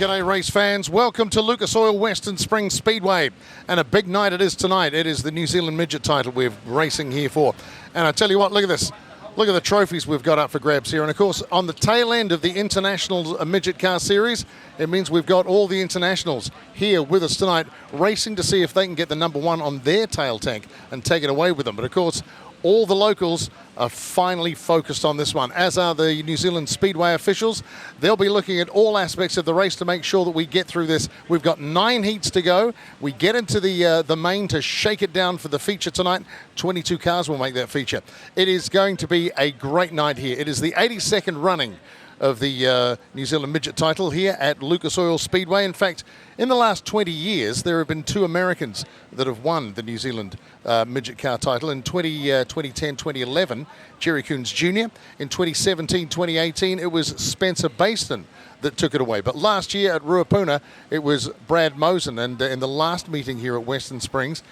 g'day race fans. Welcome to Lucas Oil Western Springs Speedway. And a big night it is tonight. It is the New Zealand Midget title we're racing here for. And I tell you what, look at this. Look at the trophies we've got up for grabs here. And of course, on the tail end of the International Midget Car Series, it means we've got all the internationals here with us tonight, racing to see if they can get the #1 on their tail tank and take it away with them. But of course, all the locals are finally focused on this one, as are the New Zealand Speedway officials. They'll be looking at all aspects of the race to make sure that we get through this. We've got 9 heats to go. We get into the main to shake it down for the feature tonight. 22 cars will make that feature. It is going to be a great night here. It is the 82nd running of the New Zealand Midget title here at Lucas Oil Speedway. In fact, in the last 20 years, there have been 2 Americans that have won the New Zealand Midget Car title. In 2010, 2011, Jerry Coons Jr. In 2017, 2018, it was Spencer Baston that took it away. But last year at Ruapuna, it was Brad Mosen. And in the last meeting here at Western Springs,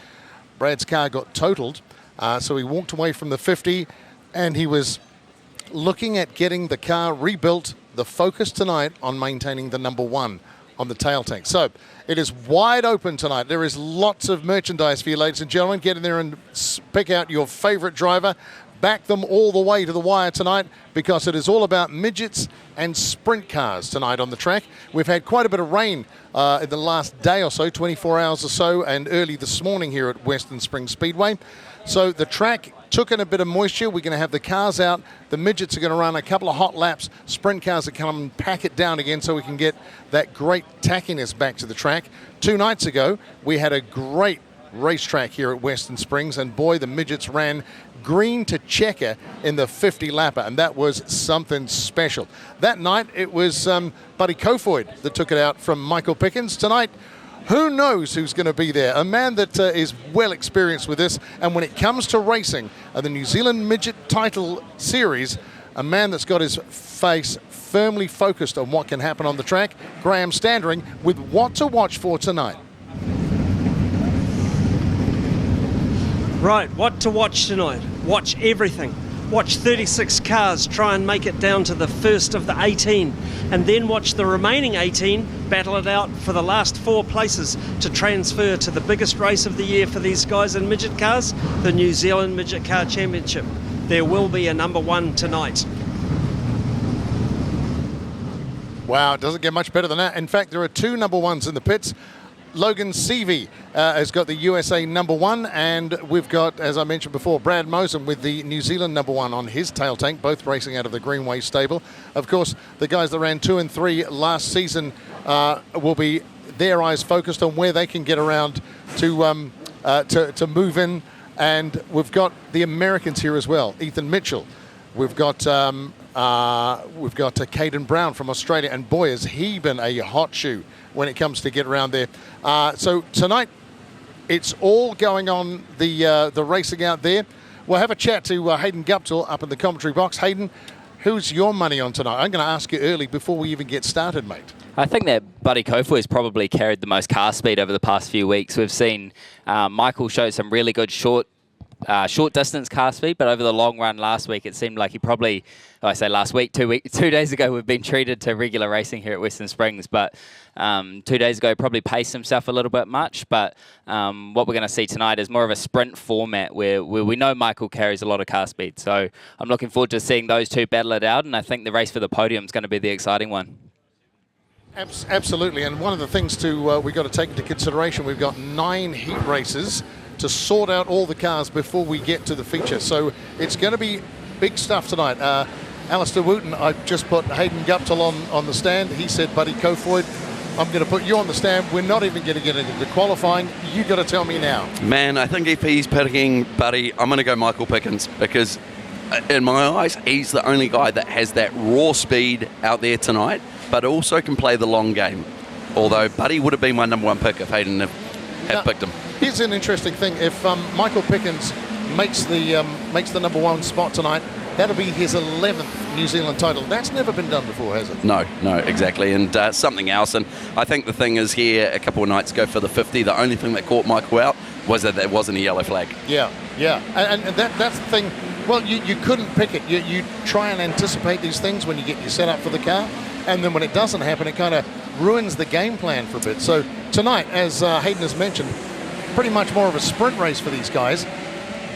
Brad's car got totaled. So he walked away from the 50, and he was looking at getting the car rebuilt. The focus tonight on maintaining the #1 on the tail tank. So it is wide open tonight. There is lots of merchandise for you, ladies and gentlemen. Get in there and pick out your favorite driver. Back them all the way to the wire tonight, because it is all about midgets and sprint cars tonight on the track. We've had quite a bit of rain in the last day or so, 24 hours or so, and early this morning here at Western Springs Speedway. So the track took in a bit of moisture. We're going to have the cars out. The midgets are going to run a couple of hot laps. Sprint cars are come and pack it down again so we can get that great tackiness back to the track. 2 nights ago, we had a great racetrack here at Western Springs, and boy, the midgets ran green to checker in the 50 lapper, and that was something special. That night, it was Buddy Kofoid that took it out from Michael Pickens. Tonight, who knows who's going to be there? A man that is well experienced with this, and when it comes to racing the New Zealand Midget title series, a man that's got his face firmly focused on what can happen on the track. Graham Standering with what to watch for tonight. Right, what to watch tonight? Watch everything. Watch 36 cars try and make it down to the first of the 18, and then watch the remaining 18 battle it out for the last 4 places to transfer to the biggest race of the year for these guys in midget cars, the New Zealand Midget Car Championship. There will be a #1 tonight. Wow, it doesn't get much better than that. In fact, there are 2 #1s in the pits. Logan Seavey has got the USA #1, and we've got, as I mentioned before, Brad Mosen with the New Zealand #1 on his tail tank, both racing out of the Greenway stable. Of course, the guys that ran 2 and 3 last season will be their eyes focused on where they can get around to move in. And we've got the Americans here as well. Ethan Mitchell. We've got Caden Brown from Australia, and boy, has he been a hot shoe when it comes to get around there. So tonight, it's all going on the racing out there. We'll have a chat to Hayden Guptill up in the commentary box. Hayden, who's your money on tonight? I'm going to ask you early before we even get started, mate. I think that Buddy Kofoid has probably carried the most car speed over the past few weeks. We've seen Michael show some really good short distance car speed, but over the long run last week, it seemed like he probably, I say last week, 2 days ago, we've been treated to regular racing here at Western Springs, but 2 days ago, probably paced himself a little bit much. But what we're going to see tonight is more of a sprint format where we know Michael carries a lot of car speed. So I'm looking forward to seeing those two battle it out, and I think the race for the podium is going to be the exciting one. Absolutely, and one of the things we've got to take into consideration, we've got 9 heat races to sort out all the cars before we get to the feature. So it's going to be big stuff tonight. Alistair Wooten, I just put Hayden Guptill on the stand. He said, Buddy Kofoid, I'm going to put you on the stand. We're not even going to get into qualifying. You got to tell me now. Man, I think if he's picking Buddy, I'm going to go Michael Pickens, because in my eyes, he's the only guy that has that raw speed out there tonight, but also can play the long game. Although Buddy would have been my #1 pick if Hayden had picked him. Here's an interesting thing. If Michael Pickens makes the #1 spot tonight, that'll be his 11th New Zealand title. That's never been done before, has it? No, exactly. And something else. And I think the thing is here, a couple of nights ago for the 50, the only thing that caught Michael out was that there wasn't a yellow flag. Yeah. And that's the thing. Well, you couldn't pick it. You try and anticipate these things when you get your set up for the car. And then when it doesn't happen, it kind of ruins the game plan for a bit. So tonight, as Hayden has mentioned, pretty much more of a sprint race for these guys.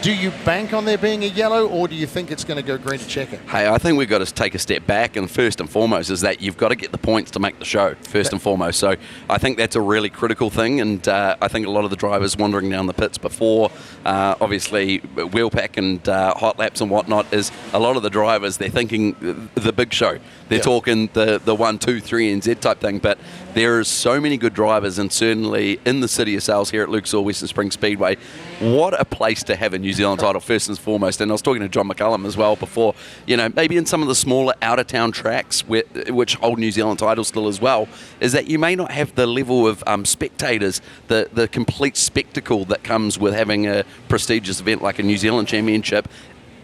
Do you bank on there being a yellow, or do you think it's going to go green to checker? Hey, I think we've got to take a step back, and first and foremost is that you've got to get the points to make the show, first and foremost. So I think that's a really critical thing, and I think a lot of the drivers wandering down the pits before, obviously, wheel pack and hot laps and whatnot, is a lot of the drivers, they're thinking the big show. They're talking the 1, 2, 3 NZ type thing, but there are so many good drivers, and certainly in the city of Sales here at Lucas Oil Western Springs Speedway, what a place to have a New Zealand title first and foremost. And I was talking to John McCullum as well before, maybe in some of the smaller out-of-town tracks which hold New Zealand titles still as well, is that you may not have the level of spectators, the complete spectacle that comes with having a prestigious event like a New Zealand Championship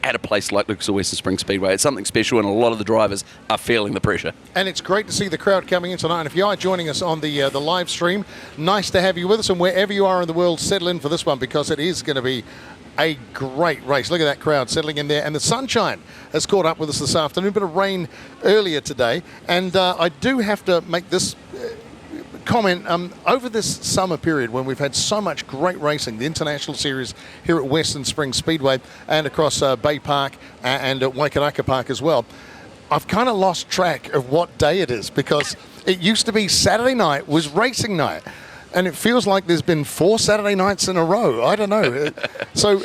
at a place like Lucas Oil Western Springs Speedway. It's something special, and a lot of the drivers are feeling the pressure. And it's great to see the crowd coming in tonight. And if you are joining us on the live stream, nice to have you with us. And wherever you are in the world, settle in for this one, because it is going to be a great race. Look at that crowd settling in there. And the sunshine has caught up with us this afternoon. A bit of rain earlier today. And I do have to make this comment. Over this summer period when we've had so much great racing, the International Series here at Western Springs Speedway and across Bay Park and at Waikaraka Park as well, I've kind of lost track of what day it is, because it used to be Saturday night was racing night. And it feels like there's been 4 Saturday nights in a row. I don't know. So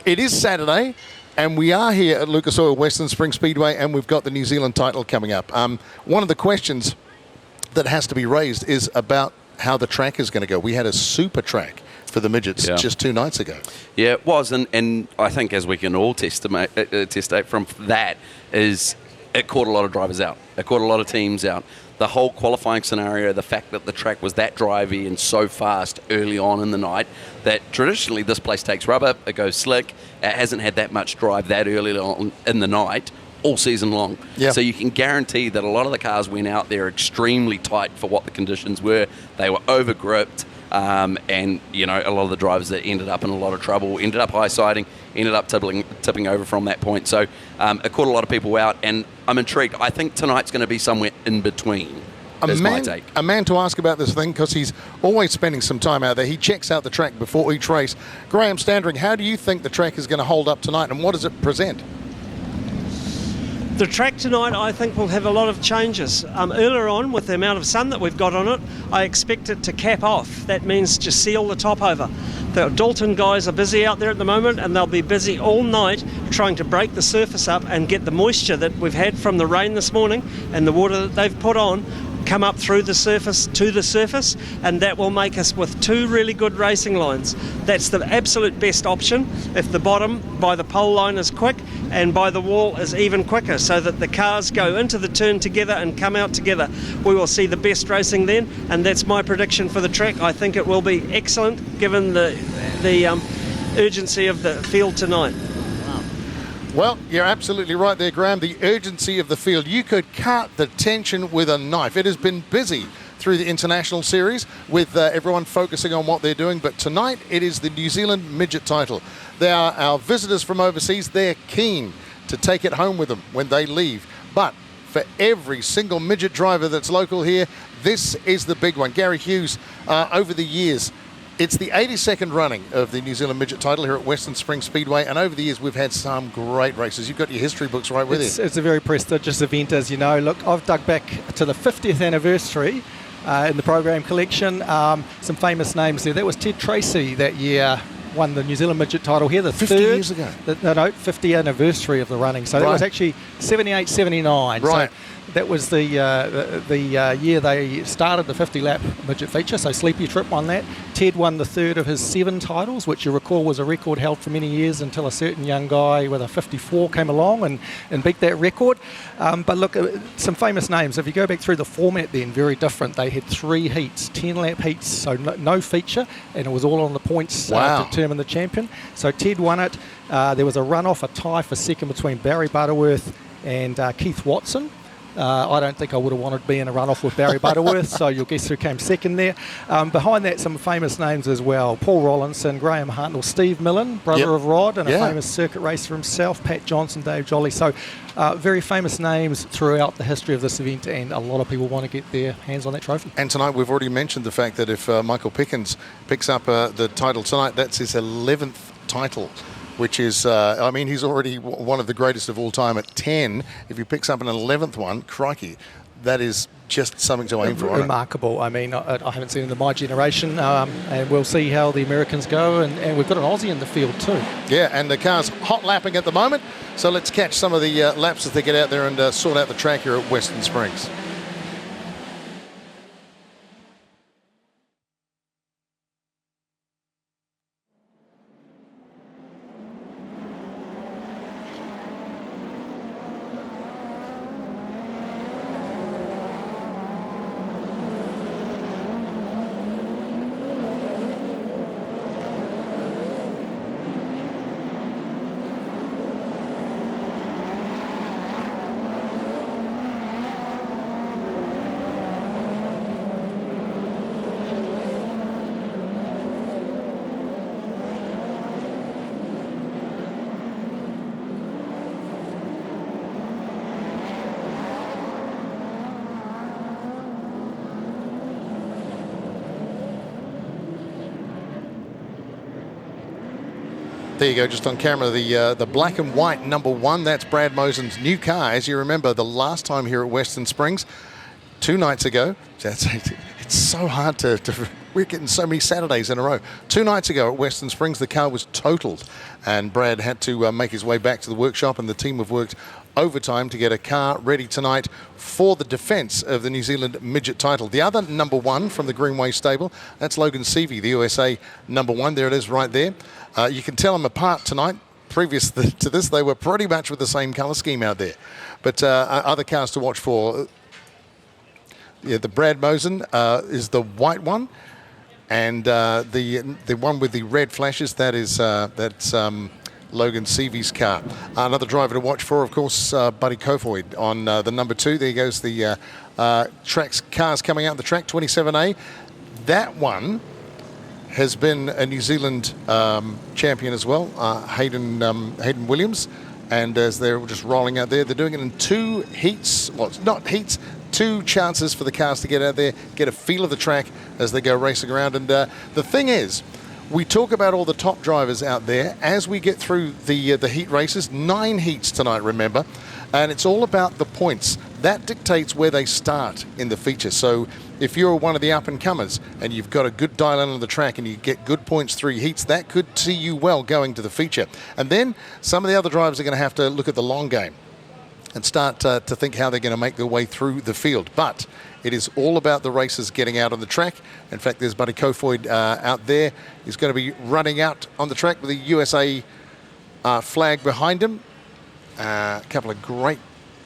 it is Saturday, and we are here at Lucas Oil Western Springs Speedway, and we've got the New Zealand title coming up. One of the questions that has to be raised is about how the track is going to go. We had a super track for the midgets just 2 nights ago. Yeah, it was, and I think, as we can all testate from that, is it caught a lot of drivers out. It caught a lot of teams out. The whole qualifying scenario, the fact that the track was that drivey and so fast early on in the night, that traditionally this place takes rubber, it goes slick, it hasn't had that much drive that early on in the night all season long. Yep. So you can guarantee that a lot of the cars went out there extremely tight for what the conditions were. They were over-gripped, and a lot of the drivers that ended up in a lot of trouble, ended up high-siding, ended up tipping over from that point. So it caught a lot of people out, and I'm intrigued. I think tonight's going to be somewhere in between. A man to ask about this thing, because he's always spending some time out there. He checks out the track before each race. Graham Standring, how do you think the track is going to hold up tonight, and what does it present? The track tonight, I think, will have a lot of changes. Earlier on, with the amount of sun that we've got on it, I expect it to cap off. That means just seal the top over. The Dalton guys are busy out there at the moment, and they'll be busy all night trying to break the surface up and get the moisture that we've had from the rain this morning and the water that they've put on come up through the surface to the surface, and that will make us with 2 really good racing lines. That's the absolute best option if the bottom by the pole line is quick and by the wall is even quicker, so that the cars go into the turn together and come out together. We will see the best racing then, and that's my prediction for the track. I think it will be excellent given the urgency of the field tonight. Well, you're absolutely right there, Graham. The urgency of the field. You could cut the tension with a knife. It has been busy through the International Series with everyone focusing on what they're doing. But tonight, it is the New Zealand Midget title. They are our visitors from overseas. They're keen to take it home with them when they leave. But for every single midget driver that's local here, this is the big one. Gary Hughes, over the years, it's the 82nd running of the New Zealand Midget title here at Western Springs Speedway, and over the years we've had some great races. You've got your history books right with you. It's a very prestigious event, as you know. Look, I've dug back to the 50th anniversary in the program collection. Some famous names there. That was Ted Tracy that year, won the New Zealand Midget title here. The 50 years ago? 50th anniversary of the running. So that was actually 78, 79. Right. So that was the year they started the 50-lap midget feature, so Sleepy Trip won that. Ted won the 3rd of his 7 titles, which you recall was a record held for many years until a certain young guy with a 54 came along and beat that record. But look, some famous names. If you go back through the format then, very different. They had 3 heats, 10-lap heats, so no feature, and it was all on the points to determine the champion. So Ted won it. There was a run-off, a tie for second between Barry Butterworth and Keith Watson. I don't think I would have wanted to be in a runoff with Barry Butterworth, so you'll guess who came second there. Behind that, some famous names as well. Paul Rollinson, Graham Hartnell, Steve Millen, brother of Rod, and a famous circuit racer himself, Pat Johnson, Dave Jolly. So very famous names throughout the history of this event, and a lot of people want to get their hands on that trophy. And tonight we've already mentioned the fact that if Michael Pickens picks up the title tonight, that's his 11th title, which is, I mean, he's already one of the greatest of all time at 10. If he picks up an 11th one, crikey, that is just something to aim for. Remarkable. I mean, I haven't seen it in my generation, and we'll see how the Americans go, and we've got an Aussie in the field too. Yeah, and the car's hot lapping at the moment, so let's catch some of the laps as they get out there and sort out the track here at Western Springs. There you go, just on camera, the black and white number 1. That's Brad Mosen's new car. As you remember, the last time here at Western Springs, 2 nights ago. It's so hard to we're getting so many Saturdays in a row. 2 nights ago at Western Springs, the car was totaled, and Brad had to make his way back to the workshop, and the team have worked overtime to get a car ready tonight for the defence of the New Zealand Midget title. The other number 1 from the Greenway stable, that's Logan Seavey, the USA number 1. There it is right there. You can tell them apart tonight. Previous to this, they were pretty much with the same colour scheme out there. But other cars to watch for. Yeah, the Brad Mosen is the white one, and the one with the red flashes, that's Logan Seavey's car. Another driver to watch for, of course, Buddy Kofoid on the number 2. There goes the cars coming out the track, 27A. That one has been a New Zealand champion as well, Hayden Williams. And as they're just rolling out there, they're doing it in 2 heats. Well, it's not heats, 2 chances for the cars to get out there, get a feel of the track as they go racing around. And the thing is, we talk about all the top drivers out there as we get through the heat races. 9 heats tonight, remember, and it's all about the points. That dictates where they start in the feature. So if you're one of the up-and-comers and you've got a good dial in on the track and you get good points through heats, that could see you well going to the feature. And then some of the other drivers are going to have to look at the long game and start to think how they're going to make their way through the field. But it is all about the racers getting out on the track. In fact, there's Buddy Kofoid out there. He's going to be running out on the track with the USA flag behind him. A couple of great,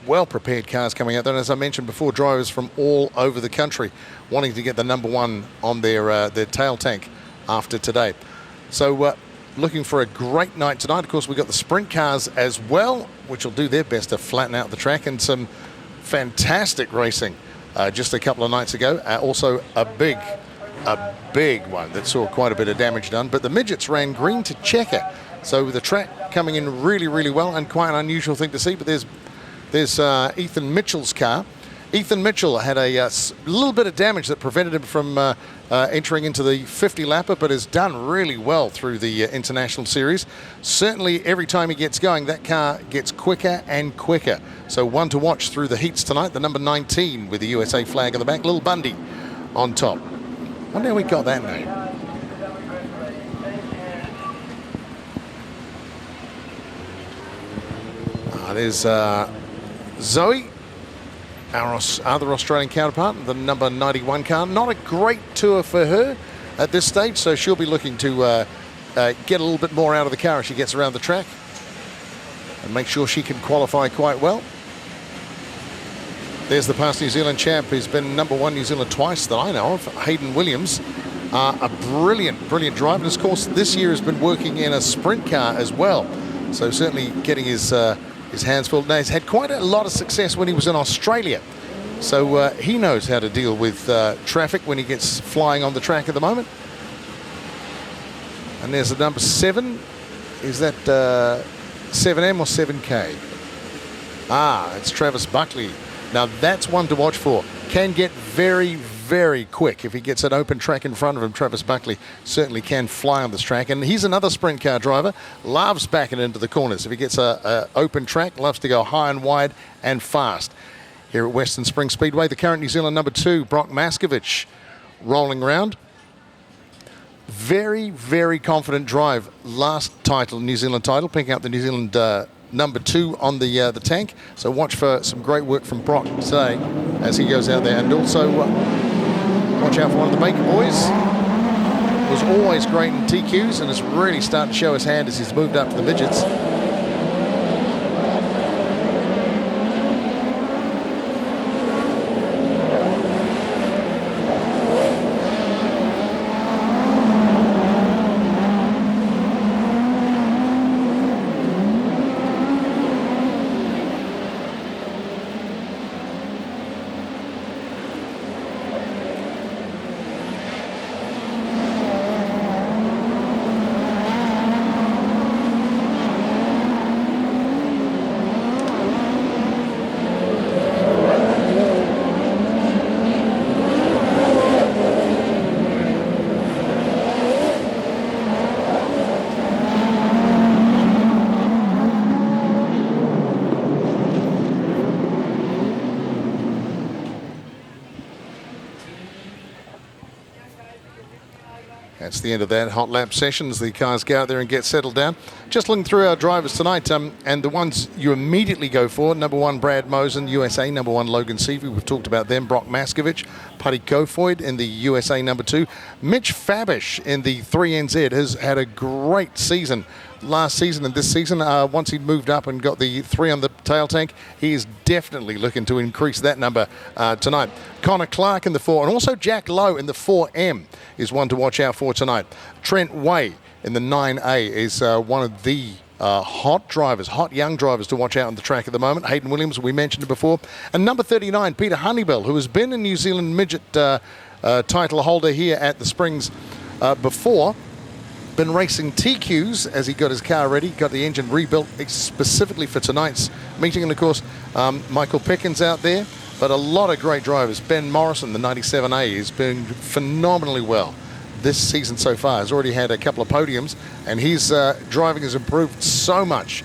well-prepared cars coming out there. And as I mentioned before, drivers from all over the country wanting to get the number 1 on their tail tank after today. So looking for a great night tonight. Of course, we've got the sprint cars as well, which will do their best to flatten out the track, and some fantastic racing just a couple of nights ago. Also a big one that saw quite a bit of damage done. But the midgets ran green to checker. So the track coming in really, really well, and quite an unusual thing to see. But there's Ethan Mitchell's car. Ethan Mitchell had a little bit of damage that prevented him from entering into the 50 lapper, but has done really well through the International Series. Certainly every time he gets going, that car gets quicker and quicker. So one to watch through the heats tonight, the number 19 with the USA flag on the back, Little Bundy on top. I wonder how we got that name. There's Zoe, our other Australian counterpart, the number 91 car. Not a great tour for her at this stage, so she'll be looking to get a little bit more out of the car as she gets around the track and make sure she can qualify quite well. There's the past New Zealand champ who's been number 1 New Zealand twice that I know of, Hayden Williams. A brilliant driver. And of course, this year has been working in a sprint car as well. So certainly getting his his hands full. Now, he's had quite a lot of success when he was in Australia. So he knows how to deal with traffic when he gets flying on the track at the moment. And there's the number 7. Is that 7M or 7K? It's Travis Buckley. Now that's one to watch for. Can get very, very quick. If he gets an open track in front of him, Travis Buckley certainly can fly on this track. And he's another sprint car driver, loves backing into the corners. If he gets a open track, loves to go high and wide and fast. Here at Western Springs Speedway, the current New Zealand number 2, Brock Maskovich, rolling around. Very, very confident drive. Last title, New Zealand title, picking up the New Zealand number 2 on the tank. So watch for some great work from Brock today as he goes out there. And also watch out for one of the Baker boys. Was always great in TQs and is really starting to show his hand as he's moved up to the midgets. That's the end of that hot lap sessions. The cars go out there and get settled down. Just looking through our drivers tonight, and the ones you immediately go for. Number 1, Brad Mosen, USA. Number 1, Logan Seavey. We've talked about them. Brock Maskovich, Paddy Kofoid in the USA number 2. Mitch Fabish in the 3NZ has had a great season last season and this season. Once he'd moved up and got the 3 on the tail tank, he is definitely looking to increase that number tonight. Connor Clark in the 4, and also Jack Lowe in the 4M is one to watch out for tonight. Trent Way in the 9A is one of the hot young drivers to watch out on the track at the moment. Hayden Williams, we mentioned it before. And number 39, Peter Honeybell, who has been a New Zealand Midget title holder here at the Springs before. Been racing TQs as he got his car ready, got the engine rebuilt specifically for tonight's meeting. And of course, Michael Pickens out there, but a lot of great drivers. Ben Morrison, the 97A, is doing phenomenally well this season so far. Has already had a couple of podiums, and his driving has improved so much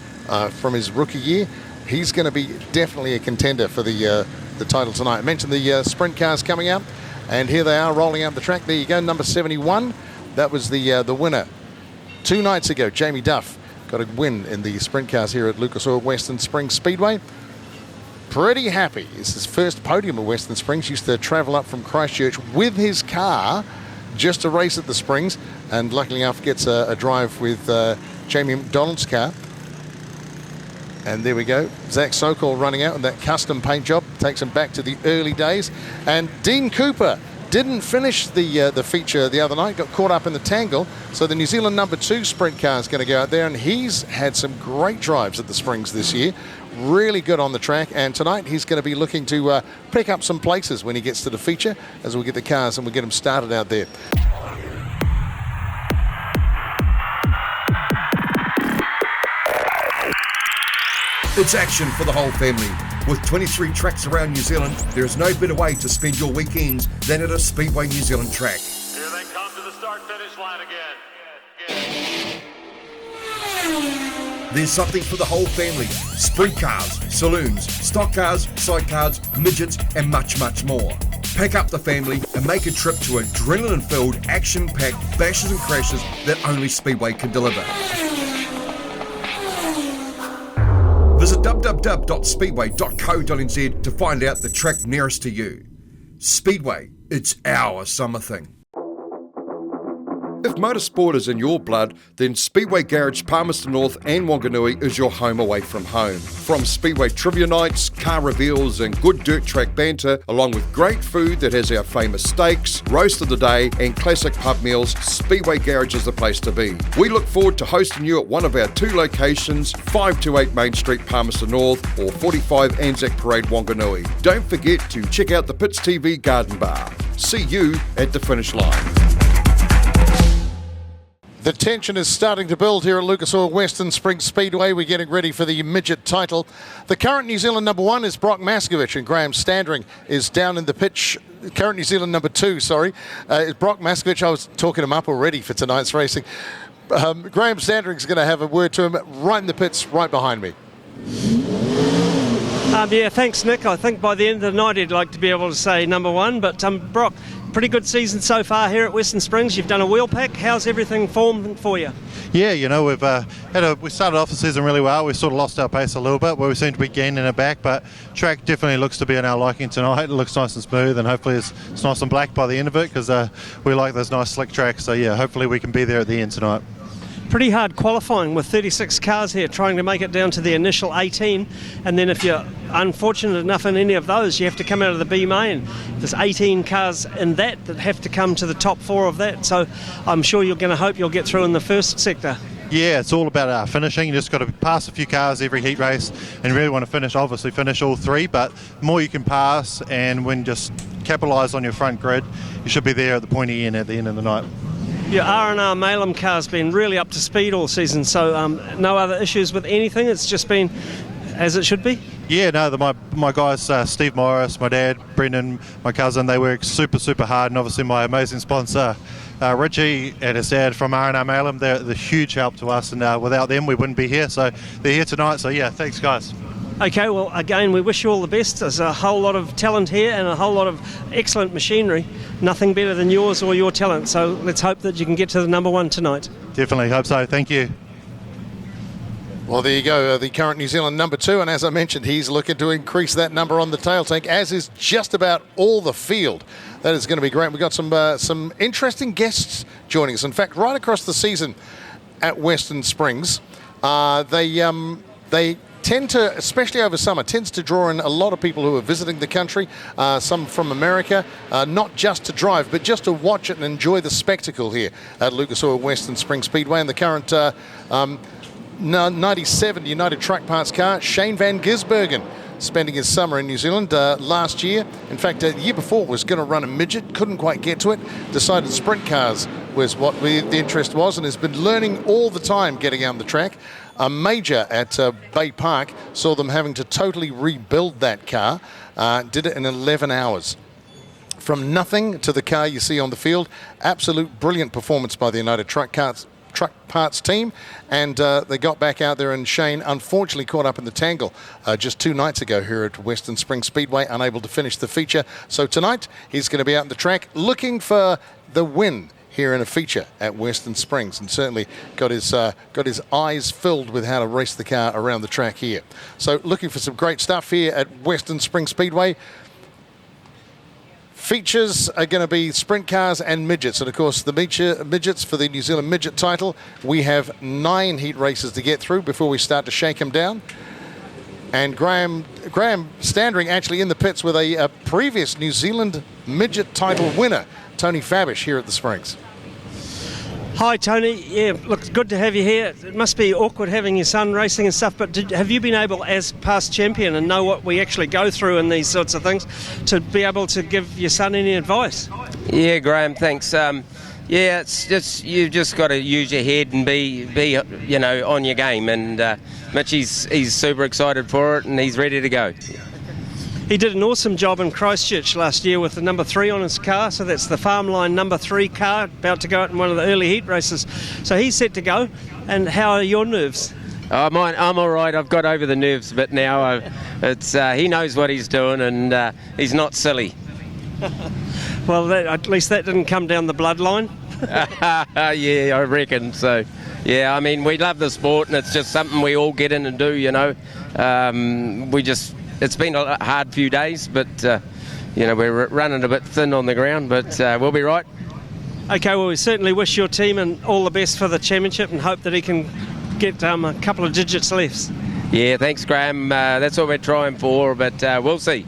from his rookie year. He's going to be definitely a contender for the title tonight. I mentioned the sprint cars coming out, and here they are rolling out the track. There you go, number 71. That was the winner 2 nights ago. Jamie Duff got a win in the sprint cars here at Lucas Oil Western Springs Speedway. Pretty happy. It's his first podium at Western Springs. Used to travel up from Christchurch with his car just to race at the Springs, and luckily enough gets a drive with Jamie McDonald's car. And there we go. Zach Sokol running out with that custom paint job. Takes him back to the early days. And Dean Cooper didn't finish the feature the other night, got caught up in the tangle. So the New Zealand number 2 sprint car is going to go out there, and he's had some great drives at the Springs this year. Really good on the track, and tonight he's going to be looking to pick up some places when he gets to the feature as we get the cars and we get them started out there. It's action for the whole family. With 23 tracks around New Zealand, there is no better way to spend your weekends than at a Speedway New Zealand track. Here they come to the start-finish line again. There's something for the whole family. Sprint cars, saloons, stock cars, sidecars, midgets, and much, much more. Pack up the family and make a trip to adrenaline-filled, action-packed bashes and crashes that only Speedway can deliver. Visit www.speedway.co.nz to find out the track nearest to you. Speedway, it's our summer thing. If motorsport is in your blood, then Speedway Garage Palmerston North and Wanganui is your home away from home. From Speedway trivia nights, car reveals and good dirt track banter, along with great food that has our famous steaks, roast of the day and classic pub meals, Speedway Garage is the place to be. We look forward to hosting you at one of our 2 locations, 528 Main Street Palmerston North or 45 Anzac Parade Wanganui. Don't forget to check out the Pits TV Garden Bar. See you at the finish line. The tension is starting to build here at Lucas Oil Western Springs Speedway. We're getting ready for the midget title. The current New Zealand number 1 is Brock Maskovich, and Graham Standring is down in the pitch. Current New Zealand number 2, is Brock Maskovich. I was talking him up already for tonight's racing. Graham Standring's going to have a word to him right in the pits, right behind me. Yeah, thanks, Nick. I think by the end of the night he'd like to be able to say number 1, but Brock, pretty good season so far here at Western Springs. You've done a wheel pack. How's everything formed for you? Yeah, you know, we started off the season really well. We sort of lost our pace a little bit, where we seem to be gaining it back, but track definitely looks to be in our liking tonight. It looks nice and smooth, and hopefully it's nice and black by the end of it, because we like those nice slick tracks. So yeah, hopefully we can be there at the end tonight. Pretty hard qualifying with 36 cars here, trying to make it down to the initial 18, and then if you're unfortunate enough in any of those, you have to come out of the B main. There's 18 cars in that have to come to the top 4 of that, so I'm sure you're going to hope you'll get through in the first sector. Yeah, it's all about finishing. You just got to pass a few cars every heat race, and you really want to finish all 3, but the more you can pass and when just capitalise on your front grid, you should be there at the pointy end at the end of the night. Your R&R Malum car's been really up to speed all season, so no other issues with anything? It's just been as it should be? Yeah, no, my guys, Steve Morris, my dad, Brendan, my cousin, they work super, super hard, and obviously my amazing sponsor, Richie and his dad from R&R Malum, they're the huge help to us, and without them we wouldn't be here, so they're here tonight, so yeah, thanks guys. Okay, well, again, we wish you all the best. There's a whole lot of talent here and a whole lot of excellent machinery. Nothing better than yours or your talent. So let's hope that you can get to the number 1 tonight. Definitely, hope so. Thank you. Well, there you go, the current New Zealand number 2, and as I mentioned, he's looking to increase that number on the tail tank, as is just about all the field. That is going to be great. We've got some interesting guests joining us. In fact, right across the season at Western Springs, they tend to, especially over summer, tends to draw in a lot of people who are visiting the country, some from America, not just to drive, but just to watch it and enjoy the spectacle here at Lucas Oil Western Springs Speedway. And the current 97 United Truck Parts car, Shane Van Gisbergen, spending his summer in New Zealand last year. In fact, the year before was going to run a midget, couldn't quite get to it, decided sprint cars was what the interest was, and has been learning all the time getting out on the track. A major at Bay Park saw them having to totally rebuild that car, did it in 11 hours. From nothing to the car you see on the field, absolute brilliant performance by the United Truck Parts team, and they got back out there, and Shane unfortunately caught up in the tangle just 2 nights ago here at Western Springs Speedway, unable to finish the feature. So tonight he's going to be out on the track looking for the win here in a feature at Western Springs, and certainly got his eyes filled with how to race the car around the track here. So looking for some great stuff here at Western Springs Speedway. Features are going to be sprint cars and midgets, and of course the midgets for the New Zealand Midget title. We have 9 heat races to get through before we start to shake them down. And Graham Standring actually in the pits with a previous New Zealand Midget title winner, Tony Fabish, here at the Springs. Hi Tony, yeah, look, it's good to have you here. It must be awkward having your son racing and stuff, but have you been able, as past champion, and know what we actually go through in these sorts of things, to be able to give your son any advice? Yeah, Graham, thanks. Yeah, it's just, you've just got to use your head and be you know, on your game, and Mitch, he's super excited for it and he's ready to go. He did an awesome job in Christchurch last year with the number 3 on his car, so that's the farm line number 3 car, about to go out in one of the early heat races. So he's set to go. And how are your nerves? I'm all right. I've got over the nerves a bit now. He knows what he's doing, and he's not silly. Well, at least that didn't come down the bloodline. Yeah, I reckon so. Yeah, I mean, we love the sport, and it's just something we all get in and do, you know. It's been a hard few days, but, you know, we're running a bit thin on the ground, but we'll be right. Okay, well, we certainly wish your team and all the best for the championship and hope that he can get a couple of digits left. Yeah, thanks, Graham. That's what we're trying for, but we'll see.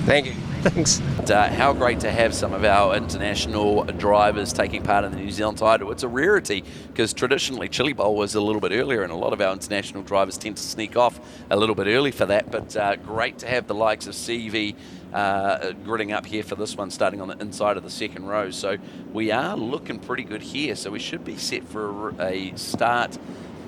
Thank you. Thanks. How great to have some of our international drivers taking part in the New Zealand title. It's a rarity because traditionally Chili Bowl was a little bit earlier and a lot of our international drivers tend to sneak off a little bit early for that, but great to have the likes of CV gridding up here for this one, starting on the inside of the second row. So we are looking pretty good here, so we should be set for a start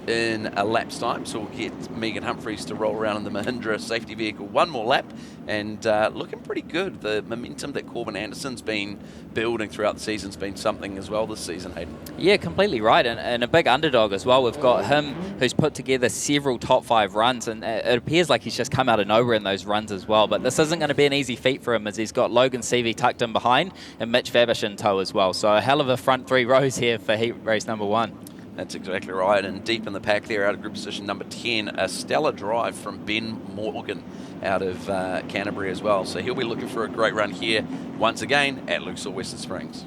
in a lap's time. So we'll get Megan Humphreys to roll around in the Mahindra safety vehicle one more lap, and looking pretty good. The momentum that Corbin Anderson's been building throughout the season's been something as well this season, Hayden. Yeah, completely right, and a big underdog as well. We've got him who's put together several top 5 runs, and it appears like he's just come out of nowhere in those runs as well. But this isn't going to be an easy feat for him, as he's got Logan Seavey tucked in behind and Mitch Fabish in tow as well. So a hell of a front 3 rows here for heat race number 1. That's exactly right, and deep in the pack there, out of group position number 10, a stellar drive from Ben Morgan out of Canterbury as well. So he'll be looking for a great run here once again at Lucas Oil Western Springs.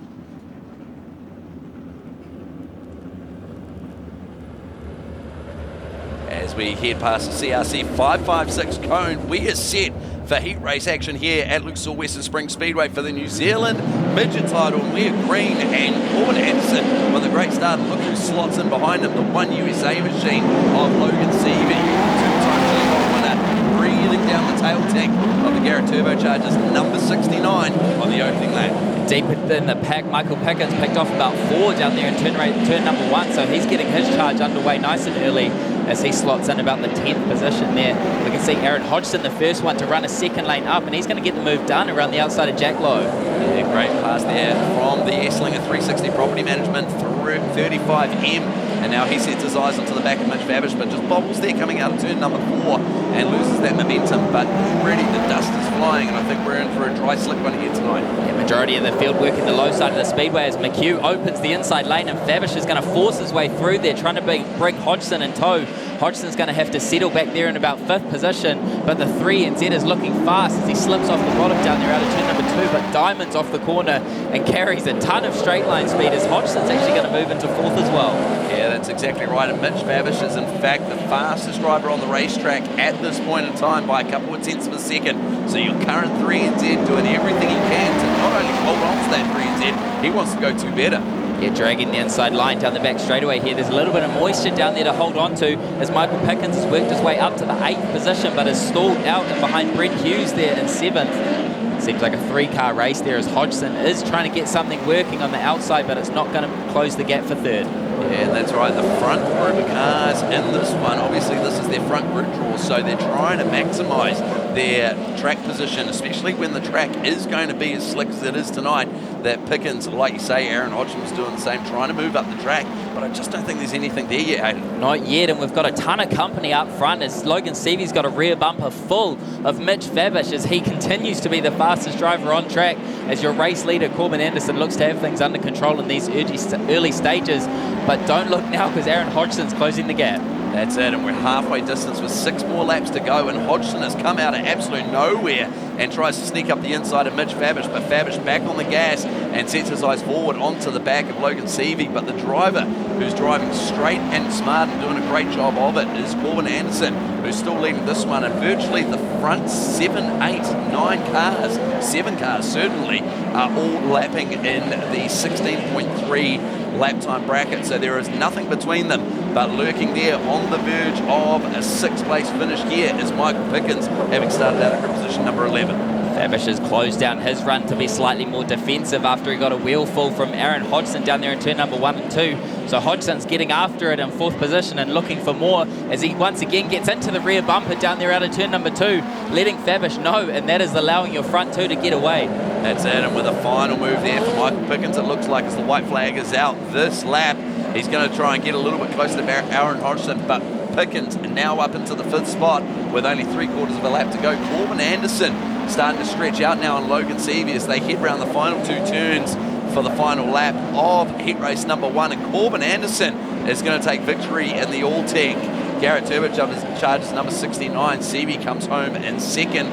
As we head past the CRC 556 cone, we are set for heat race action here at Lucas Oil Western Springs Speedway for the New Zealand Midget title. And we're green, and Corbin Anderson with a great start. Look who slots in behind him, the One USA machine of Logan Seavey, two-time Chili Bowl winner, breathing down the tail tank of the Garrett Turbochargers, number 69 on the opening lap. Deep in the pack, Michael Pickens picked off about 4 down there in turn number 1, so he's getting his charge underway nice and early as he slots in about the 10th position there. We can see Aaron Hodgson, the first one to run a second lane up, and he's going to get the move done around the outside of Jack Lowe. Yeah, great pass there from the Esslinger 360 Property Management through 35M, and now he sets his eyes onto the back of Mitch Fabish, but just bobbles there coming out of turn number 4 and loses that momentum. But already the dust is flying, and I think we're in for a dry slick one here tonight. Yeah, majority of the field working the low side of the speedway as McHugh opens the inside lane, and Fabish is going to force his way through there, trying to bring Hodgson in tow. Hodgson's going to have to settle back there in about 5th position, but the 3NZ is looking fast as he slips off the bottom down there out of turn number 2, but diamonds off the corner and carries a ton of straight line speed as Hodgson's actually going to move into 4th as well. Yeah, that's exactly right, and Mitch Fabish is in fact the fastest driver on the racetrack at this point in time by a couple of tenths of a second. So your current 3NZ doing everything he can to not only hold on to that 3NZ, he wants to go 2 better. Yeah, dragging the inside line down the back straightaway here. There's a little bit of moisture down there to hold on to as Michael Pickens has worked his way up to the 8th position, but has stalled out and behind Brent Hughes there in 7th. Seems like a 3-car race there as Hodgson is trying to get something working on the outside, but it's not going to close the gap for 3rd. Yeah, that's right. The front group of cars in this one, obviously this is their front group draw, so they're trying to maximise their track position, especially when the track is going to be as slick as it is tonight. That Pickens, like you say, Aaron Hodgson's doing the same, trying to move up the track, but I just don't think there's anything there yet, Hayden. Not yet, and we've got a ton of company up front as Logan Seavey's got a rear bumper full of Mitch Fabish as he continues to be the fastest driver on track as your race leader Corbin Anderson looks to have things under control in these early stages, but don't look now because Aaron Hodgson's closing the gap. That's it, and we're halfway distance with 6 more laps to go, and Hodgson has come out of absolute nowhere and tries to sneak up the inside of Mitch Fabish, but Fabish back on the gas and sets his eyes forward onto the back of Logan Seavey. But the driver who's driving straight and smart and doing a great job of it is Corbin Anderson, who's still leading this one, and virtually the front 7, 8, 9 cars, 7 cars certainly, are all lapping in the 16.3 lap time bracket, so there is nothing between them, but lurking there on the verge of a 6th place finish here is Michael Pickens, having started out at position number 11. Fabish has closed down his run to be slightly more defensive after he got a wheel fall from Aaron Hodgson down there in turn number 1 and 2. So Hodgson's getting after it in 4th position and looking for more as he once again gets into the rear bumper down there out of turn number 2, letting Fabish know, and that is allowing your front 2 to get away. That's it, and with a final move there for Michael Pickens, it looks like as the white flag is out this lap, he's going to try and get a little bit closer to Aaron Hodgson, but Pickens now up into the 5th spot with only 3/4 of a lap to go. Corbin Anderson starting to stretch out now on Logan Seavey as they head round the final 2 turns for the final lap of heat race number 1, and Corbin Anderson is going to take victory in the all tank. Garrett Turbochargers number 69. Seavey comes home in 2nd.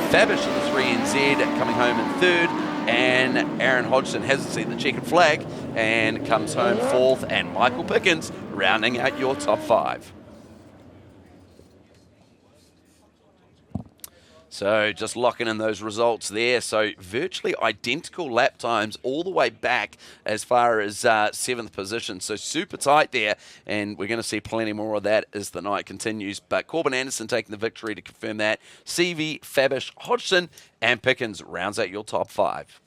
Fabish in the 3NZ coming home in 3rd. and Aaron Hodgson hasn't seen the checkered flag and comes home 4th, and Michael Pickens rounding out your top 5. So just locking in those results there. So virtually identical lap times all the way back as far as 7th position. So super tight there, and we're going to see plenty more of that as the night continues. But Corbin Anderson taking the victory to confirm that. CV, Fabish, Hodgson, and Pickens rounds out your top 5.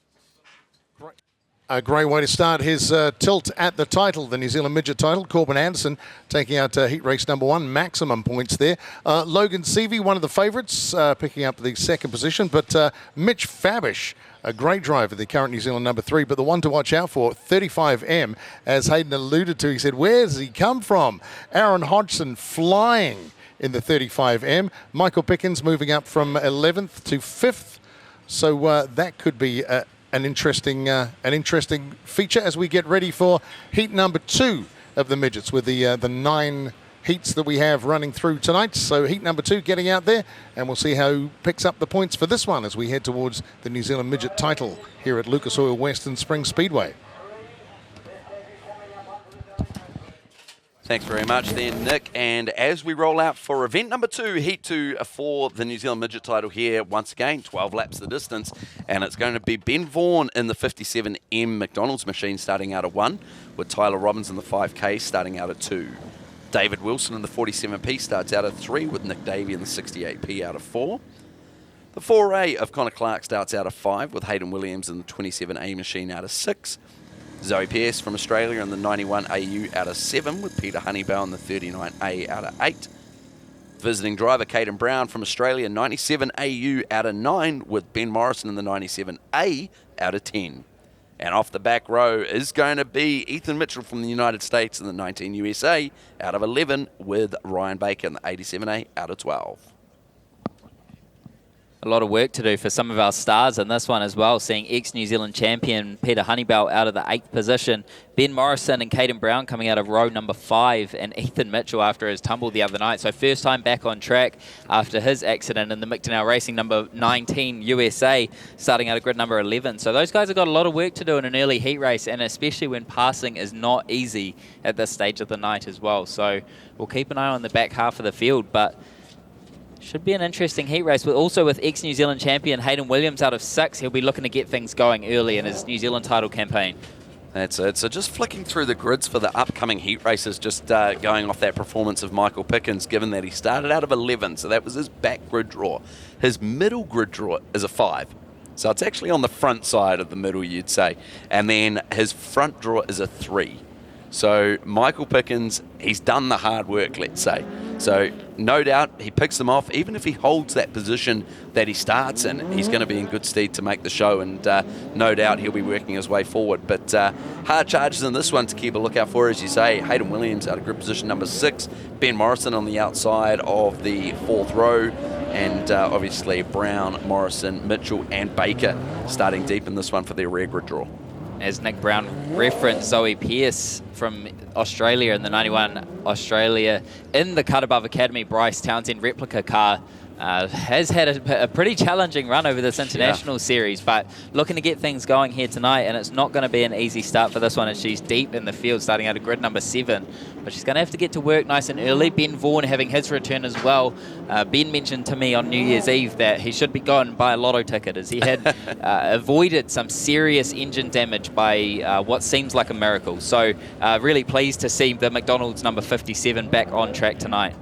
A great way to start his tilt at the title, the New Zealand Midget title. Corbin Anderson taking out heat race number 1, maximum points there. Logan Seavey, one of the favourites, picking up the 2nd position. But Mitch Fabish, a great driver, the current New Zealand number 3. But the one to watch out for, 35M, as Hayden alluded to. He said, where does he come from? Aaron Hodgson flying in the 35M. Michael Pickens moving up from 11th to 5th. So that could be an interesting feature as we get ready for heat number 2 of the midgets with the 9 heats that we have running through tonight. So heat number 2 getting out there, and we'll see who picks up the points for this one as we head towards the New Zealand Midget title here at Lucas Oil Western Springs Speedway. Thanks very much then, Nick. And as we roll out for event number 2, heat 2 for the New Zealand Midget title here, once again, 12 laps the distance. And it's going to be Ben Vaughan in the 57M McDonald's machine starting out at 1, with Tyler Robbins in the 5K starting out at 2. David Wilson in the 47P starts out at 3, with Nick Davey in the 68P out of 4. The 4A of Connor Clark starts out at 5, with Hayden Williams in the 27A machine out of 6. Zoe Pearce from Australia in the 91AU out of 7, with Peter Honeybell in the 39A out of 8. Visiting driver Caden Brown from Australia, 97AU out of 9, with Ben Morrison in the 97A out of 10. And off the back row is going to be Ethan Mitchell from the United States in the 19 USA out of 11, with Ryan Baker in the 87A out of 12. A lot of work to do for some of our stars in this one as well, seeing ex-New Zealand champion Peter Honeybell out of the 8th position, Ben Morrison and Caden Brown coming out of row number 5, and Ethan Mitchell after his tumble the other night. So first time back on track after his accident in the Mictonel Racing number 19 USA, starting out of grid number 11. So those guys have got a lot of work to do in an early heat race, and especially when passing is not easy at this stage of the night as well. So we'll keep an eye on the back half of the field, but should be an interesting heat race, but also with ex-New Zealand champion Hayden Williams out of 6. He'll be looking to get things going early in his New Zealand title campaign. That's it. So just flicking through the grids for the upcoming heat races, just going off that performance of Michael Pickens, given that he started out of 11, so that was his back grid draw. His middle grid draw is a 5. So it's actually on the front side of the middle, you'd say. And then his front draw is a 3. So Michael Pickens, he's done the hard work, let's say. So no doubt he picks them off. Even if he holds that position that he starts in, he's going to be in good stead to make the show, and no doubt he'll be working his way forward. But hard charges in this one to keep a lookout for, as you say. Hayden Williams out of grid position number 6, Ben Morrison on the outside of the 4th row, and obviously Brown, Morrison, Mitchell and Baker starting deep in this one for their rear grid draw. As Nick Brown referenced, Zoe Pearce from Australia in the 91 Australia in the Cut Above Academy Bryce Townsend replica car has had a pretty challenging run over this international series, but looking to get things going here tonight, and it's not going to be an easy start for this one as she's deep in the field starting out of grid number 7, but she's going to have to get to work nice and early. Ben Vaughan having his return as well. Ben mentioned to me on New Year's Eve that he should be going and buy a lotto ticket, as he had avoided some serious engine damage by what seems like a miracle. So really pleased to see the McDonald's number 57 back on track tonight.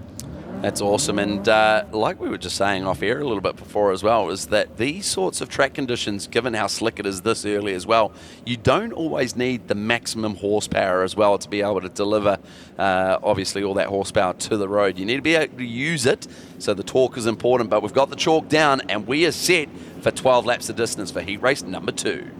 That's awesome, and like we were just saying off air a little bit before as well, is that these sorts of track conditions, given how slick it is this early as well, you don't always need the maximum horsepower as well to be able to deliver obviously all that horsepower to the road. You need to be able to use it, so the torque is important, but we've got the chalk down and we are set for 12 laps of distance for heat race number 2.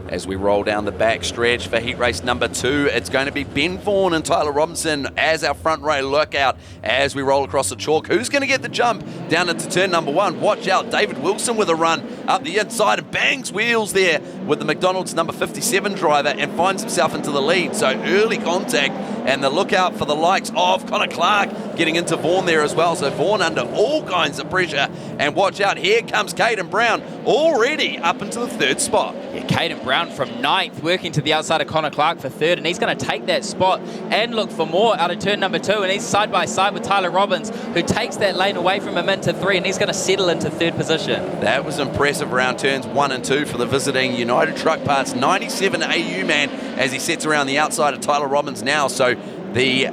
As we roll down the back stretch for heat race number 2, it's going to be Ben Vaughan and Tyler Robinson as our front row lookout as we roll across the chalk. Who's going to get the jump down into turn number 1? Watch out, David Wilson with a run up the inside and bangs wheels there with the McDonald's number 57 driver and finds himself into the lead. So early contact, and the lookout for the likes of Connor Clark getting into Vaughan there as well. So Vaughan under all kinds of pressure. And watch out, here comes Caden Brown already up into the 3rd spot. Yeah, Caden Brown from 9th, working to the outside of Connor Clark for 3rd, and he's going to take that spot and look for more out of turn number 2, and he's side by side with Tyler Robbins, who takes that lane away from him into 3, and he's going to settle into 3rd position. That was impressive around turns 1 and 2 for the visiting United Truck Parts 97 AU man as he sets around the outside of Tyler Robbins now. So the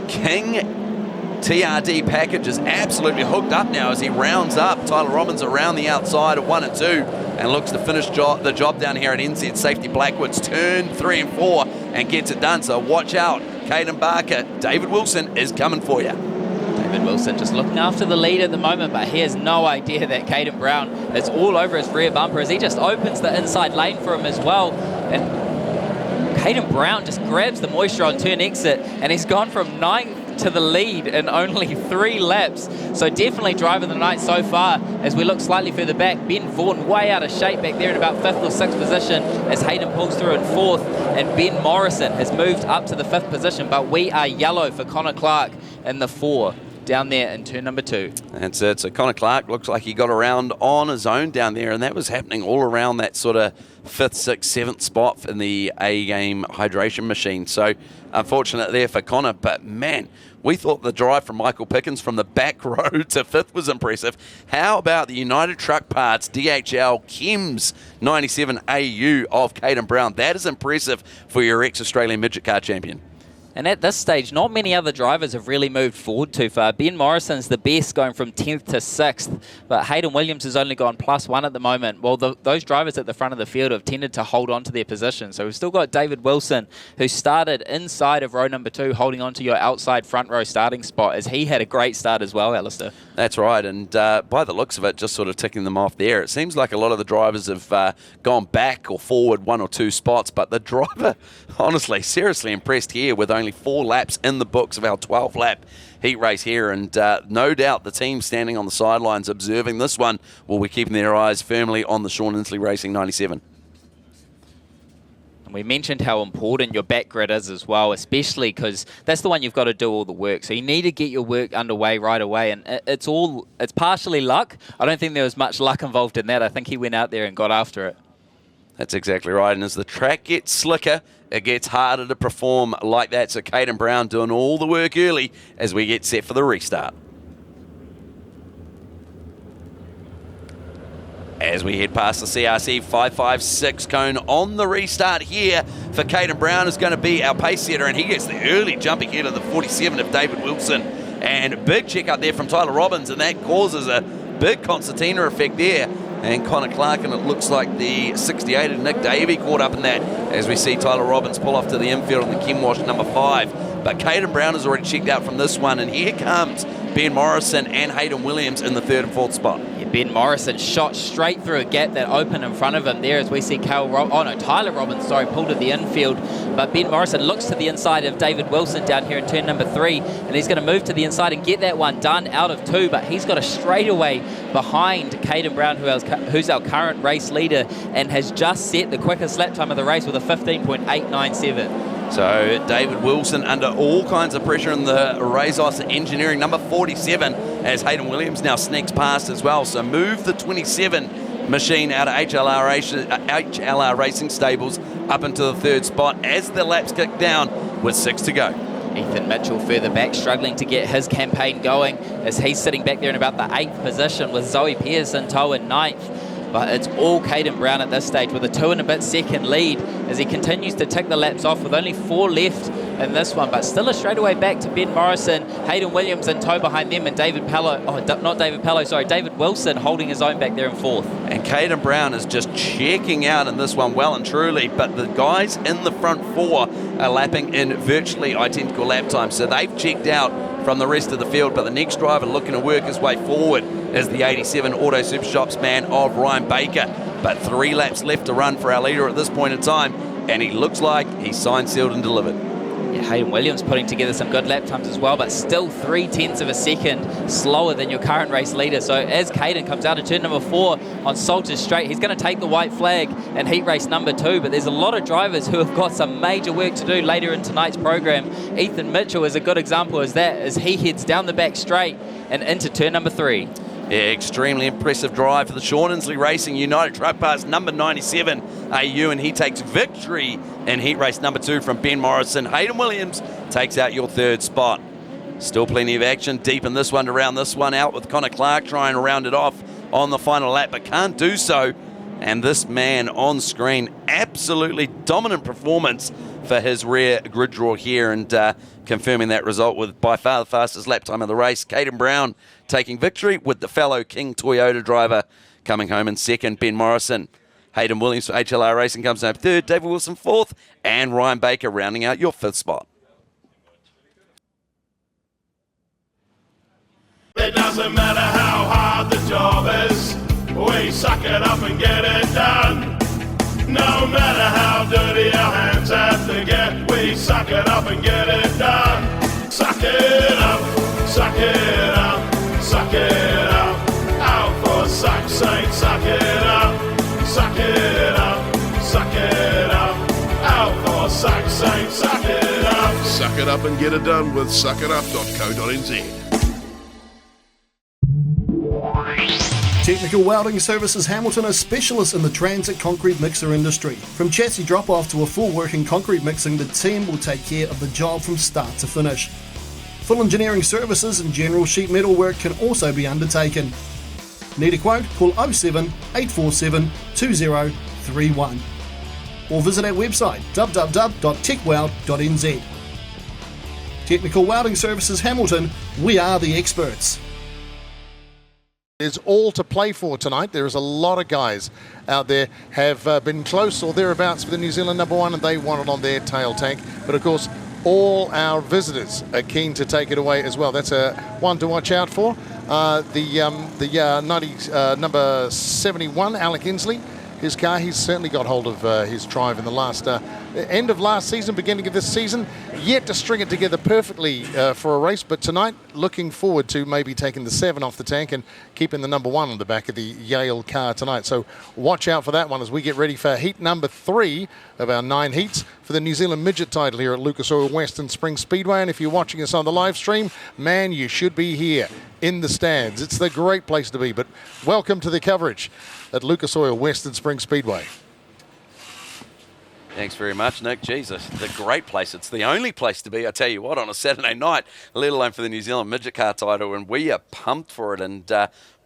King TRD package is absolutely hooked up now as he rounds up Tyler Robbins around the outside of 1 and 2 and looks to finish the job down here at NZ Safety Blackwoods, turn 3 and 4, and gets it done. So watch out, Caden Barker. David Wilson is coming for you. David Wilson just looking after the lead at the moment, but he has no idea that Caden Brown is all over his rear bumper as he just opens the inside lane for him as well. And Caden Brown just grabs the moisture on turn exit, and he's gone from 9th to the lead in only 3 laps. So definitely driver of the night so far. As we look slightly further back, Ben Vaughan way out of shape back there in about 5th or 6th position as Hayden pulls through in 4th, and Ben Morrison has moved up to the 5th position, but we are yellow for Connor Clark in the 4 down there in turn number 2. That's it. So Connor Clark looks like he got around on his own down there, and that was happening all around that sort of 5th, 6th, 7th spot in the A-game hydration machine. So unfortunate there for Connor, but man, we thought the drive from Michael Pickens from the back row to 5th was impressive. How about the United Truck Parts DHL Chems 97 AU of Caden Brown? That is impressive for your ex-Australian Midget Car Champion. And at this stage, not many other drivers have really moved forward too far. Ben Morrison's the best, going from 10th to 6th, but Hayden Williams has only gone +1 at the moment. Well, those drivers at the front of the field have tended to hold on to their position. So we've still got David Wilson, who started inside of row number 2, holding on to your outside front row starting spot, as he had a great start as well, Alistair. That's right, and by the looks of it, just sort of ticking them off there, it seems like a lot of the drivers have gone back or forward 1 or 2 spots, but the driver, honestly, seriously impressed here with only 4 laps in the books of our 12-lap heat race here, and no doubt the team standing on the sidelines observing this one will be keeping their eyes firmly on the Sean Inslee Racing 97. We mentioned how important your back grid is as well, especially because that's the one you've got to do all the work. So you need to get your work underway right away, and it's partially luck. I don't think there was much luck involved in that. I think he went out there and got after it. That's exactly right, and as the track gets slicker, it gets harder to perform like that. So Caden Brown doing all the work early as we get set for the restart. As we head past the CRC 556 cone on the restart here for Caden Brown is going to be our pace setter, and he gets the early jump ahead of the 47 of David Wilson. And big check up there from Tyler Robbins, and that causes a big concertina effect there. And Connor Clark, and it looks like the 68 of Nick Davey caught up in that as we see Tyler Robbins pull off to the infield on the Kimwash number 5. But Caden Brown has already checked out from this one, and here comes Ben Morrison and Hayden Williams in the 3rd and 4th spot. Yeah, Ben Morrison shot straight through a gap that opened in front of him there as we see Tyler Robbins, pulled at the infield. But Ben Morrison looks to the inside of David Wilson down here in turn number 3, and he's going to move to the inside and get that one done out of 2, but he's got a straightaway behind Caden Brown, who's our current race leader and has just set the quickest lap time of the race with a 15.897. So David Wilson under all kinds of pressure in the Razos Engineering number 47 as Hayden Williams now sneaks past as well. So move the 27 machine out of HLR Racing Stables up into the 3rd spot as the laps kick down with 6 to go. Ethan Mitchell further back, struggling to get his campaign going as he's sitting back there in about the 8th position with Zoe Pearce in tow in 9th. But it's all Caden Brown at this stage with a 2 and a bit second lead as he continues to tick the laps off with only 4 left in this one. But still a straightaway back to Ben Morrison, Hayden Williams in tow behind them, and David Wilson holding his own back there in 4th. And Caden Brown is just checking out in this one well and truly, but the guys in the front 4 are lapping in virtually identical lap times. So they've checked out from the rest of the field, but the next driver looking to work his way forward is the 87 Auto Super Shops man of Ryan Baker. But 3 laps left to run for our leader at this point in time, and he looks like he's signed, sealed and delivered. Yeah, Hayden Williams putting together some good lap times as well, but still 0.3 of a second slower than your current race leader. So as Caden comes out of turn number 4 on Salters Straight, he's going to take the white flag in heat race number 2, but there's a lot of drivers who have got some major work to do later in tonight's program. Ethan Mitchell is a good example as that, as he heads down the back straight and into turn number 3. Yeah, extremely impressive drive for the Sean Inslee Racing United Truck Pass number 97 AU, and he takes victory in heat race number 2 from Ben Morrison. Hayden Williams takes out your 3rd spot. Still plenty of action deep in this one to round this one out, with Connor Clark trying to round it off on the final lap, but can't do so. And this man on screen, absolutely dominant performance for his rear grid draw here, and confirming that result with by far the fastest lap time of the race. Caden Brown taking victory, with the fellow King Toyota driver coming home in 2nd, Ben Morrison. Hayden Williams for HLR Racing comes home 3rd, David Wilson 4th, and Ryan Baker rounding out your 5th spot. It doesn't matter how hard the job is, we suck it up and get it done. No matter how dirty our hands have to get, we suck it up and get it done. Suck it up, suck it up, suck it up. Out for suck's sake, suck it up, suck it up, suck it up. Out for suck's sake, suck it up. Suck it up and get it done with suckitup.co.nz. Technical Welding Services Hamilton are specialists in the transit concrete mixer industry. From chassis drop-off to a full working concrete mixing, the team will take care of the job from start to finish. Full engineering services and general sheet metal work can also be undertaken. Need a quote? Call 07 847 2031 or visit our website www.techweld.nz. Technical Welding Services Hamilton, we are the experts. Is all to play for tonight. There is a lot of guys out there have been close or thereabouts for the New Zealand number 1, and they want it on their tail tank. But of course, all our visitors are keen to take it away as well. That's a one to watch out for. Number 71, Alec Inslee. His car, he's certainly got hold of his drive in the last end of last season, beginning of this season. Yet to string it together perfectly for a race, but tonight looking forward to maybe taking the 7 off the tank and keeping the number 1 on the back of the Yale car tonight. So watch out for that one as we get ready for heat number 3 of our 9 heats for the New Zealand Midget title here at Lucas Oil Western Springs Speedway. And if you're watching us on the live stream, man, you should be here in the stands. It's the great place to be. But welcome to the coverage at Lucas Oil Western Springs Speedway. Thanks very much, Nick. Jesus, the great place. It's the only place to be, I tell you what, on a Saturday night, let alone for the New Zealand Midget Car title, and we are pumped for it. And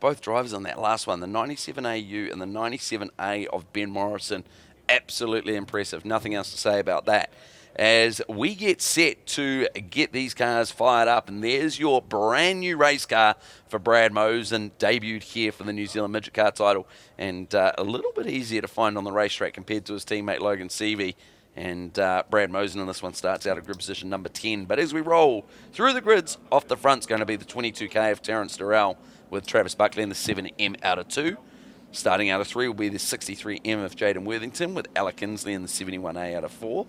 both drivers on that last one, the 97AU and the 97A of Ben Morrison, absolutely impressive. Nothing else to say about that. As we get set to get these cars fired up, and there's your brand new race car for Brad Mosen, debuted here for the New Zealand Midget Car title, and a little bit easier to find on the racetrack compared to his teammate Logan Seavey. And Brad Mosen in this one starts out at grid position number 10. But as we roll through the grids, off the front's going to be the 22K of Terence Durrell with Travis Buckley in the 7M out of 2. Starting out of 3 will be the 63M of Jaden Worthington with Alec Inslee in the 71A out of 4.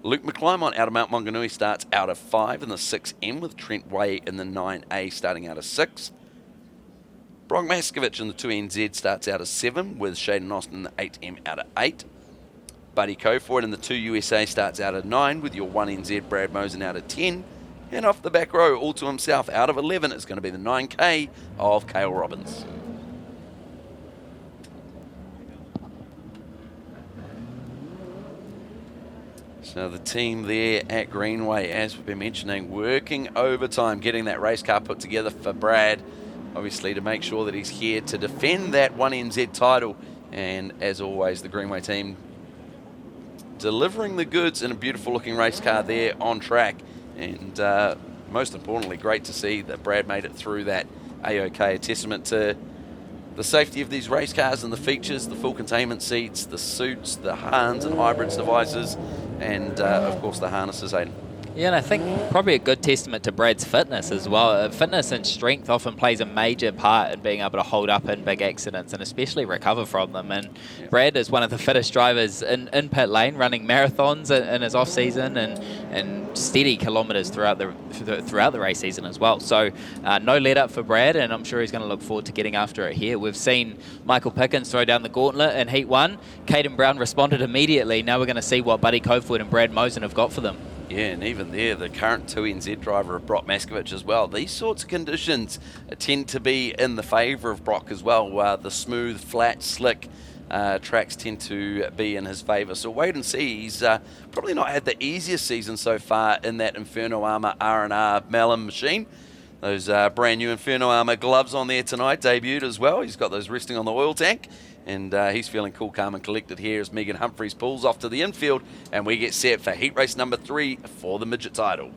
Luke McClymont out of Mount Maunganui starts out of 5 in the 6M with Trent Way in the 9A starting out of 6. Brock Maskovich in the 2NZ starts out of 7 with Shaden Austin in the 8M out of 8. Buddy Cofoyd in the 2USA starts out of 9 with your 1NZ Brad Mosen out of 10. And off the back row, all to himself, out of 11 is going to be the 9K of Cale Robbins. So the team there at Greenway, as we've been mentioning, working overtime, getting that race car put together for Brad, obviously to make sure that he's here to defend that 1NZ title. And as always, the Greenway team delivering the goods in a beautiful looking race car there on track. And most importantly, great to see that Brad made it through that AOK, a testament to the safety of these race cars and the features, the full containment seats, the suits, the Hans and hybrids devices, and of course the harnesses, Aidan. Yeah, and I think probably a good testament to Brad's fitness as well. Fitness and strength often plays a major part in being able to hold up in big accidents and especially recover from them. And Brad is one of the fittest drivers in pit lane, running marathons in his off season and steady kilometres throughout the race season as well. So no let up for Brad, and I'm sure he's going to look forward to getting after it here. We've seen Michael Pickens throw down the gauntlet in Heat 1. Caden Brown responded immediately. Now we're going to see what Buddy Coforth and Brad Mosen have got for them. Yeah, and even there, the current 2NZ driver of Brock Maskovich as well. These sorts of conditions tend to be in the favour of Brock as well. The smooth, flat, slick tracks tend to be in his favour. So wait and see. He's probably not had the easiest season so far in that Inferno Armour R&R Malin machine. Those brand new Inferno Armour gloves on there tonight, debuted as well. He's got those resting on the oil tank. And he's feeling cool, calm and collected here as Megan Humphreys pulls off to the infield, and we get set for heat race number 3 for the midget title.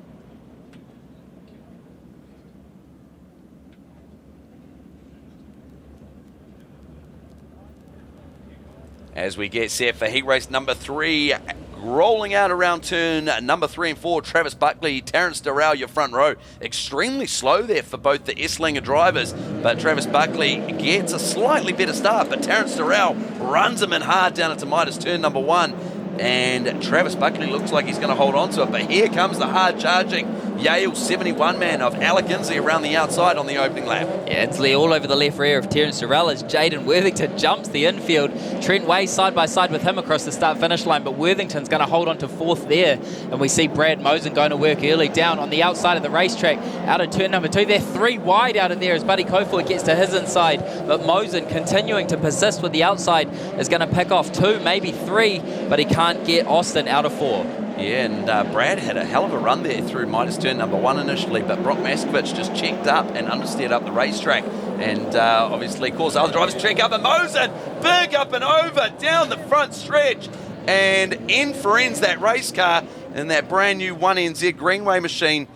As we get set for heat race number 3, rolling out around turn number 3 and 4, Travis Buckley, Terence Durrell, your front row. Extremely slow there for both the Esslinger drivers, but Travis Buckley gets a slightly better start, but Terence Durrell runs him in hard down into Midas turn number 1, and Travis Buckley looks like he's going to hold on to it, but here comes the hard charging Yale 71 man of Alec Inslee around the outside on the opening lap. Yeah, Inslee all over the left rear of Terence Durrell as Jaden Worthington jumps the infield. Trent Way side by side with him across the start-finish line, but Worthington's going to hold on to 4th there. And we see Brad Mosen going to work early down on the outside of the racetrack out of turn number 2. They're 3 wide out of there as Buddy Coforth gets to his inside, but Mosen continuing to persist with the outside is going to pick off 2, maybe 3, but he can't get Austin out of 4. Yeah, and Brad had a hell of a run there through Midas turn number 1 initially, but Brock Maskovich just checked up and understeered up the racetrack, and obviously caused other drivers to check up, and Mosen, big up and over down the front stretch, and in for ends that race car in that brand new 1NZ Greenway machine,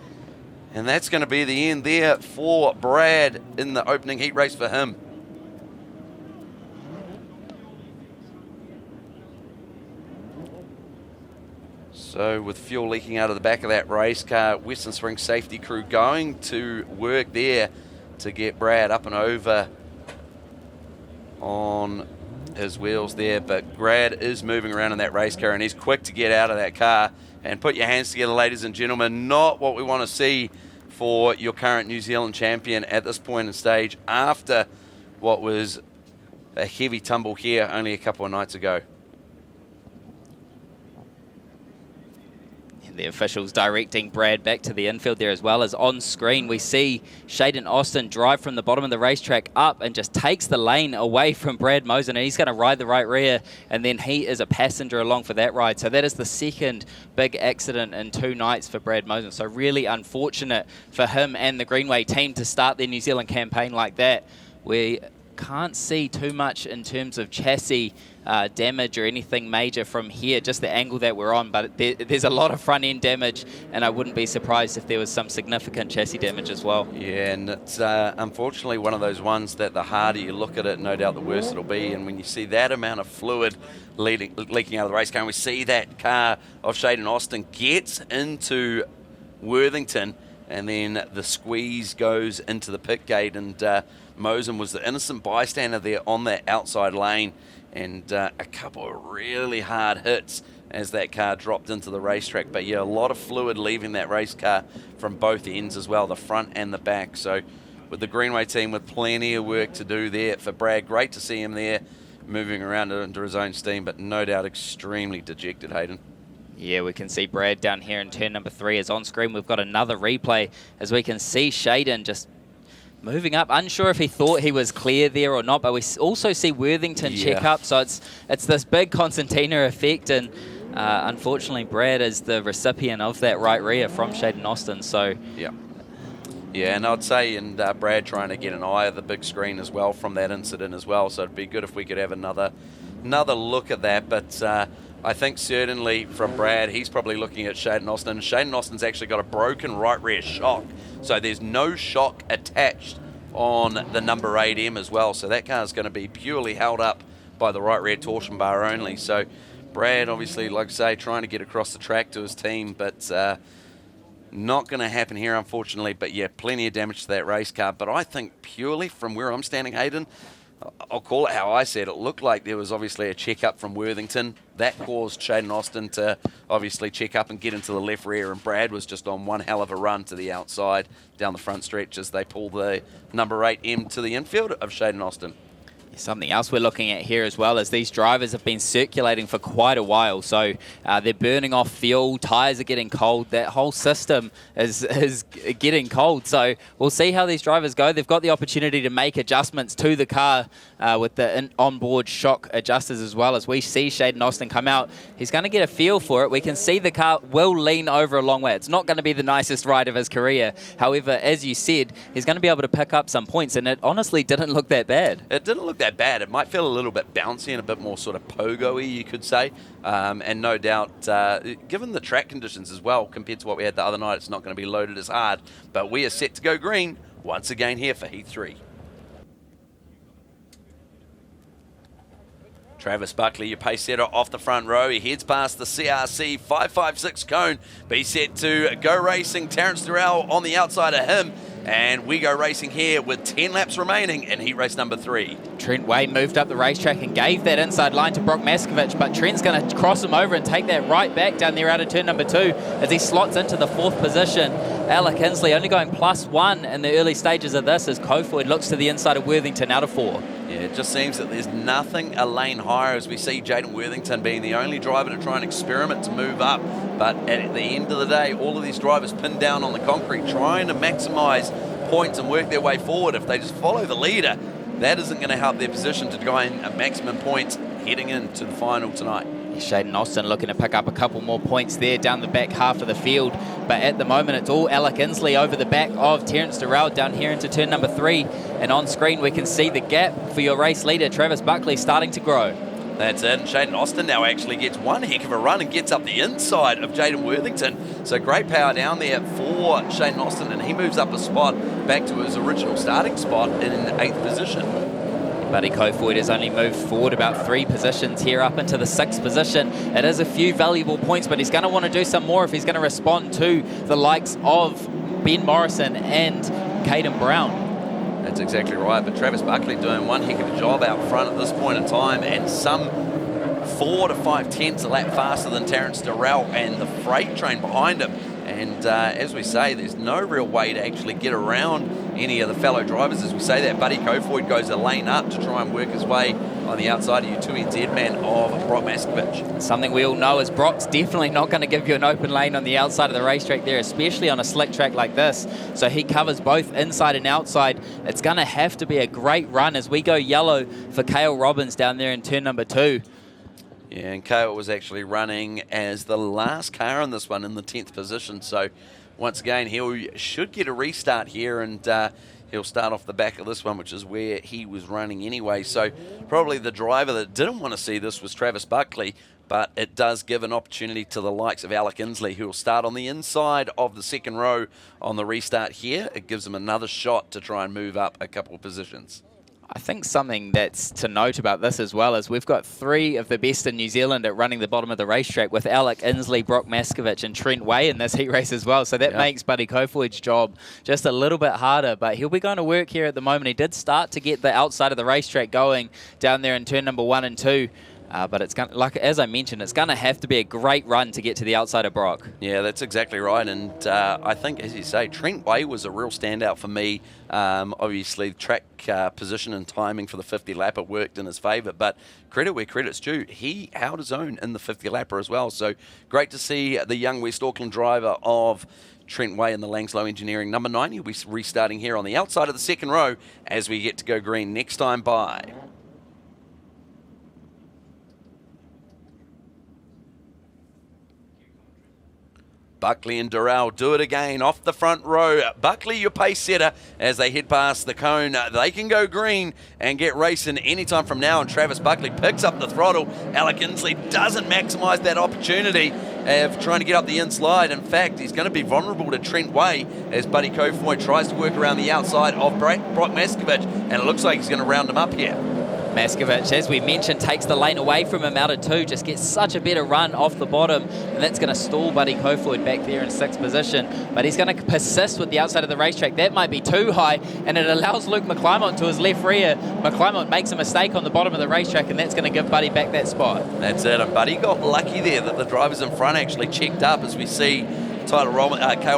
and that's going to be the end there for Brad in the opening heat race for him. So with fuel leaking out of the back of that race car, Western Springs safety crew going to work there to get Brad up and over on his wheels there. But Brad is moving around in that race car and he's quick to get out of that car. And put your hands together, ladies and gentlemen. Not what we want to see for your current New Zealand champion at this point in stage after what was a heavy tumble here only a couple of nights ago. The officials directing Brad back to the infield there as well. As on screen we see Shaden Austin drive from the bottom of the racetrack up and just takes the lane away from Brad Mosen, and he's going to ride the right rear, and then he is a passenger along for that ride. So that is the second big accident in 2 nights for Brad Mosen. So really unfortunate for him and the Greenway team to start their New Zealand campaign like that. We can't see too much in terms of chassis damage or anything major from here, just the angle that we're on, but there's a lot of front end damage, and I wouldn't be surprised if there was some significant chassis damage as well. Yeah, and it's unfortunately one of those ones that the harder you look at it, no doubt the worse it'll be. And when you see that amount of fluid leaking out of the race car, and we see that car of Shaden Austin gets into Worthington, and then the squeeze goes into the pit gate, and Mosen was the innocent bystander there on that outside lane, and a couple of really hard hits as that car dropped into the racetrack. But yeah, a lot of fluid leaving that race car from both ends as well, the front and the back. So with the Greenway team with plenty of work to do there for Brad, great to see him there moving around under his own steam, but no doubt extremely dejected, Hayden. Yeah, we can see Brad down here in turn number 3. As on screen, we've got another replay as we can see Shaden just moving up. Unsure if he thought he was clear there or not, but we also see Worthington check up. So it's this big concertina effect, and unfortunately Brad is the recipient of that right rear from Shaden Austin. So yeah, and I'd say, and Brad trying to get an eye of the big screen as well from that incident as well. So it'd be good if we could have another look at that. But I think certainly from Brad, he's probably looking at Shaden Austin. Shaden Austin's actually got a broken right rear shock, so there's no shock attached on the number 8M as well. So that car's going to be purely held up by the right rear torsion bar only. So Brad, obviously, like I say, trying to get across the track to his team, but Not going to happen here, unfortunately, but yeah, plenty of damage to that race car. But I think purely from where I'm standing, Hayden, I'll call it how I said. It looked like there was obviously a check-up from Worthington. That caused Shaden Austin to obviously check up and get into the left rear, and Brad was just on one hell of a run to the outside down the front stretch as they pull the number 8 M to the infield of Shaden Austin. Something else we're looking at here as well is these drivers have been circulating for quite a while, so they're burning off fuel, tyres are getting cold, that whole system is getting cold, so we'll see how these drivers go. They've got the opportunity to make adjustments to the car with the onboard shock adjusters as well. As we see Shaden Austin come out, he's going to get a feel for it. We can see the car will lean over a long way. It's not going to be the nicest ride of his career. However, as you said, he's going to be able to pick up some points, and it honestly didn't look that bad. It didn't look that bad. It might feel a little bit bouncy and a bit more sort of pogo-y, you could say. And no doubt, given the track conditions as well, compared to what we had the other night, it's not going to be loaded as hard. But we are set to go green once again here for Heat 3. Travis Buckley, your pace setter off the front row. He heads past the CRC 556 cone, but he's set to go racing. Terence Durrell on the outside of him. And we go racing here with 10 laps remaining in heat race number 3. Trent Way moved up the racetrack and gave that inside line to Brock Maskovich, but Trent's going to cross him over and take that right back down there out of turn number 2 as he slots into the 4th position. Alec Inslee only going +1 in the early stages of this as Kofoid looks to the inside of Worthington out of 4. Yeah, it just seems that there's nothing a lane higher as we see Jaden Worthington being the only driver to try and experiment to move up. But at the end of the day, all of these drivers pinned down on the concrete trying to maximise points and work their way forward. If they just follow the leader, that isn't going to help their position to gain a maximum points heading into the final tonight. Shaden Austin looking to pick up a couple more points there down the back half of the field, but at the moment it's all Alec Inslee over the back of Terence Durrell down here into turn number 3, and on screen we can see the gap for your race leader Travis Buckley starting to grow. That's it. Shaden Austin now actually gets one heck of a run and gets up the inside of Jaden Worthington. So great power down there for Shaden Austin, and he moves up a spot back to his original starting spot in 8th position. Buddy Kofoid has only moved forward about 3 positions here up into the 6th position. It is a few valuable points, but he's going to want to do some more if he's going to respond to the likes of Ben Morrison and Caden Brown. That's exactly right, but Travis Buckley doing one heck of a job out front at this point in time, and some 4 to 5 tenths a lap faster than Terence Durrell and the freight train behind him. And as we say, there's no real way to actually get around any of the fellow drivers. As we say that, Buddy Kofoid goes a lane up to try and work his way on the outside of U2NZ man of Brock Maskovich. Something we all know is Brock's definitely not going to give you an open lane on the outside of the racetrack there, especially on a slick track like this. So he covers both inside and outside. It's going to have to be a great run as we go yellow for Cale Robbins down there in turn number 2. Yeah, and Cale was actually running as the last car in this one in the 10th position. So once again, he should get a restart here, and he'll start off the back of this one, which is where he was running anyway. So probably the driver that didn't want to see this was Travis Buckley, but it does give an opportunity to the likes of Alec Inslee, who will start on the inside of the 2nd row on the restart here. It gives him another shot to try and move up a couple of positions. I think something that's to note about this as well is we've got 3 of the best in New Zealand at running the bottom of the racetrack, with Alec Inslee, Brock Maskovich and Trent Way in this heat race as well. So that makes Buddy Kofoid's job just a little bit harder, but he'll be going to work here at the moment. He did start to get the outside of the racetrack going down there in turn number 1 and 2. But it's going, like as I mentioned, it's going to have to be a great run to get to the outside of Brock. Yeah, that's exactly right. And I think, as you say, Trent Way was a real standout for me. Obviously, track position and timing for the 50 lapper worked in his favour. But credit where credit's due, he held his own in the 50 lapper as well. So great to see the young West Auckland driver of Trent Way in the Langslow Engineering number 9. He'll be restarting here on the outside of the 2nd row as we get to go green next time by. Buckley and Durrell do it again off the front row. Buckley, your pace setter, as they head past the cone. They can go green and get racing anytime from now, and Travis Buckley picks up the throttle. Alec Inslee doesn't maximise that opportunity of trying to get up the inside. In fact, he's going to be vulnerable to Trent Way as Buddy Kofoid tries to work around the outside of Brock Maskovich, and it looks like he's going to round him up here. Maskovich, as we mentioned, takes the lane away from him out of 2, just gets such a better run off the bottom, and that's going to stall Buddy Kofoid back there in 6th position. But he's going to persist with the outside of the racetrack. That might be too high, and it allows Luke McClymont to his left rear. McClymont makes a mistake on the bottom of the racetrack, and that's going to give Buddy back that spot. That's it, and Buddy got lucky there that the drivers in front actually checked up, as we see Cale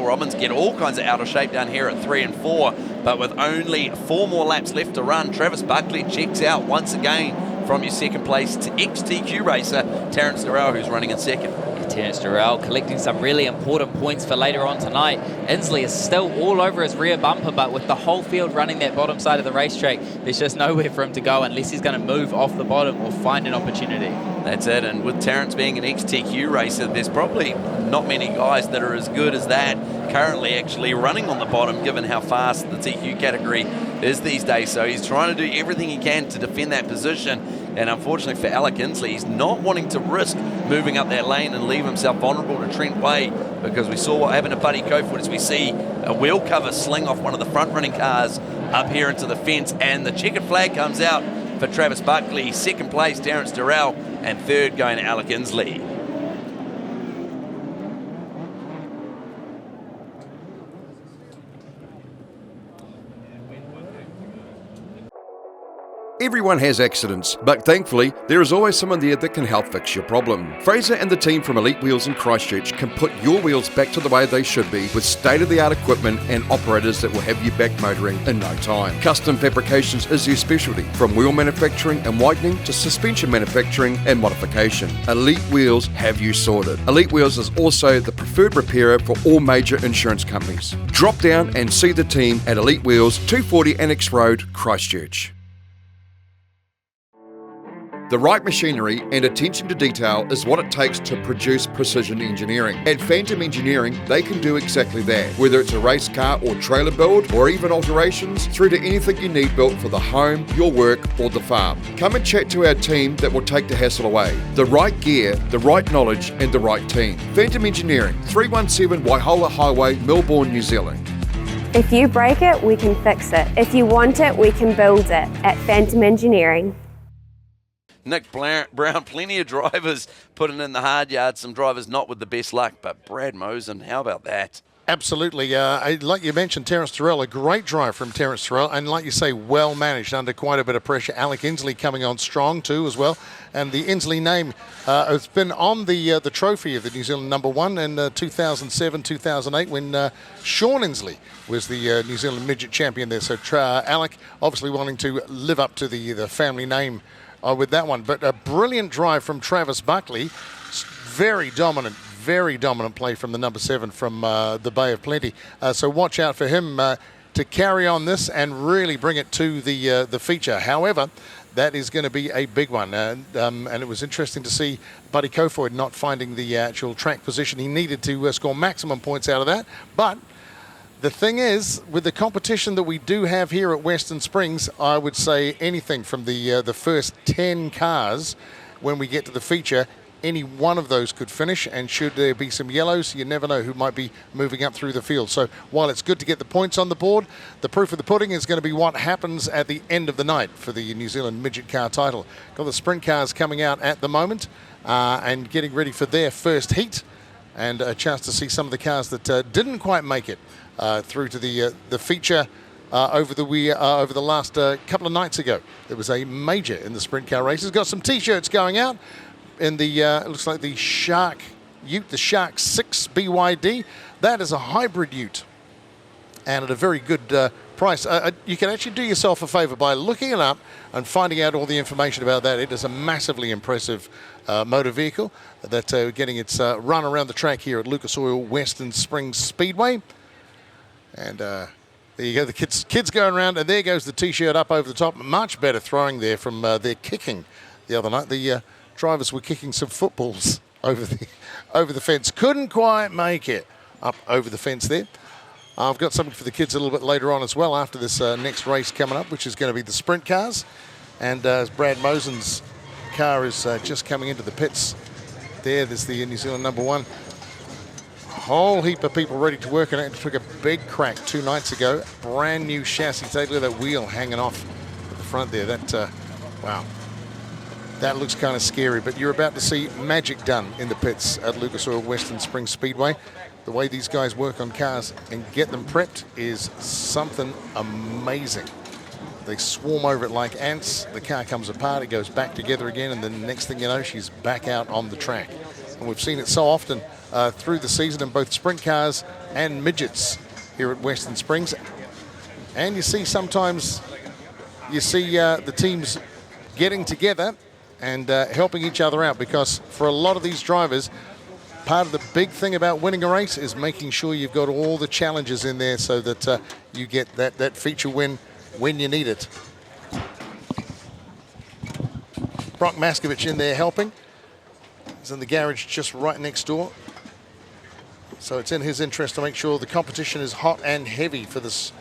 Robbins get all kinds of out of shape down here at 3 and 4, but with only 4 more laps left to run, Travis Buckley checks out once again from your second place to ex-TQ racer Terence Durrell, who's running in 2nd. Terence Durrell collecting some really important points for later on tonight. Inslee is still all over his rear bumper, but with the whole field running that bottom side of the racetrack, there's just nowhere for him to go unless he's going to move off the bottom or find an opportunity. That's it, and with Terence being an ex-TQ racer, there's probably not many guys that are as good as that currently actually running on the bottom, given how fast the TQ category is these days. So he's trying to do everything he can to defend that position, and unfortunately for Alec Inslee, he's not wanting to risk moving up that lane and leave himself vulnerable to Trent Way, because we saw what happened to Buddy Kofoid as we see a wheel cover sling off one of the front running cars up here into the fence, and the checkered flag comes out for Travis Buckley, 2nd place Terence Durrell, and 3rd going to Alec Inslee. Everyone has accidents, but thankfully, there is always someone there that can help fix your problem. Fraser and the team from Elite Wheels in Christchurch can put your wheels back to the way they should be with state-of-the-art equipment and operators that will have you back motoring in no time. Custom fabrications is their specialty, from wheel manufacturing and whitening to suspension manufacturing and modification. Elite Wheels have you sorted. Elite Wheels is also the preferred repairer for all major insurance companies. Drop down and see the team at Elite Wheels, 240 Annex Road, Christchurch. The right machinery and attention to detail is what it takes to produce precision engineering. At Phantom Engineering, they can do exactly that. Whether it's a race car or trailer build, or even alterations, through to anything you need built for the home, your work, or the farm. Come and chat to our team that will take the hassle away. The right gear, the right knowledge, and the right team. Phantom Engineering, 317 Waihola Highway, Melbourne, New Zealand. If you break it, we can fix it. If you want it, we can build it at Phantom Engineering. Nick Brown, plenty of drivers putting in the hard yards, some drivers not with the best luck, but Brad Mosen, how about that? Absolutely. Like you mentioned, Terence Durrell, a great drive from Terence Durrell, and like you say, well managed under quite a bit of pressure. Alec Inslee coming on strong too as well, and the Inslee name has been on the trophy of the New Zealand #1 in 2007-2008 when Sean Inslee was the New Zealand Midget Champion there. So Alec obviously wanting to live up to the family name with that one. But a brilliant drive from Travis Buckley, very dominant play from the #7 from the Bay of Plenty. So watch out for him to carry on this and really bring it to the feature. However, that is going to be a big one. And it was interesting to see Buddy Kofoid not finding the actual track position he needed to score maximum points out of that. But the thing is, with the competition that we do have here at Western Springs, I would say anything from the first 10 cars when we get to the feature, any one of those could finish, and should there be some yellows, you never know who might be moving up through the field. So while it's good to get the points on the board, the proof of the pudding is going to be what happens at the end of the night for the New Zealand Midget Car title. Got the sprint cars coming out at the moment and getting ready for their first heat, and a chance to see some of the cars that didn't quite make it through to the feature over the last couple of nights ago. There was a major in the sprint car races. Got some T-shirts going out in the it looks like the Shark Ute, the Shark 6 BYD. That is a hybrid ute, and at a very good price. You can actually do yourself a favour by looking it up and finding out all the information about that. It is a massively impressive motor vehicle that's getting its run around the track here at Lucas Oil Western Springs Speedway. And there you go, the kids going around, and there goes the T-shirt up over the top. Much better throwing there from their kicking the other night. The drivers were kicking some footballs over the fence. Couldn't quite make it up over the fence there. I've got something for the kids a little bit later on as well after this next race coming up, which is going to be the sprint cars. And as Brad Mosen's car is just coming into the pits, there's the New Zealand #1. Whole heap of people ready to work on it. It took a big crack 2 nights ago. Brand new chassis. Take a look at that wheel hanging off at the front there. That Wow. That looks kind of scary, but you're about to see magic done in the pits at Lucas Oil Western Springs Speedway. The way these guys work on cars and get them prepped is something amazing. They swarm over it like ants. The car comes apart, it goes back together again, and then the next thing you know, she's back out on the track. And we've seen it so often through the season in both sprint cars and midgets here at Western Springs. And you see sometimes, the teams getting together and helping each other out, because for a lot of these drivers, part of the big thing about winning a race is making sure you've got all the challenges in there so that you get that feature win when you need it. Brock Maskovich in there helping. He's in the garage just right next door. So it's in his interest to make sure the competition is hot and heavy for this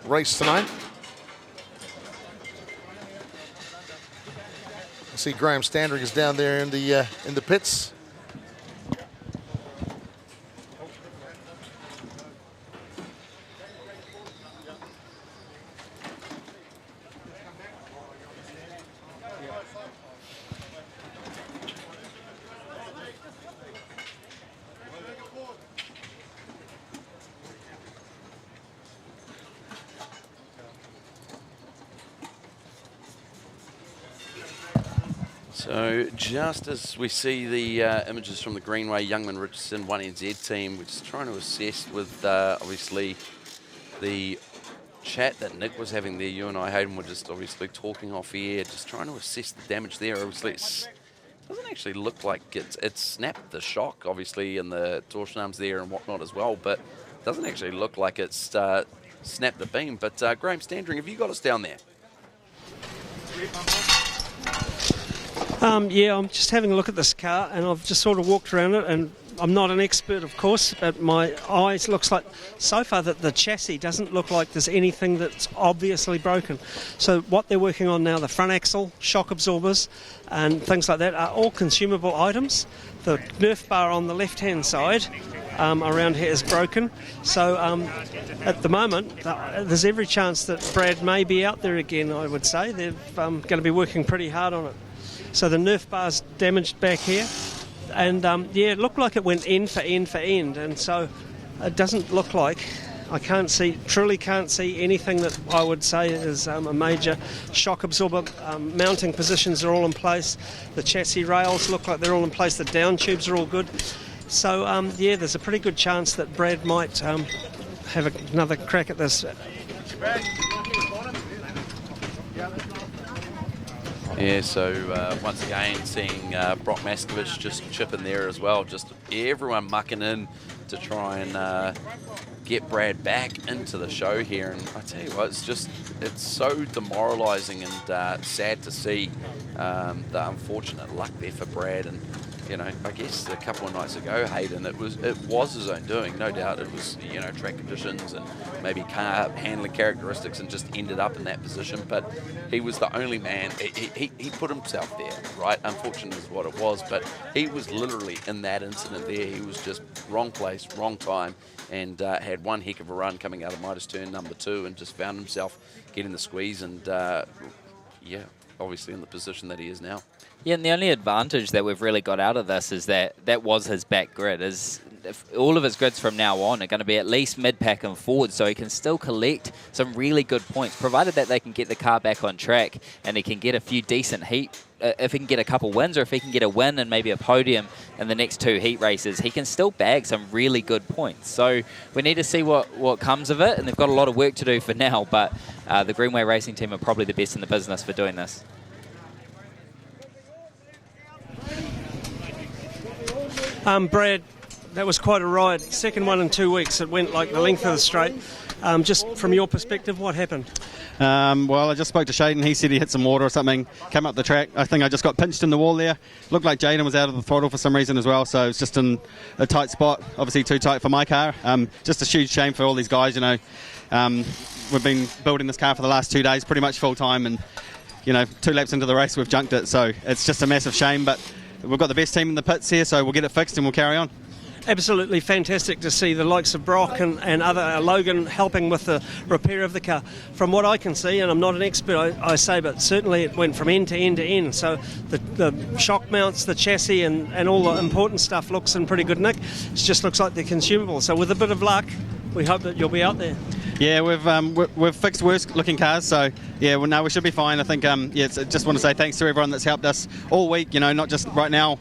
race tonight. I see Graham Standring is down there in the pits. So just as we see the images from the Greenway Youngman Richardson 1NZ team, we're just trying to assess with obviously the chat that Nick was having there. You and I, Hayden, were just obviously talking off air, just trying to assess the damage there. Obviously, it doesn't actually look like it snapped the shock, obviously, in the torsion arms there and whatnot as well, but it doesn't actually look like it's snapped the beam. But Graham Standring, have you got us down there? Yeah, I'm just having a look at this car, and I've just sort of walked around it, and I'm not an expert, of course, but my eyes looks like so far that the chassis doesn't look like there's anything that's obviously broken. So what they're working on now, the front axle, shock absorbers, and things like that are all consumable items. The Nerf bar on the left-hand side around here is broken. So at the moment, there's every chance that Brad may be out there again, I would say. They're going to be working pretty hard on it. So the Nerf bar's damaged back here, and yeah, it looked like it went end for end for end, and so it doesn't look like, truly can't see anything that I would say is a major shock absorber. Mounting positions are all in place, the chassis rails look like they're all in place, the down tubes are all good. So yeah, there's a pretty good chance that Brad might have another crack at this. Yeah, so once again, seeing Brock Maskovich just chip in there as well. Just everyone mucking in to try and get Brad back into the show here. And I tell you what, it's so demoralising and sad to see the unfortunate luck there for Brad. And you know, I guess a couple of nights ago, Hayden, it was his own doing, no doubt. It was, you know, track conditions and maybe car handling characteristics, and just ended up in that position. But he was the only man. He put himself there, right? Unfortunate is what it was, but he was literally in that incident there. He was just wrong place, wrong time, and had one heck of a run coming out of Midas turn number 2, and just found himself getting the squeeze, and yeah, obviously in the position that he is now. Yeah, and the only advantage that we've really got out of this is that was his back grid. If all of his grids from now on are going to be at least mid-pack and forward, so he can still collect some really good points, provided that they can get the car back on track and he can get a few decent heat. If he can get a couple wins, or if he can get a win and maybe a podium in the next 2 heat races, he can still bag some really good points. So we need to see what comes of it, and they've got a lot of work to do for now, but the Greenway Racing team are probably the best in the business for doing this. Brad, that was quite a ride. Second one in 2 weeks. It went like the length of the straight. Just from your perspective, what happened? Well, I just spoke to Shaden. He said he hit some water or something, came up the track. I think I just got pinched in the wall there. Looked like Jaden was out of the throttle for some reason as well, so it's just in a tight spot, obviously too tight for my car. Just a huge shame for all these guys, you know. We've been building this car for the last 2 days, pretty much full time, and, you know, 2 laps into the race we've junked it, so it's just a massive shame, but we've got the best team in the pits here, so we'll get it fixed and we'll carry on. absolutely fantastic to see the likes of Brock and other Logan helping with the repair of the car. From what I can see, and I'm not an expert, I say, but certainly it went from end to end to end. So the shock mounts, the chassis, and all the important stuff looks in pretty good nick. It just looks like they're consumable. So with a bit of luck, we hope that you'll be out there. Yeah, we've fixed worse looking cars, so yeah, well, no, we should be fine. I think just want to say thanks to everyone that's helped us all week. Not just right now.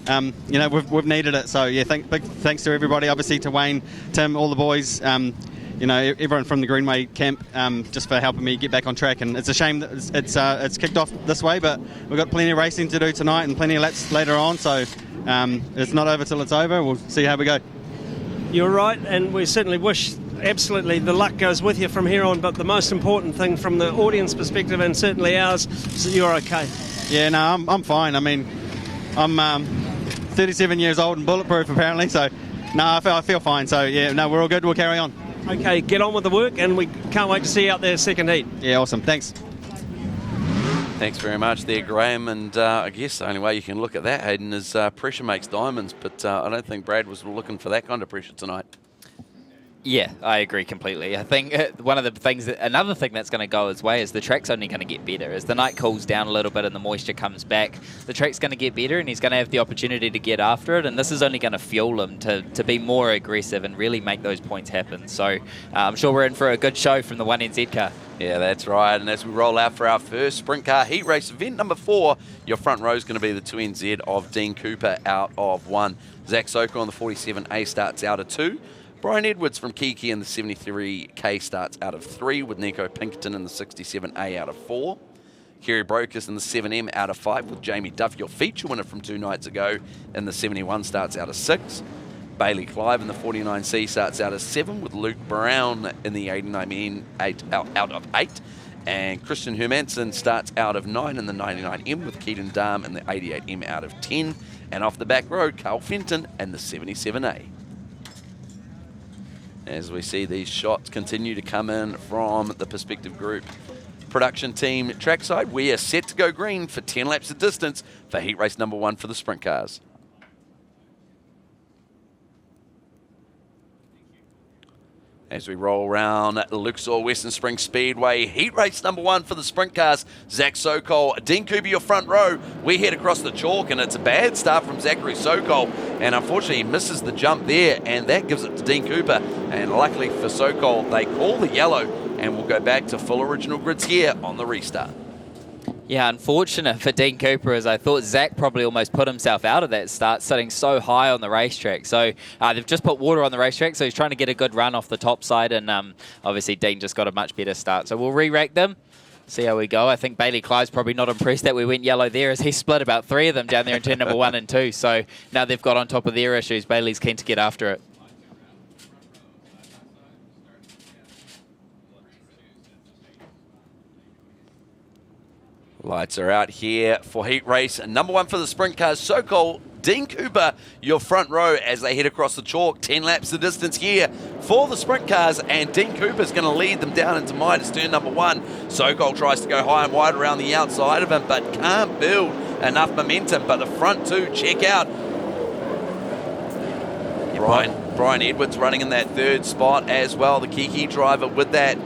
We've needed it. So yeah, big thanks to everybody. Obviously to Wayne, Tim, all the boys. Everyone from the Greenway camp, just for helping me get back on track. And it's a shame that it's kicked off this way, but we've got plenty of racing to do tonight and plenty of laps later on. So it's not over till it's over. We'll see how we go. You're right, and we certainly wish absolutely the luck goes with you from here on. But the most important thing from the audience perspective, and certainly ours, is that you're okay. Yeah, no, I'm fine. I mean, I'm 37 years old and bulletproof apparently, so no, I feel fine. So yeah, no, we're all good. We'll carry on. Okay, get on with the work, and we can't wait to see you out there second heat. Yeah, awesome. Thanks. Thanks very much there, Graham. And I guess the only way you can look at that, Hayden, is pressure makes diamonds. But I don't think Brad was looking for that kind of pressure tonight. Yeah, I agree completely. I think another thing that's going to go his way is the track's only going to get better. As the night cools down a little bit and the moisture comes back, the track's going to get better and he's going to have the opportunity to get after it, and this is only going to fuel him to be more aggressive and really make those points happen. So I'm sure we're in for a good show from the 1NZ car. Yeah, that's right. And as we roll out for our first sprint car heat race, event number 4, your front row is going to be the 2NZ of Dean Cooper out of 1. Zach Sokol on the 47A starts out of 2. Brian Edwards from Kiki in the 73K starts out of 3, with Nico Pinkerton in the 67A out of 4. Kerry Brocus in the 7M out of 5, with Jamie Duff, your feature winner from 2 nights ago, in the 71 starts out of 6. Bailey Clive in the 49C starts out of 7, with Luke Brown in the 89M out of 8. And Christian Hermansen starts out of 9 in the 99M, with Keaton Dahm in the 88M out of 10. And off the back row, Carl Fenton and the 77A. As we see these shots continue to come in from the Perspective Group production team trackside, we are set to go green for 10 laps of distance for heat race number 1 for the sprint cars. As we roll around Luxor Western Springs Speedway, heat race number 1 for the sprint cars, Zach Sokol, Dean Cooper, your front row. We head across the chalk, and it's a bad start from Zachary Sokol, and unfortunately he misses the jump there, and that gives it to Dean Cooper. And luckily for Sokol, they call the yellow, and we'll go back to full original grids here on the restart. Yeah, unfortunate for Dean Cooper, as I thought Zach probably almost put himself out of that start, sitting so high on the racetrack. So they've just put water on the racetrack, so he's trying to get a good run off the top side, and obviously Dean just got a much better start. So we'll re-rack them, see how we go. I think Bailey Clive's probably not impressed that we went yellow there, as he split about 3 of them down there in turn number 1 and 2. So now they've got on top of their issues. Bailey's keen to get after it. Lights are out here for heat race number 1 for the sprint cars. Sokol, Dean Cooper, your front row as they head across the chalk. 10 laps the distance here for the sprint cars, and Dean Cooper's going to lead them down into Midas turn number 1. Sokol tries to go high and wide around the outside of him, but can't build enough momentum. But the front 2, check out. Brian Edwards running in that 3rd spot as well, the Kiki driver, with that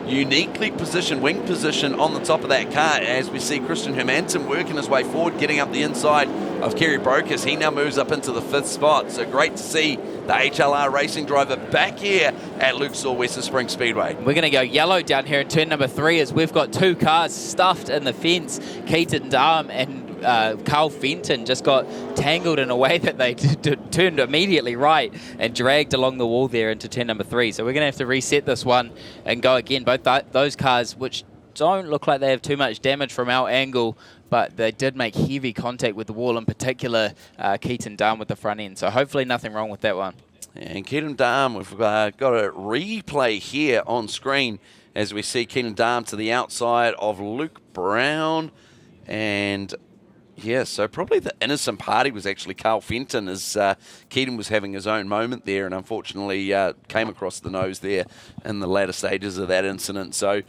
uniquely positioned wing position on the top of that car, as we see Christian Hermansen working his way forward, getting up the inside of Kerry Brocus. He now moves up into the 5th spot. So great to see the HLR racing driver back here at Luxor Western Springs Speedway. We're going to go yellow down here in turn number 3, as we've got 2 cars stuffed in the fence. Keaton Dahm and Carl Fenton just got tangled in a way that they turned immediately right and dragged along the wall there into turn number 3. So we're going to have to reset this one and go again. Both those cars, which don't look like they have too much damage from our angle, but they did make heavy contact with the wall, in particular Keaton Dahm with the front end. So hopefully nothing wrong with that one. And Keaton Dahm, we've got a replay here on screen as we see Keaton Dahm to the outside of Luke Brown. And yeah, so probably the innocent party was actually Carl Fenton, as Keaton was having his own moment there and unfortunately came across the nose there in the latter stages of that incident. So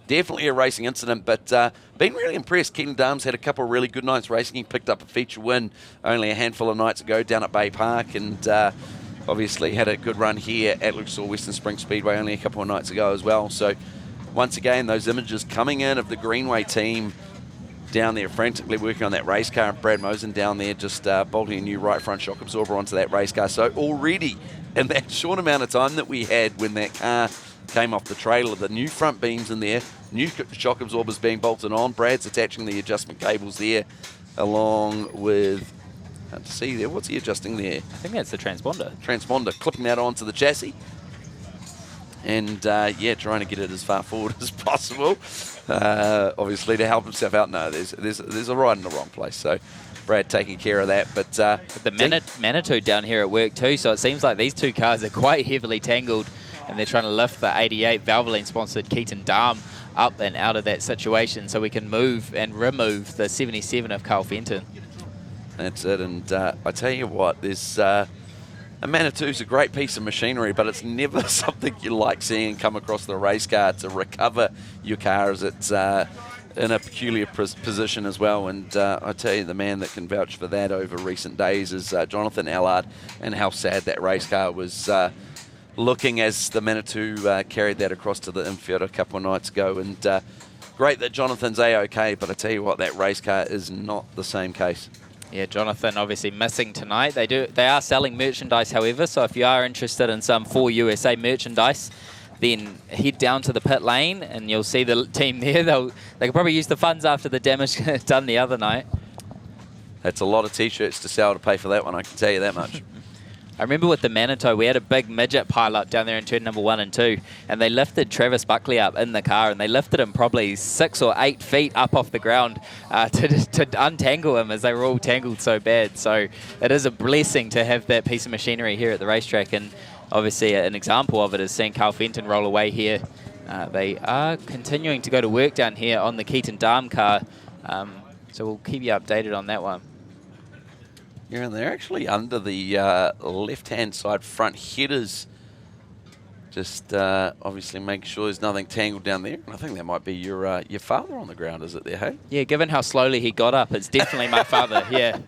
definitely a racing incident, but been really impressed. Keaton Dahm's had a couple of really good nights racing. He picked up a feature win only a handful of nights ago down at Bay Park, and obviously had a good run here at Lucas Oil Western Spring Speedway only a couple of nights ago as well. So once again, those images coming in of the Greenway team down there frantically working on that race car. Brad Mosen down there just bolting a new right front shock absorber onto that race car. So already in that short amount of time that we had when that car came off the trailer, the new front beams in there, new shock absorbers being bolted on. Brad's attaching the adjustment cables there along with, hard to see there, what's he adjusting there? I think that's the transponder. Transponder, clipping that onto the chassis. And yeah, trying to get it as far forward as possible, obviously to help himself out. No, there's a ride in the wrong place, so Brad taking care of that. But the Manitou down here at work too, so it seems like these two cars are quite heavily tangled, and they're trying to lift the 88 Valvoline sponsored Keaton Dam up and out of that situation so we can move and remove the 77 of Carl Fenton. That's it, and I tell you what, there's a Manitou's a great piece of machinery, but it's never something you like seeing come across the race car to recover your car as it's in a peculiar position as well. And I tell you, the man that can vouch for that over recent days is Jonathan Allard, and how sad that race car was looking as the Manitou carried that across to the infield a couple of nights ago. And great that Jonathan's A-OK, but I tell you what, that race car is not the same case. Yeah, Jonathan obviously missing tonight. They are selling merchandise, however, so if you are interested in some For USA merchandise, then head down to the pit lane and you'll see the team there. They could probably use the funds after the damage done the other night. That's a lot of T-shirts to sell to pay for that one, I can tell you that much. I remember with the Manitou, we had a big midget pile-up down there in turn number 1 and 2, and they lifted Travis Buckley up in the car, and they lifted him probably 6 or 8 feet up off the ground to untangle him, as they were all tangled so bad. So it is a blessing to have that piece of machinery here at the racetrack, and obviously an example of it is seeing Carl Fenton roll away here. They are continuing to go to work down here on the Keaton Dam car, so we'll keep you updated on that one. Yeah, and they're actually under the left-hand side front headers. Just obviously making sure there's nothing tangled down there. And I think that might be your father on the ground, is it there, hey? Yeah, given how slowly he got up, it's definitely my father, yeah.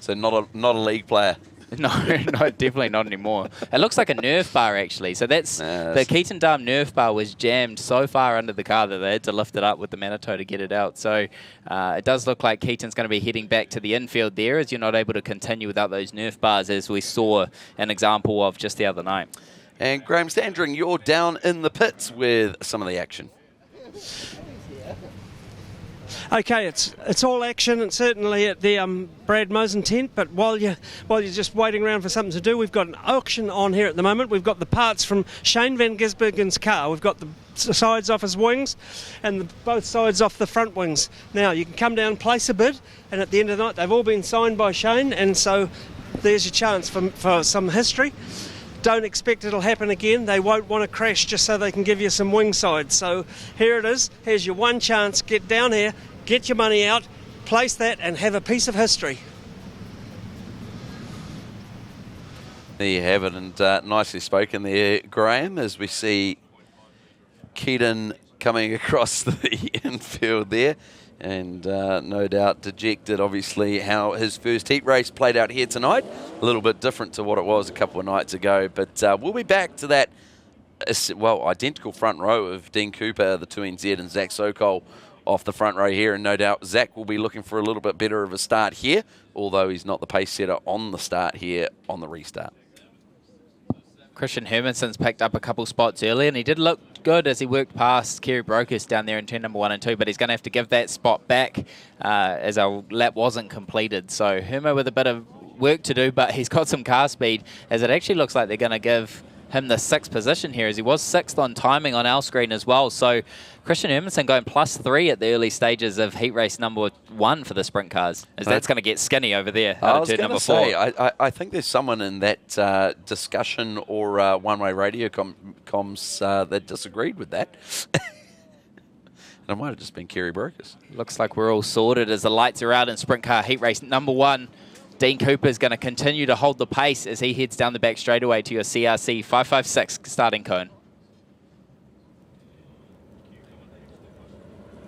So not a league player. No, definitely not anymore. It looks like a Nerf bar, actually. So that's the Keaton Dam Nerf bar was jammed so far under the car that they had to lift it up with the Manitou to get it out. So it does look like Keaton's going to be heading back to the infield there, as you're not able to continue without those Nerf bars, as we saw an example of just the other night. And Graham Standring, you're down in the pits with some of the action. Okay, it's all action, and certainly at the Brad Mosen tent. But while you're just waiting around for something to do, we've got an auction on here at the moment. We've got the parts from Shane Van Gisbergen's car. We've got the sides off his wings, and both sides off the front wings. Now you can come down, place a bid, and at the end of the night, they've all been signed by Shane, and so there's your chance for some history. Don't expect it'll happen again. They won't want to crash just so they can give you some wing sides. So here it is. Here's your one chance. Get down here. Get your money out, place that, and have a piece of history. There you have it, and nicely spoken there, Graham, as we see Keaton coming across the infield there, and no doubt dejected, obviously, how his first heat race played out here tonight. A little bit different to what it was a couple of nights ago, but we'll be back to that, identical front row of Dean Cooper, the 2NZ, and Zach Sokol off the front row here, and no doubt Zach will be looking for a little bit better of a start here, although he's not the pace setter on the start here on the restart. Christian Hermanson's picked up a couple spots early, and he did look good as he worked past Kerry Brocus down there in turn number 1 and 2, but he's going to have to give that spot back as our lap wasn't completed. So Hermo with a bit of work to do, but he's got some car speed, as it actually looks like they're going to give him the 6th position here, as he was 6th on timing on our screen as well. So Christian Hermanson going +3 at the early stages of heat race number 1 for the sprint cars, as that's going to get skinny over there. I was going to say, I think there's someone in that discussion or one-way radio comms that disagreed with that. It might have just been Kerry Brocus. Looks like we're all sorted as the lights are out in sprint car heat race number 1. Dean Cooper is going to continue to hold the pace as he heads down the back straightaway to your CRC 556 starting cone.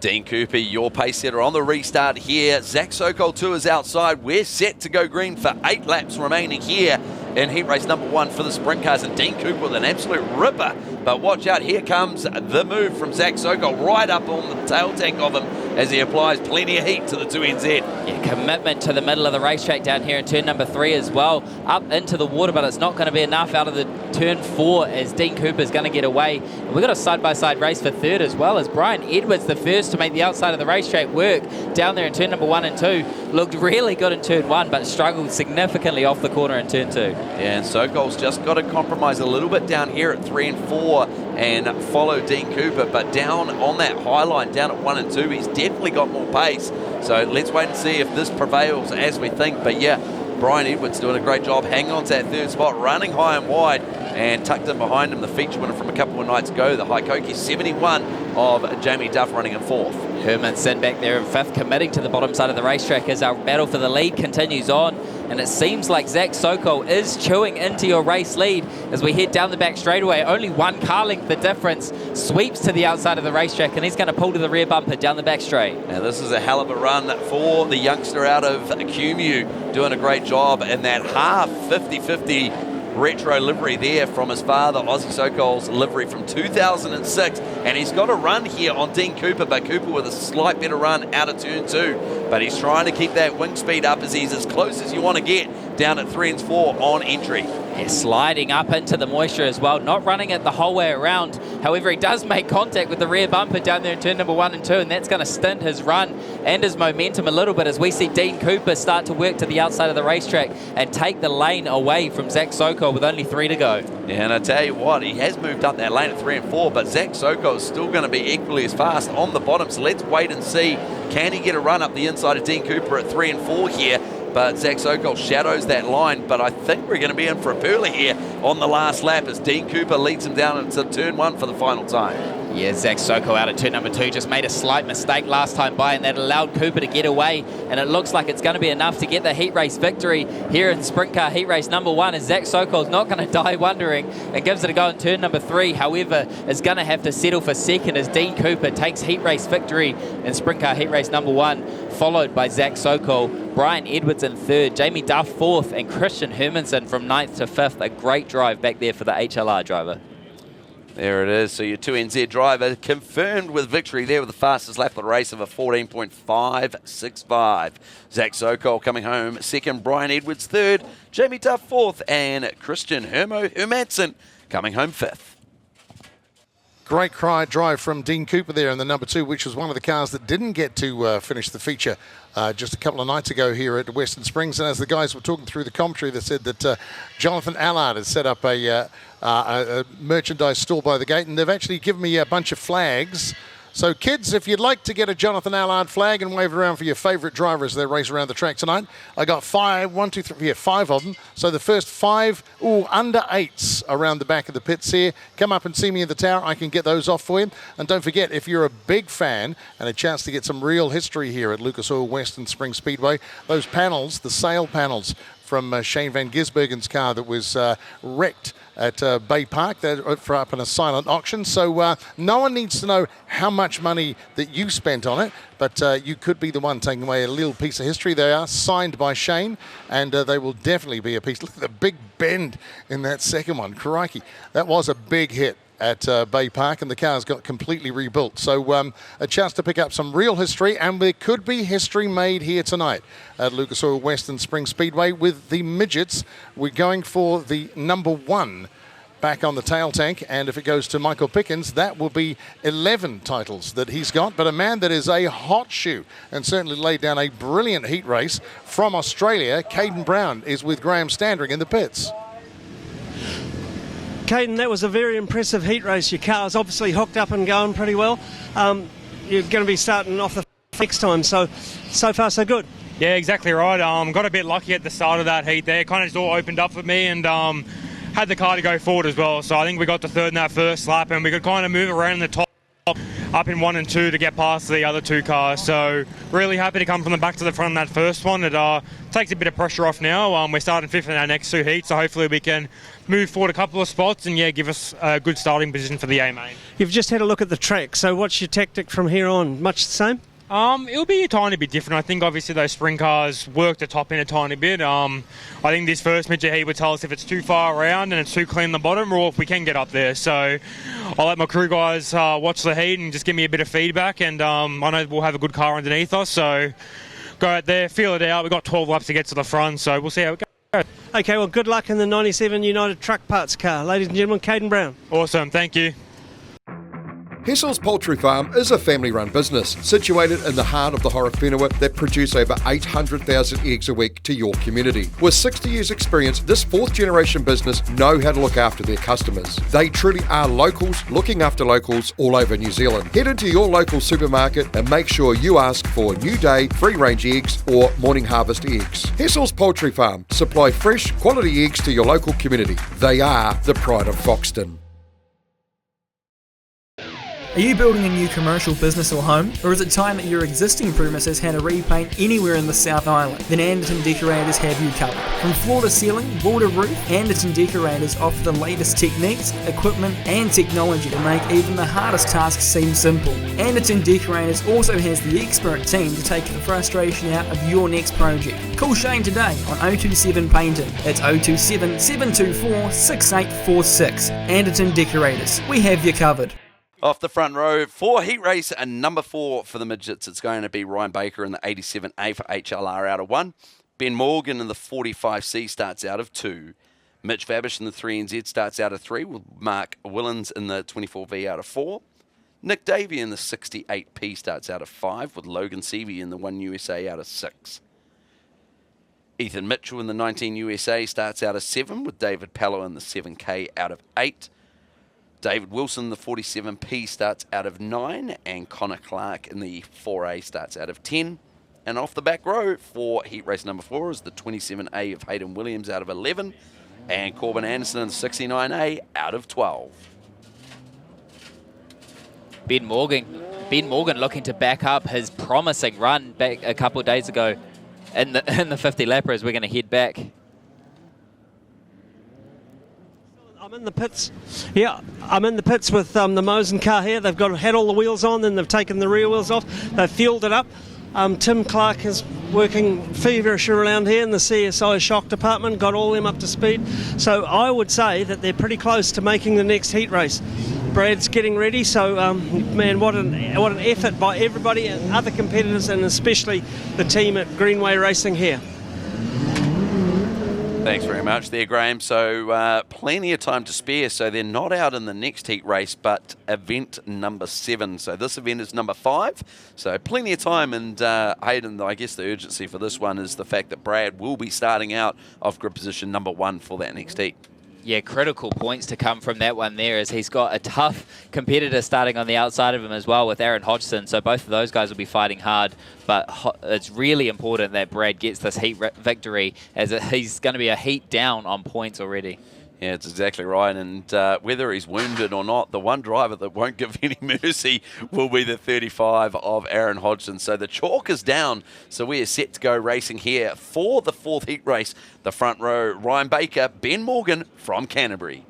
Dean Cooper, your pace setter on the restart here. Zach Sokol too is outside. We're set to go green for 8 laps remaining here in heat race number 1 for the sprint cars, and Dean Cooper with an absolute ripper. But watch out, here comes the move from Zach Sokol right up on the tail tank of him as he applies plenty of heat to the 2NZ. Yeah, commitment to the middle of the racetrack down here in turn number 3 as well. Up into the water, but it's not going to be enough out of the turn 4 as Dean Cooper's going to get away. And we've got a side-by-side race for third as well, as Brian Edwards, the first to make the outside of the racetrack work down there in turn number 1 and 2. Looked really good in turn 1, but struggled significantly off the corner in turn 2. Yeah, and Sokol's just got to compromise a little bit down here at 3 and 4 and follow Dean Cooper, but down on that high line, down at 1 and 2, he's definitely got more pace. So let's wait and see if this prevails as we think. But yeah, Brian Edwards doing a great job, hanging on to that third spot, running high and wide, and tucked in behind him the feature winner from a couple of nights ago, the Haikoki 71 of Jamie Duff running in 4th. Hermanson back there in 5th, committing to the bottom side of the racetrack as our battle for the lead continues on. And it seems like Zach Sokol is chewing into your race lead as we head down the back straightaway. Only 1 car length the difference. Sweeps to the outside of the racetrack, and he's going to pull to the rear bumper down the back straight. Now this is a hell of a run for the youngster out of QMU, doing a great job in that half 50-50 retro livery there from his father, Ozzy Sokol's livery from 2006, and he's got a run here on Dean Cooper, but Cooper with a slight better run out of turn 2, but he's trying to keep that wing speed up as he's as close as you want to get down at 3 and 4 on entry. Yeah, sliding up into the moisture as well, not running it the whole way around. However, he does make contact with the rear bumper down there in turn number 1 and 2, and that's going to stint his run and his momentum a little bit as we see Dean Cooper start to work to the outside of the racetrack and take the lane away from Zach Sokol with only 3 to go. Yeah, and I tell you what, he has moved up that lane at 3 and 4, but Zach Sokol is still going to be equally as fast on the bottom, so let's wait and see. Can he get a run up the inside of Dean Cooper at 3 and 4 here? But Zach Sokol shadows that line, but I think we're going to be in for a pearly here on the last lap as Dean Cooper leads him down into turn 1 for the final time. Yeah, Zach Sokol out of turn number 2 just made a slight mistake last time by, and that allowed Cooper to get away, and it looks like it's going to be enough to get the heat race victory here in sprint car heat race number 1, as Zach Sokol's not going to die wondering and gives it a go in turn number 3. However, is going to have to settle for second as Dean Cooper takes heat race victory in sprint car heat race number 1, followed by Zach Sokol, Brian Edwards in 3rd, Jamie Duff 4th, and Christian Hermanson from 9th to 5th. A great drive back there for the HLR driver. There it is. So your 2NZ driver confirmed with victory there with the fastest lap of the race of a 14.565. Zach Sokol coming home 2nd, Brian Edwards 3rd, Jamie Duff 4th, and Christian Hermanson coming home 5th. Great drive from Dean Cooper there in the number 2, which was one of the cars that didn't get to finish the feature just a couple of nights ago here at Western Springs. And as the guys were talking through the commentary, they said that Jonathan Allard has set up a merchandise store by the gate, and they've actually given me a bunch of flags. So kids, if you'd like to get a Jonathan Allard flag and wave it around for your favourite driver as they race around the track tonight, I got 5 of them. So the first 5 under 8s around the back of the pits here. Come up and see me in the tower. I can get those off for you. And don't forget, if you're a big fan and a chance to get some real history here at Lucas Oil Western Spring Speedway, those panels, the sail panels from Shane Van Gisbergen's car that was wrecked at Bay Park, for up in a silent auction. So no one needs to know how much money that you spent on it, but you could be the one taking away a little piece of history. They are signed by Shane, and they will definitely be a piece. Look at the big bend in that second one. Crikey, that was a big hit at Bay Park, and the car's got completely rebuilt. So a chance to pick up some real history, and there could be history made here tonight at Lucas Oil Western Spring Speedway with the midgets. We're going for the number 1 back on the tail tank, and if it goes to Michael Pickens, that will be 11 titles that he's got. But a man that is a hot shoe and certainly laid down a brilliant heat race from Australia, Caden Brown, is with Graham Standring in the pits. Caden, that was a very impressive heat race. Your car's obviously hooked up and going pretty well. You're going to be starting off the next time, so far so good. Yeah, exactly right. Got a bit lucky at the start of that heat there. Kind of just all opened up for me, and had the car to go forward as well. So I think we got to 3rd in that first lap, and we could kind of move around in the top up in 1 and 2 to get past the other 2 cars. So really happy to come from the back to the front in that first one. It takes a bit of pressure off now. We're starting 5th in our next 2 heats, so hopefully we can move forward a couple of spots and give us a good starting position for the A main. You've just had a look at the track, so what's your tactic from here on? Much the same? It'll be a tiny bit different. I think obviously those spring cars work the top end a tiny bit. I think this first midget heat would tell us if it's too far around and it's too clean in the bottom, or if we can get up there. So I'll let my crew guys watch the heat and just give me a bit of feedback. And I know we'll have a good car underneath us, so go out there, feel it out. We've got 12 laps to get to the front, so we'll see how it goes. Okay, well, good luck in the 97 United Truck Parts car. Ladies and gentlemen, Caden Brown. Awesome, thank you. Hessel's Poultry Farm is a family-run business situated in the heart of the Horowhenua that produce over 800,000 eggs a week to your community. With 60 years experience, this fourth-generation business know how to look after their customers. They truly are locals looking after locals all over New Zealand. Head into your local supermarket and make sure you ask for New Day free-range eggs or morning harvest eggs. Hessel's Poultry Farm supply fresh, quality eggs to your local community. They are the pride of Foxton. Are you building a new commercial business or home? Or is it time that your existing premises had a repaint anywhere in the South Island? Then Anderton Decorators have you covered. From floor to ceiling, wall to roof, Anderton Decorators offer the latest techniques, equipment and technology to make even the hardest tasks seem simple. Anderton Decorators also has the expert team to take the frustration out of your next project. Call Shane today on 027 Painting. That's 027 724 6846. Anderton Decorators. We have you covered. Off the front row for heat race and number 4 for the midgets, it's going to be Ryan Baker in the 87A for HLR out of 1. Ben Morgan in the 45C starts out of 2. Mitch Fabish in the 3NZ starts out of 3 with Mark Willens in the 24V out of 4. Nick Davey in the 68P starts out of 5 with Logan Seavey in the 1USA out of 6. Ethan Mitchell in the 19USA starts out of 7 with David Pallow in the 7K out of 8. David Wilson, the 47P, starts out of 9, and Connor Clark in the 4A starts out of 10. And off the back row for heat race number 4 is the 27A of Hayden Williams out of 11, and Corbin Anderson in the 69A out of 12. Ben Morgan looking to back up his promising run back a couple of days ago in the 50 lapper as we're going to head back. I'm in the pits. Yeah, I'm in the pits with the Mosen car here. They've had all the wheels on, then they've taken the rear wheels off. They've fueled it up. Tim Clark is working feverish around here in the CSI shock department, got all them up to speed. So I would say that they're pretty close to making the next heat race. Brad's getting ready, so man, what an effort by everybody and other competitors, and especially the team at Greenway Racing here. Thanks very much there, Graham. So plenty of time to spare. So they're not out in the next heat race, but event number 7. So this event is number 5. So plenty of time. And Hayden, I guess the urgency for this one is the fact that Brad will be starting out of grid position number 1 for that next heat. Yeah, critical points to come from that one there, as he's got a tough competitor starting on the outside of him as well with Aaron Hodgson. So both of those guys will be fighting hard, but it's really important that Brad gets this heat victory, as he's going to be a heat down on points already. Yeah, it's exactly right. And whether he's wounded or not, the one driver that won't give any mercy will be the 35 of Aaron Hodgson. So the chalk is down. So we are set to go racing here for the 4th heat race. The front row, Ryan Baker, Ben Morgan from Canterbury.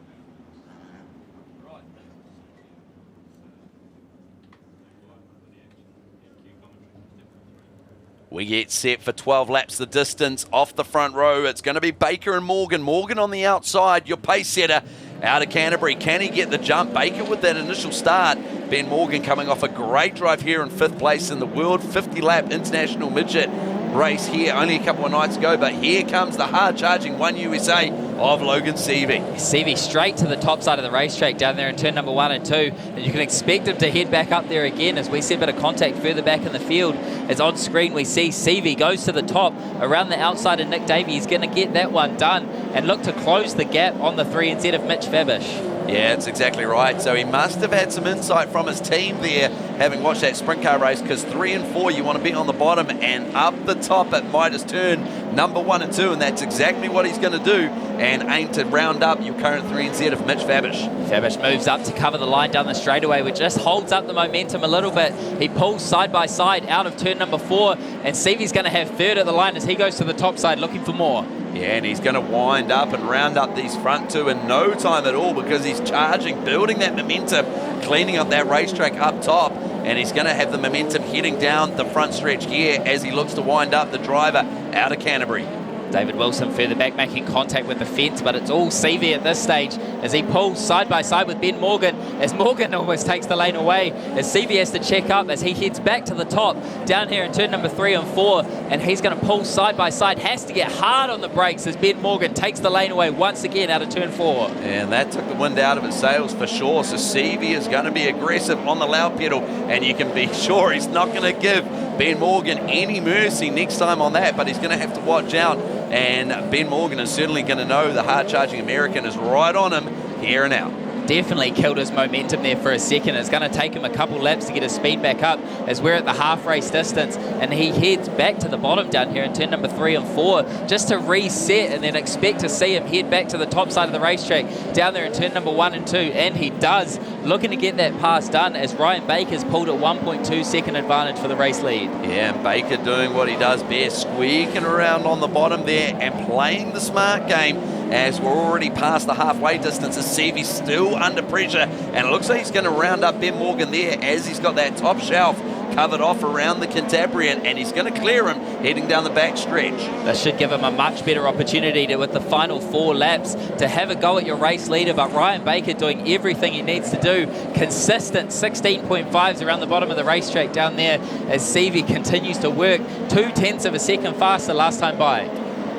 We get set for 12 laps the distance. Off the front row, it's going to be Baker and Morgan. Morgan on the outside, your pace setter out of Canterbury. Can he get the jump? Baker with that initial start. Ben Morgan coming off a great drive here in 5th place in the World 50-lap International Midget race here only a couple of nights ago. But here comes the hard-charging 1USA of Logan Seavey. Seavey straight to the top side of the racetrack down there in turn number 1 and 2. And you can expect him to head back up there again as we see a bit of contact further back in the field. As on screen we see Seavey goes to the top around the outside of Nick Davey. He's going to get that one done and look to close the gap on the 3NZ of Mitch Fabish. Yeah, that's exactly right. So he must have had some insight from his team there, having watched that sprint car race, because 3 and 4 you want to be on the bottom, and up the top at Midas turn number 1 and 2, and that's exactly what he's going to do, and aim to round up your current 3NZ of Mitch Fabish. Fabish moves up to cover the line down the straightaway, which just holds up the momentum a little bit. He pulls side by side out of turn number 4, and Seavey's going to have 3rd at the line as he goes to the top side looking for more. Yeah, and he's going to wind up and round up these front 2 in no time at all, because he's charging, building that momentum, cleaning up that racetrack up top. and he's going to have the momentum heading down the front stretch here as he looks to wind up the driver out of Canterbury. David Wilson further back making contact with the fence, but it's all Seavey at this stage as he pulls side by side with Ben Morgan, as Morgan almost takes the lane away, as Seavey has to check up as he heads back to the top down here in turn number 3 and 4, and he's going to pull side by side, has to get hard on the brakes as Ben Morgan takes the lane away once again out of turn 4. And that took the wind out of his sails for sure, so Seavey is going to be aggressive on the loud pedal, and you can be sure he's not going to give Ben Morgan any mercy next time on that, but he's going to have to watch out. And Ben Morgan is certainly going to know the hard-charging American is right on him here and out. Definitely killed his momentum there for a second. It's going to take him a couple laps to get his speed back up as we're at the half race distance, and he heads back to the bottom down here in turn number 3 and 4 just to reset, and then expect to see him head back to the top side of the racetrack down there in turn number 1 and 2, and he does, looking to get that pass done as Ryan Baker's pulled a 1.2 second advantage for the race lead. Yeah, and Baker doing what he does best, squeaking around on the bottom there and playing the smart game as we're already past the halfway distance as Seavey's still under pressure, and it looks like he's going to round up Ben Morgan there as he's got that top shelf covered off around the Cantabrian, and he's going to clear him heading down the back stretch. This should give him a much better opportunity to, with the final 4 laps, to have a go at your race leader, but Ryan Baker doing everything he needs to do. Consistent 16.5s around the bottom of the racetrack down there as Seavey continues to work 0.2 of a second faster last time by.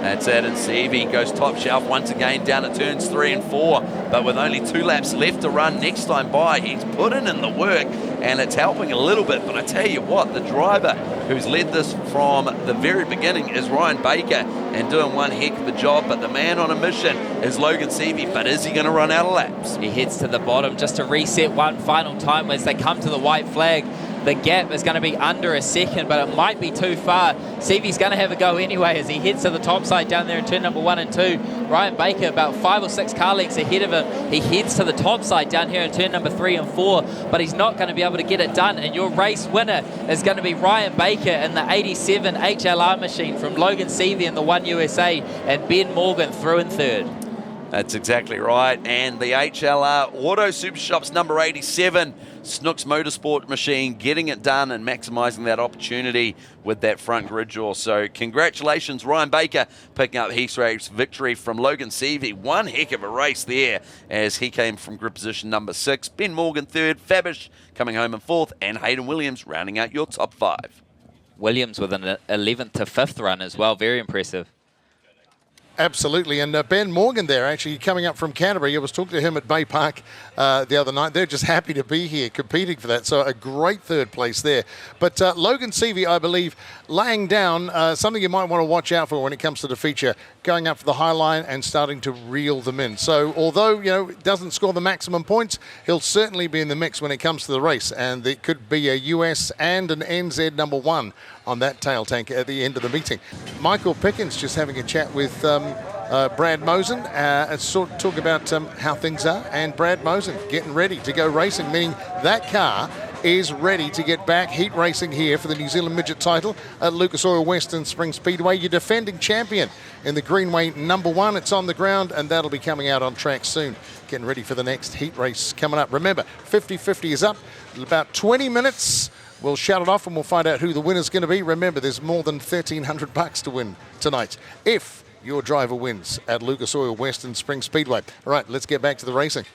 That's it, and Seavey goes top shelf once again down at turns 3 and 4, but with only 2 laps left to run next time by, he's put in the work, and it's helping a little bit. But I tell you what, the driver who's led this from the very beginning is Ryan Baker, and doing one heck of a job, but the man on a mission is Logan Seavey. But is he going to run out of laps? He heads to the bottom just to reset one final time as they come to the white flag. The gap is going to be under a second, but it might be too far. Seavey's going to have a go anyway as he heads to the top side down there in turn number 1 and 2. Ryan Baker about 5 or 6 car lengths ahead of him. He heads to the top side down here in turn number 3 and 4, but he's not going to be able to get it done. And your race winner is going to be Ryan Baker in the 87 HLR machine from Logan Seavey in the One USA, and Ben Morgan through in third. That's exactly right. And the HLR Auto Super Shops number 87, Snooks Motorsport machine, getting it done and maximising that opportunity with that front grid jaw. So congratulations, Ryan Baker, picking up his race victory from Logan Seavey. One heck of a race there as he came from grid position number 6. Ben Morgan third, Fabish coming home in 4th, and Hayden Williams rounding out your top 5. Williams with an 11th to 5th run as well. Very impressive. Absolutely, and Ben Morgan there actually coming up from Canterbury. I was talking to him at Bay Park the other night. They're just happy to be here competing for that, so a great third place there. But Logan Seavey, I believe, laying down something you might want to watch out for when it comes to the feature, going up for the high line and starting to reel them in. So although, you know, doesn't score the maximum points, he'll certainly be in the mix when it comes to the race, and it could be a US and an NZ number 1 on that tail tank at the end of the meeting. Michael Pickens just having a chat with Brad Mosen and talk about how things are, and Brad Mosen getting ready to go racing, meaning that car is ready to get back heat racing here for the New Zealand Midget title at Lucas Oil Western Spring Speedway. Your defending champion in the Greenway number 1. It's on the ground, and that'll be coming out on track soon. Getting ready for the next heat race coming up. Remember, 50-50 is up. In about 20 minutes, we'll shout it off and we'll find out who the winner's going to be. Remember, there's more than $1,300 to win tonight if your driver wins at Lucas Oil Western Spring Speedway. All right, let's get back to the racing.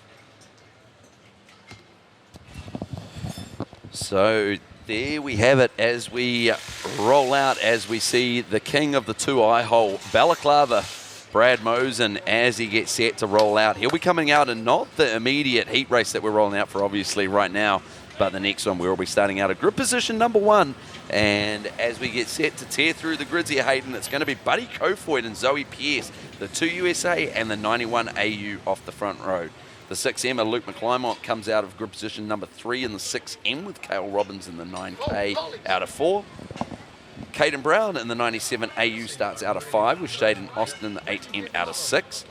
So there we have it as we roll out, as we see the king of the 2-eye hole, Balaclava, Brad Mosen, as he gets set to roll out. He'll be coming out in not the immediate heat race that we're rolling out for, obviously, right now, but the next one we'll be starting out at grid position number 1. And as we get set to tear through the grids here, Hayden, it's going to be Buddy Kofoid and Zoe Pierce, the 2 USA and the 91 AU off the front row. The 6M, Luke McClymont, comes out of grid position number 3 in the 6M with Cale Robbins in the 9K out of 4. Caden Brown in the 97 AU starts out of 5 with Shaden Austin in the 8M out of 6.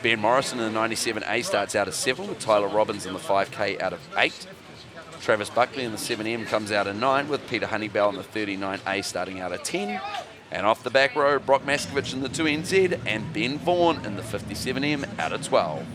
Ben Morrison in the 97A starts out of 7 with Tyler Robbins in the 5K out of 8. Travis Buckley in the 7M comes out of 9 with Peter Honeybell in the 39A starting out of 10. And off the back row, Brock Maskovich in the 2NZ and Ben Vaughan in the 57M out of 12.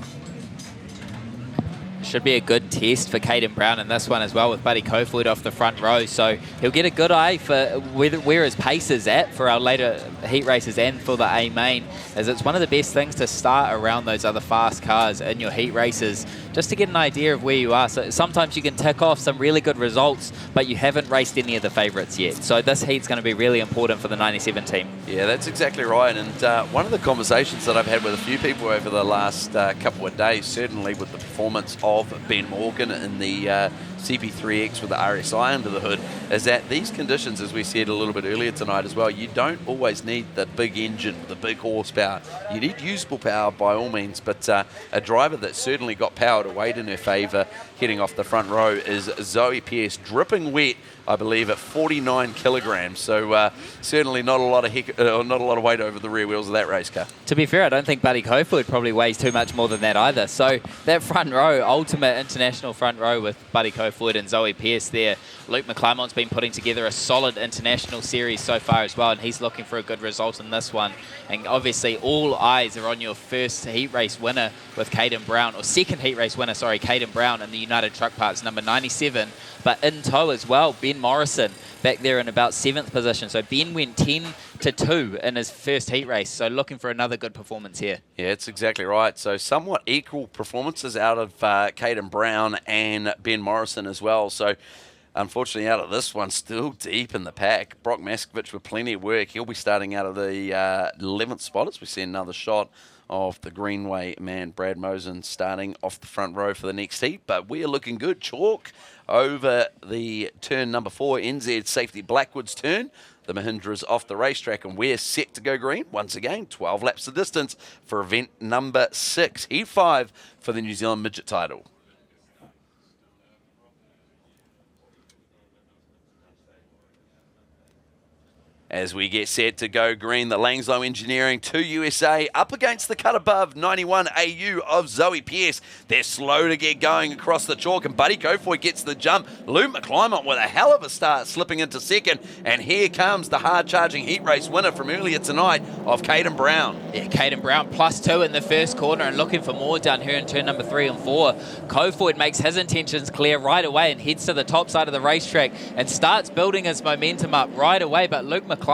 should be a good test for Caden Brown in this one as well, with Buddy Cofoid off the front row. So he'll get a good eye for where his pace is at for our later heat races and for the A main, as it's one of the best things to start around those other fast cars in your heat races, just to get an idea of where you are. So sometimes you can tick off some really good results, but you haven't raced any of the favourites yet. So this heat's going to be really important for the 97 team. Yeah, that's exactly right. And one of the conversations that I've had with a few people over the last couple of days, certainly with the performance of Ben Morgan in the CP3X with the RSI under the hood, is that these conditions, as we said a little bit earlier tonight as well, you don't always need the big engine, the big horsepower. You need usable power by all means, but a driver that certainly got power to weight in her favour heading off the front row is Zoe Pearce, dripping wet, I believe, at 49 kilograms. So certainly not a lot of weight over the rear wheels of that race car. To be fair, I don't think Buddy Cofoid probably weighs too much more than that either. So that front row, ultimate international front row with Buddy Cofoid and Zoe Pearce there. Luke McClymont's been putting together a solid international series so far as well, and he's looking for a good result in this one. And obviously all eyes are on your first heat race winner with Caden Brown, or second heat race winner, sorry, Caden Brown in the United Truck Parts number 97. But in tow as well, Ben Morrison back there in about 7th position. So Ben went 10-2 in his first heat race. So looking for another good performance here. Yeah, it's exactly right. So somewhat equal performances out of Caden Brown and Ben Morrison as well. So unfortunately out of this one, still deep in the pack. Brock Maskovich with plenty of work. He'll be starting out of the 11th spot as we see another shot of the Greenway man, Brad Mosen, starting off the front row for the next heat. But we are looking good. Chalk over the turn number 4, NZ Safety Blackwood's turn. The Mahindra's off the racetrack, and we're set to go green. Once again, 12 laps of distance for event number 6, Heat 5 for the New Zealand Midget title. As we get set to go green, the Langslow Engineering 2 USA up against the cut above 91 AU of Zoe Pearce. They're slow to get going across the chalk, and Buddy Cofoid gets the jump. Luke McClymont with a hell of a start, slipping into second. And here comes the hard-charging heat race winner from earlier tonight of Caden Brown. Yeah, Caden Brown +2 in the first corner and looking for more down here in turn number 3 and 4. Cofoid makes his intentions clear right away and heads to the top side of the racetrack and starts building his momentum up right away. But Luke McClymont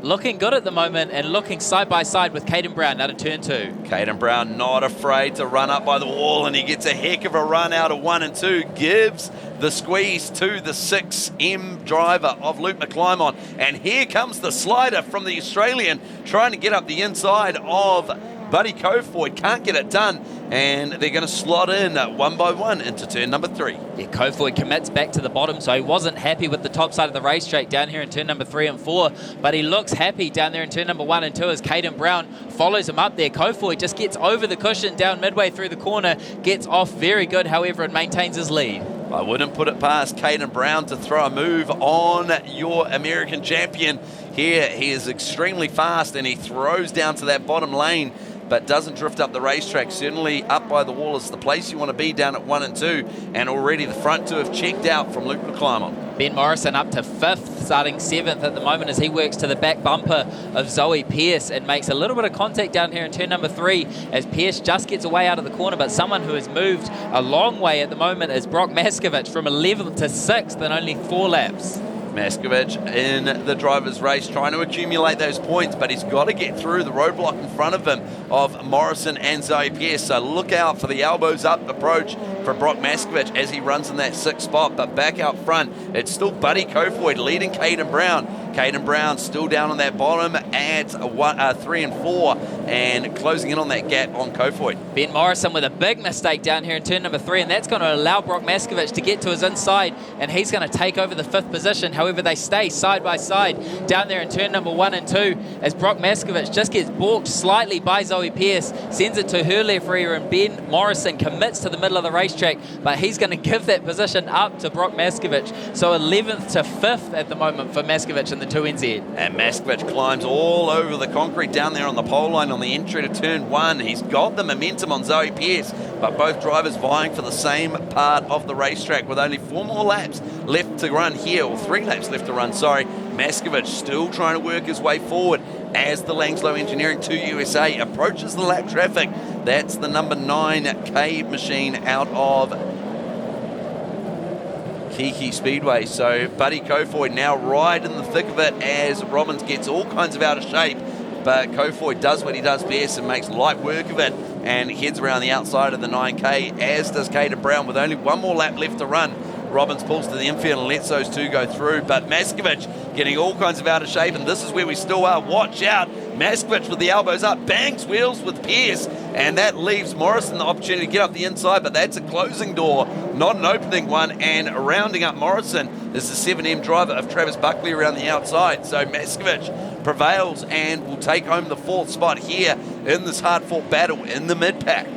looking good at the moment and looking side by side with Caden Brown out of turn 2. Caden Brown not afraid to run up by the wall, and he gets a heck of a run out of 1 and 2. Gives the squeeze to the 6M driver of Luke McClymont. And here comes the slider from the Australian, trying to get up the inside of Buddy Cofoid. Can't get it done, and they're going to slot in one by one into turn number 3. Yeah, Cofoid commits back to the bottom, so he wasn't happy with the top side of the racetrack down here in turn number 3 and 4, but he looks happy down there in turn number 1 and 2 as Caden Brown follows him up there. Cofoid just gets over the cushion down midway through the corner, gets off very good, however, and maintains his lead. I wouldn't put it past Caden Brown to throw a move on your American champion. Here, he is extremely fast, and he throws down to that bottom lane, but doesn't drift up the racetrack. Certainly up by the wall is the place you want to be down at 1 and 2, and already the front 2 have checked out from Luke McClymont. Ben Morrison up to 5th, starting 7th at the moment as he works to the back bumper of Zoe Pearce and makes a little bit of contact down here in turn number 3 as Pearce just gets away out of the corner, but someone who has moved a long way at the moment is Brock Maskovich from 11th to 6th in only 4 laps. Maskovich in the driver's race trying to accumulate those points, but he's got to get through the roadblock in front of him of Morrison and Zoe Pearce. So look out for the elbows up approach for Brock Maskovich as he runs in that 6th spot. But back out front, it's still Buddy Cofoid leading Caden Brown. Caden Brown still down on that bottom at 3 and 4 and closing in on that gap on Cofoid. Ben Morrison with a big mistake down here in turn number 3, and that's going to allow Brock Maskovich to get to his inside, and he's going to take over the 5th position. However, they stay side by side down there in turn number 1 and 2 as Brock Maskovich just gets balked slightly by Zoe Pearce, sends it to her left rear, and Ben Morrison commits to the middle of the racetrack, but he's going to give that position up to Brock Maskovich. So 11th to 5th at the moment for Maskovich in the 2NZ. And Maskovich climbs all over the concrete down there on the pole line on the entry to turn 1. He's got the momentum on Zoe Pearce, but both drivers vying for the same part of the racetrack with only 4 more laps left to run here, or 3 laps left to run, sorry. Maskovich still trying to work his way forward as the Langslow Engineering 2 USA approaches the lap traffic. That's the number 9 K machine out of Kiki Speedway. So Buddy Kofoid now right in the thick of it as Robbins gets all kinds of out of shape. But Kofoid does what he does best and makes light work of it and heads around the outside of the 9K, as does Caden Brown with only one more lap left to run. Robbins pulls to the infield and lets those two go through, but Maskovich getting all kinds of out of shape, and this is where we still are. Watch out. Maskovich with the elbows up, bangs wheels with Pierce, and that leaves Morrison the opportunity to get up the inside, but that's a closing door, not an opening one, and rounding up Morrison is the 7M driver of Travis Buckley around the outside. So Maskovich prevails and will take home the 4th spot here in this hard-fought battle in the mid-pack.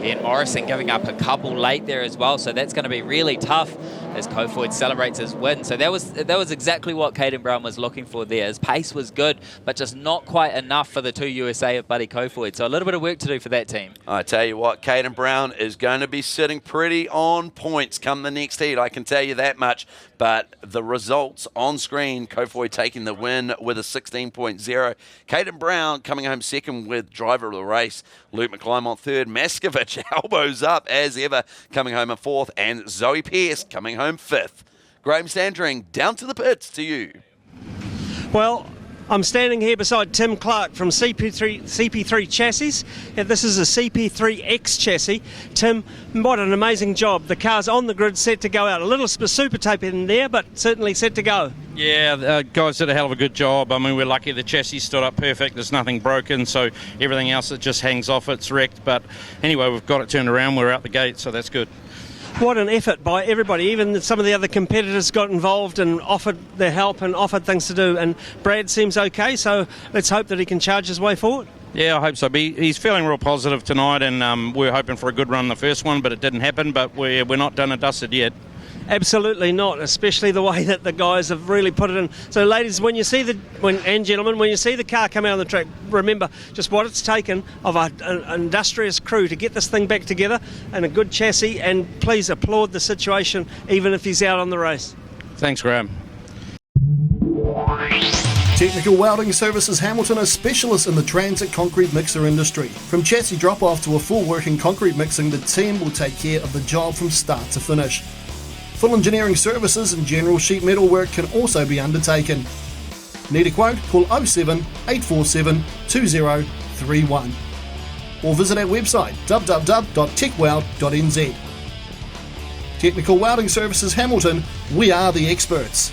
Ben Morrison giving up a couple late there as well, so that's going to be really tough as Kofoid celebrates his win. So that was exactly what Caden Brown was looking for there. His pace was good, but just not quite enough for the 2 USA of Buddy Kofoid. So a little bit of work to do for that team. I tell you what, Caden Brown is going to be sitting pretty on points come the next heat, I can tell you that much. But the results on screen, Kofoid taking the win with a 16.0. Caden Brown coming home second with driver of the race. Luke McClymont on third. Maskovich elbows up as ever, coming home in 4th. And Zoe Pierce coming home 5th. Graham Sandring, down to the pits to you. Well, I'm standing here beside Tim Clark from CP3 Chassis. This is a CP3X chassis. Tim, what an amazing job. The car's on the grid, set to go out. A little super tape in there, but certainly set to go. Yeah, guys did a hell of a good job. I mean, we're lucky the chassis stood up perfect. There's nothing broken, so everything else that just hangs off, it's wrecked. But anyway, we've got it turned around. We're out the gate, so that's good. What an effort by everybody. Even some of the other competitors got involved and offered their help and offered things to do. And Brad seems okay, so let's hope that he can charge his way forward. Yeah, I hope so. He's feeling real positive tonight, and we're hoping for a good run the first one, but it didn't happen. But we're not done and dusted yet. Absolutely not, especially the way that the guys have really put it in. So, ladies, when you see and gentlemen, when you see the car come out on the track, remember just what it's taken of an industrious crew to get this thing back together and a good chassis. And please applaud the situation, even if he's out on the race. Thanks, Graham. Technical Welding Services Hamilton are specialists in the transit concrete mixer industry. From chassis drop-off to a full working concrete mixing, the team will take care of the job from start to finish. Full engineering services and general sheet metal work can also be undertaken. Need a quote? Call 07 847 2031 or visit our website www.techweld.nz. Technical Welding Services Hamilton, we are the experts.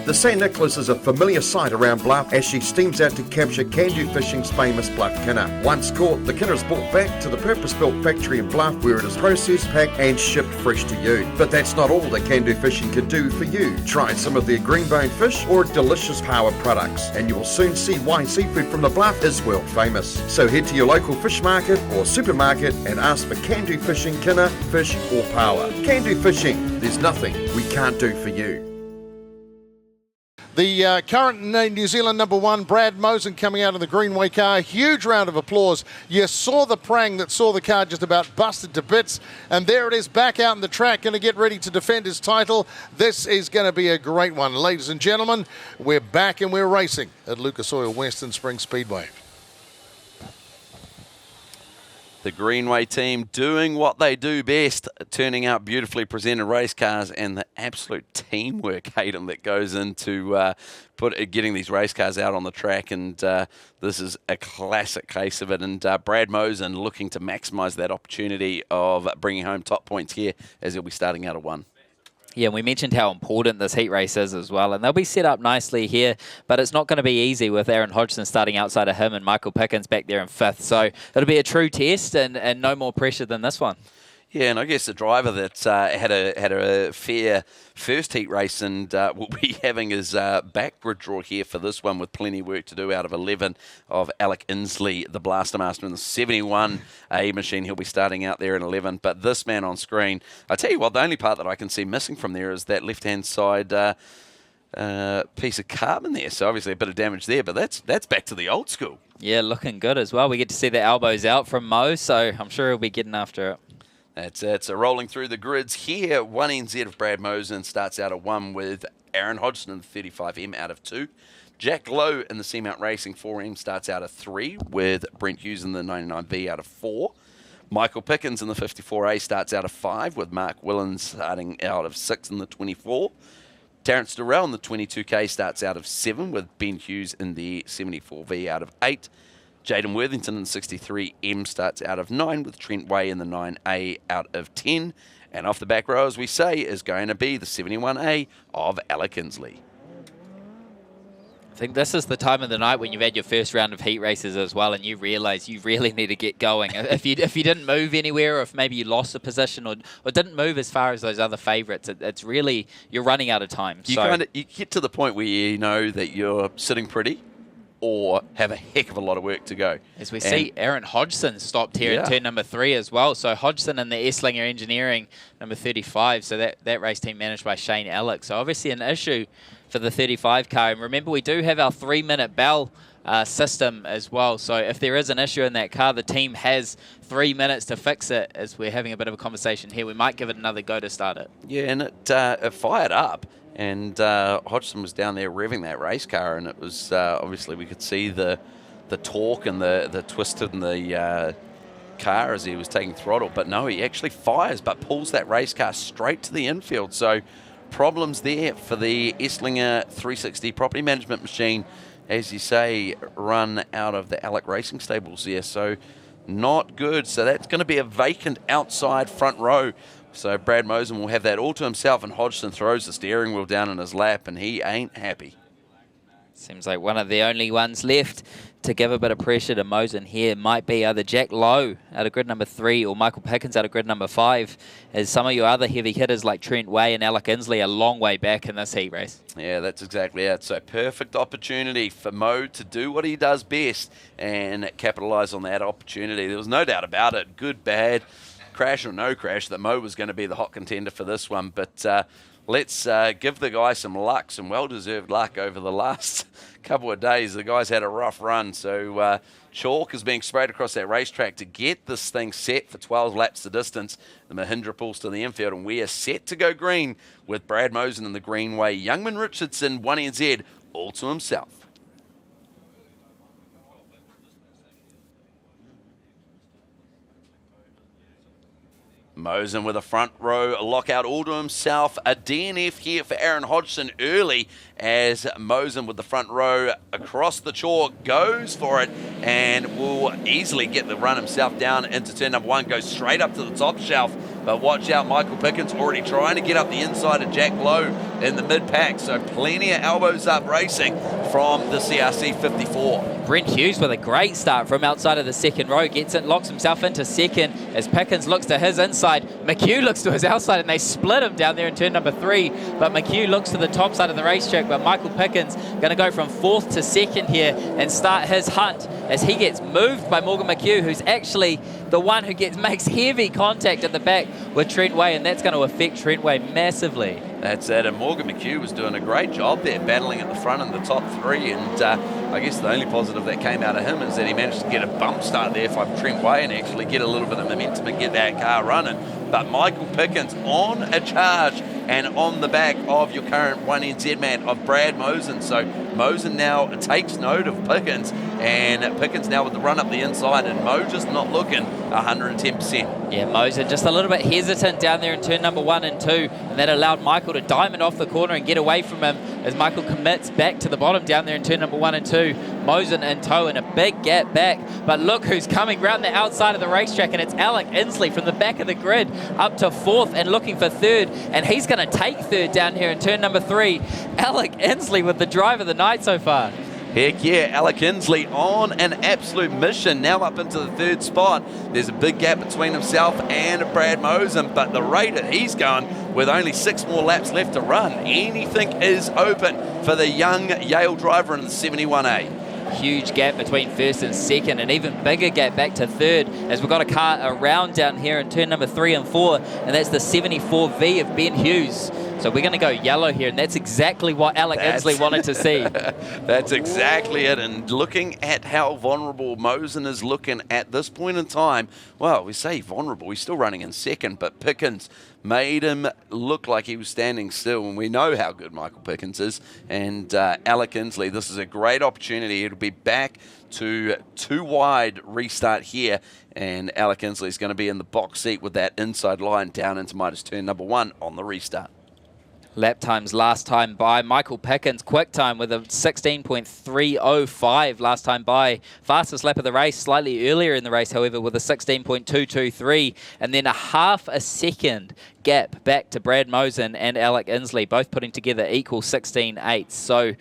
The St. Nicholas is a familiar sight around Bluff as she steams out to capture Can-Do Fishing's famous Bluff Kinner. Once caught, the kinner is brought back to the purpose-built factory in Bluff where it is processed, packed and shipped fresh to you. But that's not all that Can-Do Fishing can do for you. Try some of their green-boned fish or delicious power products and you will soon see why seafood from the Bluff is world famous. So head to your local fish market or supermarket and ask for Can-Do Fishing Kinner, fish or power. Can-Do Fishing, there's nothing we can't do for you. The current New Zealand #1, Brad Mosen, coming out of the Greenway car. Huge round of applause. You saw the prang that saw the car just about busted to bits. And there it is, back out in the track, going to get ready to defend his title. This is going to be a great one. Ladies and gentlemen, we're back and we're racing at Lucas Oil Western Springs Speedway. The Greenway team doing what they do best, turning out beautifully presented race cars, and the absolute teamwork, Hayden, that goes into getting these race cars out on the track. And this is a classic case of it. And Brad Mosen looking to maximise that opportunity of bringing home top points here as he'll be starting out at 1. Yeah, and we mentioned how important this heat race is as well, and they'll be set up nicely here, but it's not going to be easy with Aaron Hodgson starting outside of him and Michael Pickens back there in 5th. So it'll be a true test and no more pressure than this one. Yeah, and I guess the driver that had a fair first heat race and will be having his backward draw here for this one with plenty of work to do out of 11 of Alec Inslee, the Blaster Master in the 71 A machine. He'll be starting out there in 11. But this man on screen, I tell you what, the only part that I can see missing from there is that left-hand side piece of carbon there. So obviously a bit of damage there, but that's back to the old school. Yeah, looking good as well. We get to see the elbows out from Mo, so I'm sure he'll be getting after it. That's it. So rolling through the grids here, 1NZ of Brad Mosen starts out at 1 with Aaron Hodgson in the 35M out of 2. Jack Lowe in the C-Mount Racing 4M starts out at 3 with Brent Hughes in the 99B out of 4. Michael Pickens in the 54A starts out of 5, with Mark Willens starting out of 6 in the 24. Terence Durrell in the 22K starts out of 7, with Ben Hughes in the 74V out of 8. Jaden Worthington in the 63M starts out of 9, with Trent Way in the 9A out of 10. And off the back row, as we say, is going to be the 71A of Alec Inslee. I think this is the time of the night when you've had your first round of heat races as well, and you realise you really need to get going. If you didn't move anywhere, or if maybe you lost a position or didn't move as far as those other favourites, it's really, you're running out of time. You get to the point where you know that you're sitting pretty, or have a heck of a lot of work to go. As we see, Aaron Hodgson stopped here in turn number 3 as well. So Hodgson in the Esslinger Engineering, number 35. So that race team managed by Shane Alec. So obviously an issue for the 35 car. And remember, we do have our 3-minute bell system as well. So if there is an issue in that car, the team has 3 minutes to fix it. As we're having a bit of a conversation here, we might give it another go to start it. Yeah, and it fired up. And Hodgson was down there revving that race car, and it was obviously we could see the torque and the twist in the car as he was taking throttle. But no, he actually fires, but pulls that race car straight to the infield. So problems there for the Esslinger 360 property management machine, as you say, run out of the Alec Racing stables there. So not good. So that's going to be a vacant outside front row. So Brad Mosen will have that all to himself, and Hodgson throws the steering wheel down in his lap, and he ain't happy. Seems like one of the only ones left to give a bit of pressure to Mosen here might be either Jack Lowe out of grid number 3 or Michael Pickens out of grid number 5, as some of your other heavy hitters like Trent Way and Alec Inslee are a long way back in this heat race. Yeah, that's exactly it. So perfect opportunity for Mo to do what he does best and capitalise on that opportunity. There was no doubt about it. Good, bad, crash or no crash, that Mo was going to be the hot contender for this one. But let's give the guy some luck, some well-deserved luck over the last couple of days. The guy's had a rough run. So chalk is being sprayed across that racetrack to get this thing set for 12 laps to distance. The Mahindra pulls to the infield, and we are set to go green with Brad Mosen in the Greenway. Youngman Richardson, 1NZ, all to himself. Mosen with a front row lockout all to himself. A DNF here for Aaron Hodgson early, as Mosen with the front row across the chalk goes for it and will easily get the run himself down into turn number 1, goes straight up to the top shelf. But watch out, Michael Pickens already trying to get up the inside of Jack Lowe in the mid-pack. So plenty of elbows up racing from the CRC 54. Brent Hughes with a great start from outside of the second row, gets it, locks himself into second as Pickens looks to his inside. McHugh looks to his outside, and they split him down there in turn number 3. But McHugh looks to the top side of the racetrack, but Michael Pickens going to go from 4th to 2nd here and start his hunt as he gets moved by Morgan McHugh, who's actually the one who makes heavy contact at the back with Trent Way, and that's going to affect Trent Way massively. That's it, and Morgan McHugh was doing a great job there, battling at the front in the top 3, and I guess the only positive that came out of him is that he managed to get a bump start there from Trent Way and actually get a little bit of momentum and get that car running. But Michael Pickens on a charge and on the back of your current 1NZ man of Brad Mosen. So Mosen now takes note of Pickens, and Pickens now with the run up the inside, and Mo just not looking 110%. Yeah, Mosen just a little bit hesitant down there in turn number 1 and 2, and that allowed Michael to diamond off the corner and get away from him as Michael commits back to the bottom down there in turn number 1 and 2. Mosen in tow and a big gap back, but look who's coming round the outside of the racetrack, and it's Alec Inslee from the back of the grid up to 4th and looking for 3rd, and he's going to take 3rd down here in turn number 3. Alec Inslee with the drive of the night so far. Heck yeah, Alec Inslee on an absolute mission, now up into the 3rd spot. There's a big gap between himself and Brad Mosen, but the rate that he's going, with only 6 more laps left to run, anything is open for the young Yale driver in the 71A. Huge gap between 1st and 2nd, and even bigger gap back to 3rd, as we've got a car around down here in turn number 3 and 4, and that's the 74V of Ben Hughes. So we're going to go yellow here, and that's exactly what Alec Inslee wanted to see. That's exactly it. And looking at how vulnerable Mosen is looking at this point in time, well, we say vulnerable, he's still running in second, but Pickens made him look like he was standing still, and we know how good Michael Pickens is. And Alec Inslee, this is a great opportunity. It'll be back to 2 wide restart here, and Alec Inslee is going to be in the box seat with that inside line down into minus turn number 1 on the restart. Lap times last time by. Michael Pickens, quick time with a 16.305 last time by. Fastest lap of the race, slightly earlier in the race, however, with a 16.223. And then a half a second gap back to Brad Mosen and Alec Inslee, both putting together equal 16.8. So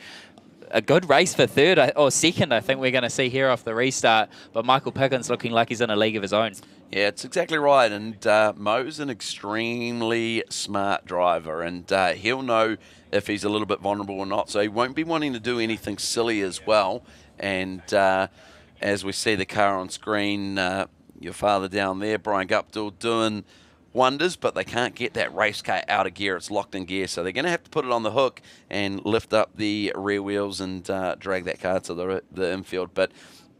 a good race for third, or second, I think we're going to see here off the restart. But Michael Pickens looking like he's in a league of his own. Yeah, it's exactly right. And Mo's an extremely smart driver, and he'll know if he's a little bit vulnerable or not. So he won't be wanting to do anything silly as well. And as we see the car on screen, your father down there, Brian Guptill, doing wonders, but they can't get that race car out of gear. It's locked in gear, so they're going to have to put it on the hook and lift up the rear wheels and drag that car to the infield. But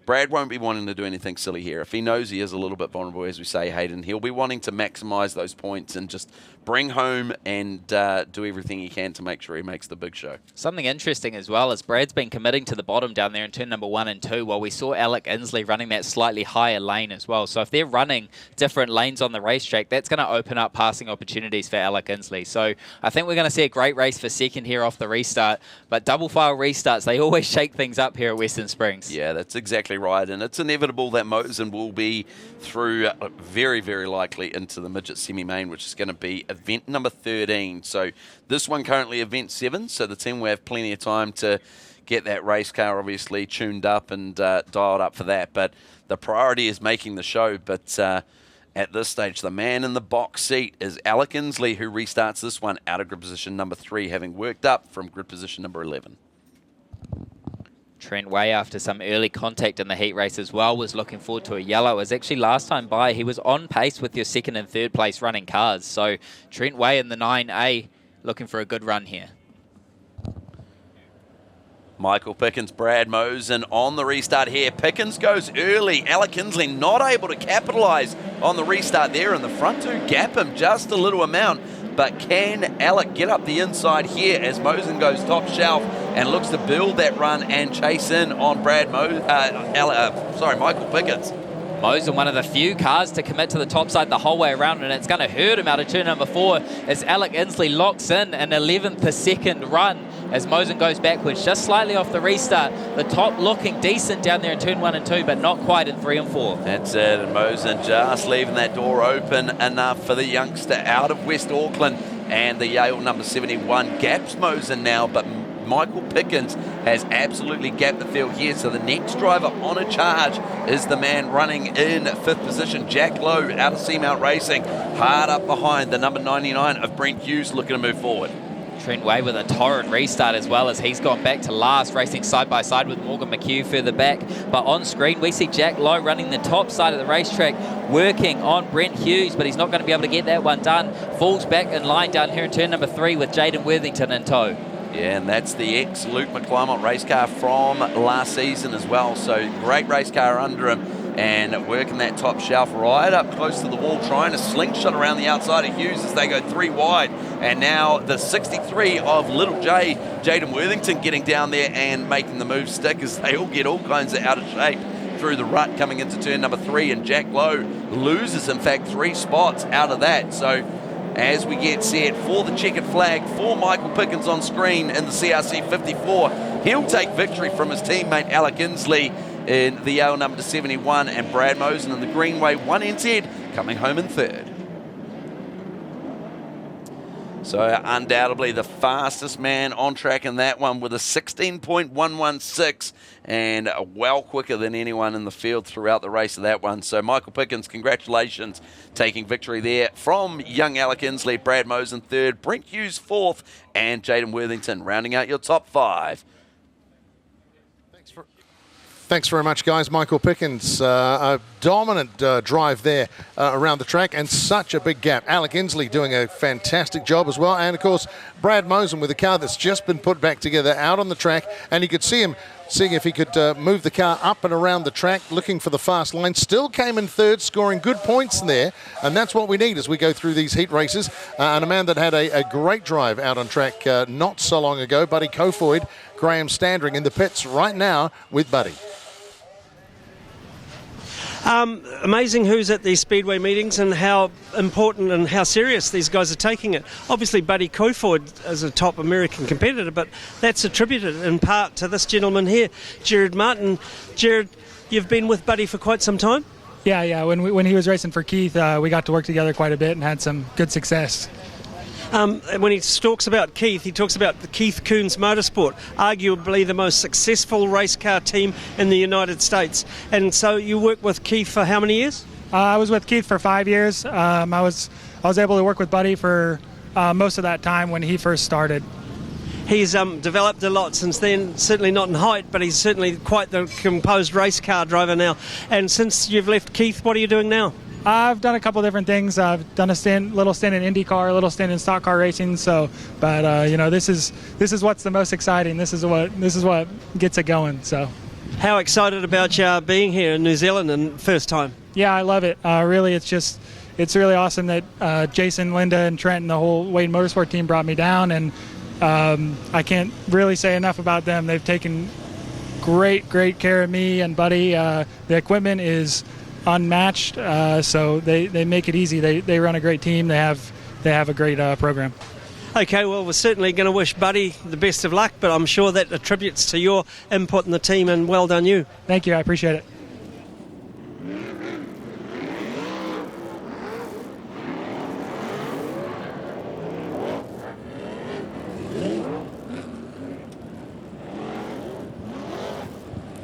Brad won't be wanting to do anything silly here. If he knows he is a little bit vulnerable, as we say, Hayden, he'll be wanting to maximise those points and just bring home and do everything he can to make sure he makes the big show. Something interesting as well is Brad's been committing to the bottom down there in turn number 1 and 2, while we saw Alec Inslee running that slightly higher lane as well. So if they're running different lanes on the racetrack, that's going to open up passing opportunities for Alec Inslee. So I think we're going to see a great race for second here off the restart. But double file restarts, they always shake things up here at Western Springs. Yeah, that's exactly right. And it's inevitable that Mosen will be through very, very likely into the midget semi-main, which is going to be event number 13. So this one currently event 7, so the team will have plenty of time to get that race car obviously tuned up and dialed up for that. But the priority is making the show. But at this stage, the man in the box seat is Alec Inslee, who restarts this one out of grid position number 3, having worked up from grid position number 11. Trent Way, after some early contact in the heat race as well, was looking forward to a yellow. As actually last time by, he was on pace with your second and third place running cars. So Trent Way in the 9A looking for a good run here. Michael Pickens, Brad Mosen on the restart here. Pickens goes early. Alec Inslee not able to capitalise on the restart there, and the front two gap him just a little amount. But can Alec get up the inside here as Mosen goes top shelf and looks to build that run and chase in on Michael Pickens? Mosen, one of the few cars to commit to the top side the whole way around, and it's going to hurt him out of turn number 4 as Alec Inslee locks in an 11th per second run as Mosen goes backwards, just slightly off the restart. The top looking decent down there in turn 1 and 2, but not quite in 3 and 4. That's it, and Mosen just leaving that door open enough for the youngster out of West Auckland, and the Yale number 71 gaps Mosen now, but Michael Pickens has absolutely gapped the field here, so the next driver on a charge is the man running in 5th position, Jack Lowe out of Seamount Racing, hard up behind the number 99 of Brent Hughes, looking to move forward. Trent Way with a torrent restart as well, as he's gone back to last, racing side by side with Morgan McHugh further back. But on screen we see Jack Lowe running the top side of the racetrack, working on Brent Hughes, but he's not going to be able to get that one done. Falls back in line down here in turn number 3 with Jaden Worthington in tow. Yeah, and that's the ex-Luke McClymont race car from last season as well. So great race car under him, and working that top shelf right up close to the wall, trying to slingshot around the outside of Hughes as they go 3 wide. And now the 63 of Little J, Jaden Worthington, getting down there and making the move stick as they all get all kinds of out of shape through the rut coming into turn number 3. And Jack Lowe loses, in fact, 3 spots out of that. So as we get set for the checkered flag for Michael Pickens on screen in the CRC 54, he'll take victory from his teammate Alec Inslee in the Yale number 71, and Brad Mosen in the Greenway 1NZ coming home in 3rd. So undoubtedly the fastest man on track in that one with a 16.116, and well quicker than anyone in the field throughout the race of that one. So Michael Pickens, congratulations, taking victory there from young Alec Inslee. Brad Mosen 3rd, Brent Hughes 4th, and Jaden Worthington rounding out your top 5. Thanks very much, guys. Michael Pickens, a dominant drive there around the track, and such a big gap. Alec Inslee doing a fantastic job as well, and of course Brad Mosen with a car that's just been put back together out on the track, and you could see him seeing if he could move the car up and around the track, looking for the fast line. Still came in third, scoring good points there, and that's what we need as we go through these heat races. And a man that had a great drive out on track not so long ago, Buddy Kofoid, Graham Standring in the pits right now with Buddy. Amazing who's at these speedway meetings and how important and how serious these guys are taking it. Obviously, Buddy Kofoid is a top American competitor, but that's attributed in part to this gentleman here, Jared Martin. Jared, you've been with Buddy for quite some time? Yeah. When he was racing for Keith, we got to work together quite a bit and had some good success. When he talks about Keith, he talks about the Keith Coons Motorsport, arguably the most successful race car team in the United States. And so you worked with Keith for how many years? I was with Keith for 5 years. I was able to work with Buddy for most of that time when he first started. He's developed a lot since then, certainly not in height, but he's certainly quite the composed race car driver now. And since you've left Keith, what are you doing now? I've done a couple different things. I've done a little stint in IndyCar, a little stint in stock car racing. So, but this is what's the most exciting. This is what gets it going. So, how excited about you being here in New Zealand and first time? Yeah, I love it. Really, it's really awesome that Jason, Linda, and Trent and the whole Wade Motorsport team brought me down, and I can't really say enough about them. They've taken great care of me and Buddy. The equipment is unmatched, so they make it easy. They run a great team. They have a great program. Okay, well, we're certainly going to wish Buddy the best of luck, but I'm sure that attributes to your input in the team, and well done you. Thank you, I appreciate it.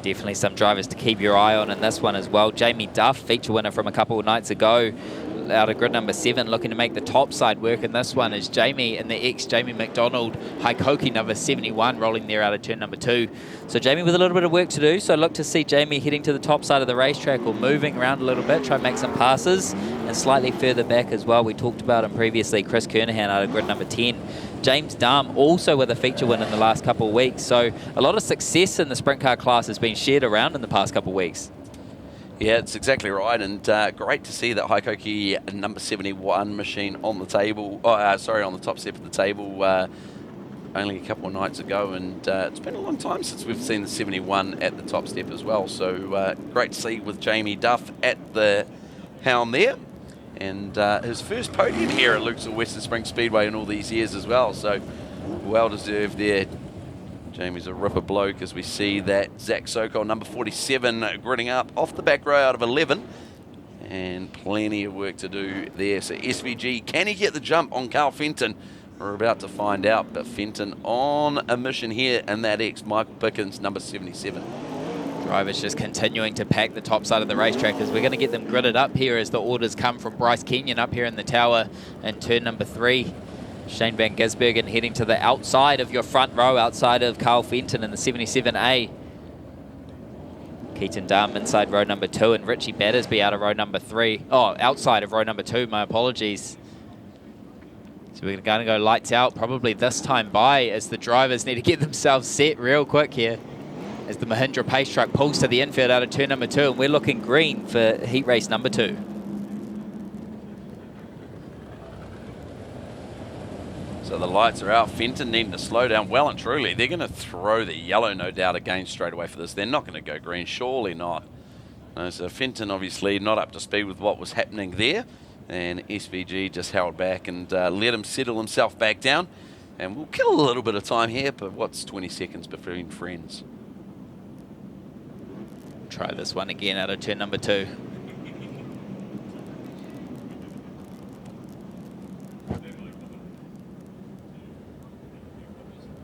Definitely some drivers to keep your eye on in this one as well. Jamie Duff, feature winner from a couple of nights ago, out of grid number 7, looking to make the top side work in this one is Jamie in the ex-Jamie McDonald Haikoki number 71, rolling there out of turn number 2. So Jamie with a little bit of work to do, so look to see Jamie heading to the top side of the racetrack or moving around a little bit, try and make some passes, and slightly further back as well. We talked about him previously, Chris Kernahan out of grid number 10. James Dahm also with a feature win in the last couple of weeks. So a lot of success in the sprint car class has been shared around in the past couple of weeks. Yeah, it's exactly right, and great to see that Haikoki number 71 machine on the table, on the top step of the table only a couple of nights ago, and it's been a long time since we've seen the 71 at the top step as well, so great to see with Jamie Duff at the helm there. And his first podium here at Lucas Oil Western Springs Speedway in all these years as well, so well deserved there. Jamie's a ripper bloke as we see that Zach Sokol, number 47, gritting up off the back row out of 11. And plenty of work to do there. So SVG, can he get the jump on Carl Fenton? We're about to find out, but Fenton on a mission here, and that ex Michael Pickens, number 77. Drivers just continuing to pack the top side of the racetrack as we're going to get them gridded up here as the orders come from Bryce Kenyon up here in the tower in turn number 3. Shane Van Gisbergen heading to the outside of your front row, outside of Carl Fenton in the 77A. Keaton Dahm inside row number 2, and Richie Battersby out of row number 3. Oh, outside of row number 2, my apologies. So we're going to go lights out probably this time by as the drivers need to get themselves set real quick here. As the Mahindra pace truck pulls to the infield out of turn number 2, and we're looking green for heat race number 2. So the lights are out. Fenton needing to slow down well and truly. They're going to throw the yellow, no doubt, again straight away for this. They're not going to go green, surely not. No, so Fenton obviously not up to speed with what was happening there. And SVG just held back and let him settle himself back down. And we'll kill a little bit of time here, but what's 20 seconds between friends? Try this one again out of turn number 2.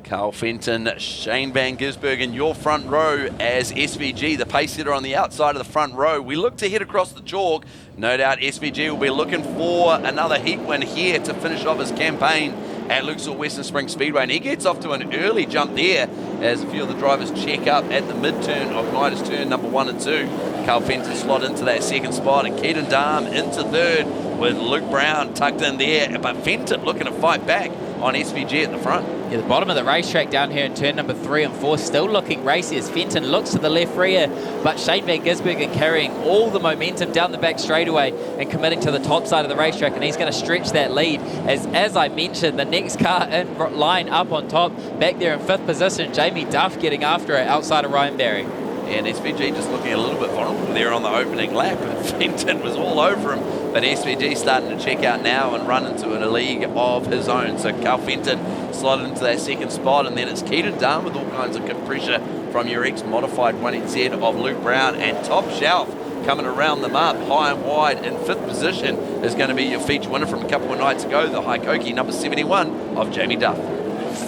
Carl Fenton, Shane Van Gisbergen, your front row as SVG, the pace setter on the outside of the front row. We look to head across the chalk. No doubt SVG will be looking for another heat win here to finish off his campaign at Lucas Oil Western Springs Speedway. And he gets off to an early jump there as a few of the drivers check up at the mid-turn of Midas turn number 1 and 2. Carl Fenton slot into that second spot, and Keaton Darm into third with Luke Brown tucked in there. But Fenton looking to fight back on SVG at the front. Yeah, the bottom of the racetrack down here in turn number 3 and 4 still looking racy as Fenton looks to the left rear, but Shane Van Gisbergen carrying all the momentum down the back straightaway and committing to the top side of the racetrack, and he's going to stretch that lead as I mentioned, the next car in line up on top, back there in 5th position, Jamie Duff getting after it outside of Ryan Barry. And SVG just looking a little bit vulnerable there on the opening lap. Fenton was all over him, but SVG starting to check out now and run into a league of his own. So Carl Fenton slotted into that second spot, and then it's Keaton Dunn with all kinds of good pressure from your ex-modified 1NZ of Luke Brown, and Top Shelf coming around them up high and wide in 5th position is going to be your feature winner from a couple of nights ago, the Haikoki number 71 of Jamie Duff.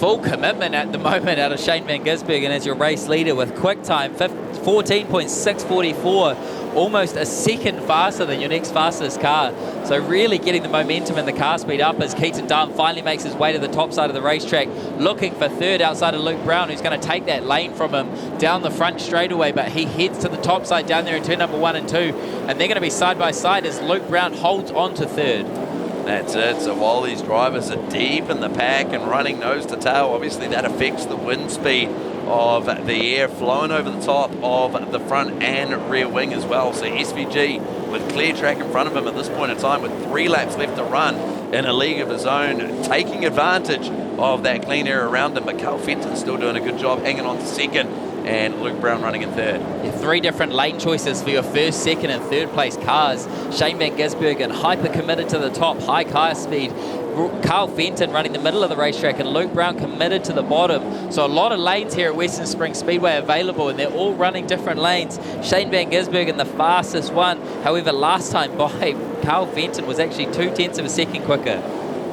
Full commitment at the moment out of Shane Van Gisbergen as your race leader with quick time 14.644, almost a second faster than your next fastest car. So really getting the momentum and the car speed up as Keaton Dunn finally makes his way to the top side of the racetrack, looking for third outside of Luke Brown, who's going to take that lane from him down the front straightaway, but he heads to the top side down there in turn number 1 and 2, and they're going to be side by side as Luke Brown holds on to third. That's it. So while these drivers are deep in the pack and running nose to tail, obviously that affects the wind speed of the air flowing over the top of the front and rear wing as well. So SVG with clear track in front of him at this point in time with 3 laps left to run in a league of his own, taking advantage of that clean air around him. But Carl Fenton's still doing a good job hanging on to second, and Luke Brown running in third. Yeah, 3 different lane choices for your first, second and third place cars. Shane Van Gisbergen hyper committed to the top, high car speed. Carl Fenton running the middle of the racetrack, and Luke Brown committed to the bottom. So a lot of lanes here at Western Springs Speedway available, and they're all running different lanes. Shane Van Gisbergen the fastest one. However, last time by, Carl Fenton was actually 0.2 of a second quicker.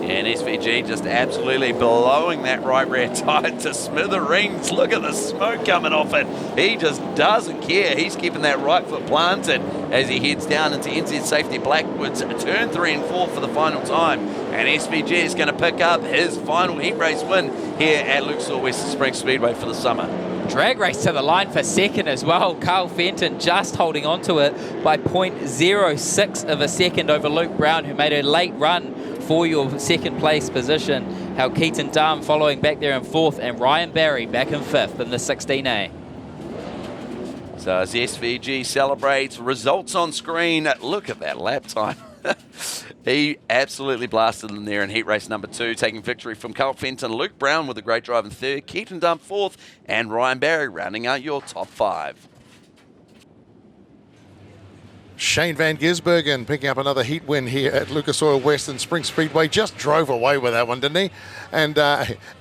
And SVG just absolutely blowing that right rear tyre to smithereens. Look at the smoke coming off it. He just doesn't care. He's keeping that right foot planted as he heads down into NZ Safety Blackwoods, turn 3 and 4 for the final time. And SVG is going to pick up his final heat race win here at Lucas Oil Western Springs Speedway for the summer. Drag race to the line for second as well. Carl Fenton just holding on to it by 0.06 of a second over Luke Brown, who made a late run for your second place position. How Keaton Dunn following back there in 4th, and Ryan Barry back in 5th in the 16A. So as the SVG celebrates, results on screen, look at that lap time. He absolutely blasted them there in heat race number 2, taking victory from Carl Fenton. Luke Brown with a great drive in 3rd, Keaton Dunn 4th, and Ryan Barry rounding out your top 5. Shane Van Gisbergen picking up another heat win here at Lucas Oil Western Springs Speedway. Just drove away with that one, didn't he? And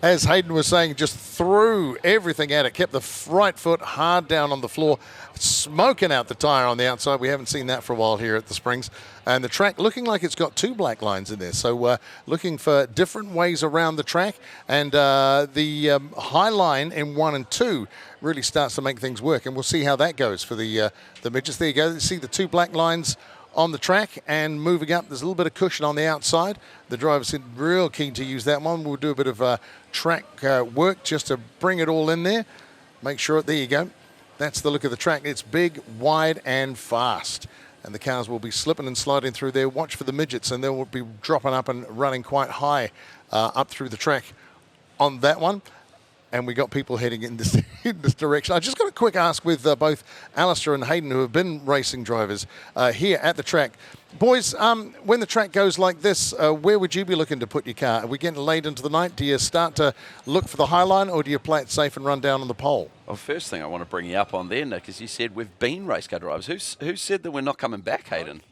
as Hayden was saying, just threw everything at it, kept the right foot hard down on the floor, smoking out the tyre on the outside. We haven't seen that for a while here at the Springs. And the track looking like it's got 2 black lines in there. So looking for different ways around the track. And the high line in 1 and 2 really starts to make things work. And we'll see how that goes for the midgets. There you go. You see the 2 black lines on the track and moving up. There's a little bit of cushion on the outside. The drivers seem real keen to use that one. We'll do a bit of track work just to bring it all in there. Make sure, there you go. That's the look of the track. It's big, wide, and fast. And the cars will be slipping and sliding through there. Watch for the midgets, and they will be dropping up and running quite high up through the track on that one. And we got people heading in this, in this direction. I just got a quick ask with both Alistair and Hayden, who have been racing drivers here at the track. Boys, when the track goes like this, where would you be looking to put your car? Are we getting late into the night? Do you start to look for the high line, or do you play it safe and run down on the pole? Well, first thing I want to bring you up on there, Nick, is you said we've been race car drivers. Who said that we're not coming back, Hayden?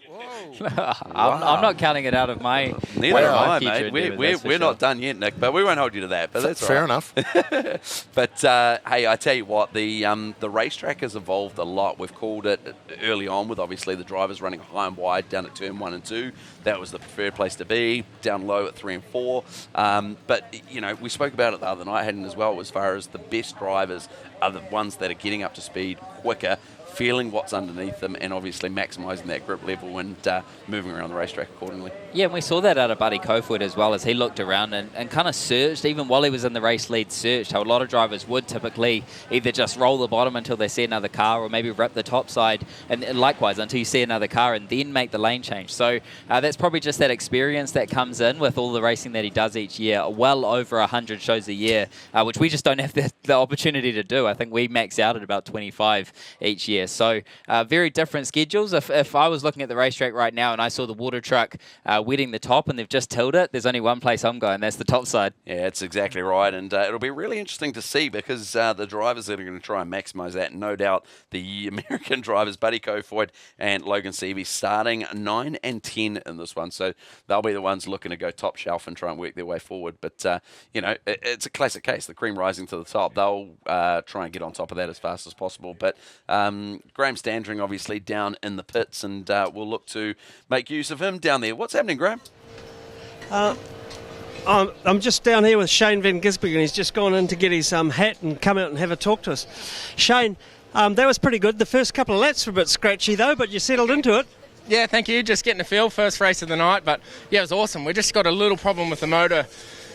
I'm not counting it out of my. Neither am I, mate. We're not done yet, Nick, but we won't hold you to that. But that's fair right. enough. But hey, I tell you what, the racetrack has evolved a lot. We've called it early on with obviously the drivers running high and wide down at turn 1 and 2. That was the preferred place to be. Down low at 3 and 4. But you know, we spoke about it the other night, Hayden, as well, as far as the best drivers are the ones that are getting up to speed quicker feeling what's underneath them, and obviously maximising that grip level and moving around the racetrack accordingly. Yeah, and we saw that out of Buddy Cofoot as well, as he looked around and kind of searched, even while he was in the race lead, searched how a lot of drivers would typically either just roll the bottom until they see another car, or maybe rip the top side, and likewise until you see another car, and then make the lane change. So that's probably just that experience that comes in with all the racing that he does each year, well over 100 shows a year, which we just don't have the opportunity to do. I think we max out at about 25 each year. So very different schedules. If I was looking at the racetrack right now and I saw the water truck wetting the top and they've just tilled it, there's only one place I'm going, that's the top side. Yeah, that's exactly right, and it'll be really interesting to see, because the drivers that are going to try and maximise that, no doubt the American drivers, Buddy Cofoot and Logan Seavey, starting 9 and 10 in this one, so they'll be the ones looking to go top shelf and try and work their way forward. But it's a classic case, the cream rising to the top. They'll try and get on top of that as fast as possible. But Graham Standring obviously down in the pits, and we'll look to make use of him down there. What's happening, Graham? I'm just down here with Shane Van Gisbergen. He's just gone in to get his hat and come out and have a talk to us. Shane, that was pretty good. The first couple of laps were a bit scratchy though, but you settled into it. Yeah, thank you. Just getting the feel, first race of the night, but yeah, it was awesome. We just got a little problem with the motor.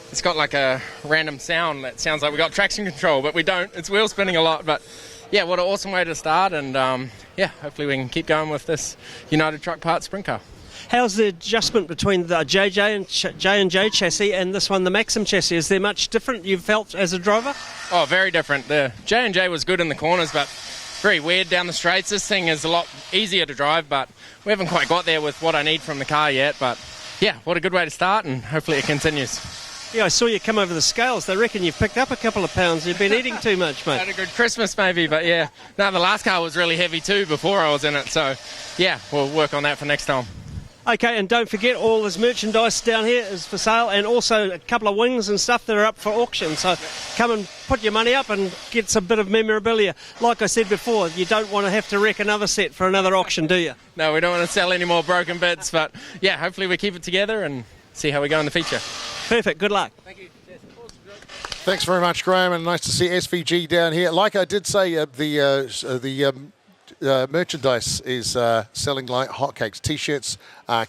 It's got like a random sound that sounds like we got traction control, but we don't. It's wheel spinning a lot, but yeah, what an awesome way to start, and yeah, hopefully we can keep going with this United Truck Parts sprint car. How's the adjustment between the JJ and J&J chassis and this one, the Maxim chassis? Is there much different you've felt as a driver? Oh, very different. The J&J was good in the corners, but very weird down the straights. This thing is a lot easier to drive, but we haven't quite got there with what I need from the car yet. But yeah, what a good way to start, and hopefully it continues. Yeah, I saw you come over the scales. They reckon you've picked up a couple of pounds. You've been eating too much, mate. Had a good Christmas maybe, but yeah. No, the last car was really heavy too before I was in it, so yeah, we'll work on that for next time. Okay, and don't forget, all this merchandise down here is for sale, and also a couple of wings and stuff that are up for auction. So come and put your money up and get some bit of memorabilia. Like I said before, you don't want to have to wreck another set for another auction, do you? No, we don't want to sell any more broken bits, but yeah, hopefully we keep it together and see how we go in the future. Perfect, good luck. Thank you. Thanks very much, Graham, and nice to see SVG down here. Like I did say, the merchandise is selling like hotcakes. T-shirts,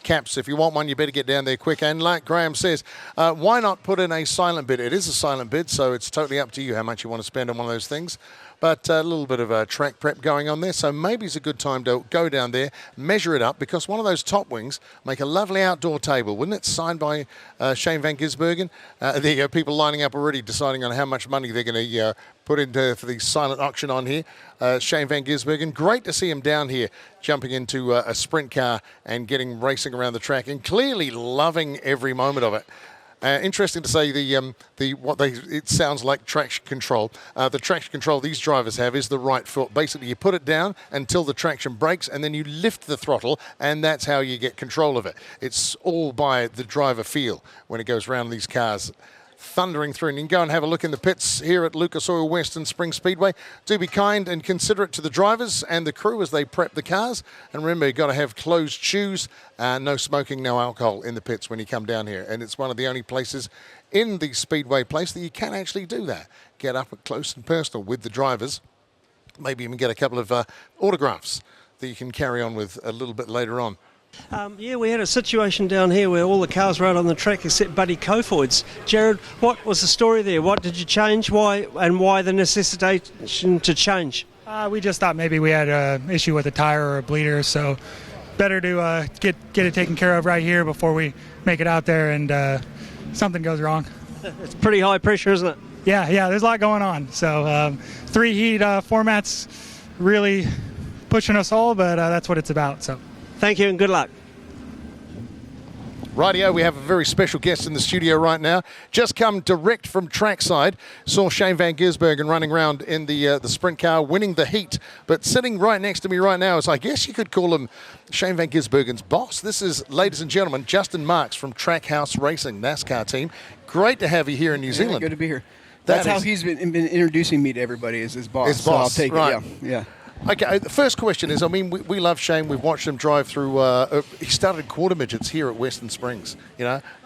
caps. If you want one, you better get down there quick. And like Graham says, why not put in a silent bid? It is a silent bid, so it's totally up to you how much you want to spend on one of those things. But a little bit of a track prep going on there, so maybe it's a good time to go down there, measure it up, because one of those top wings make a lovely outdoor table, wouldn't it? Signed by Shane Van Gisbergen. There you go, people lining up already deciding on how much money they're going to put into for the silent auction on here. Shane Van Gisbergen, great to see him down here jumping into a sprint car and getting racing around the track, and clearly loving every moment of it. Interesting to say it sounds like traction control. The traction control these drivers have is the right foot. Basically, you put it down until the traction breaks, and then you lift the throttle, and that's how you get control of it. It's all by the driver feel when it goes around these cars. Thundering through, and you can go and have a look in the pits here at Lucas Oil Western Spring Speedway. Do be kind and considerate to the drivers and the crew as they prep the cars, and remember, you've got to have closed shoes, no smoking, no alcohol in the pits when you come down here, and it's one of the only places in the Speedway place that you can actually do that. Get up close and personal with the drivers, maybe even get a couple of autographs that you can carry on with a little bit later on. Yeah, we had a situation down here where all the cars rode on the track except Buddy Cofoid's. Jared, what was the story there? What did you change? Why the necessitation to change? We just thought maybe we had an issue with a tire or a bleeder, so better to get it taken care of right here before we make it out there and something goes wrong. It's pretty high pressure, isn't it? Yeah, there's a lot going on. So 3 heat formats really pushing us all, but that's what it's about. So. Thank you and good luck. Rightio, we have a very special guest in the studio right now. Just come direct from trackside. Saw Shane Van Gisbergen running around in the sprint car, winning the heat. But sitting right next to me right now is, I guess you could call him Shane Van Gisbergen's boss. This is, ladies and gentlemen, Justin Marks from Trackhouse Racing, NASCAR team. Great to have you here in New Zealand. Good to be here. That's how he's been introducing me to everybody, as his boss. His boss, so I'll take right. it, yeah. Okay, the first question is, I mean, we love Shane. We've watched him drive through, he started quarter midgets here at Western Springs,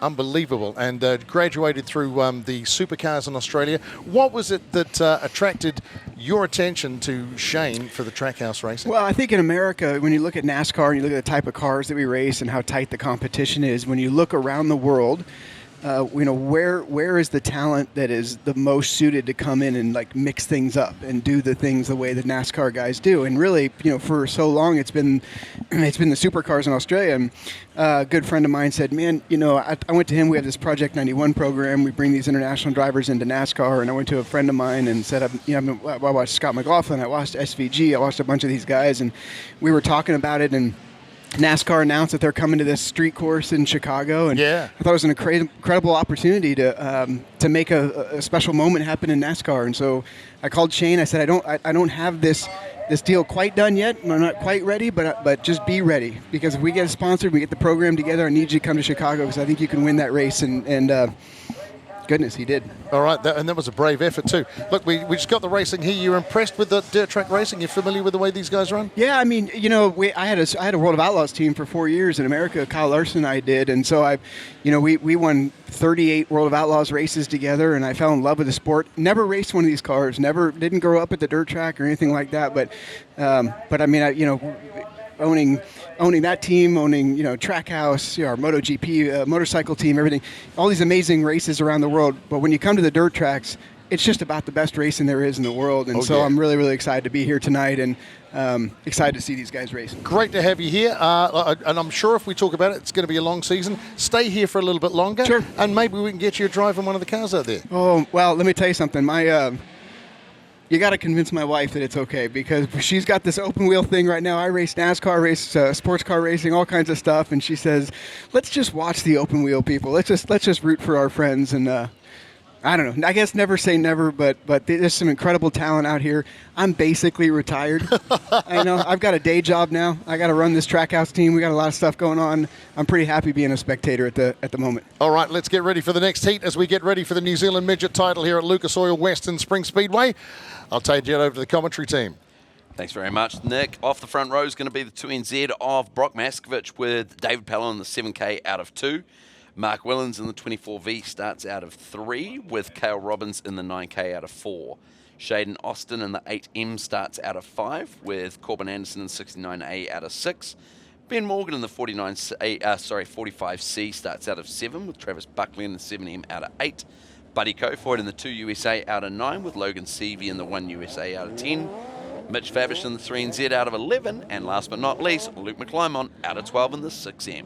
unbelievable, and graduated through the supercars in Australia. What was it that attracted your attention to Shane for the Trackhouse racing? Well, I think in America, when you look at NASCAR and you look at the type of cars that we race and how tight the competition is, when you look around the world, where is the talent that is the most suited to come in and like mix things up and do the things the way the NASCAR guys do? And really, for so long it's been the supercars in Australia. And a good friend of mine said, man, I went to him. We have this Project 91 program. We bring these international drivers into NASCAR. And I went to a friend of mine and said, I watched Scott McLaughlin. I watched SVG. I watched a bunch of these guys, and we were talking about it. And NASCAR announced that they're coming to this street course in Chicago, and I thought it was an incredible opportunity to make a special moment happen in NASCAR. And so I called Shane. I said, I don't have this deal quite done yet. I'm not quite ready, but just be ready, because if we get sponsored, we get the program together, I need you to come to Chicago because I think you can win that race. And goodness, he did. All right, and that was a brave effort too. Look, we just got the racing here. You're impressed with the dirt track racing? You're familiar with the way these guys run? Yeah, I mean, I had a World of Outlaws team for 4 years in America. Kyle Larson and I did, and so we won 38 World of Outlaws races together, and I fell in love with the sport. Never raced one of these cars. Didn't grow up at the dirt track or anything like that. But I mean, owning that team, owning Trackhouse, our MotoGP motorcycle team, everything, all these amazing races around the world. But when you come to the dirt tracks, it's just about the best racing there is in the world. And I'm really, really excited to be here tonight, and excited to see these guys race. Great to have you here. And I'm sure if we talk about it, it's going to be a long season. Stay here for a little bit longer. Sure. And maybe we can get you a drive in one of the cars out there. Oh, well, let me tell you something. You got to convince my wife that it's okay, because she's got this open wheel thing right now. I race NASCAR, race sports car racing, all kinds of stuff, and she says, "Let's just watch the open wheel people. Let's just root for our friends." And I don't know. I guess never say never, but there's some incredible talent out here. I'm basically retired. I know I've got a day job now. I got to run this Trackhouse team. We got a lot of stuff going on. I'm pretty happy being a spectator at the moment. All right, let's get ready for the next heat as we get ready for the New Zealand Midget title here at Lucas Oil Western Spring Speedway. I'll take you over to the commentary team. Thanks very much, Nick. Off the front row is going to be the 2NZ of Brock Maskovich, with David Pallon in the 7K out of 2. Mark Willens in the 24V starts out of 3, with Cale Robbins in the 9K out of 4. Shaden Austin in the 8M starts out of 5, with Corbin Anderson in the 69A out of 6. Ben Morgan in the 45C starts out of 7, with Travis Buckley in the 7M out of 8. Buddy Kofoid in the 2 USA out of 9, with Logan Seavey in the 1 USA out of 10. Mitch Favish in the 3NZ out of 11. And last but not least, Luke McClymont out of 12 in the 6M.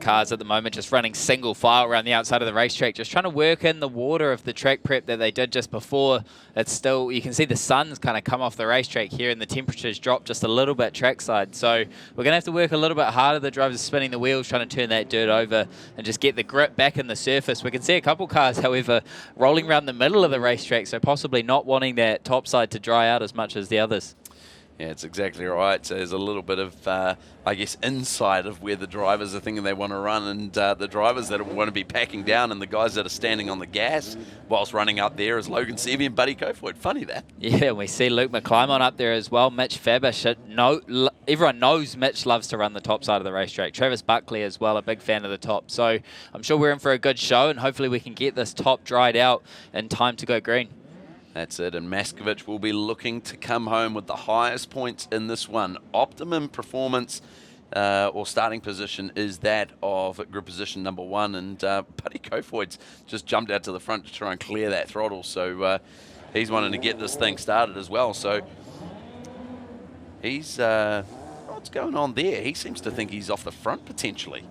Cars at the moment just running single file around the outside of the racetrack, just trying to work in the water of the track prep that they did just before. It's still, you can see the sun's kind of come off the racetrack here, and the temperatures dropped just a little bit trackside. So we're going to have to work a little bit harder. The drivers are spinning the wheels, trying to turn that dirt over and just get the grip back in the surface. We can see a couple cars, however, rolling around the middle of the racetrack, so possibly not wanting that top side to dry out as much as the others. Yeah, it's exactly right. So there's a little bit of, I guess, insight of where the drivers are thinking they want to run, and the drivers that want to be packing down, and the guys that are standing on the gas whilst running up there is Logan Seavey and Buddy Kofoid. Funny that. Yeah, we see Luke McClymont up there as well. Mitch Fabish. Everyone knows Mitch loves to run the top side of the racetrack. Travis Buckley as well, a big fan of the top. So I'm sure we're in for a good show, and hopefully we can get this top dried out in time to go green. That's it, and Maskovich will be looking to come home with the highest points in this one. Optimum performance or starting position is that of group position number 1, and Buddy Kofoid's just jumped out to the front to try and clear that throttle, so he's wanting to get this thing started as well. So he's, what's going on there? He seems to think he's off the front potentially.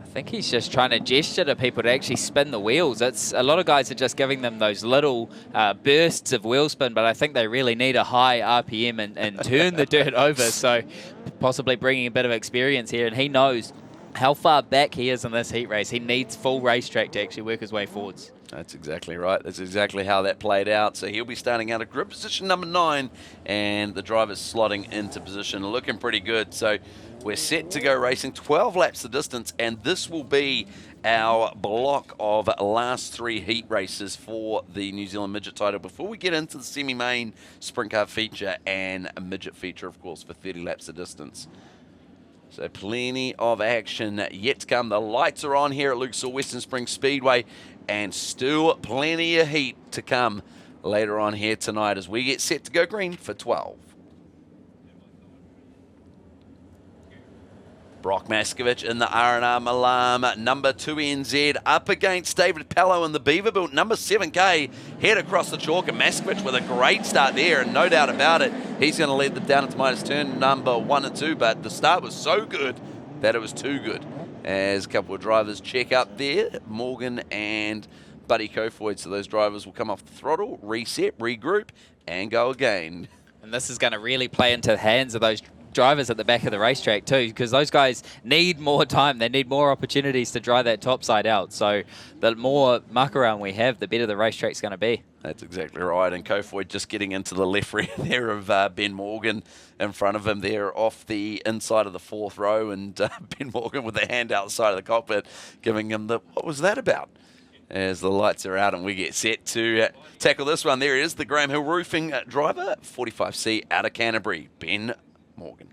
I think he's just trying to gesture to people to actually spin the wheels. It's a lot of guys are just giving them those little bursts of wheel spin, but I think they really need a high RPM and turn the dirt over. So possibly bringing a bit of experience here, and he knows how far back he is in this heat race. He needs full racetrack to actually work his way forwards. That's exactly right. That's exactly how that played out. So he'll be starting out at grid position number 9, and the driver's slotting into position, looking pretty good. So we're set to go racing 12 laps the distance, and this will be our block of last 3 heat races for the New Zealand Midget title before we get into the semi-main sprint car feature and a midget feature, of course, for 30 laps the distance. So plenty of action yet to come. The lights are on here at Lucas Oil Western Springs Speedway, and still plenty of heat to come later on here tonight as we get set to go green for 12. Brock Maskovich in the R&R Milan, number 2 NZ, up against David Pello in the Beaverbilt, number 7K, head across the chalk, and Maskovich with a great start there, and no doubt about it, he's going to lead them down into minus turn number 1 and 2, but the start was so good that it was too good. As a couple of drivers check up there, Morgan and Buddy Kofoid, so those drivers will come off the throttle, reset, regroup, and go again. And this is going to really play into the hands of those drivers at the back of the racetrack too, because those guys need more time. They need more opportunities to dry that top side out. So the more muck around we have, the better the racetrack's going to be. That's exactly right. And Kofoid just getting into the left rear there of Ben Morgan in front of him there off the inside of the 4th row, and Ben Morgan with a hand outside of the cockpit giving him the, what was that about? As the lights are out and we get set to tackle this one. There is the Graham Hill Roofing driver, 45C out of Canterbury, Ben Morgan.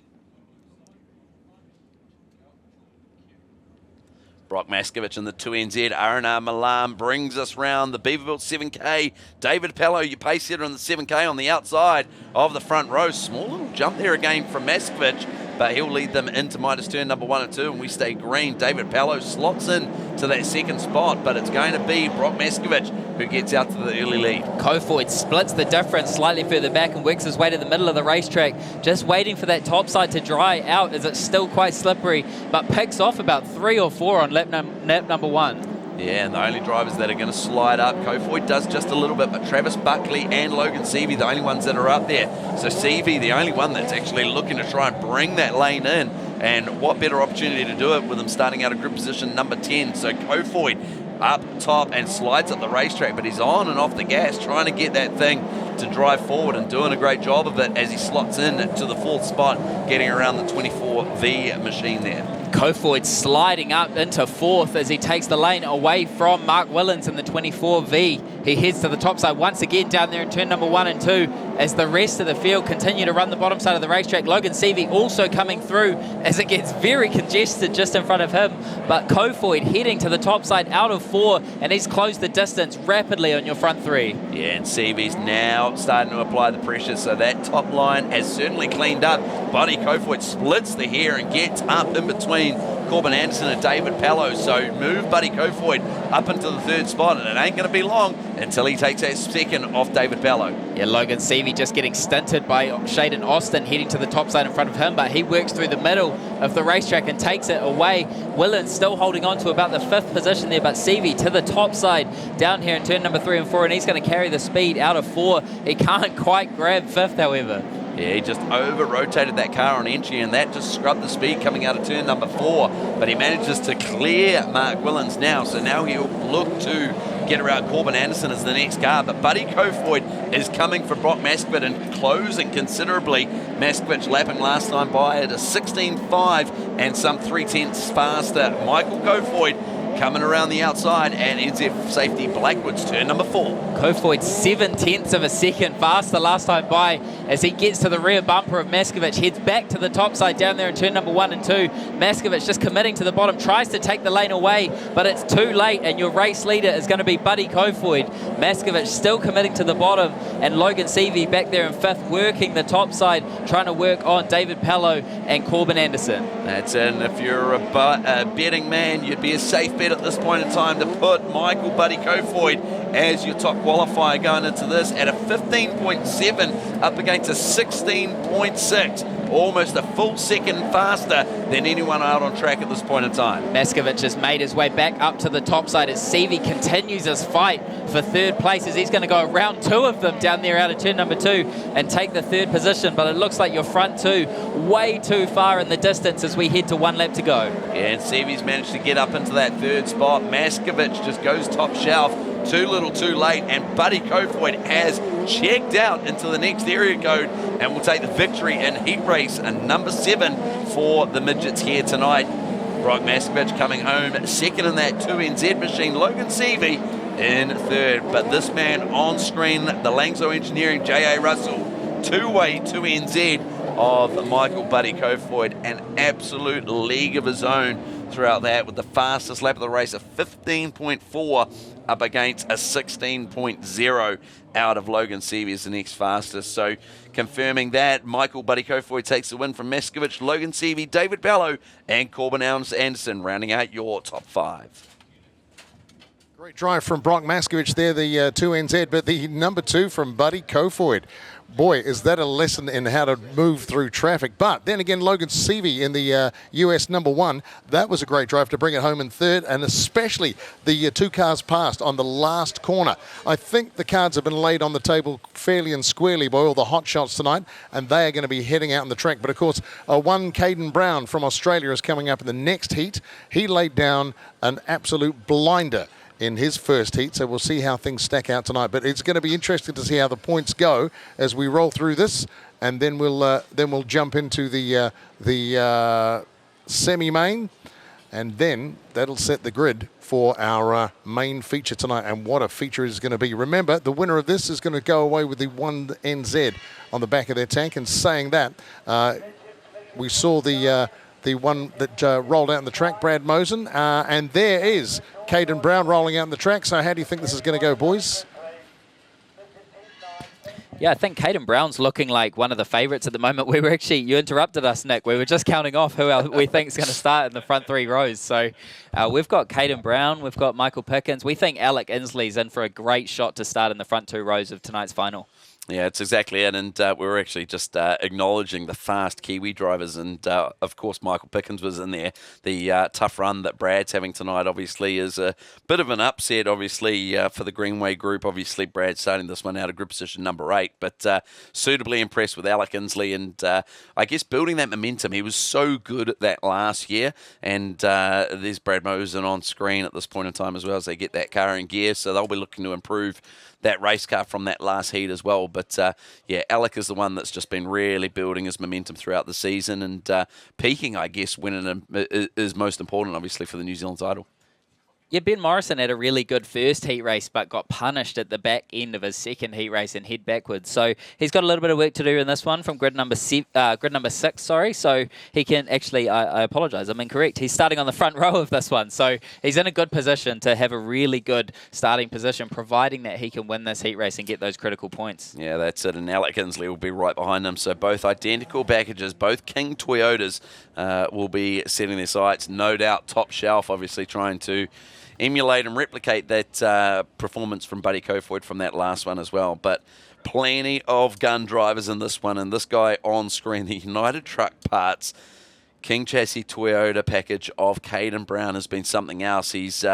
Brock Maskovich in the 2NZ R&R Milan brings us round the Beaverbilt 7K. David Pello, your pace setter on the 7K on the outside of the front row. Small little jump there again from Maskovich, but he'll lead them into minus turn number 1 and 2, and we stay green. David Pello slots in to that second spot, but it's going to be Brock Maskovich who gets out to the early lead. Kofoid splits the difference slightly further back and works his way to the middle of the racetrack, just waiting for that top side to dry out as it's still quite slippery, but picks off about 3 or 4 on lap number 1. Yeah, and the only drivers that are going to slide up, Kofoid does just a little bit, but Travis Buckley and Logan Seavey, the only ones that are up there. So Seavey, the only one that's actually looking to try and bring that lane in. And what better opportunity to do it with him starting out of grid position number 10. So Kofoid up top and slides up the racetrack, but he's on and off the gas trying to get that thing to drive forward and doing a great job of it as he slots in to the 4th spot, getting around the 24V machine there. Kofoid sliding up into 4th as he takes the lane away from Mark Willens in the 24V. He heads to the top side once again down there in turn number 1 and 2 as the rest of the field continue to run the bottom side of the racetrack. Logan Seavey also coming through as it gets very congested just in front of him, but Kofoid heading to the top side out of 4, and he's closed the distance rapidly on your front 3. Yeah, and Seavey's now starting to apply the pressure, so that top line has certainly cleaned up. Buddy Kofoid splits the hair and gets up in between Corbin Anderson and David Pello. So move Buddy Kofoid up into the 3rd spot, and it ain't going to be long until he takes that second off David Pello. Yeah, Logan Seavey just getting stunted by Shaden Austin heading to the top side in front of him, but he works through the middle of the racetrack and takes it away. Willens still holding on to about the 5th position there, but Seavey to the top side down here in turn number 3 and 4, and he's going to carry the speed out of 4. He can't quite grab 5th, however. Yeah, he just over-rotated that car on entry, and that just scrubbed the speed coming out of turn number 4. But he manages to clear Mark Willens now, so now he'll look to get around Corbin Anderson as the next car. But Buddy Kofoid is coming for Brock Maskovich and closing considerably. Maskovich lapping last time by at a 16.5 and some 3/10 faster. Michael Kofoid coming around the outside, and NZ Safety Blackwoods turn number 4. Kofoid 7/10 of a second faster last time by as he gets to the rear bumper of Maskovich, heads back to the top side down there in turn number 1 and 2. Maskovich just committing to the bottom, tries to take the lane away, but it's too late, and your race leader is going to be Buddy Kofoid. Maskovich still committing to the bottom, and Logan Seavey back there in 5th, working the top side, trying to work on David Pello and Corbin Anderson. That's it, and if you're a betting man, you'd be a safe bet at this point in time to put Michael Buddy Kofoid as your top qualifier going into this at a 15.7 up against a 16.6. Almost a full second faster than anyone out on track at this point in time. Maskovich has made his way back up to the top side as Seavey continues his fight for 3rd place as he's going to go around 2 of them down there out of turn number 2 and take the 3rd position. But it looks like your front 2 way too far in the distance as we head to 1 lap to go. Yeah, and Seavey's managed to get up into that 3rd spot. Maskovich just goes top shelf. too little too late, and Buddy Kofoid has checked out into the next area code and will take the victory in heat race number 7 for the midgets here tonight. Brock Maskovich coming home second in that 2NZ machine. Logan Seavey in third. But this man on screen, the Langso Engineering J.A. Russell, two-way 2NZ of Michael Buddy Kofoid, an absolute league of his own throughout that, with the fastest lap of the race of 15.4 up against a 16.0 out of Logan Seavey as the next fastest. So confirming that, Michael Buddy Kofoid takes the win from Maskovich, Logan Seavey, David Bellow, and Corbin Anderson, rounding out your top 5. Great drive from Brock Maskovich there, the 2NZ, but the number 2 from Buddy Kofoid. Boy, is that a lesson in how to move through traffic. But then again, Logan Seavey in the US number 1, that was a great drive to bring it home in third, and especially the 2 cars passed on the last corner. I think the cards have been laid on the table fairly and squarely by all the hot shots tonight, and they are going to be heading out on the track. But of course, one Caden Brown from Australia is coming up in the next heat. He laid down an absolute blinder in his first heat, so we'll see how things stack out tonight. But it's going to be interesting to see how the points go as we roll through this, and then we'll jump into the semi-main, and then that'll set the grid for our main feature tonight. And what a feature it is going to be! Remember, the winner of this is going to go away with the 1NZ on the back of their tank. And saying that, we saw the one that rolled out in the track, Brad Mosen, and there is Caden Brown rolling out in the track. So how do you think this is going to go, boys? Yeah, I think Caden Brown's looking like one of the favourites at the moment. We were actually, you interrupted us, Nick. We were just counting off who we think is going to start in the front 3 rows. So we've got Caden Brown, we've got Michael Pickens. We think Alec Inslee's in for a great shot to start in the front 2 rows of tonight's final. Yeah, it's exactly it, and we were actually just acknowledging the fast Kiwi drivers, and of course Michael Pickens was in there. The tough run that Brad's having tonight obviously is a bit of an upset, obviously, for the Greenway group. Obviously, Brad starting this one out of group position number 8, but suitably impressed with Alec Inslee, and I guess building that momentum. He was so good at that last year, and there's Brad Mosen on screen at this point in time as well as they get that car in gear, so they'll be looking to improve that race car from that last heat as well. But yeah, Alec is the one that's just been really building his momentum throughout the season, and peaking, I guess, winning is most important, obviously, for the New Zealand title. Yeah, Ben Morrison had a really good first heat race, but got punished at the back end of his second heat race and head backwards. So he's got a little bit of work to do in this one from grid number 6. Sorry, so he can actually. I apologise, I'm incorrect. He's starting on the front row of this one, so he's in a good position to have a really good starting position, providing that he can win this heat race and get those critical points. Yeah, that's it. And Alec Inslee will be right behind him. So both identical packages, both King Toyotas will be setting their sights. No doubt, top shelf, obviously trying to emulate and replicate that performance from Buddy Kofoid from that last one as well. But plenty of gun drivers in this one, and this guy on screen, the United Truck Parts King Chassis Toyota package of Caden Brown has been something else. He's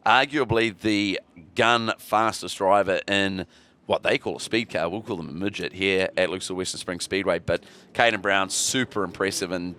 arguably the gun fastest driver in what they call a speed car. We'll call them a midget here at Lucas Oil Western Springs Speedway. But Caden Brown's super impressive, and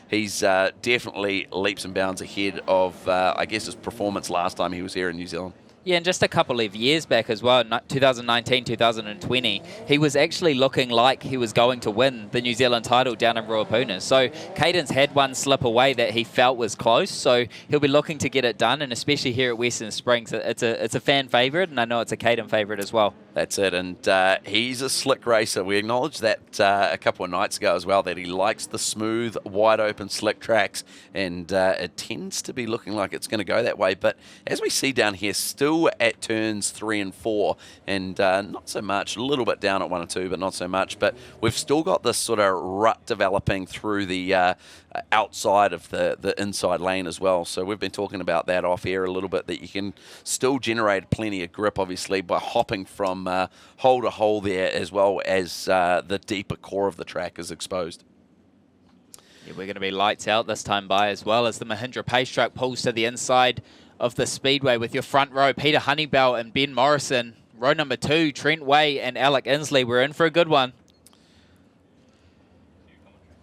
he's definitely leaps and bounds ahead of, I guess, his performance last time he was here in New Zealand. Yeah, and just a couple of years back as well, 2019, 2020, he was actually looking like he was going to win the New Zealand title down in Ruapuna. So Caden's had one slip away that he felt was close, so he'll be looking to get it done, and especially here at Western Springs, it's a fan favourite, and I know it's a Caden favourite as well. That's it, and he's a slick racer. We acknowledged that a couple of nights ago as well, that he likes the smooth, wide-open, slick tracks, and it tends to be looking like it's going to go that way. But as we see down here, still at turns 3 and 4, and not so much, a little bit down at 1 and 2, but not so much. But we've still got this sort of rut developing through the outside of the inside lane as well. So we've been talking about that off air a little bit, that you can still generate plenty of grip, obviously, by hopping from hole to hole there, as well as the deeper core of the track is exposed. Yeah, we're going to be lights out this time by, as well as the Mahindra Pace truck pulls to the inside of the speedway with your front row, Peter Honeybell and Ben Morrison. Row number 2, Trent Way and Alec Inslee. We're in for a good one.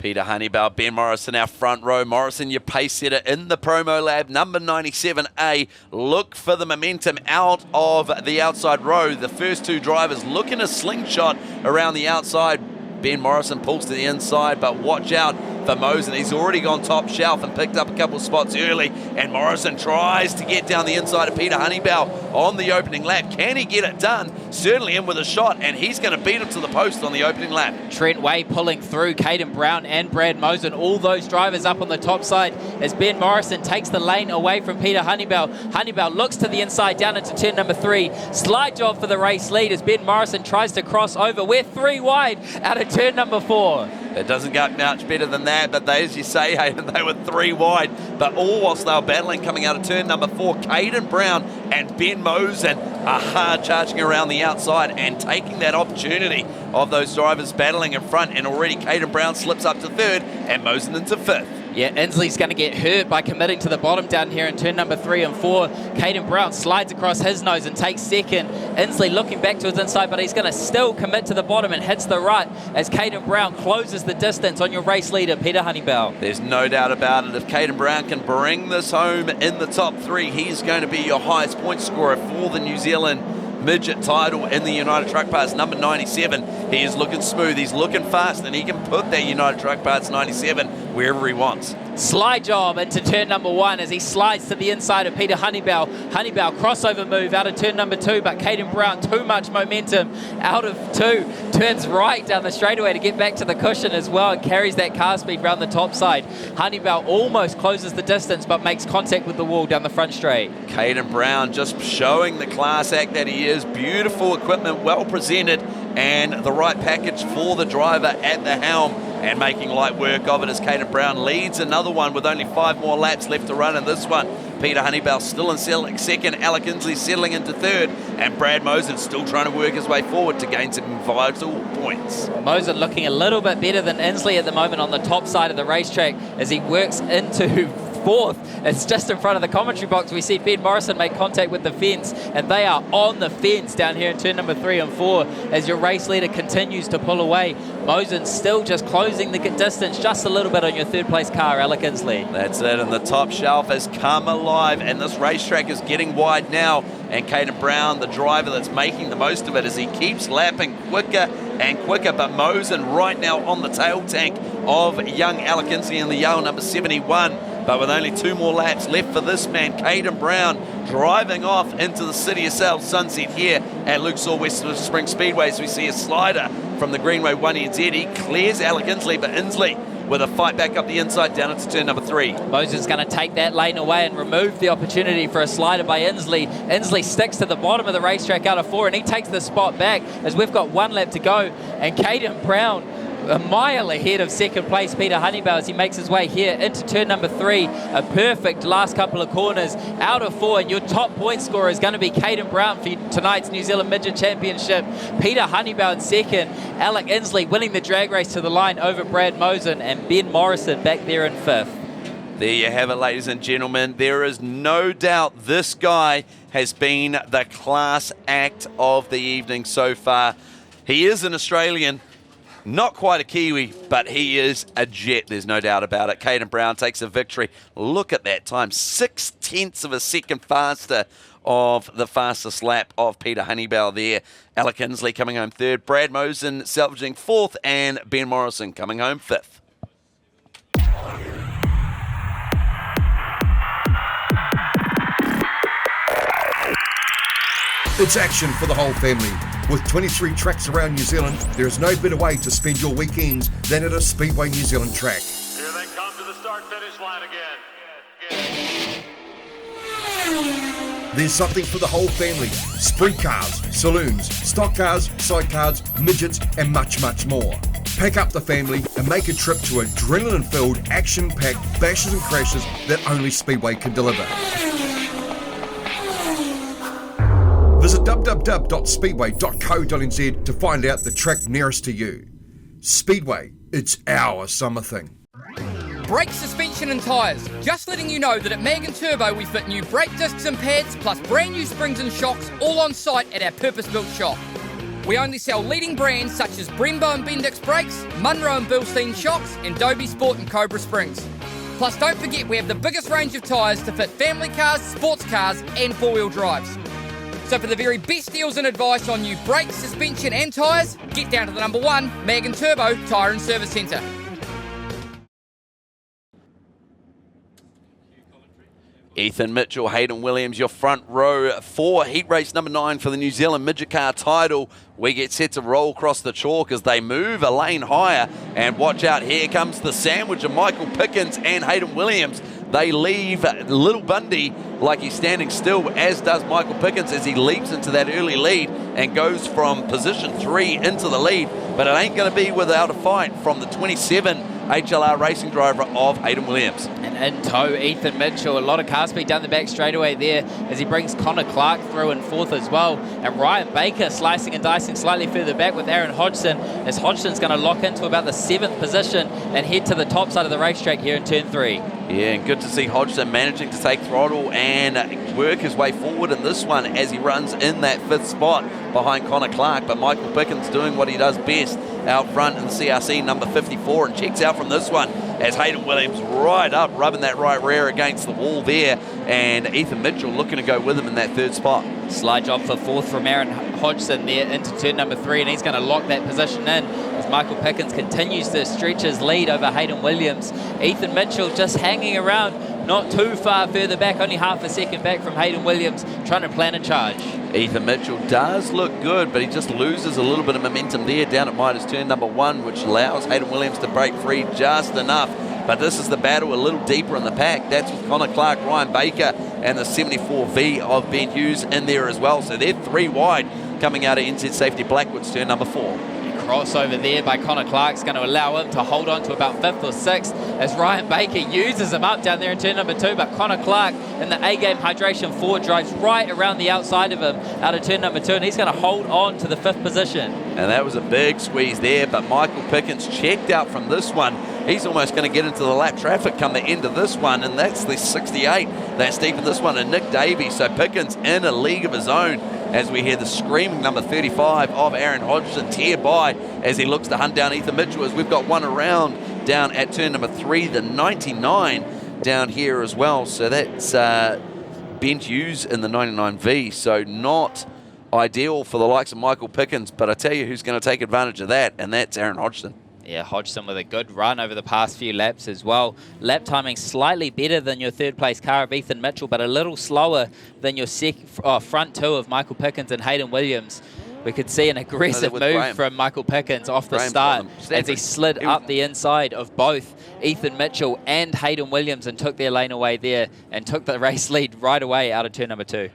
Peter Honeybell, Ben Morrison, our front row. Morrison, your pace setter in the promo lab, number 97A. Look for the momentum out of the outside row. The first two drivers looking a slingshot around the outside. Ben Morrison pulls to the inside, but watch out for Mosen. He's already gone top shelf and picked up a couple of spots early, and Morrison tries to get down the inside of Peter Honeybell on the opening lap. Can he get it done? Certainly in with a shot, and he's going to beat him to the post on the opening lap. Trent Way pulling through, Caden Brown and Brad Mosen, all those drivers up on the top side as Ben Morrison takes the lane away from Peter Honeybell. Honeybell looks to the inside down into turn number 3. Slide job for the race lead as Ben Morrison tries to cross over. We're 3 wide out of turn number 4. It doesn't get much better than that, but they, as you say, Hayden, they were 3 wide, but all whilst they were battling coming out of turn number 4. Caden Brown and Ben Mosen are hard charging around the outside and taking that opportunity of those drivers battling in front, and already Caden Brown slips up to 3rd and Mosen into 5th. Yeah, Inslee's going to get hurt by committing to the bottom down here in turn number 3 and 4. Caden Brown slides across his nose and takes 2nd. Inslee looking back to his inside, but he's going to still commit to the bottom and hits the right as Caden Brown closes the distance on your race leader, Peter Honeybell. There's no doubt about it. If Caden Brown can bring this home in the top 3, he's going to be your highest point scorer for the New Zealand Midget title in the United Truck Parts, number 97. He is looking smooth, he's looking fast, and he can put that United Truck Parts 97 wherever he wants. Slide job into turn number 1 as he slides to the inside of Peter Honeybell. Honeybell crossover move out of turn number 2, but Caden Brown, too much momentum out of 2, turns right down the straightaway to get back to the cushion as well and carries that car speed round the top side. Honeybell almost closes the distance but makes contact with the wall down the front straight. Caden Brown just showing the class act that he is. Beautiful equipment, well presented, and the right package for the driver at the helm, and making light work of it as Caden Brown leads another one with only 5 more laps left to run in this one. Peter Honeybell still in 2nd, Alec Inslee settling into 3rd, and Brad Mosen still trying to work his way forward to gain some vital points. Mosen looking a little bit better than Inslee at the moment on the top side of the racetrack as he works into 4th. It's just in front of the commentary box. We see Ben Morrison make contact with the fence, and they are on the fence down here in turn number 3 and 4 as your race leader continues to pull away. Mosen still just closing the distance just a little bit on your 3rd place car, Alec Inslee. That's it, and the top shelf has come alive, and this racetrack is getting wide now, and Caden Brown, the driver that's making the most of it as he keeps lapping quicker and quicker, but Mosen right now on the tail tank of young Alec Inslee in the yellow number 71. But with only 2 more laps left for this man, Caden Brown driving off into the city of South Sunset here at Luxor Western Spring Speedway. As we see a slider from the Greenway 1NZ. He clears Alec Inslee, but Inslee with a fight back up the inside down into turn number 3. Mosen's going to take that lane away and remove the opportunity for a slider by Inslee. Inslee sticks to the bottom of the racetrack out of 4, and he takes the spot back as we've got 1 lap to go. And Caden Brown a mile ahead of 2nd place Peter Honeybell as he makes his way here into turn number 3. A perfect last couple of corners out of 4, and your top point scorer is going to be Caden Brown for tonight's New Zealand Midget Championship. Peter Honeybell in 2nd, Alec Inslee winning the drag race to the line over Brad Mosen, and Ben Morrison back there in 5th. There you have it, ladies and gentlemen. There is no doubt this guy has been the class act of the evening so far. He is an Australian, not quite a Kiwi, but he is a jet, there's no doubt about it. Caden Brown takes a victory. Look at that time, 0.6 of a second faster of the fastest lap of Peter Honeybell there. Alec Inslee coming home 3rd, Brad Mosen salvaging 4th, and Ben Morrison coming home 5th. It's action for the whole family. With 23 tracks around New Zealand, there is no better way to spend your weekends than at a Speedway New Zealand track. Here they come to the start-finish line again. There's something for the whole family. Sprint cars, saloons, stock cars, sidecars, midgets, and much, much more. Pack up the family and make a trip to adrenaline-filled, action-packed bashes and crashes that only Speedway can deliver. Visit www.speedway.co.nz to find out the track nearest to you. Speedway, it's our summer thing. Brake suspension and tyres. Just letting you know that at Mag & Turbo we fit new brake discs and pads plus brand new springs and shocks all on site at our purpose-built shop. We only sell leading brands such as Brembo and Bendix brakes, Munro and Bilstein shocks, and Dobie Sport and Cobra springs. Plus, don't forget we have the biggest range of tyres to fit family cars, sports cars, and four-wheel drives. So for the very best deals and advice on new brakes, suspension and tyres, get down to the number 1 Mag and Turbo Tyre and Service Centre. Ethan Mitchell, Hayden Williams, your front row for heat race number 9 for the New Zealand Midget Car title. We get set to roll across the chalk as they move a lane higher. And watch out, here comes the sandwich of Michael Pickens and Hayden Williams. They leave Little Bundy like he's standing still, as does Michael Pickens as he leaps into that early lead and goes from position 3 into the lead. But it ain't going to be without a fight from the 27 HLR racing driver of Hayden Williams. And in tow, Ethan Mitchell. A lot of car speed down the back straightaway there as he brings Connor Clark through in 4th as well. And Ryan Baker slicing and dicing slightly further back with Aaron Hodgson, as Hodgson's going to lock into about the 7th position and head to the top side of the racetrack here in turn 3. Yeah, and good to see Hodgson managing to take throttle and work his way forward in this one as he runs in that 5th spot behind Connor Clark. But Michael Pickens doing what he does best out front in the CRC number 54 and checks out from this one as Hayden Williams right up, rubbing that right rear against the wall there, and Ethan Mitchell looking to go with him in that 3rd spot. Slide job for 4th from Aaron Hodgson there into turn number 3, and he's going to lock that position in as Michael Pickens continues to stretch his lead over Hayden Williams. Ethan Mitchell just hanging around, not too far further back, only half a second back from Hayden Williams, trying to plan a charge. Ethan Mitchell does look good, but he just loses a little bit of momentum there down at Midas turn number 1, which allows Hayden Williams to break free just enough. But this is the battle a little deeper in the pack. That's with Connor Clark, Ryan Baker, and the 74V of Ben Hughes in there as well. So they're 3 wide coming out of NZ Safety Blackwoods turn number 4. Crossover there by Connor Clark's going to allow him to hold on to about 5th or 6th as Ryan Baker uses him up down there in turn number 2, but Connor Clark in the A-Game Hydration 4 drives right around the outside of him out of turn number 2, and he's going to hold on to the 5th position. And that was a big squeeze there, but Michael Pickens checked out from this one. He's almost going to get into the lap traffic come the end of this one, and that's the 68 that's deep in this one, and Nick Davies. So Pickens in a league of his own as we hear the screaming number 35 of Aaron Hodgson tear by as he looks to hunt down Ethan Mitchell, as we've got one around down at turn number 3, the 99 down here as well. So that's Ben Hughes in the 99V, so not ideal for the likes of Michael Pickens, but I tell you who's going to take advantage of that, and that's Aaron Hodgson. Yeah, Hodgson with a good run over the past few laps as well. Lap timing slightly better than your 3rd place car of Ethan Mitchell, but a little slower than your front 2 of Michael Pickens and Hayden Williams. We could see an aggressive move from Michael Pickens off the start as he slid up the inside of both Ethan Mitchell and Hayden Williams and took their lane away there and took the race lead right away out of turn number 2.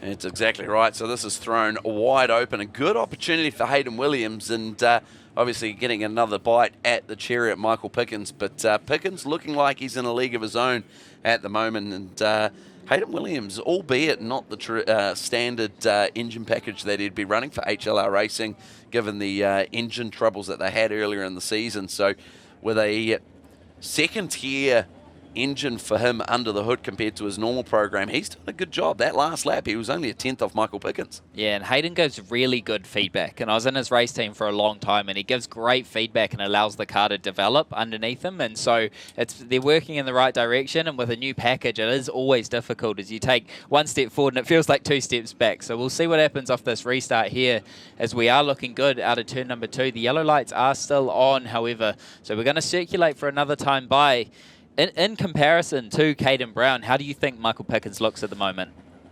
It's exactly right. So this is thrown wide open. A good opportunity for Hayden Williams, and obviously getting another bite at the cherry at Michael Pickens. But Pickens looking like he's in a league of his own at the moment. And Hayden Williams, albeit not the standard engine package that he'd be running for HLR Racing, given the engine troubles that they had earlier in the season. So with a second tier engine for him under the hood compared to his normal program, he's done a good job. That last lap, he was only a 10th off Michael Pickens. Yeah, and Hayden gives really good feedback. And I was in his race team for a long time, and he gives great feedback and allows the car to develop underneath him. And so they're working in the right direction. And with a new package, it is always difficult as you take one step forward and it feels like 2 steps back. So we'll see what happens off this restart here as we are looking good out of turn number 2. The yellow lights are still on, however. So we're going to circulate for another time by. In comparison to Caden Brown, how do you think Michael Pickens looks at the moment?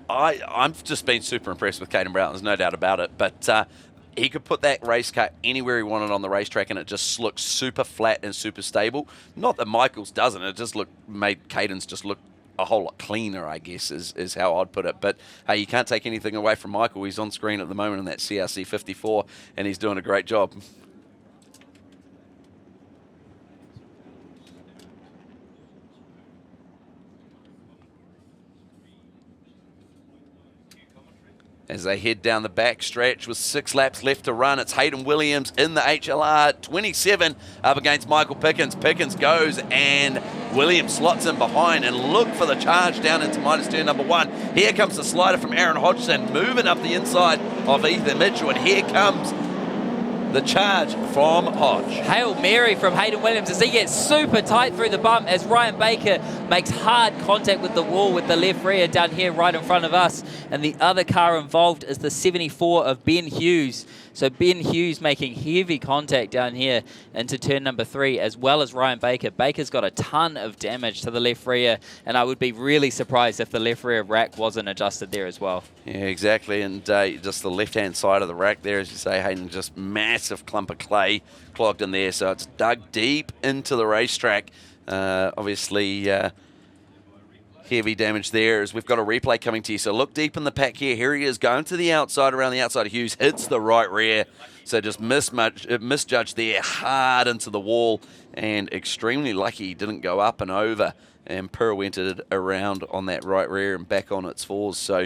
I've just been super impressed with Caden Brown. There's no doubt about it. But he could put that race car anywhere he wanted on the racetrack, and it just looks super flat and super stable. Not that Michael's doesn't. It just made Caden's just look a whole lot cleaner, I guess, is how I'd put it. But hey, you can't take anything away from Michael. He's on screen at the moment in that CRC 54, and he's doing a great job. As they head down the back stretch with 6 laps left to run, it's Hayden Williams in the HLR 27 up against Michael Pickens. Pickens goes and Williams slots in behind, and look for the charge down into minus turn number 1. Here comes the slider from Aaron Hodgson, moving up the inside of Ethan Mitchell, and here comes the charge from Hodge. Hail Mary from Hayden Williams as he gets super tight through the bump as Ryan Baker makes hard contact with the wall with the left rear down here right in front of us. And the other car involved is the 74 of Ben Hughes. So Ben Hughes making heavy contact down here into turn number 3, as well as Ryan Baker. Baker's got a ton of damage to the left rear, and I would be really surprised if the left rear rack wasn't adjusted there as well. Yeah, exactly. And just the left-hand side of the rack there, as you say, Hayden, just massive clump of clay clogged in there. So it's dug deep into the racetrack. Obviously, heavy damage there as we've got a replay coming to you. So look deep in the pack here. Here he is going to the outside, around the outside of Hughes, hits the right rear. So just misjudged there, hard into the wall, and extremely lucky he didn't go up and over and pirouetted around on that right rear and back on its fours. So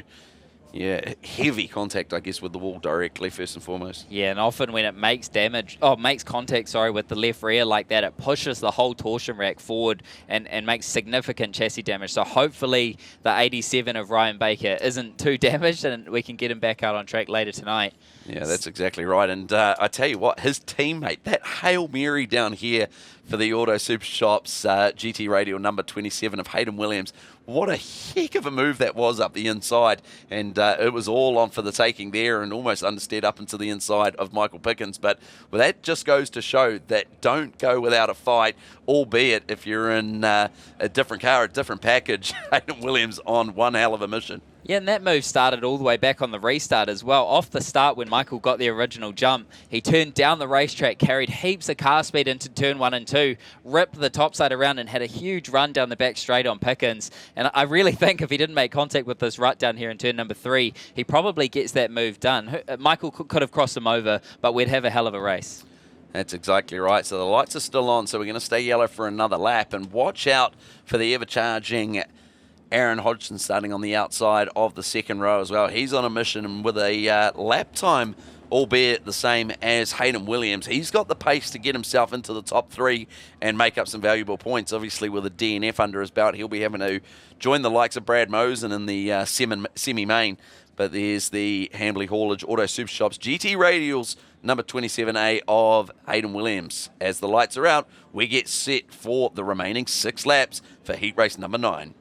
yeah, heavy contact, I guess, with the wall directly, first and foremost. Yeah, and often when it makes contact, with the left rear like that, it pushes the whole torsion rack forward and makes significant chassis damage. So hopefully the 87 of Ryan Baker isn't too damaged and we can get him back out on track later tonight. Yeah, that's exactly right. And I tell you what, his teammate, that Hail Mary down here for the Auto Super Shops GT Radial number 27 of Hayden Williams, what a heck of a move that was up the inside. And it was all on for the taking there and almost understeered up into the inside of Michael Pickens. But well, that just goes to show that don't go without a fight, albeit if you're in a different car, a different package. Hayden Williams on one hell of a mission. Yeah, and that move started all the way back on the restart as well. Off the start, when Michael got the original jump, he turned down the racetrack, carried heaps of car speed into turn 1 and 2, ripped the topside around and had a huge run down the back straight on Pickens. And I really think if he didn't make contact with this rut down here in turn number 3, he probably gets that move done. Michael could have crossed him over, but we'd have a hell of a race. That's exactly right. So the lights are still on, so we're going to stay yellow for another lap. And watch out for the ever-charging Aaron Hodgson starting on the outside of the second row as well. He's on a mission with a lap time, albeit the same as Hayden Williams. He's got the pace to get himself into the top 3 and make up some valuable points. Obviously, with a DNF under his belt, he'll be having to join the likes of Brad Mosen in the semi-main. But there's the Hambley Haulage Auto Super Shops GT Radials number 27A of Hayden Williams. As the lights are out, we get set for the remaining 6 laps for heat race number 9.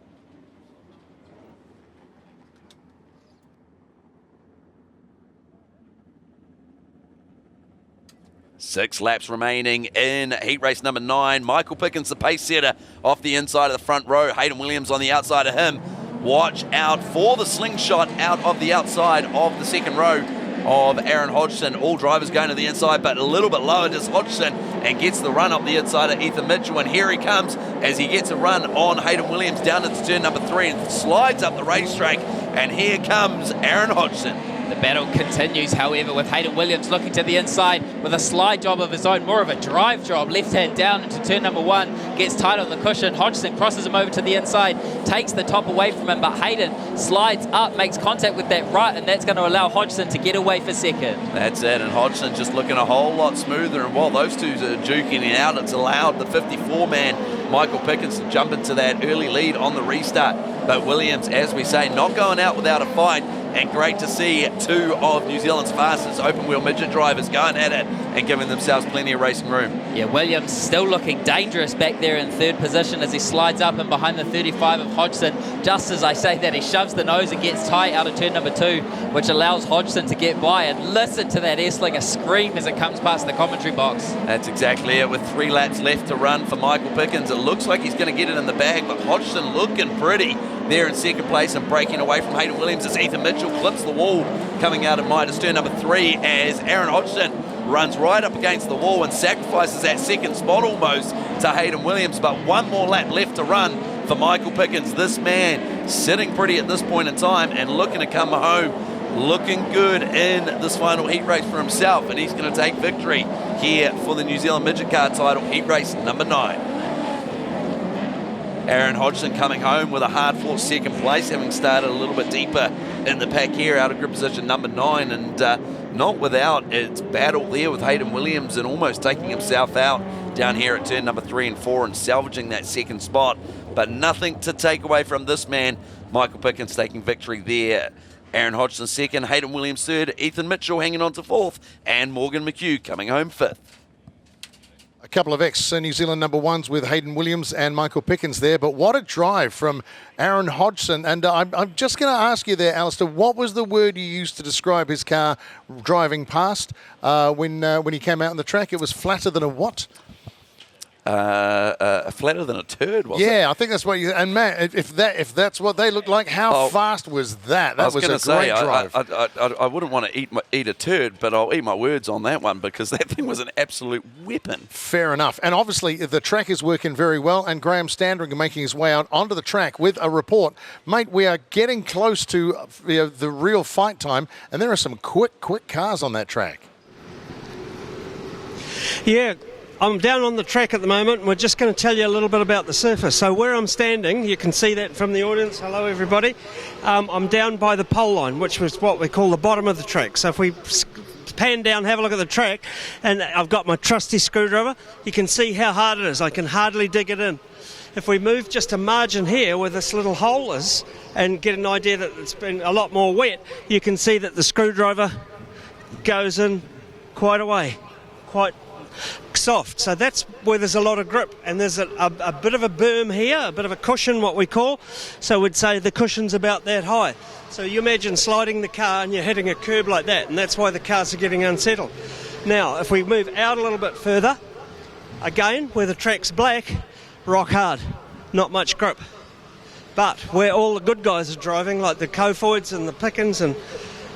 Six laps remaining in heat race number 9. Michael Pickens, the pace setter, off the inside of the front row. Hayden Williams on the outside of him. Watch out for the slingshot out of the outside of the second row of Aaron Hodgson. All drivers going to the inside, but a little bit lower does Hodgson and gets the run up the inside of Ethan Mitchell. And here he comes as he gets a run on Hayden Williams down into turn number 3 and slides up the racetrack. And here comes Aaron Hodgson. The battle continues, however, with Hayden Williams looking to the inside with a slide job of his own, more of a drive job, left hand down into turn number 1, gets tight on the cushion. Hodgson crosses him over to the inside, takes the top away from him, but Hayden slides up, makes contact with that right, and that's going to allow Hodgson to get away for second. That's it, and Hodgson just looking a whole lot smoother, and while those two are duking it out, it's allowed the 54-man Michael Pickens to jump into that early lead on the restart. But Williams, as we say, not going out without a fight. And great to see 2 of New Zealand's fastest open-wheel midget drivers going at it and giving themselves plenty of racing room. Yeah, Williams still looking dangerous back there in 3rd position as he slides up and behind the 35 of Hodgson. Just as I say that, he shoves the nose and gets tight out of turn number 2, which allows Hodgson to get by. And listen to that Esslinger scream as it comes past the commentary box. That's exactly it. With 3 laps left to run for Michael Pickens, it looks like he's going to get it in the bag, but Hodgson looking pretty there in second place and breaking away from Hayden Williams as Ethan Mitchell clips the wall coming out of Midas turn number 3 as Aaron Hodgson runs right up against the wall and sacrifices that second spot almost to Hayden Williams. But 1 more lap left to run for Michael Pickens. This man sitting pretty at this point in time and looking to come home looking good in this final heat race for himself, and he's going to take victory here for the New Zealand Midget Car title, heat race number 9. Aaron Hodgson coming home with a hard-fought second place, having started a little bit deeper in the pack here, out of grid position number 9, and not without its battle there with Hayden Williams and almost taking himself out down here at turn number 3 and 4 and salvaging that second spot. But nothing to take away from this man. Michael Pickens taking victory there. Aaron Hodgson second, Hayden Williams third, Ethan Mitchell hanging on to fourth, and Morgan McHugh coming home fifth. A couple of ex-New Zealand number ones with Hayden Williams and Michael Pickens there, but what a drive from Aaron Hodgson. And I'm just going to ask you there, Alistair, what was the word you used to describe his car driving past when he came out on the track? It was flatter than a what? Flatter than a turd, wasn't it? Yeah, I think that's what you. And man, if that's what they looked like, how fast was that? That was a great drive. I wouldn't want to eat a turd, but I'll eat my words on that one because that thing was an absolute weapon. Fair enough. And obviously the track is working very well, and Graham Standring making his way out onto the track with a report. Mate, we are getting close to the real fight time, and there are some quick cars on that track. Yeah. I'm down on the track at the moment, and we're just going to tell you a little bit about the surface. So where I'm standing, you can see that from the audience. Hello, everybody. I'm down by the pole line, which was what we call the bottom of the track. So if we pan down, have a look at the track, and I've got my trusty screwdriver, you can see how hard it is. I can hardly dig it in. If we move just a margin here where this little hole is and get an idea that it's been a lot more wet, you can see that the screwdriver goes in quite a way, quite soft. So that's where there's a lot of grip, and there's a bit of a berm here, a bit of a cushion, what we call. So we'd say the cushion's about that high. So you imagine sliding the car and you're hitting a curb like that, and that's why the cars are getting unsettled. Now, if we move out a little bit further, again, where the track's black, rock hard, not much grip. But where all the good guys are driving, like the Kofoids and the Pickens and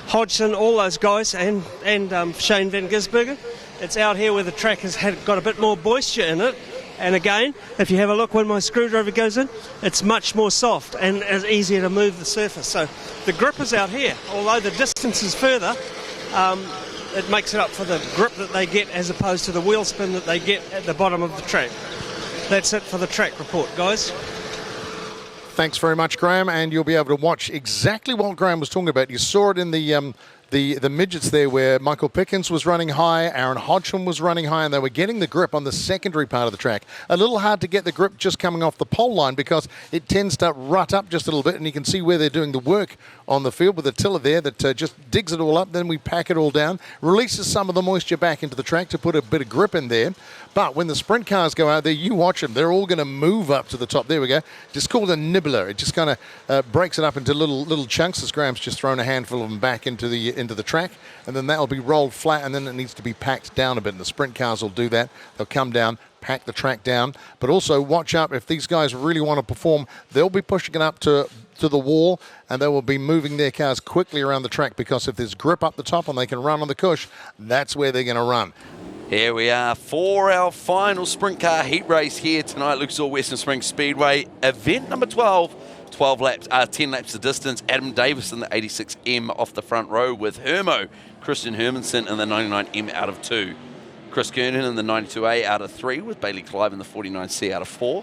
Hodgson, all those guys, and Shane van Gisbergen, it's out here where the track has got a bit more moisture in it. And again, if you have a look when my screwdriver goes in, it's much more soft and it's easier to move the surface. So the grip is out here. Although the distance is further, it makes it up for the grip that they get as opposed to the wheel spin that they get at the bottom of the track. That's it for the track report, guys. Thanks very much, Graham, and you'll be able to watch exactly what Graham was talking about. You saw it in the midgets there where Michael Pickens was running high, Aaron Hodgson was running high, and they were getting the grip on the secondary part of the track. A little hard to get the grip just coming off the pole line because it tends to rut up just a little bit, and you can see where they're doing the work on the field with a tiller there that just digs it all up. Then we pack it all down, releases some of the moisture back into the track to put a bit of grip in there. But when the sprint cars go out there, you watch them. They're all going to move up to the top. There we go. Just called a nibbler. It just kind of breaks it up into little chunks as Graham's just thrown a handful of them back into the track. And then that'll be rolled flat, and then it needs to be packed down a bit. And the sprint cars will do that. They'll come down, pack the track down. But also watch out. If these guys really want to perform, they'll be pushing it up to the wall, and they will be moving their cars quickly around the track because if there's grip up the top and they can run on the cush, that's where they're going to run. Here we are for our final sprint car heat race here tonight, Lucas Oil Western Springs Speedway, event number 12. 10 laps the distance. Adam Davis in the 86M off the front row with Hermo, Christian Hermanson in the 99M out of 2. Chris Kernan in the 92A out of 3 with Bailey Clive in the 49C out of 4.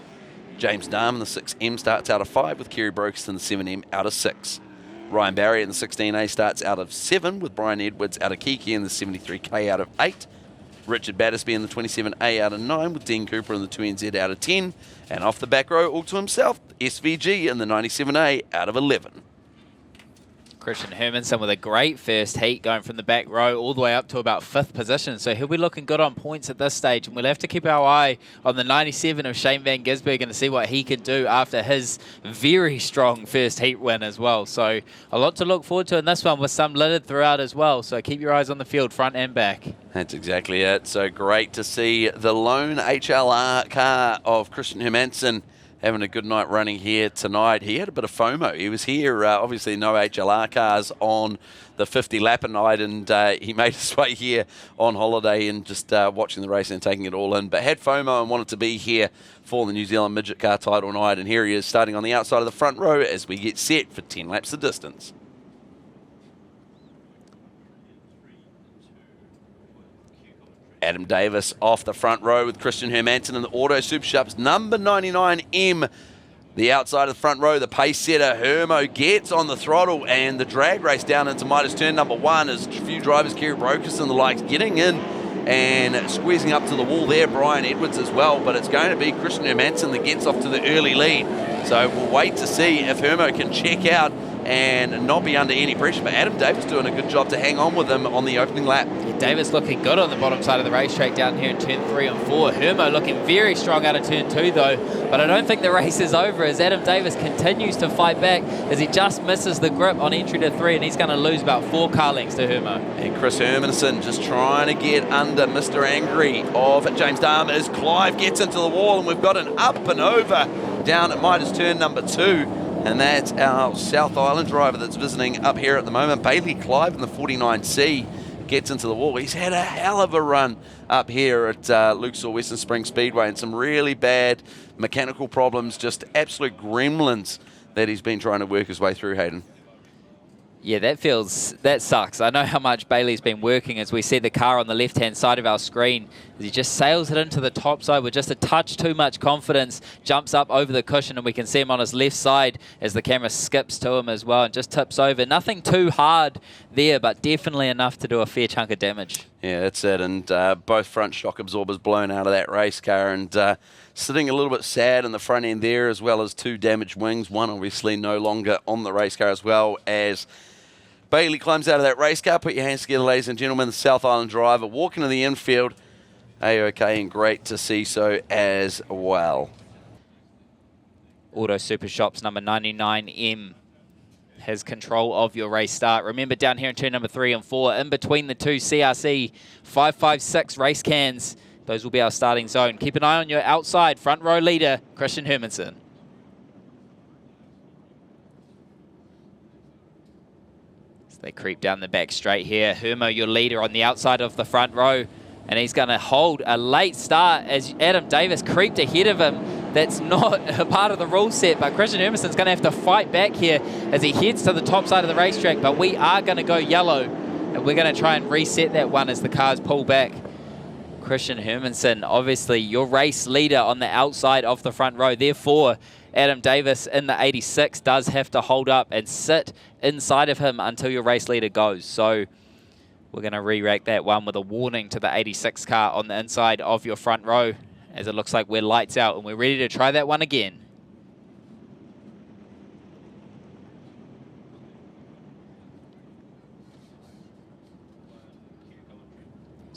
James Dahm in the 6M starts out of 5 with Kerry Brokers in the 7M out of 6. Ryan Barry in the 16A starts out of 7 with Brian Edwards out of Kiki in the 73K out of 8. Richard Battersby in the 27A out of 9 with Dean Cooper in the 2NZ out of 10. And off the back row all to himself, SVG in the 97A out of 11. Christian Hermanson with a great first heat going from the back row all the way up to about 5th position. So he'll be looking good on points at this stage. And we'll have to keep our eye on the 97 of Shane van Gisbergen to see what he can do after his very strong first heat win as well. So a lot to look forward to in this one with some littered throughout as well. So keep your eyes on the field, front and back. That's exactly it. So great to see the lone HLR car of Christian Hermanson having a good night running here tonight. He had a bit of FOMO. He was here, obviously no HLR cars on the 50 lapper night, and he made his way here on holiday and just watching the race and taking it all in. But had FOMO and wanted to be here for the New Zealand Midget Car title night, and here he is starting on the outside of the front row as we get set for 10 laps of distance. Adam Davis off the front row with Christian Hermanson in the Auto Super Shops number 99M. The outside of the front row, the pace setter Hermo gets on the throttle, and the drag race down into Midas turn number 1 as a few drivers, Kerry Brokers and the likes, getting in and squeezing up to the wall there, Brian Edwards as well, but it's going to be Christian Hermansen that gets off to the early lead. So we'll wait to see if Hermo can check out and not be under any pressure. But Adam Davis doing a good job to hang on with him on the opening lap. Yeah, Davis looking good on the bottom side of the racetrack down here in turn 3 and 4. Hermo looking very strong out of turn 2 though, but I don't think the race is over as Adam Davis continues to fight back as he just misses the grip on entry to 3, and he's going to lose about 4 car lengths to Hermo. And Chris Hermansen just trying to get under Mr. Angry of James Darm as Clive gets into the wall, and we've got an up and over down at Midas turn number 2. And that's our South Island driver that's visiting up here at the moment. Bailey Clive in the 49C gets into the wall. He's had a hell of a run up here at Luxor Western Springs Speedway, and some really bad mechanical problems, just absolute gremlins that he's been trying to work his way through, Hayden. Yeah, that sucks. I know how much Bailey's been working as we see the car on the left-hand side of our screen. As he just sails it into the top side with just a touch too much confidence, jumps up over the cushion, and we can see him on his left side as the camera skips to him as well and just tips over. Nothing too hard there, but definitely enough to do a fair chunk of damage. Yeah, that's it. And both front shock absorbers blown out of that race car, and sitting a little bit sad in the front end there, as well as 2 damaged wings. One obviously no longer on the race car, as well as Bailey climbs out of that race car. Put your hands together, ladies and gentlemen. The South Island driver walking to the infield. A-OK, and great to see so as well. Auto Super Shops number 99M has control of your race start. Remember, down here in turn number 3 and 4, in between the 2 CRC 556 race cans, those will be our starting zone. Keep an eye on your outside front row leader, Christian Hermansen. They creep down the back straight here. Hermo, your leader, on the outside of the front row, and he's going to hold a late start as Adam Davis creeped ahead of him. That's not a part of the rule set, but Christian Hermansen's going to have to fight back here as he heads to the top side of the racetrack, but we are going to go yellow, and we're going to try and reset that one as the cars pull back. Christian Hermansen, obviously your race leader on the outside of the front row. Therefore, Adam Davis in the 86 does have to hold up and sit inside of him until your race leader goes. So we're going to re-rack that one with a warning to the 86 car on the inside of your front row, as it looks like we're lights out and we're ready to try that one again.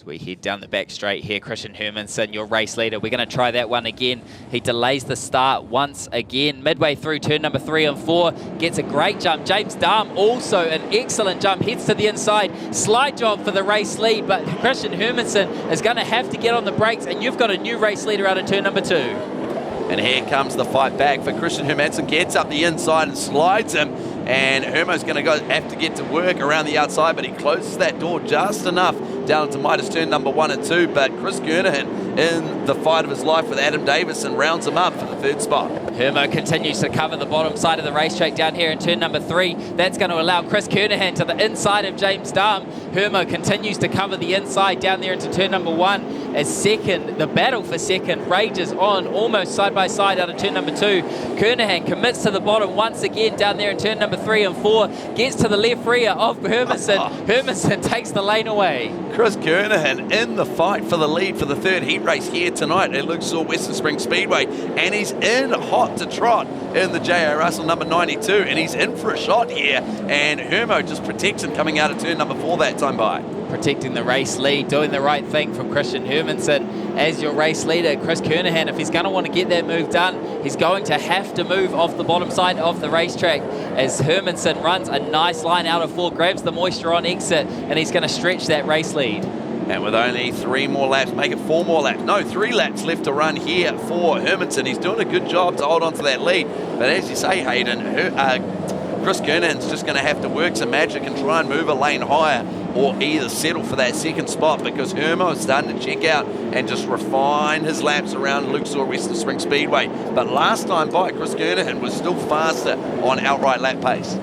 We head down the back straight here. Christian Hermansen, your race leader. We're going to try that one again. He delays the start once again. Midway through turn number 3 and 4, gets a great jump. James Darm also an excellent jump. Heads to the inside. Slide job for the race lead, but Christian Hermansen is going to have to get on the brakes, and you've got a new race leader out of turn number 2. And here comes the fight back for Christian Hermansen. Gets up the inside and slides him. And Hermo's going to have to get to work around the outside, but he closes that door just enough down to Midas turn number 1 and 2. But Chris Kernahan in the fight of his life with Adam Davis and rounds him up for the 3rd spot. Hermo continues to cover the bottom side of the racetrack down here in turn number 3. That's going to allow Chris Kernahan to the inside of James Darm. Hermo continues to cover the inside down there into turn number 1 as second. The battle for second rages on almost side by side out of turn number 2. Kernahan commits to the bottom once again down there in turn number 3 and 4. Gets to the left rear of Hermansen. Hermansen takes the lane away. Chris Kernahan in the fight for the lead for the 3rd heat race here tonight at Luxor Western Springs Speedway, and he's in hot to trot in the J.A. Russell number 92, and he's in for a shot here, and Hermo just protects him coming out of turn number 4 that time by. Protecting the race lead, doing the right thing from Christian Hermansen as your race leader. Chris Kernahan, if he's going to want to get that move done, he's going to have to move off the bottom side of the racetrack as Hermansen runs a nice line out of 4, grabs the moisture on exit, and he's going to stretch that race lead. And with only 3 more laps, make it 4 more laps. No, 3 laps left to run here for Hermansen. He's doing a good job to hold on to that lead. But as you say, Hayden, Chris Kernahan's just going to have to work some magic and try and move a lane higher, or either settle for that 2nd spot, because Hermo is starting to check out and just refine his laps around Luxor Western Springs Speedway. But last time by, Chris Kernahan was still faster on outright lap pace.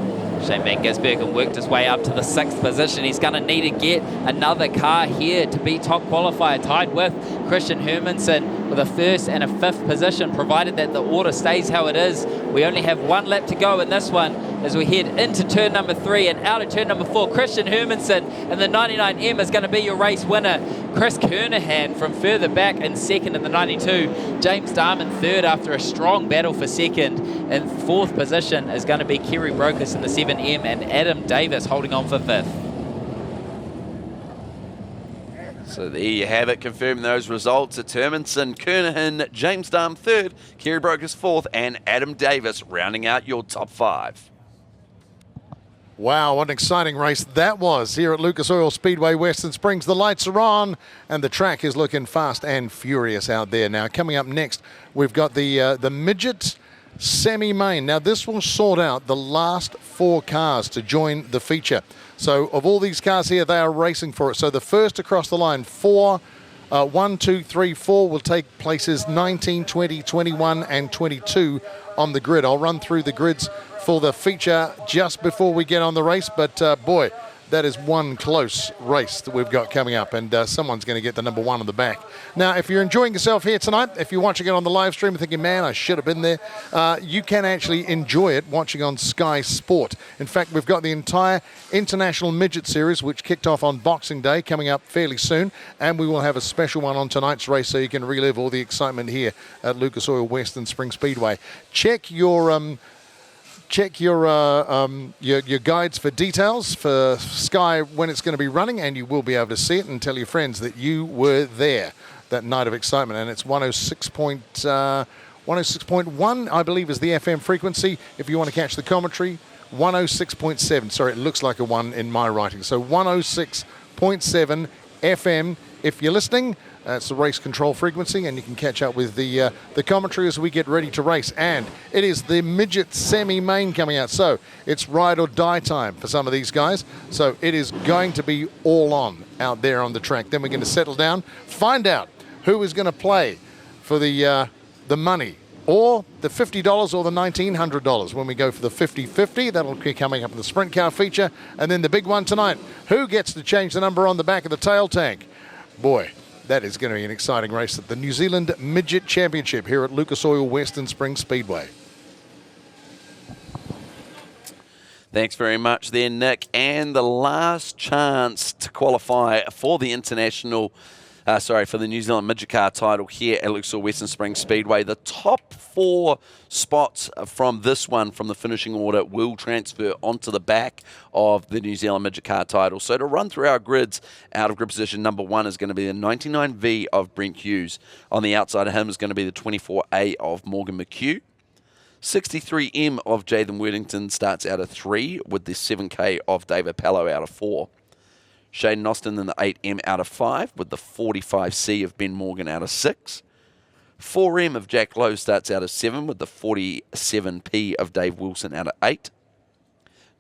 Shane Van Gisbergen worked his way up to the 6th position. He's going to need to get another car here to be top qualifier, tied with Christian Hermansen. with a first and a fifth position, provided that the order stays how it is. We only have one lap to go in this one as we head into turn number 3 and out of turn number 4. Christian Hermanson and the 99M is going to be your race winner. Chris Kernahan from further back in second in the 92. James Darman third after a strong battle for second. In fourth position is going to be Kerry Brokus in the 7M and Adam Davis holding on for fifth. So there you have it, confirming those results. It's Hermanson, Kernahan, James Darm third, Kerry Brokus fourth, and Adam Davis rounding out your top 5. Wow, what an exciting race that was here at Lucas Oil Speedway, Western Springs. The lights are on and the track is looking fast and furious out there. Now, coming up next, we've got the Midget Semi-Main. Now, this will sort out the last 4 cars to join the feature. So, of all these cars here, they are racing for it. So, the first across the line, 1, 2, 3, 4 will take places 19, 20, 21 and 22 on the grid. I'll run through the grids for the feature just before we get on the race, but boy, that is one close race that we've got coming up, and someone's going to get the number 1 on the back. Now, if you're enjoying yourself here tonight, if you're watching it on the live stream and thinking, man, I should have been there, you can actually enjoy it watching on Sky Sport. In fact, we've got the entire International Midget Series, which kicked off on Boxing Day, coming up fairly soon, and we will have a special one on tonight's race so you can relive all the excitement here at Lucas Oil Western Spring Speedway. Check your guides for details for Sky when it's going to be running, and you will be able to see it and tell your friends that you were there that night of excitement. And it's 106.1, I believe, is the FM frequency. If you want to catch the commentary, 106.7. Sorry, it looks like a 1 in my writing. So 106.7 FM. If you're listening, it's the race control frequency, and you can catch up with the commentary as we get ready to race. And it is the Midget Semi-Main coming out. So it's ride or die time for some of these guys. So it is going to be all on out there on the track. Then we're going to settle down, find out who is going to play for the money, or the $50 or the $1,900 when we go for the 50-50. That'll be coming up in the sprint car feature. And then the big one tonight, who gets to change the number on the back of the tail tank? Boy, that is going to be an exciting race at the New Zealand Midget Championship here at Lucas Oil Western Spring Speedway. Thanks very much there, Nick. And the last chance to qualify for the for the New Zealand Midget Car title here at Lucas Oil Western Spring Speedway. The top 4 spots from this one, from the finishing order, will transfer onto the back of the New Zealand Midget Car title. So to run through our grids, out of grid position number 1 is going to be the 99V of Brent Hughes. On the outside of him is going to be the 24A of Morgan McHugh. 63M of Jathan Worthington starts out of 3, with the 7K of David Pallow out of 4. Shaden Austin in the 8M out of 5, with the 45C of Ben Morgan out of 6. 4M of Jack Lowe starts out of 7, with the 47P of Dave Wilson out of 8.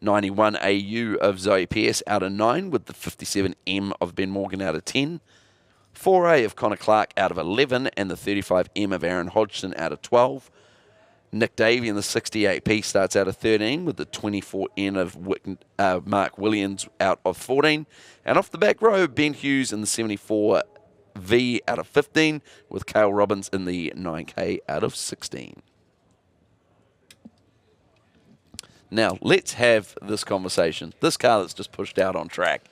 91AU of Zoe Pierce out of 9, with the 57M of Ben Morgan out of 10. 4A of Connor Clark out of 11, and the 35M of Aaron Hodgson out of 12. Nick Davey in the 68P starts out of 13, with the 24N of Mark Williams out of 14. And off the back row, Ben Hughes in the 74V out of 15, with Cale Robbins in the 9K out of 16. Now, let's have this conversation. This car that's just pushed out on track.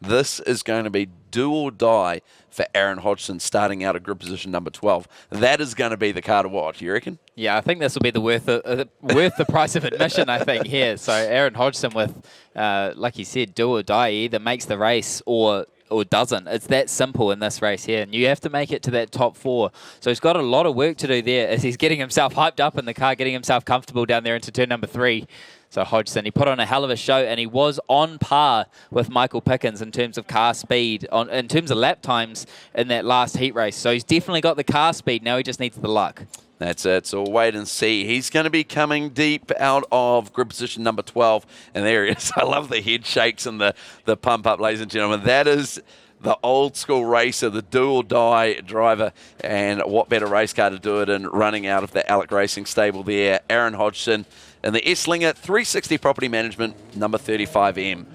This is going to be do or die for Aaron Hodgson starting out at grid position number 12. That is going to be the car to watch, you reckon? Yeah, I think this will be worth the price of admission, I think, here. So Aaron Hodgson with, like you said, do or die, either makes the race or doesn't. It's that simple in this race here, and you have to make it to that top 4. So he's got a lot of work to do there as he's getting himself hyped up in the car, getting himself comfortable down there into turn number 3. So Hodgson, he put on a hell of a show, and he was on par with Michael Pickens in terms of car speed, in terms of lap times in that last heat race. So he's definitely got the car speed. Now he just needs the luck. That's it. So we'll wait and see. He's going to be coming deep out of grid position number 12. And there he is. I love the head shakes and the pump up, ladies and gentlemen. That is the old school racer, the do or die driver. And what better race car to do it in, running out of the Alec Racing stable there. Aaron Hodgson and the S-Linger 360 Property Management number 35M.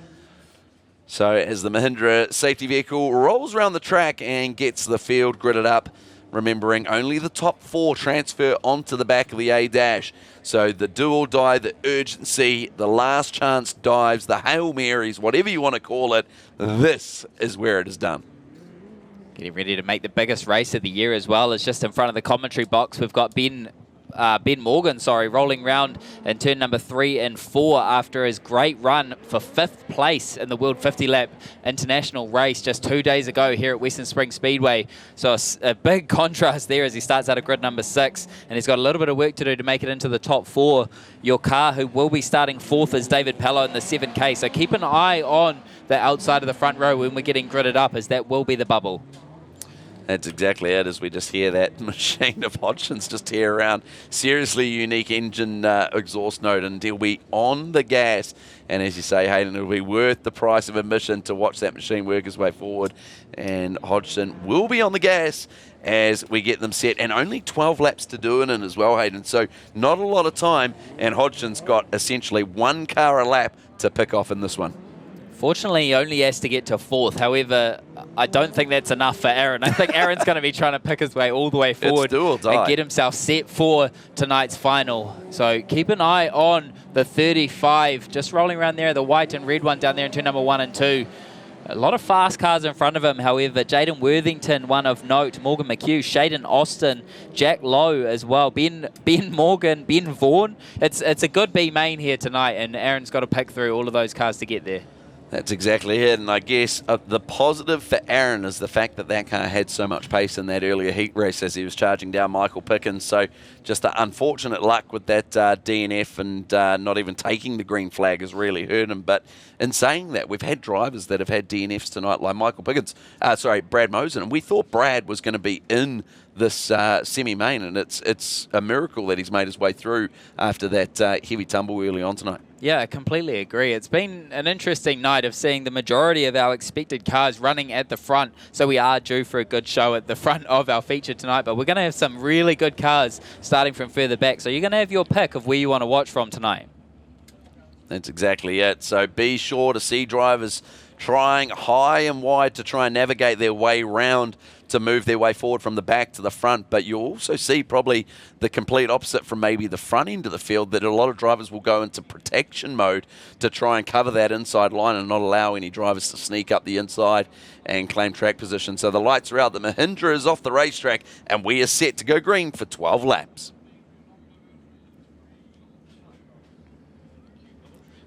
So as the Mahindra safety vehicle rolls around the track and gets the field gridded up remembering only the top 4 transfer onto the back of the A-dash. So the do or die, the urgency, the last chance dives, the Hail Marys, whatever you want to call it, this is where it is done. Getting ready to make the biggest race of the year as well. It's just in front of the commentary box. We've got Ben Morgan, rolling round in turn number 3 and 4 after his great run for 5th place in the World 50 Lap International race just 2 days ago here at Western Springs Speedway. So a big contrast there as he starts out of grid number 6, and he's got a little bit of work to do to make it into the top 4. Your car who will be starting 4th is David Pello in the 7K, so keep an eye on the outside of the front row when we're getting gridded up, as that will be the bubble. That's exactly it, as we just hear that machine of Hodgson's just tear around. Seriously unique engine exhaust note, and he'll be on the gas. And as you say, Hayden, it'll be worth the price of admission to watch that machine work his way forward. And Hodgson will be on the gas as we get them set. And only 12 laps to do it in as well, Hayden. So not a lot of time, and Hodgson's got essentially 1 car a lap to pick off in this one. Fortunately, he only has to get to 4th. However, I don't think that's enough for Aaron. I think Aaron's going to be trying to pick his way all the way forward and get himself set for tonight's final. So keep an eye on the 35, just rolling around there, the white and red one down there in turn number 1 and 2. A lot of fast cars in front of him, however. Jaden Worthington, one of note. Morgan McHugh, Shaden Austin, Jack Lowe as well. Ben Morgan, Ben Vaughan. It's a good B main here tonight, and Aaron's got to pick through all of those cars to get there. That's exactly it, and I guess the positive for Aaron is the fact that that car had so much pace in that earlier heat race as he was charging down Michael Pickens. So just the unfortunate luck with that DNF and not even taking the green flag has really hurt him. But in saying that, we've had drivers that have had DNFs tonight, like Michael Pickens, Brad Mosen, and we thought Brad was going to be in this semi-main, and it's a miracle that he's made his way through after that heavy tumble early on tonight. Yeah, I completely agree. It's been an interesting night of seeing the majority of our expected cars running at the front, so we are due for a good show at the front of our feature tonight, but we're going to have some really good cars starting from further back, so you're going to have your pick of where you want to watch from tonight. That's exactly it. So be sure to see drivers trying high and wide to try and navigate their way round to move their way forward from the back to the front, but you'll also see probably the complete opposite from maybe the front end of the field, that a lot of drivers will go into protection mode to try and cover that inside line and not allow any drivers to sneak up the inside and claim track position. So the lights are out, the Mahindra is off the racetrack, and we are set to go green for 12 laps.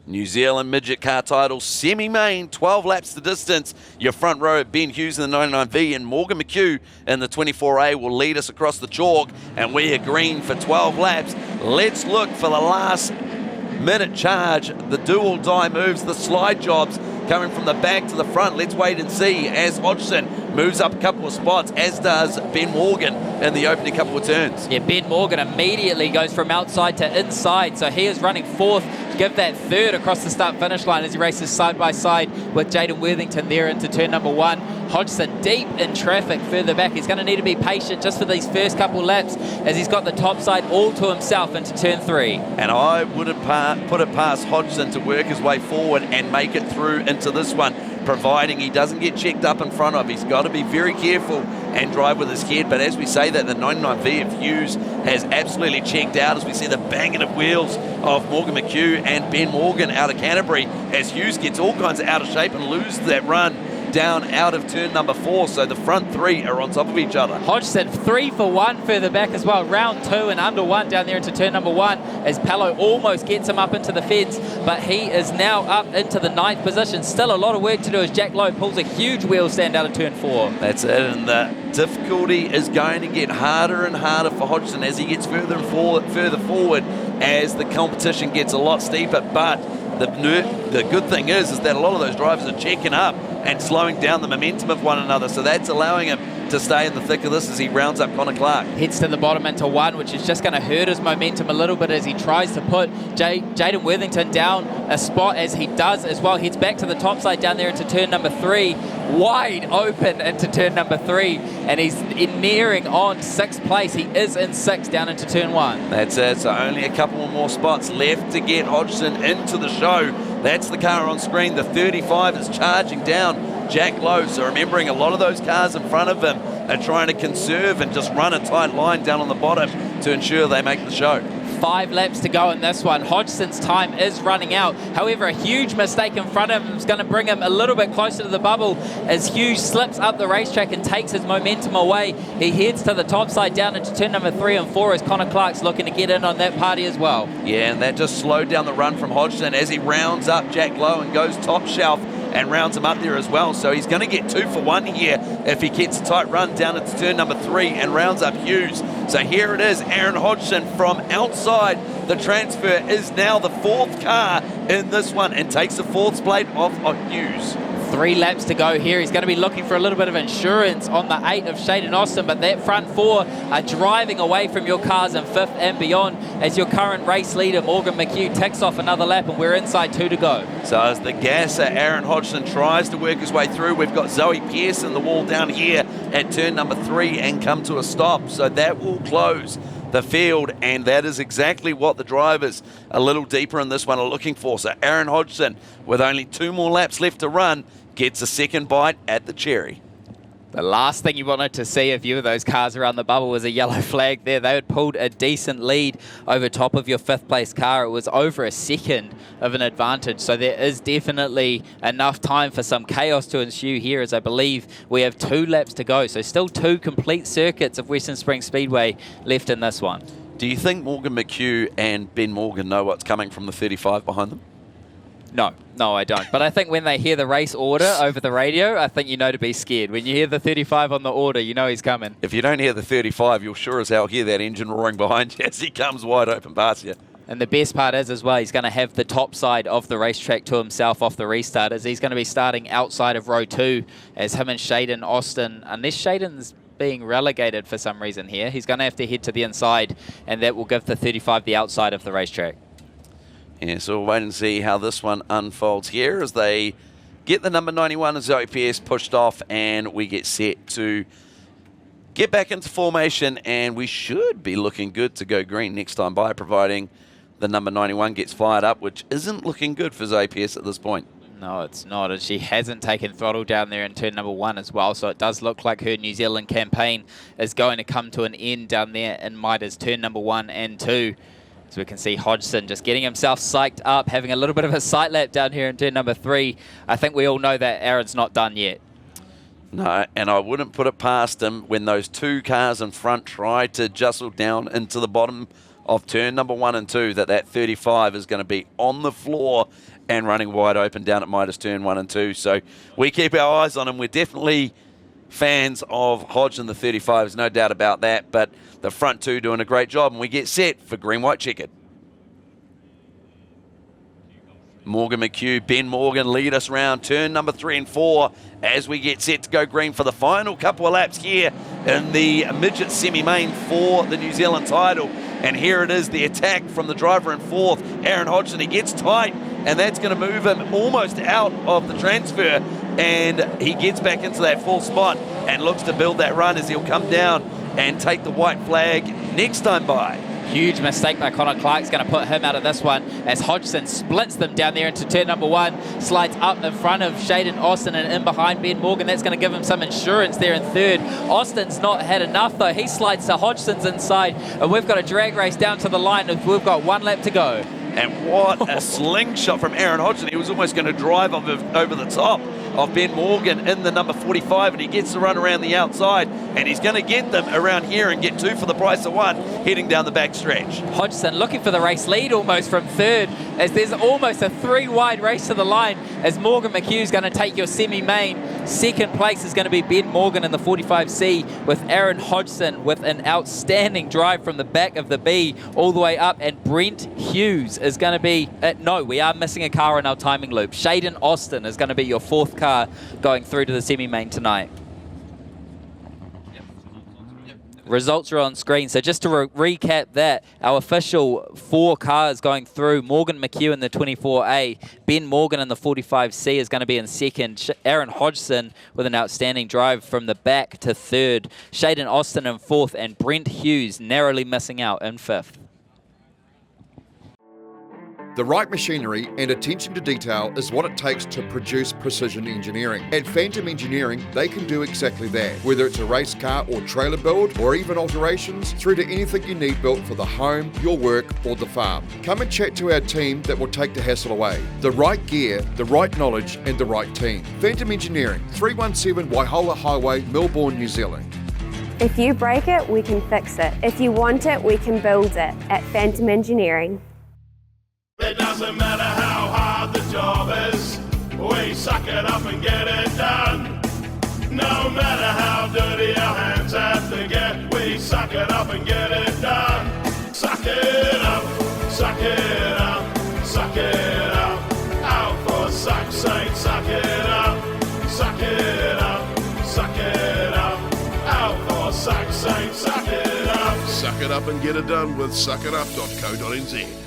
New Zealand Midget Car title, semi-main, 12 laps the distance. Your front row, Ben Hughes in the 99V and Morgan McHugh in the 24A will lead us across the chalk, and we are green for 12 laps. Let's look for the last minute charge. The do or die moves, the slide jobs coming from the back to the front. Let's wait and see as Hodgson moves up a couple of spots, as does Ben Morgan in the opening couple of turns. Yeah, Ben Morgan immediately goes from outside to inside, so he is running 4th. Give that 3rd across the start-finish line as he races side by side with Jaden Worthington there into turn number 1. Hodgson deep in traffic further back. He's going to need to be patient just for these first couple laps as he's got the top side all to himself into turn 3. And I wouldn't put it past Hodgson to work his way forward and make it through into this one, providing he doesn't get checked up in front of. He's got to be very careful and drive with his head. But as we say that, the 99V of Hughes has absolutely checked out as we see the banging of wheels of Morgan McHugh and Ben Morgan out of Canterbury as Hughes gets all kinds of out of shape and loses that run down out of turn number 4, so the front 3 are on top of each other. Hodgson 3 for 1 further back as well, round 2 and under 1 down there into turn number 1 as Pello almost gets him up into the fence, but he is now up into the 9th position. Still a lot of work to do as Jack Lowe pulls a huge wheel stand out of turn 4. That's it, and the difficulty is going to get harder and harder for Hodgson as he gets further and further forward as the competition gets a lot steeper, but the good thing is that a lot of those drivers are checking up and slowing down the momentum of one another, so that's allowing him to stay in the thick of this as he rounds up Connor Clark. Heads to the bottom into 1, which is just going to hurt his momentum a little bit as he tries to put Jaden Worthington down a spot, as he does as well. Heads back to the top side down there into turn number 3, wide open into turn number 3, and he's nearing on 6th place. He is in 6th down into turn 1. That's it, so only a couple more spots left to get Hodgson into the show. That's the car on screen. The 35 is charging down Jack Lowe. So remembering a lot of those cars in front of him are trying to conserve and just run a tight line down on the bottom to ensure they make the show. 5 laps to go in this one. Hodgson's time is running out. However, a huge mistake in front of him is going to bring him a little bit closer to the bubble as Hughes slips up the racetrack and takes his momentum away. He heads to the top side down into turn number 3 and 4 as Connor Clark's looking to get in on that party as well. Yeah, and that just slowed down the run from Hodgson as he rounds up Jack Lowe and goes top shelf and rounds him up there as well. So he's going to get 2 for 1 here if he gets a tight run down into turn number 3 and rounds up Hughes. So here it is, Aaron Hodgson from outside. The transfer is now the 4th car in this one and takes the 4th plate off of Hughes. 3 laps to go here. He's going to be looking for a little bit of insurance on the 8 of Shaden Austin, but that front 4 are driving away from your cars in 5th and beyond as your current race leader, Morgan McHugh, ticks off another lap, and we're inside 2 to go. So as the gasser, Aaron Hodgson, tries to work his way through, we've got Zoe Pearson, the wall down here at turn number 3 and come to a stop. So that will close the field, and that is exactly what the drivers a little deeper in this one are looking for. So Aaron Hodgson, with only 2 more laps left to run, gets a second bite at the cherry. The last thing you wanted to see if you were those cars around the bubble was a yellow flag there. They had pulled a decent lead over top of your 5th place car. It was over a second of an advantage. So there is definitely enough time for some chaos to ensue here, as I believe we have 2 laps to go. So still 2 complete circuits of Western Springs Speedway left in this one. Do you think Morgan McHugh and Ben Morgan know what's coming from the 35 behind them? No, I don't. But I think when they hear the race order over the radio, I think you know to be scared. When you hear the 35 on the order, you know he's coming. If you don't hear the 35, you'll sure as hell hear that engine roaring behind you as he comes wide open past you. And the best part is as well, he's going to have the top side of the racetrack to himself off the restart, as he's going to be starting outside of row 2 as him and Shaden Austin, unless Shaden's being relegated for some reason here, he's going to have to head to the inside, and that will give the 35 the outside of the racetrack. Yeah, so we'll wait and see how this one unfolds here as they get the number 91 of Zoe Pierce pushed off, and we get set to get back into formation, and we should be looking good to go green next time by, providing the number 91 gets fired up, which isn't looking good for Zoe Pierce at this point. No, it's not, and she hasn't taken throttle down there in turn number 1 as well, so it does look like her New Zealand campaign is going to come to an end down there in Midas turn number 1 and 2. So we can see Hodgson just getting himself psyched up, having a little bit of a sight lap down here in turn number 3. I think we all know that Aaron's not done yet. No, and I wouldn't put it past him when those 2 cars in front try to jostle down into the bottom of turn number 1 and 2, that 35 is going to be on the floor and running wide open down at Midas turn 1 and 2. So we keep our eyes on him. We're definitely fans of Hodgson, the 35, there's no doubt about that, but the front 2 doing a great job, and we get set for green-white checkered. Morgan McHugh, Ben Morgan lead us round turn number 3 and 4 as we get set to go green for the final couple of laps here in the midget semi-main for the New Zealand title. And here it is, the attack from the driver in 4th, Aaron Hodgson. He gets tight, and that's going to move him almost out of the transfer, and he gets back into that 4th spot and looks to build that run as he'll come down and take the white flag next time by. Huge mistake by Connor Clark's going to put him out of this one as Hodgson splits them down there into turn number 1, slides up in front of Shaden Austin and in behind Ben Morgan. That's going to give him some insurance there in 3rd. Austin's not had enough though. He slides to Hodgson's inside, and we've got a drag race down to the line. We've got 1 lap to go. And what a slingshot from Aaron Hodgson. He was almost going to drive over the top of Ben Morgan in the number 45, and he gets to run around the outside, and he's going to get them around here and get 2 for the price of 1 heading down the back stretch. Hodgson looking for the race lead almost from 3rd, as there's almost a 3-wide race to the line as Morgan McHugh's going to take your semi-main. 2nd place is going to be Ben Morgan in the 45C, with Aaron Hodgson with an outstanding drive from the back of the B all the way up, and Brent Hughes is going to be, no, we are missing a car in our timing loop. Shaden Austin is going to be your 4th car going through to the semi-main tonight. Results are on screen. So just to recap that, our official 4 cars going through: Morgan McHugh in the 24A, Ben Morgan in the 45C is going to be in 2nd, Aaron Hodgson with an outstanding drive from the back to 3rd, Shaden Austin in 4th, and Brent Hughes narrowly missing out in 5th. The right machinery and attention to detail is what it takes to produce precision engineering. At Phantom Engineering, they can do exactly that. Whether it's a race car or trailer build, or even alterations, through to anything you need built for the home, your work, or the farm. Come and chat to our team that will take the hassle away. The right gear, the right knowledge, and the right team. Phantom Engineering, 317 Waihola Highway, Melbourne, New Zealand. If you break it, we can fix it. If you want it, we can build it at Phantom Engineering. It doesn't matter how hard the job is, we suck it up and get it done. No matter how dirty our hands have to get, we suck it up and get it done. Suck it up, suck it up, suck it up. Out for suck's sake, suck it up, suck it up, suck it up. Out for suck's sake, suck it up. Suck it up and get it done with suckitup.co.nz.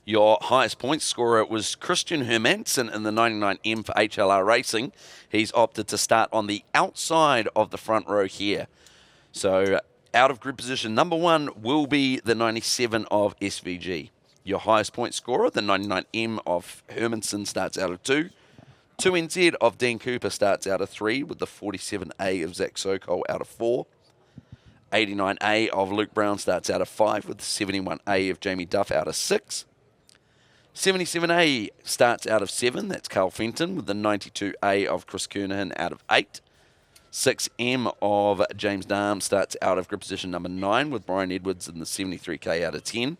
Your highest point scorer was Christian Hermansen in the 99M for HLR Racing. He's opted to start on the outside of the front row here. So out of grid position number 1 will be the 97 of SVG. Your highest point scorer, the 99M of Hermansen, starts out of 2. 2NZ of Dean Cooper starts out of 3, with the 47A of Zach Sokol out of 4. 89A of Luke Brown starts out of 5, with the 71A of Jamie Duff out of 6. 77A starts out of 7, that's Carl Fenton, with the 92A of Chris Kernahan out of 8. 6M of James Darm starts out of grid position number 9, with Brian Edwards in the 73K out of 10.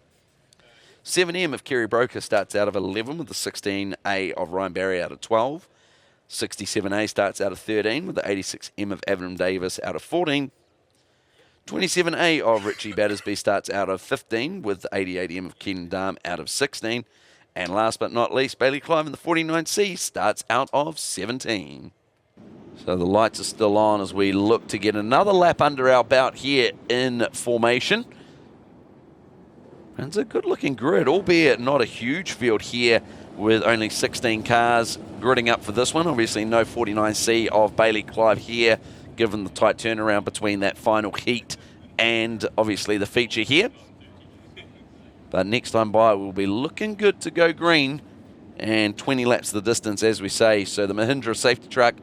7M of Kerry Broker starts out of 11, with the 16A of Ryan Barry out of 12. 67A starts out of 13, with the 86M of Avram Davis out of 14. 27A of Richie Battersby starts out of 15, with the 88M of Keenan Darm out of 16. And last but not least, Bailey Clive in the 49C starts out of 17. So the lights are still on as we look to get another lap under our belt here in formation. And it's a good-looking grid, albeit not a huge field here with only 16 cars gridding up for this one. Obviously no 49C of Bailey Clive here, given the tight turnaround between that final heat and obviously the feature here. But next time by, we'll be looking good to go green and 20 laps the distance, as we say. So the Mahindra safety truck,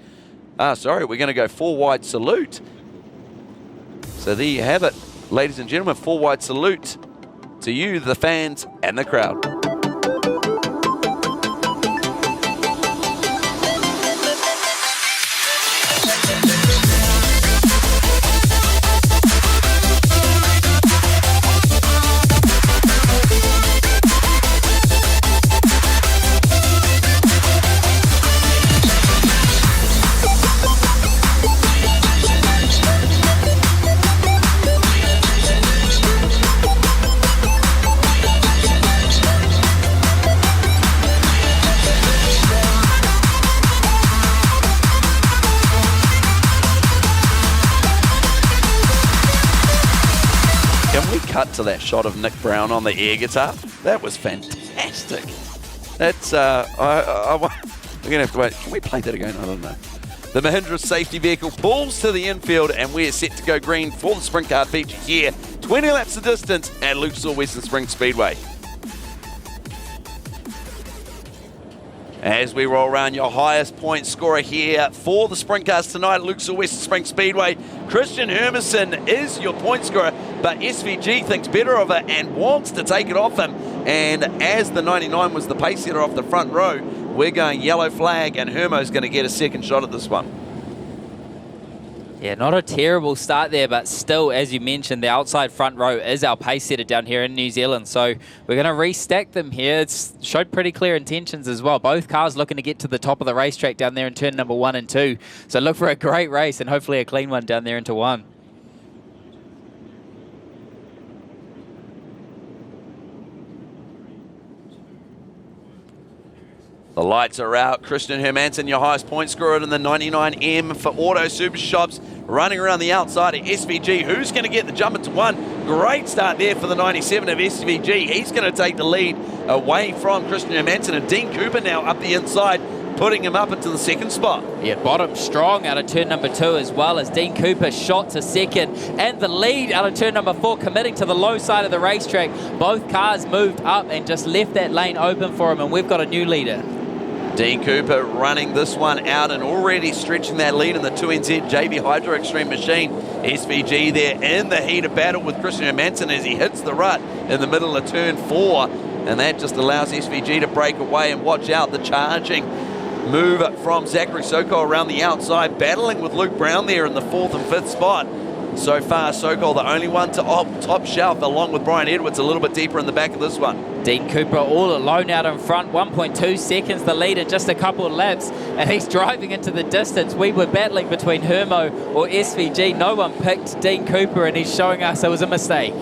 we're going to go 4 wide salute. So there you have it, ladies and gentlemen, 4 wide salute to you, the fans and the crowd. Cut to that shot of Nick Brown on the air guitar. That was fantastic. That's we're gonna have to wait. Can we play that again? I don't know. The Mahindra safety vehicle pulls to the infield, and we're set to go green for the sprint car feature here. 20 laps of distance at Lucas Oil Western Springs Speedway. As we roll around, your highest point scorer here for the sprint cars tonight at Lucas Oil Western Springs Speedway, Christian Hermansen is your point scorer, but SVG thinks better of it and wants to take it off him. And as the 99 was the pace setter off the front row, we're going yellow flag, and Hermo's going to get a second shot at this one. Yeah, not a terrible start there, but still, as you mentioned, the outside front row is our pace setter down here in New Zealand. So we're going to restack them here. It's showed pretty clear intentions as well. Both cars looking to get to the top of the racetrack down there in turn number 1 and 2. So look for a great race and hopefully a clean one down there into 1. The lights are out. Christian Hermansen, your highest point scorer in the 99M for Auto Super Shops, running around the outside of SVG. Who's going to get the jump into 1? Great start there for the 97 of SVG. He's going to take the lead away from Christian Hermansen, and Dean Cooper now up the inside putting him up into the second spot. Yeah, bottom strong out of turn number 2 as well as Dean Cooper shot to second. And the lead out of turn number 4 committing to the low side of the racetrack. Both cars moved up and just left that lane open for him, and we've got a new leader. Dean Cooper running this one out and already stretching that lead in the 2NZ JB Hydro Extreme Machine. SVG there in the heat of battle with Christian Hermansen as he hits the rut in the middle of turn 4. And that just allows SVG to break away, and watch out the charging move from Zachary Sokol around the outside, battling with Luke Brown there in the 4th and 5th spot. So far, Sokol the only one to top shelf, along with Brian Edwards a little bit deeper in the back of this one. Dean Cooper all alone out in front, 1.2 seconds the lead in just a couple of laps, and he's driving into the distance. We were battling between Hermo or SVG. No one picked Dean Cooper, and he's showing us it was a mistake.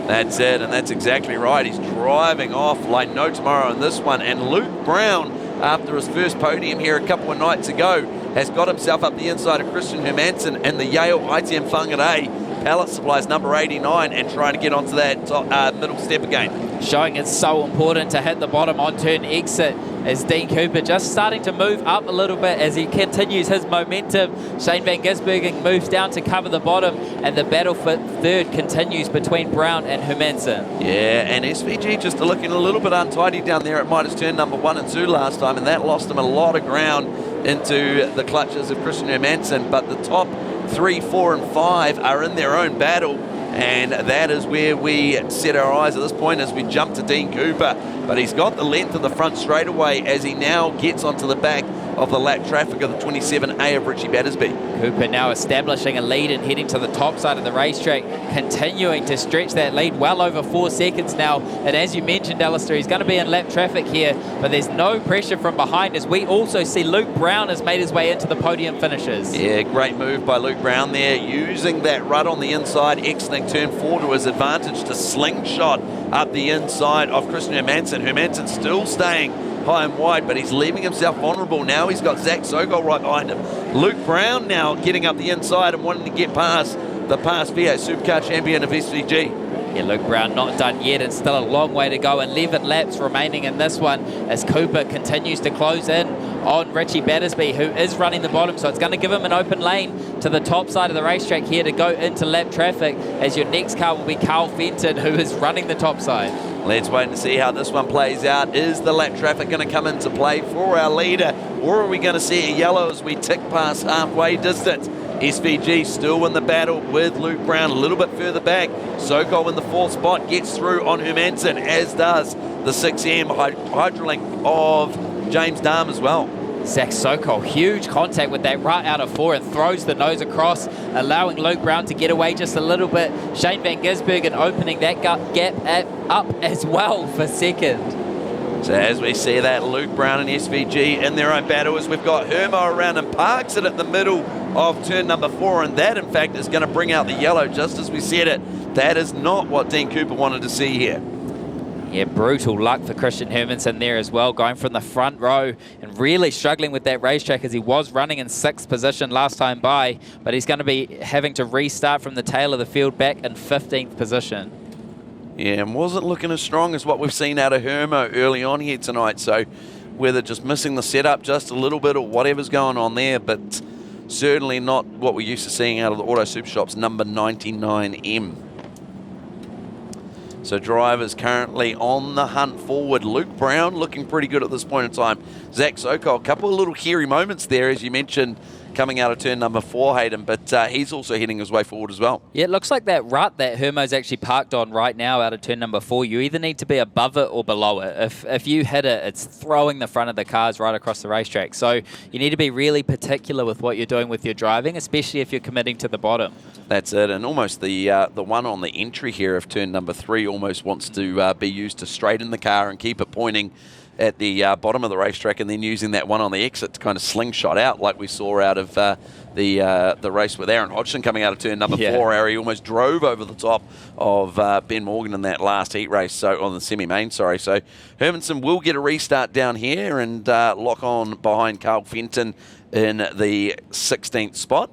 That's it, and that's exactly right. He's driving off like no tomorrow in this one, and Luke Brown, after his first podium here a couple of nights ago, has got himself up the inside of Christian Hermansen and the Yale ITM Whangarei Pallet Supplies number 89, and trying to get onto that middle step again. Showing it's so important to hit the bottom on turn exit as Dean Cooper just starting to move up a little bit as he continues his momentum. Shane Van Gisbergen moves down to cover the bottom, and the battle for third continues between Brown and Hermansen. Yeah, and SVG just looking a little bit untidy down there at Midas turn number 1 and 2 last time, and that lost him a lot of ground into the clutches of Christian Hermansen. But the top 3, 4 and 5 are in their own battle, and that is where we set our eyes at this point as we jump to Dean Cooper. But he's got the length of the front straightaway as he now gets onto the back of the lap traffic of the 27A of Richie Battersby. Cooper now establishing a lead and heading to the top side of the racetrack, continuing to stretch that lead well over 4 seconds now. And as you mentioned, Alistair, he's going to be in lap traffic here, but there's no pressure from behind as we also see Luke Brown has made his way into the podium finishes. Yeah, great move by Luke Brown there, using that rut on the inside, exiting turn 4 to his advantage to slingshot up the inside of Christian Hermansen. Hermansen still staying high and wide, but he's leaving himself vulnerable. Now he's got Zach Sokol right behind him. Luke Brown now getting up the inside and wanting to get past the past V8 Supercar champion of SVG. Yeah, Luke Brown not done yet. It's still a long way to go. 11 laps remaining in this one as Cooper continues to close in on Richie Battersby, who is running the bottom. So it's going to give him an open lane to the top side of the racetrack here to go into lap traffic, as your next car will be Carl Fenton, who is running the top side. Let's wait and see how this one plays out. Is the lap traffic going to come into play for our leader, or are we going to see a yellow as we tick past halfway distance? SVG still in the battle with Luke Brown a little bit further back. Sokol in the 4th spot gets through on Hermansen, as does the 6M Hydrolink of James Dahm as well. Zach Sokol, huge contact with that right out of 4 and throws the nose across, allowing Luke Brown to get away just a little bit. Shane Van Gisbergen opening that gap up as well for second. So as we see that, Luke Brown and SVG in their own battle, as we've got Hermo around and parks it at the middle of turn number 4, and that in fact is going to bring out the yellow just as we said it. That is not what Dean Cooper wanted to see here. Yeah, brutal luck for Christian Hermansen there as well, going from the front row and really struggling with that racetrack as he was running in 6th position last time by, but he's going to be having to restart from the tail of the field back in 15th position. Yeah, and wasn't looking as strong as what we've seen out of Hermo early on here tonight, so whether just missing the setup just a little bit or whatever's going on there, but certainly not what we're used to seeing out of the Auto Super Shops number 99M. So drivers currently on the hunt forward. Luke Brown looking pretty good at this point in time. Zach Sokol, a couple of little hairy moments there, as you mentioned, coming out of turn number 4, Hayden, but he's also heading his way forward as well. Yeah, it looks like that rut that Hermo's actually parked on right now out of turn number 4, you either need to be above it or below it. If you hit it, it's throwing the front of the cars right across the racetrack. So you need to be really particular with what you're doing with your driving, especially if you're committing to the bottom. That's it, and almost the one on the entry here of turn number 3 almost wants to be used to straighten the car and keep it pointing at the bottom of the racetrack, and then using that one on the exit to kind of slingshot out like we saw out of the race with Aaron Hodgson coming out of turn number 4. He almost drove over the top of Ben Morgan in that last heat race, so on the semi-main, sorry. So Hermansen will get a restart down here and lock on behind Carl Fenton in the 16th spot.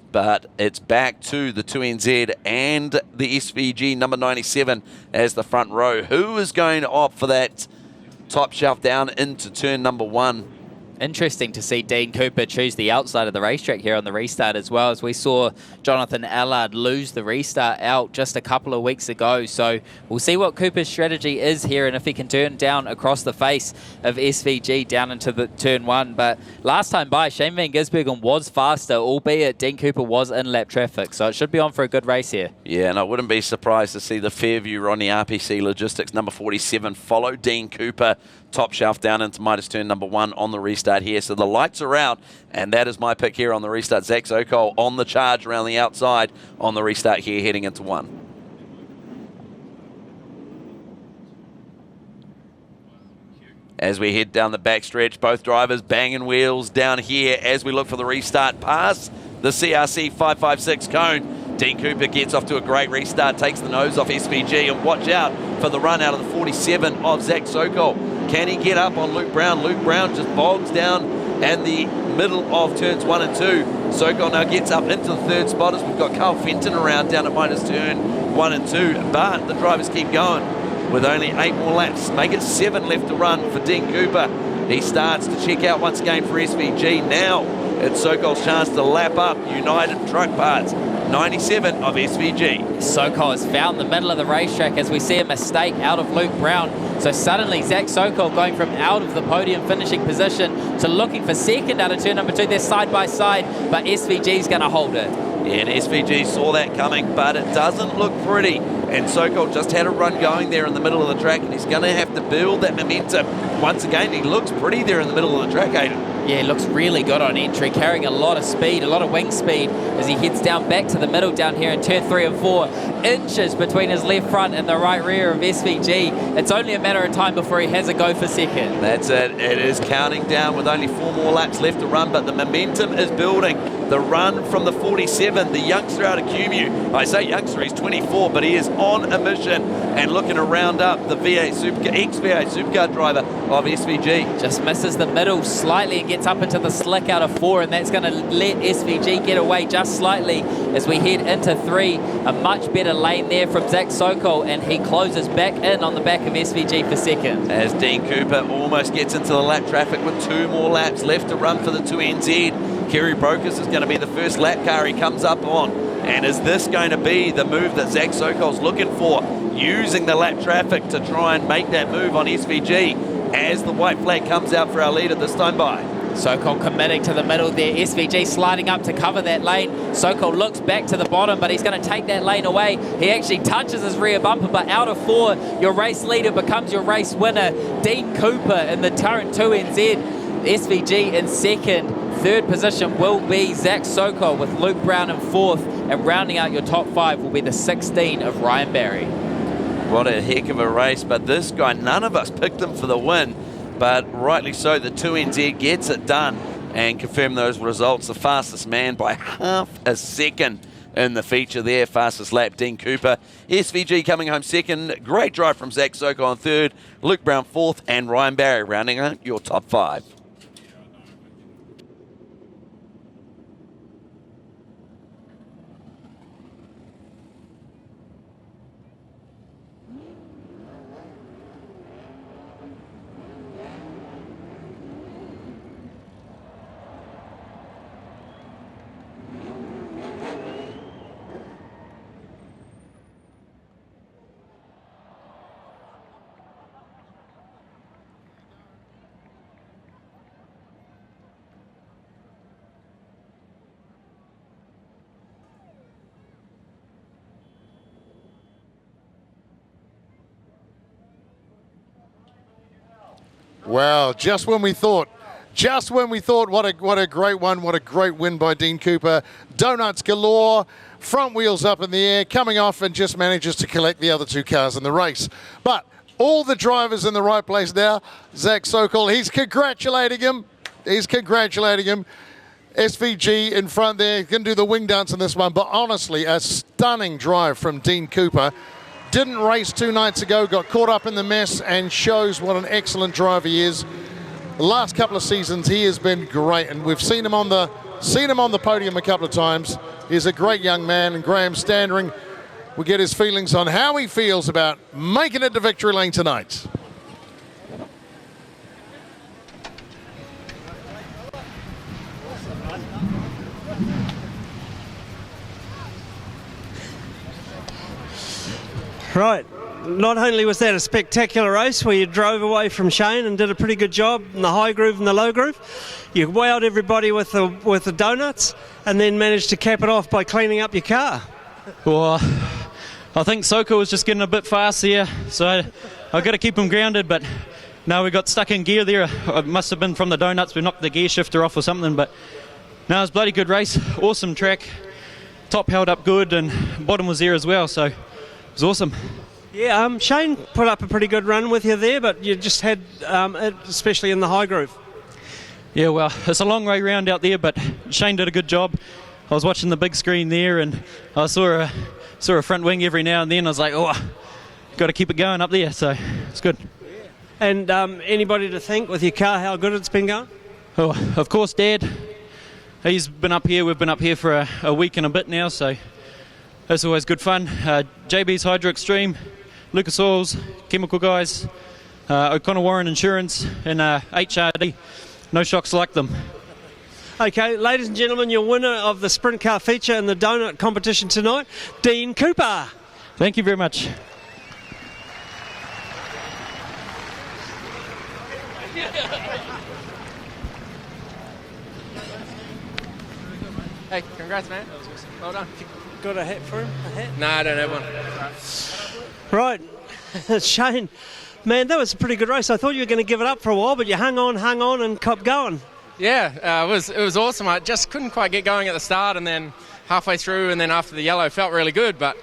But it's back to the 2NZ and the SVG number 97 as the front row. Who is going to opt for that top shelf down into turn number 1 Interesting to see Dean Cooper choose the outside of the racetrack here on the restart, as well as we saw Jonathan Allard lose the restart out just a couple of weeks ago. So we'll see what Cooper's strategy is here and if he can turn down across the face of SVG down into the turn 1. But last time by, Shane Van Gisbergen was faster, albeit Dean Cooper was in lap traffic. So it should be on for a good race here. Yeah, and I wouldn't be surprised to see the Fairview Ronnie RPC Logistics number 47 follow Dean Cooper top shelf down into Midas turn number 1 on the restart here. So the lights are out, and that is my pick here on the restart. Zach Sokol on the charge around the outside on the restart here, heading into 1. As we head down the backstretch, both drivers banging wheels down here as we look for the restart pass the CRC 556 cone. Dean Cooper gets off to a great restart, takes the nose off SVG, and watch out for the run out of the 47 of Zach Sokol. Can he get up on Luke Brown? Luke Brown just bogs down in the middle of turns 1 and 2. Sokol now gets up into the third spot as we've got Carl Fenton around down at Midas turn 1 and 2. But the drivers keep going with only 8 more laps. Make it 7 left to run for Dean Cooper. He starts to check out once again for SVG. Now it's Sokol's chance to lap up United Truck Parts 97 of SVG. Sokol has found the middle of the racetrack as we see a mistake out of Luke Brown. So suddenly Zach Sokol going from out of the podium finishing position to looking for second out of turn number 2. They're side by side, but SVG's going to hold it. Yeah, and SVG saw that coming, but it doesn't look pretty. And Sokol just had a run going there in the middle of the track, and he's going to have to build that momentum. Once again, he looks pretty there in the middle of the track, Aidan. Yeah, he looks really good on entry, carrying a lot of speed, a lot of wing speed as he heads down back to the middle down here in turn 3 and 4. Inches between his left front and the right rear of SVG. It's only a matter of time before he has a go for second. That's it. It is counting down with only 4 more laps left to run, but the momentum is building. The run from the 47, the youngster out of QMU. I say youngster, he's 24, but he is on a mission and looking to round up the ex-V8 Supercar driver of SVG. Just misses the middle slightly and gets up into the slick out of 4, and that's going to let SVG get away just slightly as we head into 3. A much better lane there from Zach Sokol, and he closes back in on the back of SVG for second. As Dean Cooper almost gets into the lap traffic with 2 more laps left to run for the 2NZ. Kerry Brokers is going to be the first lap car he comes up on. And is this going to be the move that Zach Sokol's looking for? Using the lap traffic to try and make that move on SVG as the white flag comes out for our leader this time by. Sokol committing to the middle there. SVG sliding up to cover that lane. Sokol looks back to the bottom, but he's going to take that lane away. He actually touches his rear bumper, but out of 4, your race leader becomes your race winner. Dean Cooper in the turn 2NZ. SVG in second. Third position will be Zach Sokol with Luke Brown in 4th, and rounding out your top 5 will be the 16 of Ryan Barry. What a heck of a race, but this guy, none of us picked him for the win, but rightly so, the 2NZ gets it done and confirm those results. The fastest man by half a second in the feature there, fastest lap, Dean Cooper. SVG coming home second, great drive from Zach Sokol on 3rd, Luke Brown 4th, and Ryan Barry rounding out your top 5. Well, just when we thought, what a great one, what a great win by Dean Cooper. Donuts galore, front wheels up in the air, coming off and just manages to collect the other 2 cars in the race. But all the drivers in the right place now. Zach Sokol, he's congratulating him. SVG in front there, can do the wing dance in this one, but honestly, a stunning drive from Dean Cooper. Didn't race 2 nights ago, got caught up in the mess and shows what an excellent driver he is. The last couple of seasons he has been great, and we've seen him on the podium a couple of times. He's a great young man, and Graham Standring will get his feelings on how he feels about making it to victory lane tonight. Right. Not only was that a spectacular race where you drove away from Shane and did a pretty good job in the high groove and the low groove, you wowed everybody with the donuts and then managed to cap it off by cleaning up your car. Well, I think Soko was just getting a bit fast there, so I got to keep him grounded, but no, we got stuck in gear there. It must have been from the donuts. We knocked the gear shifter off or something, but no, it was a bloody good race. Awesome track. Top held up good and bottom was there as well, so it was awesome. Yeah, Shane put up a pretty good run with you there, but you just had, especially in the high groove. Yeah, well, it's a long way round out there, but Shane did a good job. I was watching the big screen there, and I saw a front wing every now and then. I was like, oh, got to keep it going up there, so it's good. And anybody to thank with your car how good it's been going? Oh, of course, Dad. He's been up here. We've been up here for a week and a bit now, so that's always good fun. JB's Hydro Extreme, Lucas Oils, Chemical Guys, O'Connor Warren Insurance, and HRD. No shocks like them. Okay, ladies and gentlemen, your winner of the sprint car feature and the donut competition tonight, Dean Cooper. Thank you very much. Hey, congrats, man. Well done. Got a hat for him? A hat? No, I don't have one. Right. Shane, man, that was a pretty good race. I thought you were going to give it up for a while, but you hung on, and kept going. Yeah, it was awesome. I just couldn't quite get going at the start, and then halfway through, and then after the yellow, felt really good, but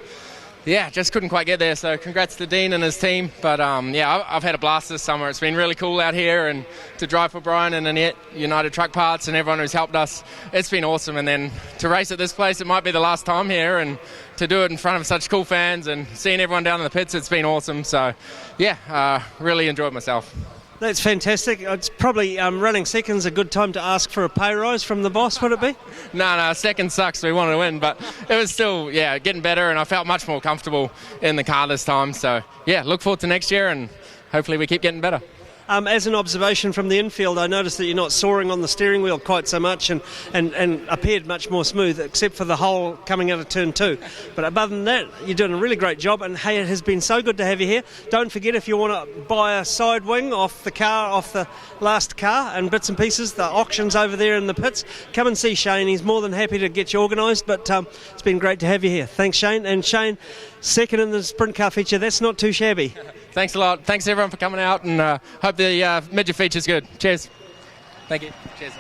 yeah, just couldn't quite get there. So congrats to Dean and his team. But yeah, I've had a blast this summer. It's been really cool out here, and to drive for Brian and Annette, United Truck Parts, and everyone who's helped us. It's been awesome. And then to race at this place, it might be the last time here, and to do it in front of such cool fans and seeing everyone down in the pits, it's been awesome. So yeah, really enjoyed myself. That's fantastic. It's probably running second's a good time to ask for a pay rise from the boss, would it be? No, second sucks. We wanted to win, but it was still, yeah, getting better, and I felt much more comfortable in the car this time. So, yeah, look forward to next year, and hopefully we keep getting better. As an observation from the infield, I noticed that you're not soaring on the steering wheel quite so much and appeared much more smooth, except for the hole coming out of turn 2. But other than that, you're doing a really great job, and hey, it has been so good to have you here. Don't forget, if you want to buy a side wing off the last car and bits and pieces, the auction's over there in the pits. Come and see Shane. He's more than happy to get you organised, but it's been great to have you here. Thanks, Shane. And Shane, second in the sprint car feature, that's not too shabby. Thanks a lot. Thanks everyone for coming out, and hope the midget feature's good. Cheers. Thank you. Cheers.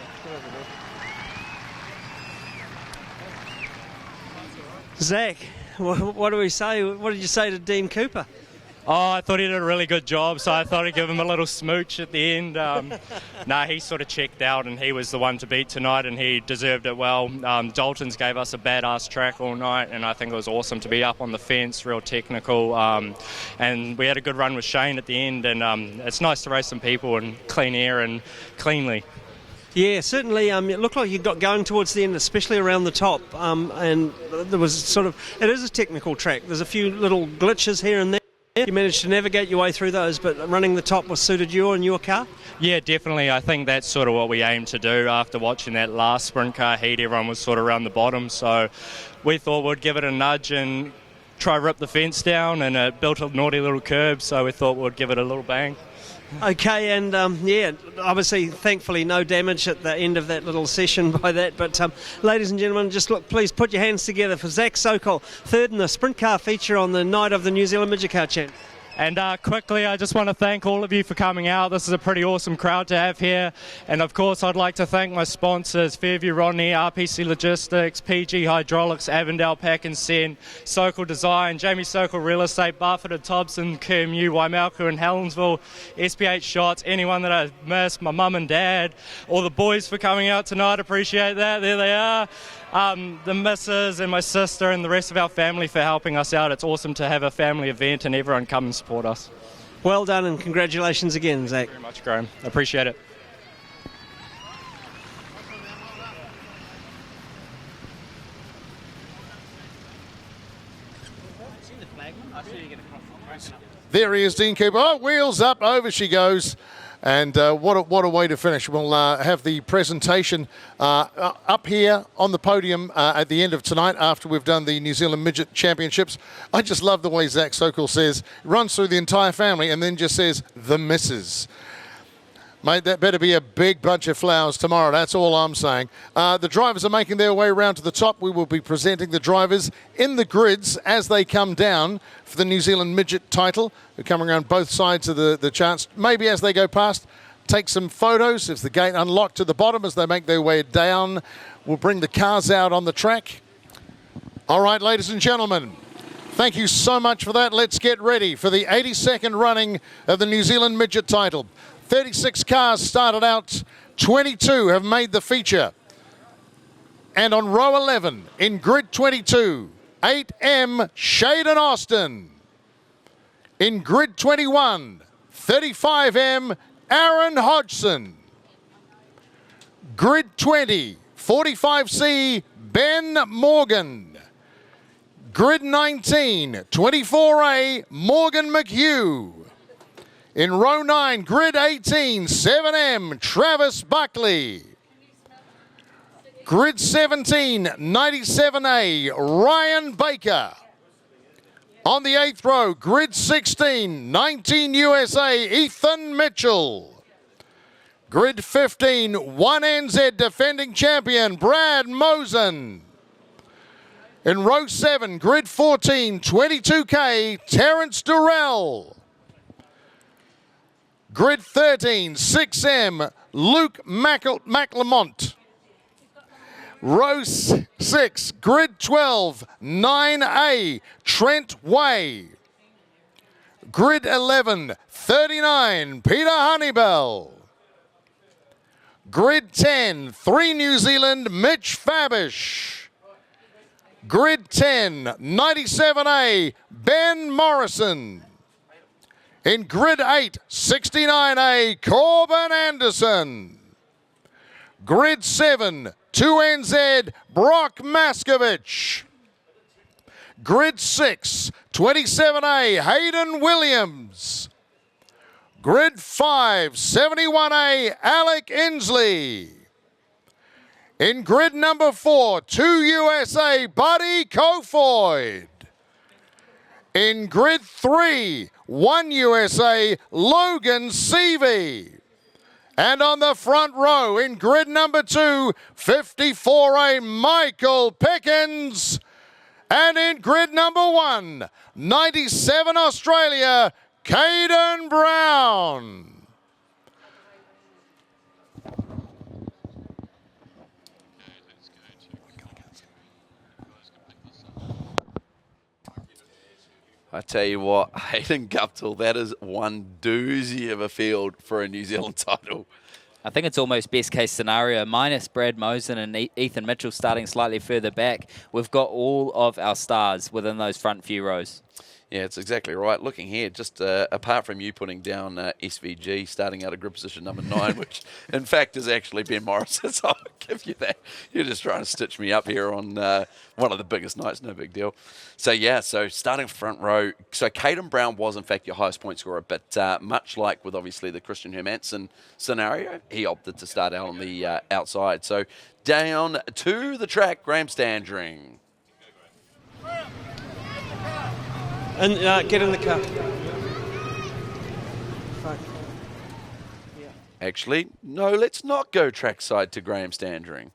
Zach, what do we say? What did you say to Dean Cooper? Oh, I thought he did a really good job, so I thought I'd give him a little smooch at the end. He sort of checked out, and he was the one to beat tonight, and he deserved it well. Dalton's gave us a badass track all night, and I think it was awesome to be up on the fence, real technical. And we had a good run with Shane at the end, and it's nice to race some people in clean air and cleanly. Yeah, certainly. It looked like you got going towards the end, especially around the top. And there was it is a technical track. There's a few little glitches here and there. You managed to navigate your way through those, but running the top was suited you and your car? Yeah, definitely. I think that's sort of what we aim to do. After watching that last sprint car heat, everyone was sort of around the bottom, so we thought we'd give it a nudge and try rip the fence down, and it built a naughty little curb, so we thought we'd give it a little bang. Okay, and obviously, thankfully, no damage at the end of that little session by that. But ladies and gentlemen, just look, please put your hands together for Zach Sokol, third in the sprint car feature on the night of the New Zealand Midget Car Championship. And quickly, I just want to thank all of you for coming out. This is a pretty awesome crowd to have here. And of course, I'd like to thank my sponsors, Fairview Rodney, RPC Logistics, PG Hydraulics, Avondale Pack and Send, Sokol Design, Jamie Sokol Real Estate, Barfoot and Thompson, Kermu, Waimalka and Helensville, SPH Shots, anyone that I missed, my mum and dad, all the boys for coming out tonight, appreciate that. There they are. The missus and my sister and the rest of our family for helping us out. It's awesome to have a family event and everyone come and support us. Well done and congratulations again, Zach. Thank you very much, Graham. I appreciate it. There he is, Dean Cooper. Oh, wheels up, over she goes. And what a way to finish. We'll have the presentation up here on the podium at the end of tonight after we've done the New Zealand Midget Championships. I just love the way Zach Sokol says, runs through the entire family and then just says, the missus. Mate, that better be a big bunch of flowers tomorrow. That's all I'm saying. The drivers are making their way around to the top. We will be presenting the drivers in the grids as they come down for the New Zealand Midget title. They're coming around both sides of the charts. Maybe as they go past, take some photos. If the gate unlocked to the bottom as they make their way down, we'll bring the cars out on the track. All right, ladies and gentlemen, thank you so much for that. Let's get ready for the 82nd running of the New Zealand Midget title. 36 cars started out, 22 have made the feature. And on row 11, in grid 22, 8M Shaden Austin. In grid 21, 35M Aaron Hodgson. Grid 20, 45C Ben Morgan. Grid 19, 24A Morgan McHugh. In row 9, grid 18, 7M, Travis Buckley. Grid 17, 97A, Ryan Baker. On the 8th row, grid 16, 19 USA, Ethan Mitchell. Grid 15, 1NZ defending champion, Brad Mosen. In row 7, grid 14, 22K, Terence Durrell. Grid 13, 6M, Luke McLemont. Row 6, grid 12, 9A, Trent Way. Grid 11, 39, Peter Honeybell. Grid 10, 3 New Zealand, Mitch Fabish. Grid 10, 97A, Ben Morrison. In grid 8, 69A, Corbin Anderson. Grid 7, 2NZ, Brock Maskovich. Grid 6, 27A, Hayden Williams. Grid 5, 71A, Alec Inslee. In grid number 4, 2 USA, Buddy Kofoid. In grid 3, 1 USA, Logan Seavey. And on the front row, in grid number 2, 54A, Michael Pickens. And in grid number 1, 97 Australia, Caden Brown. I tell you what, Hayden Guptill, that is one doozy of a field for a New Zealand title. I think it's almost best case scenario, minus Brad Mosen and Ethan Mitchell starting slightly further back. We've got all of our stars within those front few rows. Yeah, it's exactly right. Looking here, just apart from you putting down SVG starting out of grid position number 9, which in fact is actually Ben Morrison, so I'll give you that. You're just trying to stitch me up here on one of the biggest nights, no big deal. So yeah, so starting front row. So Caden Brown was in fact your highest point scorer, but much like with obviously the Christian Hermansen scenario, he opted to start out on the outside. So down to the track, Graham Standring. And get in the car. Actually, no, let's not go trackside to Graham Standring.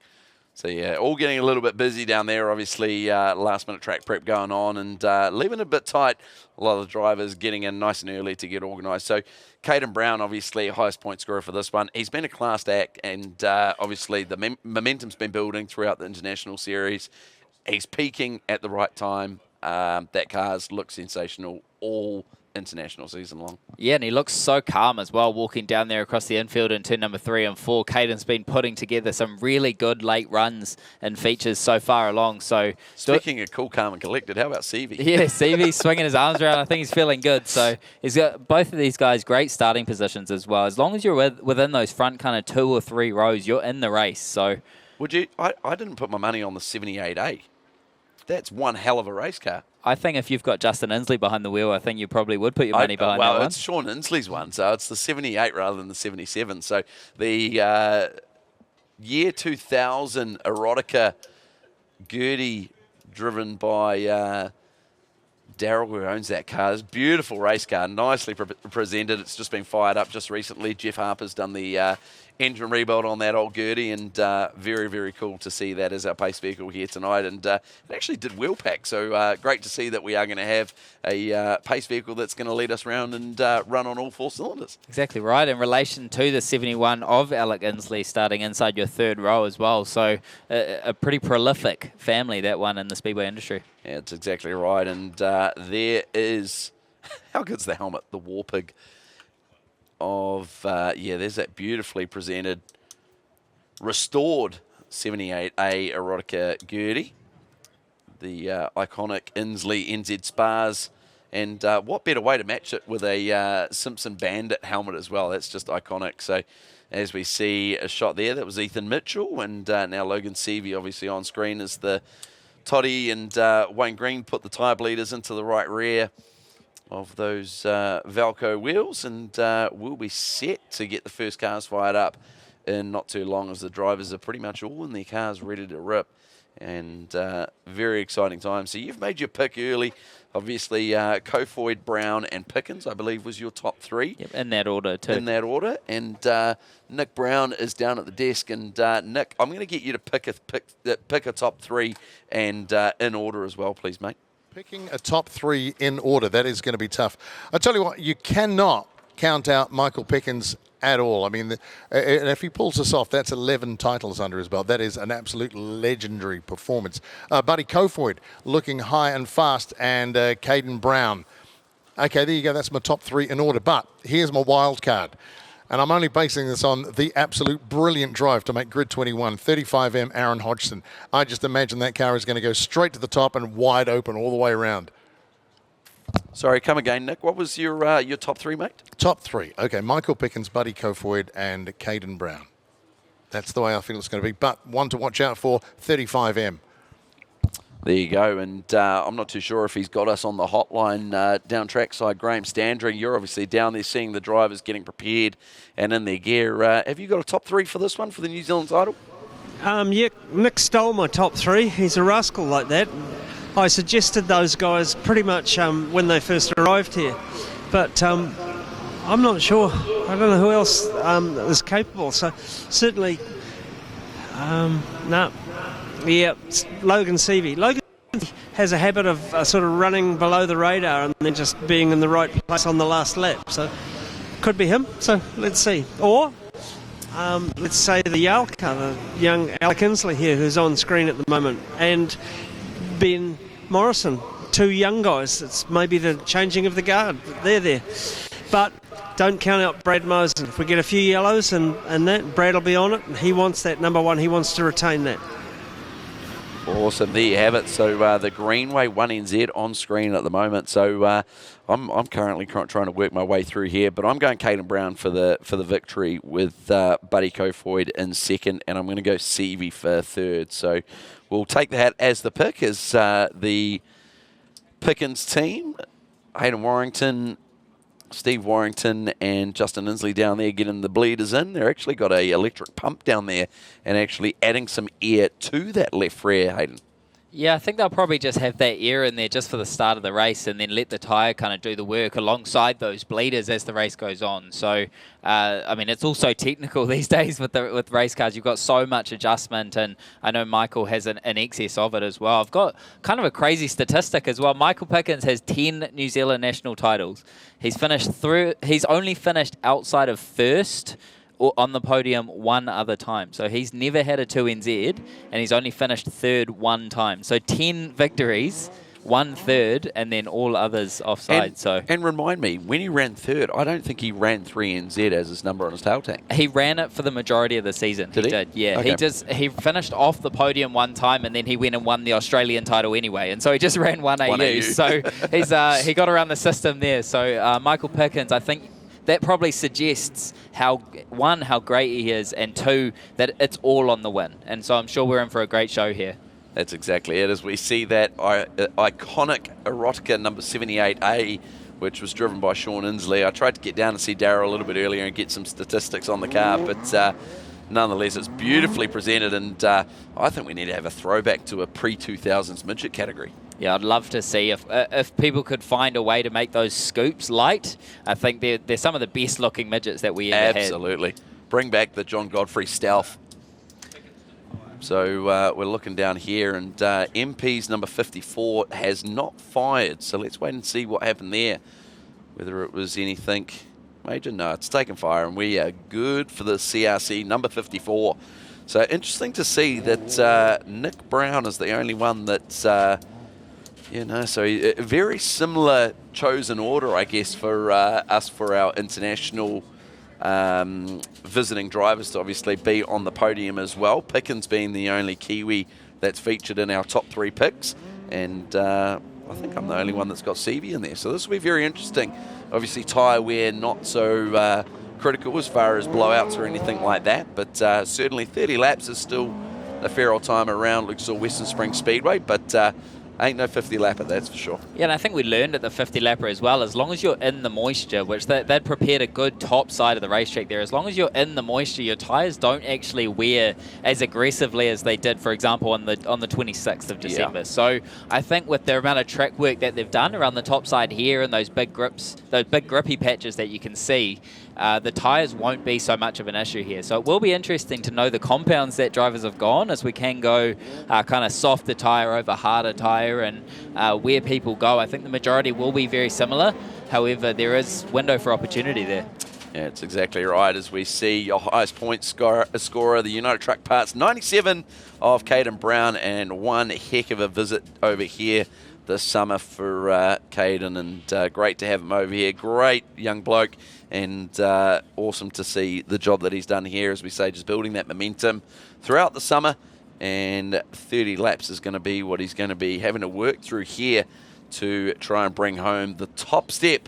So yeah, all getting a little bit busy down there. Obviously, last minute track prep going on and leaving it a bit tight. A lot of the drivers getting in nice and early to get organised. So Caden Brown, obviously, highest point scorer for this one. He's been a classed act and obviously the momentum's been building throughout the international series. He's peaking at the right time. That car's look sensational all international season long. Yeah, and he looks so calm as well, walking down there across the infield in turn number 3 and 4. Caden's been putting together some really good late runs and features so far along. So speaking of cool, calm and collected, how about Seavey? Yeah, Seavey's swinging his arms around. I think he's feeling good. So he's got both of these guys great starting positions as well. As long as you're within those front kind of 2 or 3 rows, you're in the race. So would you? I didn't put my money on the 78A. That's one hell of a race car. I think if you've got Justin Inslee behind the wheel, I think you probably would put your money behind that one. Well, it's Sean Inslee's one, so it's the 78 rather than the 77. So the year 2000 Erotica Gertie, driven by Daryl, who owns that car. It's a beautiful race car, nicely presented. It's just been fired up just recently. Jeff Harper's done the engine rebuild on that old Gertie, and very, very cool to see that as our pace vehicle here tonight. And it actually did wheel pack, so great to see that we are going to have a pace vehicle that's going to lead us around and run on all 4 cylinders. Exactly right. In relation to the 71 of Alec Inslee starting inside your 3rd row as well, so a pretty prolific family, that one, in the speedway industry. Yeah, it's exactly right. And there is, how good's the helmet? The War Pig of, there's that beautifully presented, restored 78A Erotica Gertie. The iconic Inslee NZ Spars. And what better way to match it with a Simpson Bandit helmet as well? That's just iconic. So as we see a shot there, that was Ethan Mitchell. And now Logan Seavey obviously on screen as the Toddy and Wayne Green put the tyre bleeders into the right rear of those Valco wheels, and we'll be set to get the first cars fired up in not too long, as the drivers are pretty much all in their cars ready to rip. And very exciting time. So you've made your pick early. Obviously, Kofoid, Brown, and Pickens, I believe, was your top 3. Yep, in that order, too. In that order. And Nick Brown is down at the desk. And Nick, I'm going to get you to pick a top 3 and in order as well, please, mate. Picking a top 3 in order, that is going to be tough. I tell you what, you cannot count out Michael Pickens at all. I mean, if he pulls this off, that's 11 titles under his belt. That is an absolute legendary performance. Buddy Kofoid looking high and fast, and Caden Brown. Okay, there you go. That's my top 3 in order. But here's my wild card. And I'm only basing this on the absolute brilliant drive to make Grid 21, 35M Aaron Hodgson. I just imagine that car is going to go straight to the top and wide open all the way around. Sorry, come again, Nick. What was your top 3, mate? Top 3. Okay, Michael Pickens, Buddy Kofoid, and Caden Brown. That's the way I feel it's going to be. But one to watch out for, 35M. There you go, and I'm not too sure if he's got us on the hotline down trackside. Graham Standring, you're obviously down there seeing the drivers getting prepared and in their gear. Have you got a top 3 for this one, for the New Zealand title? Yeah, Nick stole my top 3. He's a rascal like that. I suggested those guys pretty much when they first arrived here, but I'm not sure. I don't know who else is capable, so certainly, no. Yeah, Logan Seavey. Logan has a habit of sort of running below the radar and then just being in the right place on the last lap. So could be him. So let's see. Or let's say the Yale car, the young Alec Inslee here, who's on screen at the moment, and Ben Morrison, 2 young guys. It's maybe the changing of the guard. They're there. But don't count out Brad Mosen. If we get a few yellows and that, Brad will be on it. He wants that number 1. He wants to retain that. Awesome, there you have it. So the Greenway 1NZ on screen at the moment. So I'm currently trying to work my way through here, but I'm going Caden Brown for the victory with Buddy Kofoid in second, and I'm going to go Seavey for third. So we'll take that as the pick, as the Pickens team, Hayden Warrington, Steve Warrington and Justin Inslee down there getting the bleeders in. They're actually got a electric pump down there and actually adding some air to that left rear, Hayden. Yeah, I think they'll probably just have that air in there just for the start of the race and then let the tyre kind of do the work alongside those bleeders as the race goes on. So, I mean, it's also technical these days with race cars. You've got so much adjustment, and I know Michael has an excess of it as well. I've got kind of a crazy statistic as well. Michael Pickens has 10 New Zealand national titles. He's only finished outside of first or on the podium 1 other time. So he's never had a 2NZ, and he's only finished third 1 time. So 10 victories, 1 third, and then all others offside. And remind me, when he ran third, I don't think he ran 3NZ as his number on his tail tank. He ran it for the majority of the season. Did he? Did, yeah. Okay. He finished off the podium 1 time, and then he went and won the Australian title anyway. And so he just ran 1 AU. So he got around the system there. So Michael Pickens, I think, that probably suggests how great he is, and 2, that it's all on the win. And so I'm sure we're in for a great show here. That's exactly it. As we see that iconic Erotica number 78A, which was driven by Sean Inslee. I tried to get down and see Darryl a little bit earlier and get some statistics on the car, but nonetheless, it's beautifully presented, and I think we need to have a throwback to a pre-2000s midget category. Yeah, I'd love to see if people could find a way to make those scoops light. I think they're some of the best looking midgets that we ever had. Absolutely. Bring back the John Godfrey Stealth. So we're looking down here, and MP's number 54 has not fired. So let's wait and see what happened there. Whether it was anything major. No, it's taken fire, and we are good for the CRC number 54. So interesting to see that Nick Brown is the only one that's, so a very similar chosen order, I guess, for us for our international visiting drivers to obviously be on the podium as well. Pickens being the only Kiwi that's featured in our top 3 picks, and I think I'm the only one that's got CV in there, so this will be very interesting. Obviously tyre wear not so critical as far as blowouts or anything like that, but certainly 30 laps is still a fair old time around Lucas Oil Western Springs Speedway, but ain't no 50 lapper, that's for sure. Yeah, and I think we learned at the 50 lapper as well, as long as you're in the moisture, which they'd prepared a good top side of the racetrack there, as long as you're in the moisture, your tyres don't actually wear as aggressively as they did, for example, on the 26th of December. Yeah. So I think with the amount of track work that they've done around the top side here and those big grips, those big grippy patches that you can see, the tyres won't be so much of an issue here. So it will be interesting to know the compounds that drivers have gone, as we can go kind of softer tyre over harder tyre, and where people go. I think the majority will be very similar. However, there is window for opportunity there. Yeah, it's exactly right. As we see your highest point scorer, the United Truck Parts, 97 of Caden Brown, and one heck of a visit over here this summer for Caden, and great to have him over here. Great young bloke, and awesome to see the job that he's done here, as we say, just building that momentum throughout the summer. And 30 laps is going to be what he's going to be having to work through here to try and bring home the top step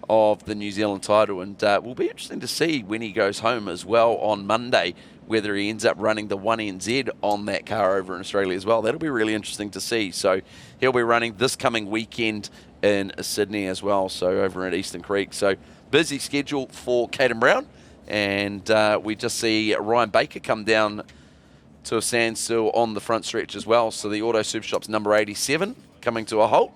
of the New Zealand title. And will be interesting to see when he goes home as well on Monday, whether he ends up running the 1NZ on that car over in Australia as well. That'll be really interesting to see. So he'll be running this coming weekend in Sydney as well, so over at Eastern Creek. So busy schedule for Caden Brown. And we just see Ryan Baker come down to a standstill on the front stretch as well. So the Auto Super Shop's number 87 coming to a halt.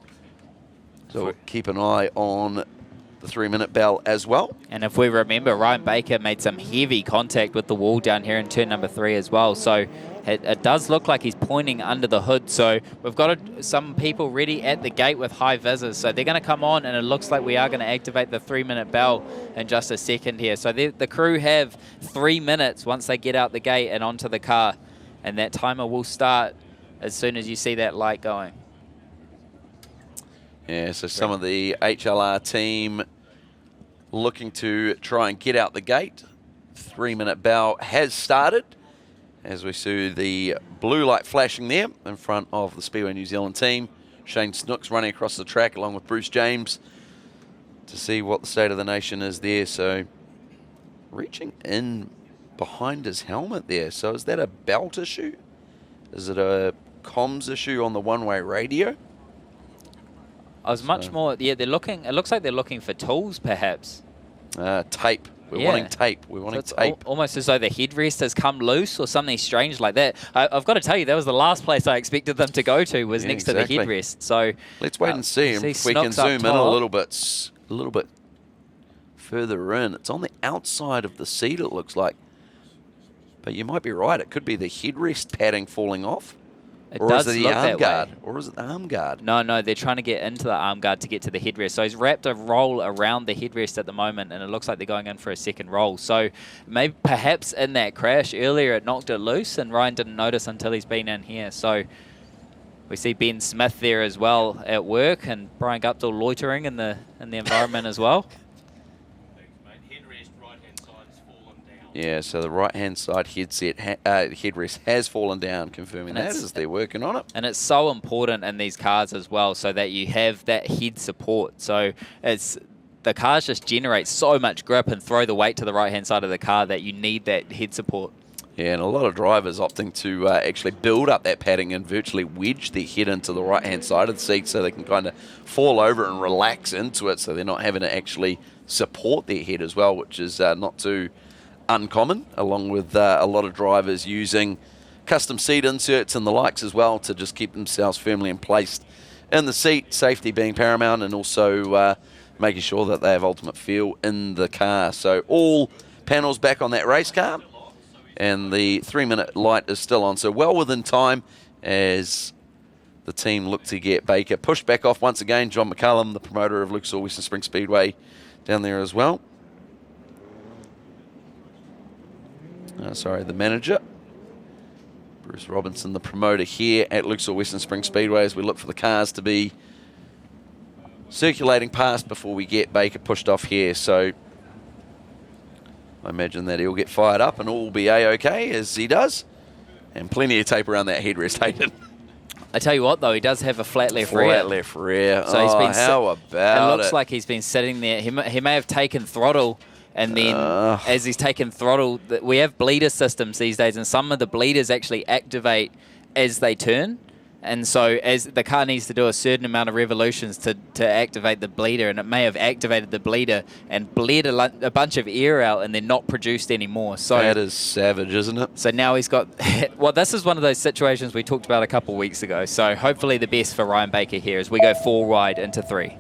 So we'll keep an eye on the 3-minute bell as well. And if we remember, Ryan Baker made some heavy contact with the wall down here in turn number 3 as well. So it does look like he's pointing under the hood. So we've got some people ready at the gate with high visors. So they're going to come on, and it looks like we are going to activate the 3-minute bell in just a second here. So the crew have 3 minutes once they get out the gate and onto the car. And that timer will start as soon as you see that light going. Yeah, so some of the HLR team looking to try and get out the gate. 3-minute bell has started, as we see the blue light flashing there in front of the Speedway New Zealand team. Shane Snooks running across the track along with Bruce James to see what the state of the nation is there. So reaching in behind his helmet there. So is that a belt issue? Is it a comms issue on the one-way radio? I was much more, yeah, they're looking, it looks like they're looking for tools perhaps. Tape. We're wanting tape. We're wanting tape. Almost as though the headrest has come loose or something strange like that. I've got to tell you, that was the last place I expected them to go to, was next to the headrest. So let's wait and see if we can zoom in a little bit further in. It's on the outside of the seat, it looks like. But you might be right. It could be the headrest padding falling off. Or is it the arm guard? Or is it the arm guard? No, they're trying to get into the arm guard to get to the headrest. So he's wrapped a roll around the headrest at the moment, and it looks like they're going in for a second roll. So maybe perhaps in that crash earlier it knocked it loose, and Ryan didn't notice until he's been in here. So we see Ben Smith there as well at work, and Brian Guptill loitering in the environment as well. Yeah, so the right-hand side headrest has fallen down, confirming that as they're working on it. And it's so important in these cars as well, so that you have that head support. So the cars just generate so much grip and throw the weight to the right-hand side of the car that you need that head support. Yeah, and a lot of drivers opting to actually build up that padding and virtually wedge their head into the right-hand side of the seat so they can kind of fall over and relax into it, so they're not having to actually support their head as well, which is not too uncommon, along with a lot of drivers using custom seat inserts and the likes as well to just keep themselves firmly in place in the seat, safety being paramount, and also making sure that they have ultimate feel in the car. So all panels back on that race car, and the 3-minute light is still on, so well within time as the team look to get Baker pushed back off once again. John McCullum, the promoter of Lucas Oil Western Springs Speedway, down there as well. The manager. Bruce Robinson, the promoter here at Lucas Oil Western Springs Speedway, as we look for the cars to be circulating past before we get Baker pushed off here. So I imagine that he'll get fired up and all will be A-OK as he does. And plenty of tape around that headrest, Hayden. I tell you what, though, he does have a flat left rear. Flat left rear. So he's been how about it? Looks like he's been sitting there. He may have taken throttle, and then as he's taken throttle, we have bleeder systems these days, and some of the bleeders actually activate as they turn. And so as the car needs to do a certain amount of revolutions to activate the bleeder, and it may have activated the bleeder and bled a bunch of air out and then not produced anymore. So that is savage, isn't it? So now he's got... well, this is one of those situations we talked about a couple of weeks ago. So hopefully the best for Ryan Baker here as we go 4 wide into 3.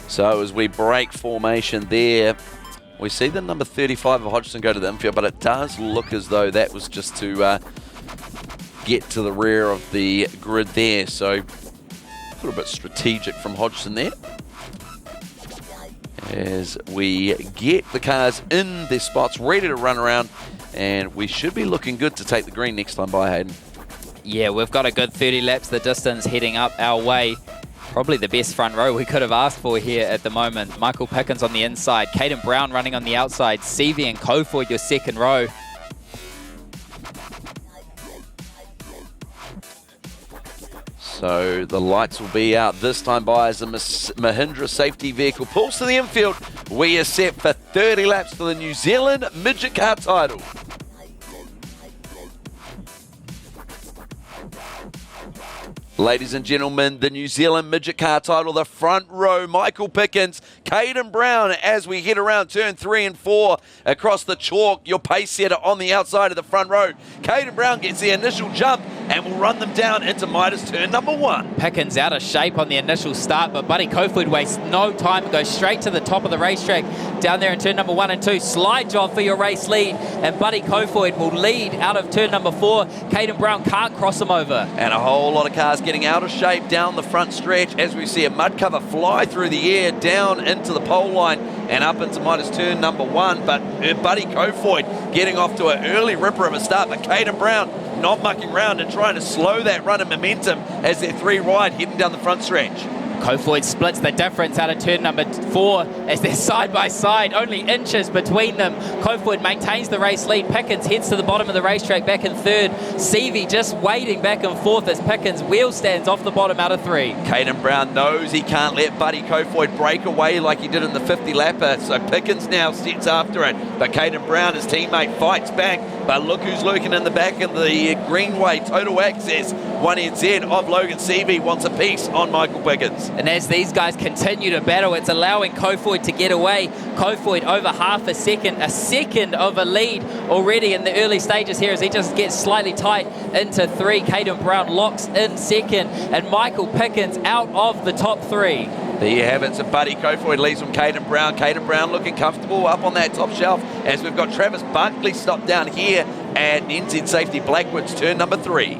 So as we break formation there, we see the number 35 of Hodgson go to the infield, but it does look as though that was just to get to the rear of the grid there. So a little bit strategic from Hodgson there. As we get the cars in their spots, ready to run around, and we should be looking good to take the green next time by, Hayden. Yeah, we've got a good 30 laps the distance heading up our way. Probably the best front row we could have asked for here at the moment. Michael Pickens on the inside, Caden Brown running on the outside, Seavey and Cofoyd your second row. So the lights will be out this time by as the Mahindra safety vehicle pulls to the infield. We are set for 30 laps for the New Zealand Midget Car title. Ladies and gentlemen, the New Zealand Midget Car title, the front row, Michael Pickens, Caden Brown, as we head around turn 3 and 4 across the chalk, your pace setter on the outside of the front row. Caden Brown gets the initial jump and will run them down into Midas turn number 1. Pickens out of shape on the initial start, but Buddy Cofoyd wastes no time and goes straight to the top of the racetrack. Down there in turn number 1 and 2, slide job for your race lead, and Buddy Cofoyd will lead out of turn number 4. Caden Brown can't cross him over. And a whole lot of cars getting out of shape down the front stretch as we see a mud cover fly through the air down into the pole line and up into Midas turn number 1. But Buddy Cofoyd getting off to an early ripper of a start, but Caden Brown not mucking around and trying to slow that run of momentum as they're 3 wide heading down the front stretch. Cofoyd splits the difference out of turn number 4 as they're side by side, only inches between them. Cofoyd maintains the race lead. Pickens heads to the bottom of the racetrack back in third. Seavey just waiting back and forth as Pickens wheel stands off the bottom out of 3. Caden Brown knows he can't let Buddy Cofoyd break away like he did in the 50 lapper, so Pickens now sets after it. But Caden Brown, his teammate, fights back. But look who's lurking in the back of the Greenway Total Access 1NZ of Logan Seavey wants a piece on Michael Pickens. And as these guys continue to battle, it's allowing Cofoyd to get away. Cofoyd over half a second of a lead already in the early stages here as he just gets slightly tight into 3. Caden Brown locks in second, and Michael Pickens out of the top 3. There you have it. So Buddy Cofoyd leads from Caden Brown. Caden Brown looking comfortable up on that top shelf as we've got Travis Bunkley stopped down here at NZ Safety Blackwoods, turn number 3.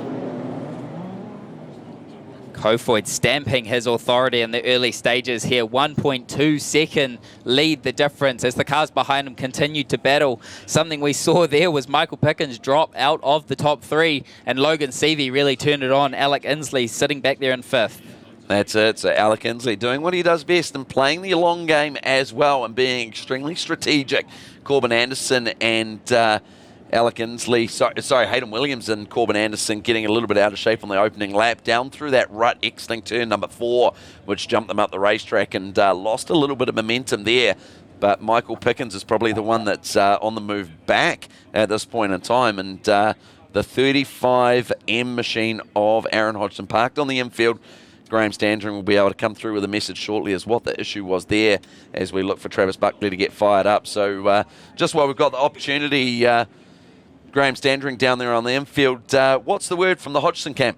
Kofoid stamping his authority in the early stages here. 1.2 second lead the difference as the cars behind him continued to battle. Something we saw there was Michael Pickens drop out of the top 3 and Logan Seavey really turned it on. Alec Inslee sitting back there in 5th. That's it. So Alec Inslee doing what he does best and playing the long game as well and being extremely strategic. Corbin Anderson and Alec Inslee, Hayden Williams and Corbin Anderson getting a little bit out of shape on the opening lap, down through that rut exiting turn number 4, which jumped them up the racetrack and lost a little bit of momentum there. But Michael Pickens is probably the one that's on the move back at this point in time. And the 35M machine of Aaron Hodgson parked on the infield. Graham Standring will be able to come through with a message shortly as what the issue was there as we look for Travis Buckley to get fired up. So just while we've got the opportunity, Graham Standring down there on the infield, what's the word from the Hodgson camp?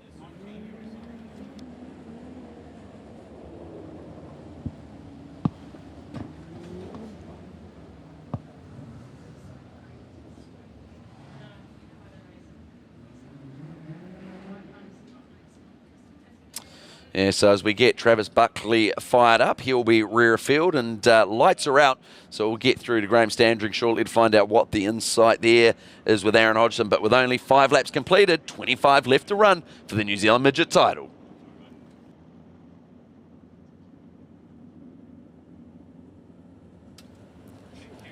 Yeah, so as we get Travis Buckley fired up, he'll be rear field and lights are out. So we'll get through to Graham Standring shortly to find out what the insight there is with Aaron Hodgson. But with only 5 laps completed, 25 left to run for the New Zealand Midget title.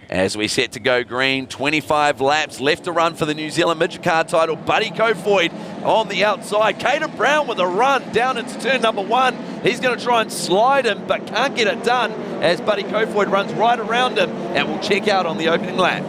As we set to go green, 25 laps left to run for the New Zealand Midget Car title. Buddy Kofoid on the outside. Caden Brown with a run down into turn number 1. He's going to try and slide him, but can't get it done as Buddy Kofoid runs right around him and will check out on the opening lap.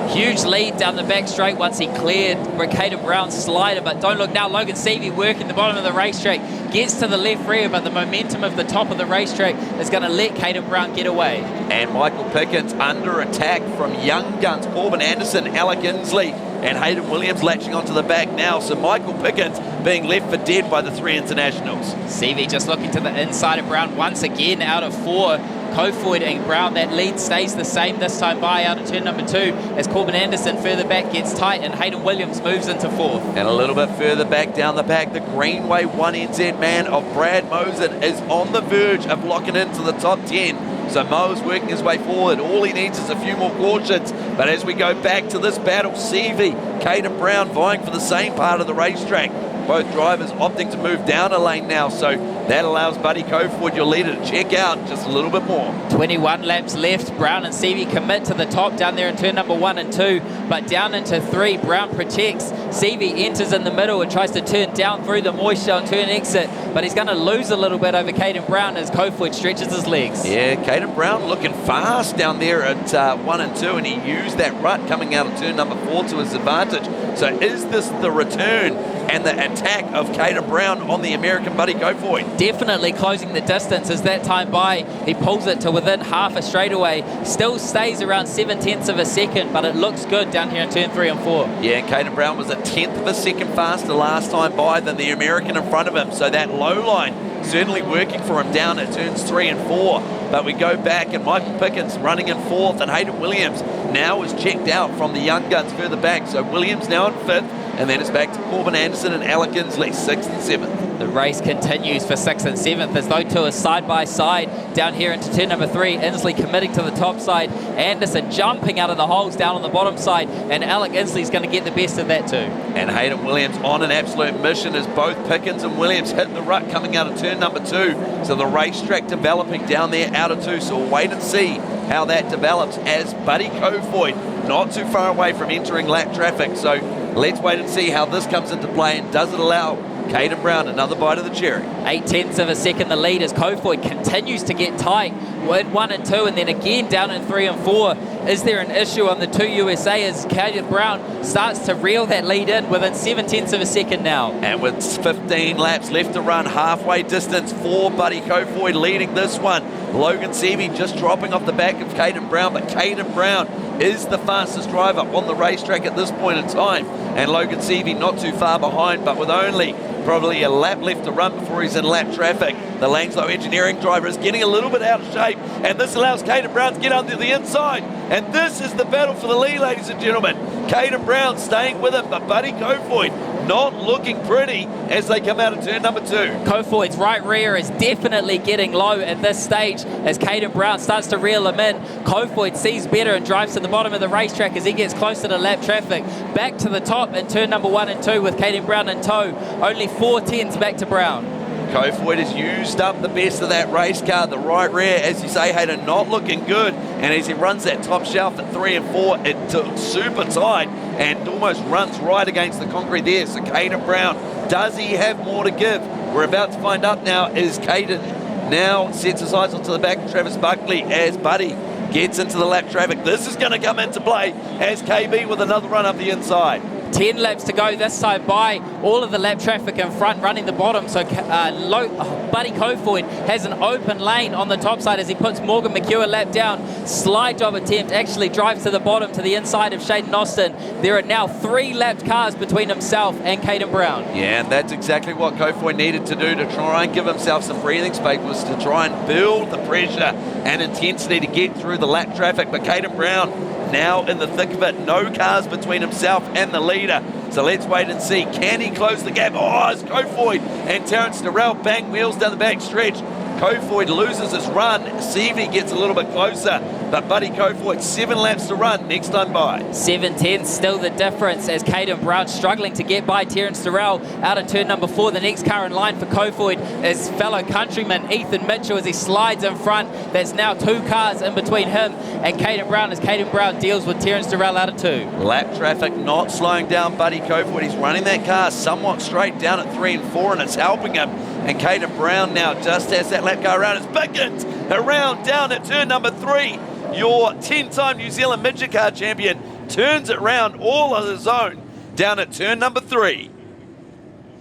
Huge lead down the back straight once he cleared Caden Brown's slider, but don't look now. Logan Seavey working the bottom of the racetrack, gets to the left rear, but the momentum of the top of the racetrack is going to let Caden Brown get away. And Michael Pickens under attack from young guns Corbin Anderson, Alec Inslee, and Hayden Williams latching onto the back now. So Michael Pickens being left for dead by the 3 internationals. Seavey just looking to the inside of Brown once again out of 4. Kofoid and Brown, that lead stays the same this time by out of turn number 2 as Corbin Anderson further back gets tight and Hayden Williams moves into 4th. And a little bit further back down the pack, the Greenway 1NZ man of Brad Mosen is on the verge of locking into the top 10. So Mo's working his way forward. All he needs is a few more cautions. But as we go back to this battle, Seavey, Caden Brown vying for the same part of the racetrack. Both drivers opting to move down a lane now, so that allows Buddy Kofoid, your leader, to check out just a little bit more. 21 laps left. Brown and Seavey commit to the top down there in turn number 1 and 2, but down into 3, Brown protects. Seavey enters in the middle and tries to turn down through the moisture on turn exit, but he's going to lose a little bit over Caden Brown as Kofoid stretches his legs. Yeah, Caden Brown looking fast down there at 1 and 2, and he used that rut coming out of turn number 4 to his advantage. So is this the return and the attack of Caden Brown on the American Buddy Kofoid? Definitely closing the distance as that time by. He pulls it to within half a straightaway. Still stays around 7/10 of a second, but it looks good down here in turn 3 and 4. Yeah, Caden Brown was 1/10 of a second faster last time by than the American in front of him. So that low line certainly working for him down at turns 3 and 4. But we go back and Michael Pickens running in 4th and Hayden Williams now is checked out from the young guns further back. So Williams now in 5th. And then it's back to Corbin Anderson and Alec Inslee, 6th and 7th. The race continues for 6th and 7th as those two are side by side down here into turn number 3. Inslee committing to the top side. Anderson jumping out of the holes down on the bottom side. And Alec Inslee's going to get the best of that too. And Hayden Williams on an absolute mission as both Pickens and Williams hit the rut coming out of turn number 2. So the racetrack developing down there out of 2. So we'll wait and see how that develops as Buddy Kofoid not too far away from entering lap traffic. So let's wait and see how this comes into play, and does it allow Caden Brown another bite of the cherry? 0.8 of a second the lead as Kofoid continues to get tight in 1 and 2 and then again down in 3 and 4. Is there an issue on the 2 USA as Caden Brown starts to reel that lead in within 0.7 of a second now? And with 15 laps left to run, halfway distance for Buddy Kofoid leading this one. Logan Seavey just dropping off the back of Caden Brown, but Caden Brown is the fastest driver on the racetrack at this point in time. And Logan Seavey not too far behind, but with only probably a lap left to run before he's in lap traffic. The Langslow Engineering driver is getting a little bit out of shape, and this allows Caden Brown to get under the inside. And this is the battle for the lead, ladies and gentlemen. Caden Brown staying with him, but Buddy Kofoid not looking pretty as they come out of turn number 2. Kofoid's right rear is definitely getting low at this stage as Caden Brown starts to reel him in. Kofoid sees better and drives to the bottom of the racetrack as he gets closer to lap traffic. Back to the top in turn number 1 and 2 with Caden Brown in tow. Only 4 tenths back to Brown. Kofoid has used up the best of that race car. The right rear, as you say, Hayden, not looking good. And as he runs that top shelf at 3 and 4, it took super tight and almost runs right against the concrete there. So Caden Brown, does he have more to give? We're about to find out now. Is Caden now sets his eyes onto the back of Travis Buckley as Buddy gets into the lap traffic. This is going to come into play as KB with another run up the inside. 10 laps to go this side by all of the lap traffic in front running the bottom, so Buddy Kofoid has an open lane on the top side as he puts Morgan McHugh a lap down. Slide job attempt, actually drives to the bottom to the inside of Shaden Austin. There are now 3 lapped cars between himself and Caden Brown. Yeah, and that's exactly what Kofoid needed to do to try and give himself some breathing space, was to try and build the pressure and intensity to get through the lap traffic. But Caden Brown now in the thick of it, no cars between himself and the leader. So let's wait and see. Can he close the gap? Oh, it's Kofoid and Terrence Durrell bang wheels down the back stretch. Kofoid loses his run. Seavey gets a little bit closer, but Buddy Kofoid 7 laps to run next time by. 7 tenths still the difference as Caden Brown struggling to get by Terrence Durrell out of turn number 4. The next car in line for Kofoid is fellow countryman Ethan Mitchell as he slides in front. There's now 2 cars in between him and Caden Brown as Caden Brown deals with Terrence Durrell out of 2. Lap traffic not slowing down Buddy Kofoid. He's running that car somewhat straight down at 3 and 4 and it's helping him. And Caden Brown now just has that lap car around. It's Pickens around down at turn number 3. Your 10-time New Zealand Midget Car Champion turns it round all on his own down at turn number 3.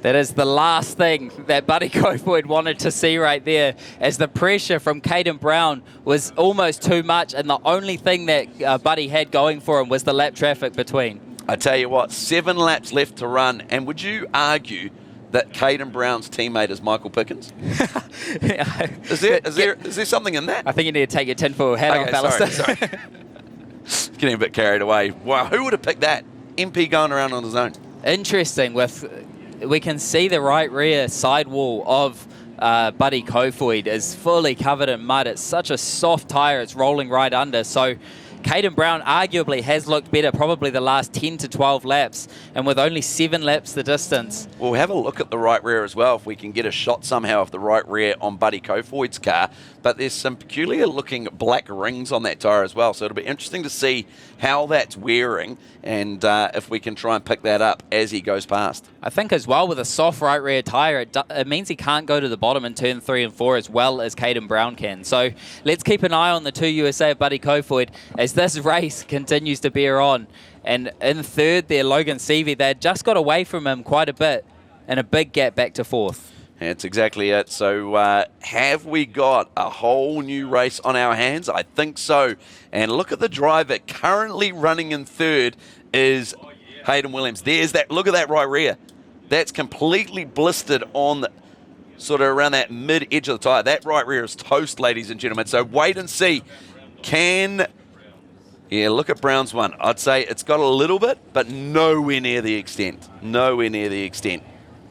That is the last thing that Buddy Kofoid wanted to see right there, as the pressure from Caden Brown was almost too much, and the only thing that Buddy had going for him was the lap traffic between. I tell you what, 7 laps left to run, and would you argue that Caden Brown's teammate is Michael Pickens? Is there something in that? I think you need to take your tinfoil hat off, Alistair. Sorry. Getting a bit carried away. Wow, who would have picked that? MP going around on his own. Interesting. We can see the right rear sidewall of Buddy Kofoid is fully covered in mud. It's such a soft tyre, it's rolling right under. So Caden Brown arguably has looked better probably the last 10 to 12 laps, and with only 7 laps the distance. We'll have a look at the right rear as well if we can get a shot somehow of the right rear on Buddy Kofoid's car. But there's some peculiar looking black rings on that tyre as well, so it'll be interesting to see how that's wearing and if we can try and pick that up as he goes past. I think as well with a soft right rear tyre, it means he can't go to the bottom in turn 3 and 4 as well as Caden Brown can. So let's keep an eye on the 2 USA of Buddy Kofoid as this race continues to bear on. And in third there, Logan Seavey, they just got away from him quite a bit and a big gap back to 4th. That's exactly it. So have we got a whole new race on our hands? I think so. And look at the driver currently running in third is Hayden Williams. There's that. Look at that right rear. That's completely blistered on the, sort of around that mid edge of the tyre. That right rear is toast, ladies and gentlemen. So wait and see. Yeah, look at Brown's one. I'd say it's got a little bit, but nowhere near the extent. Nowhere near the extent.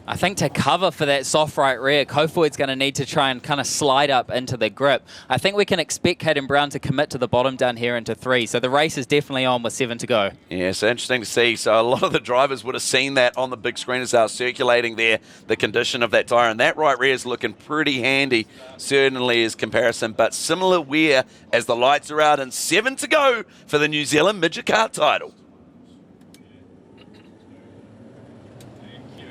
I think to cover for that soft right rear, Kofoid's going to need to try and kind of slide up into the grip. I think we can expect Caden Brown to commit to the bottom down here into 3. So the race is definitely on with 7 to go. Yeah, so interesting to see. So a lot of the drivers would have seen that on the big screen as they were circulating there, the condition of that tyre. And that right rear is looking pretty handy, certainly as comparison. But similar wear as the lights are out and 7 to go for the New Zealand Midget Car title.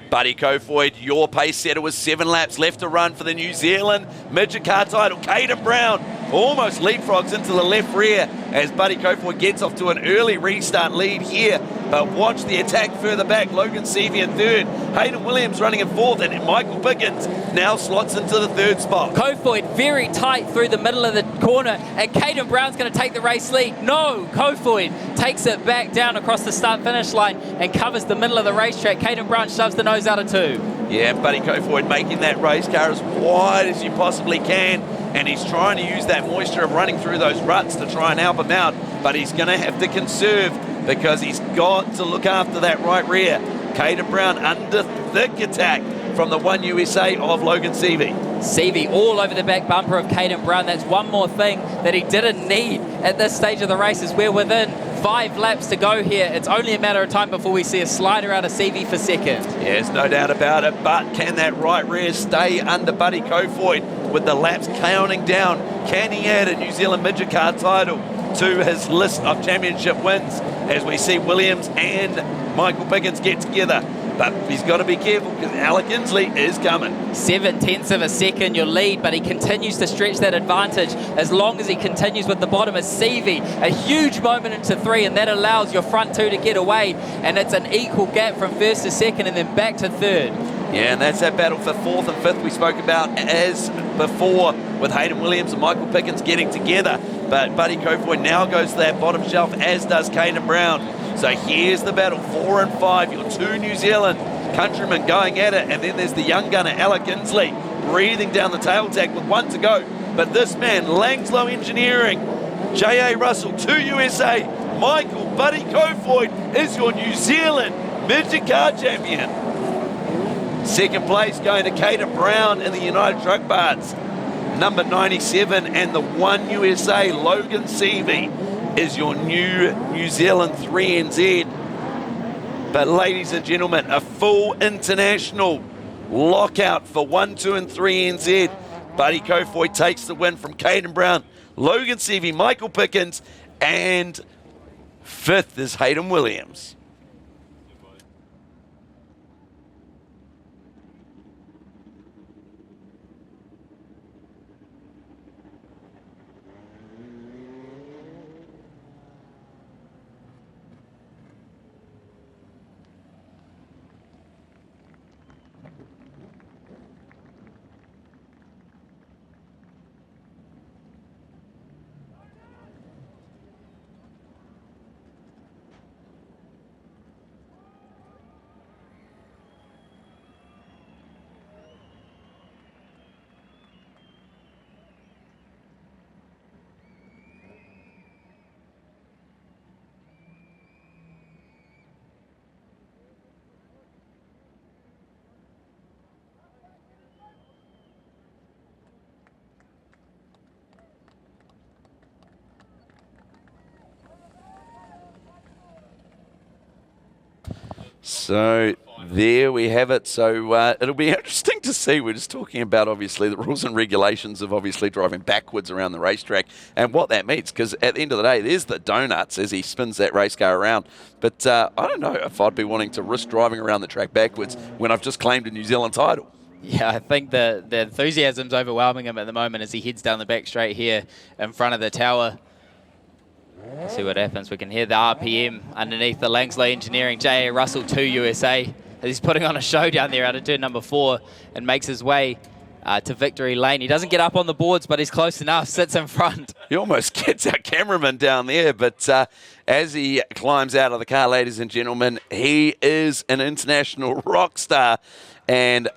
Buddy Kofoid, your pace setter with 7 laps left to run for the New Zealand Midget Car title. Caden Brown almost leapfrogs into the left rear as Buddy Kofoid gets off to an early restart lead here. But watch the attack further back. Logan Seavey in third. Hayden Williams running in fourth. And Michael Pickens now slots into the third spot. Kofoid very tight through the middle of the corner. And Caden Brown's going to take the race lead. No, Kofoid takes it back down across the start-finish line and covers the middle of the racetrack. Caden Brown shoves the nose out of 2. Yeah, Buddy Kofoid making that race car as wide as you possibly can, and he's trying to use that moisture of running through those ruts to try and help him out, but he's going to have to conserve because he's got to look after that right rear. Caden Brown under thick attack from the One USA of Logan Seavey. Seavey all over the back bumper of Caden Brown. That's one more thing that he didn't need at this stage of the race, as we're within 5 laps to go here. It's only a matter of time before we see a slider out of Seavey for second. Yes, no doubt about it, but can that right rear stay under Buddy Kofoid with the laps counting down? Can he add a New Zealand Midget Car title to his list of championship wins as we see Williams and Michael Pickens get together? But he's got to be careful because Alec Inslee is coming. 7/10 of a second your lead, but he continues to stretch that advantage as long as he continues with the bottom as Seavey. A huge moment into 3, and that allows your front 2 to get away, and it's an equal gap from 1st to 2nd and then back to 3rd. Yeah, and that's that battle for 4th and 5th we spoke about as before with Hayden Williams and Michael Pickens getting together. But Buddy Kofoid now goes to that bottom shelf, as does Caden Brown. So here's the battle, 4 and 5, your 2 New Zealand countrymen going at it, and then there's the young gunner Alec Inslee breathing down the tail tag with 1 to go. But this man, Langslow Engineering, J.A. Russell, 2 USA, Michael Buddy Kofoid is your New Zealand Midget Car Champion. 2nd place going to Caden Brown in the United Truck Parts. Number 97 and the One USA, Logan Seavey, is your New Zealand 3NZ. But ladies and gentlemen, a full international lockout for 1, 2 and 3NZ. Buddy Kofoid takes the win from Caden Brown, Logan Seavey, Michael Pickens, and 5th is Hayden Williams. So there we have it. So it'll be interesting to see. We're just talking about, obviously, the rules and regulations of obviously driving backwards around the racetrack and what that means. Because at the end of the day, there's the donuts as he spins that race car around. But I don't know if I'd be wanting to risk driving around the track backwards when I've just claimed a New Zealand title. Yeah, I think the enthusiasm's overwhelming him at the moment as he heads down the back straight here in front of the tower. Let's see what happens. We can hear the RPM underneath the Langslow Engineering, J.A. Russell 2 USA. As he's putting on a show down there out of turn number 4 and makes his way to victory lane. He doesn't get up on the boards, but he's close enough, sits in front. He almost gets our cameraman down there, but as he climbs out of the car, ladies and gentlemen, he is an international rock star and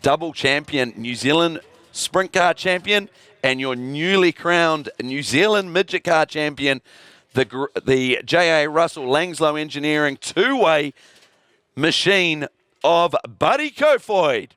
double champion, New Zealand Sprint Car Champion, and your newly crowned New Zealand Midget Car Champion, the J.A. Russell Langslow Engineering 2-way machine of Buddy Kofoid.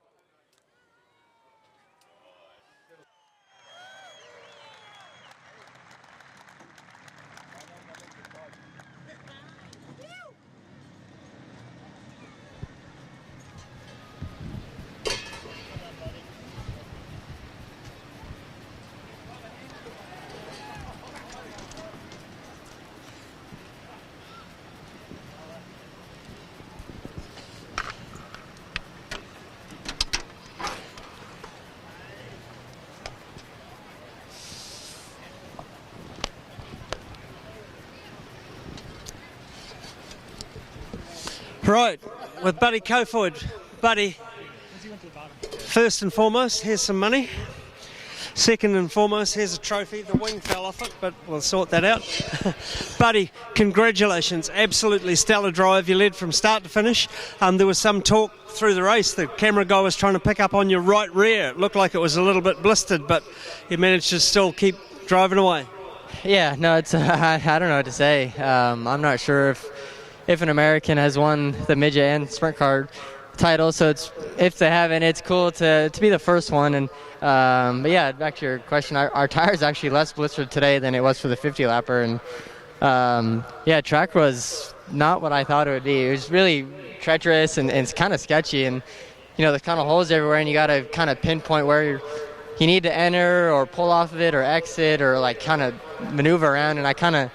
Right, with Buddy Kofoid. Buddy, first and foremost, here's some money. Second and foremost, here's a trophy. The wing fell off it, but we'll sort that out. Buddy, congratulations. Absolutely stellar drive. You led from start to finish. There was some talk through the race. The camera guy was trying to pick up on your right rear. It looked like it was a little bit blistered, but you managed to still keep driving away. Yeah, no, it's I don't know what to say. I'm not sure if an American has won the midget and sprint car title, so if they haven't, it's cool to be the first one. And but yeah, back to your question, our tire's actually less blistered today than it was for the 50 lapper, and yeah, track was not what I thought it would be. It was really treacherous and it's kind of sketchy, and you know, there's kind of holes everywhere, and you got to kind of pinpoint where you need to enter or pull off of it or exit or like kind of maneuver around. And I kind of,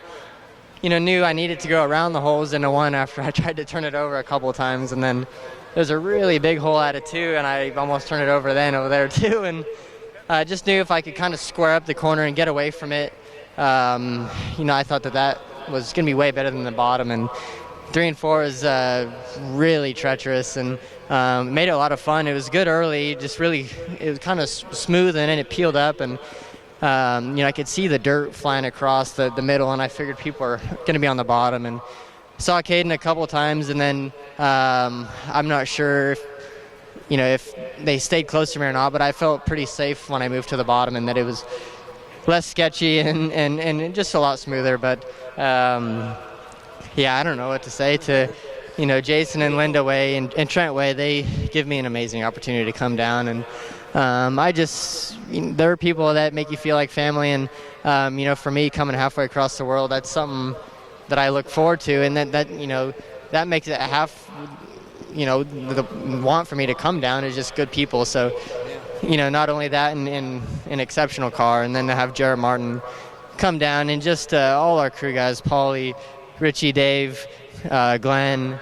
you know, knew I needed to go around the holes into one after I tried to turn it over a couple of times, and then there's a really big hole at it too, and I almost turned it over over there too, and I just knew if I could kind of square up the corner and get away from it, you know, I thought that was going to be way better than the bottom. And 3 and 4 is really treacherous, and made it a lot of fun. It was good early, just really, it was kind of smooth, and then it peeled up, and you know, I could see the dirt flying across the middle, and I figured people were going to be on the bottom, and saw Caden a couple times, and then I'm not sure if they stayed close to me or not, but I felt pretty safe when I moved to the bottom, and that it was less sketchy and just a lot smoother. But yeah, I don't know what to say to, you know, Jason and Linda Way and Trent Way. They give me an amazing opportunity to come down, and there are people that make you feel like family, and you know, for me, coming halfway across the world, that's something that I look forward to, and that you know, that makes it half, you know, the want for me to come down is just good people. So, you know, not only that, in an exceptional car, and then to have Jared Martin come down, and just all our crew guys, Paulie, Richie, Dave, Glenn,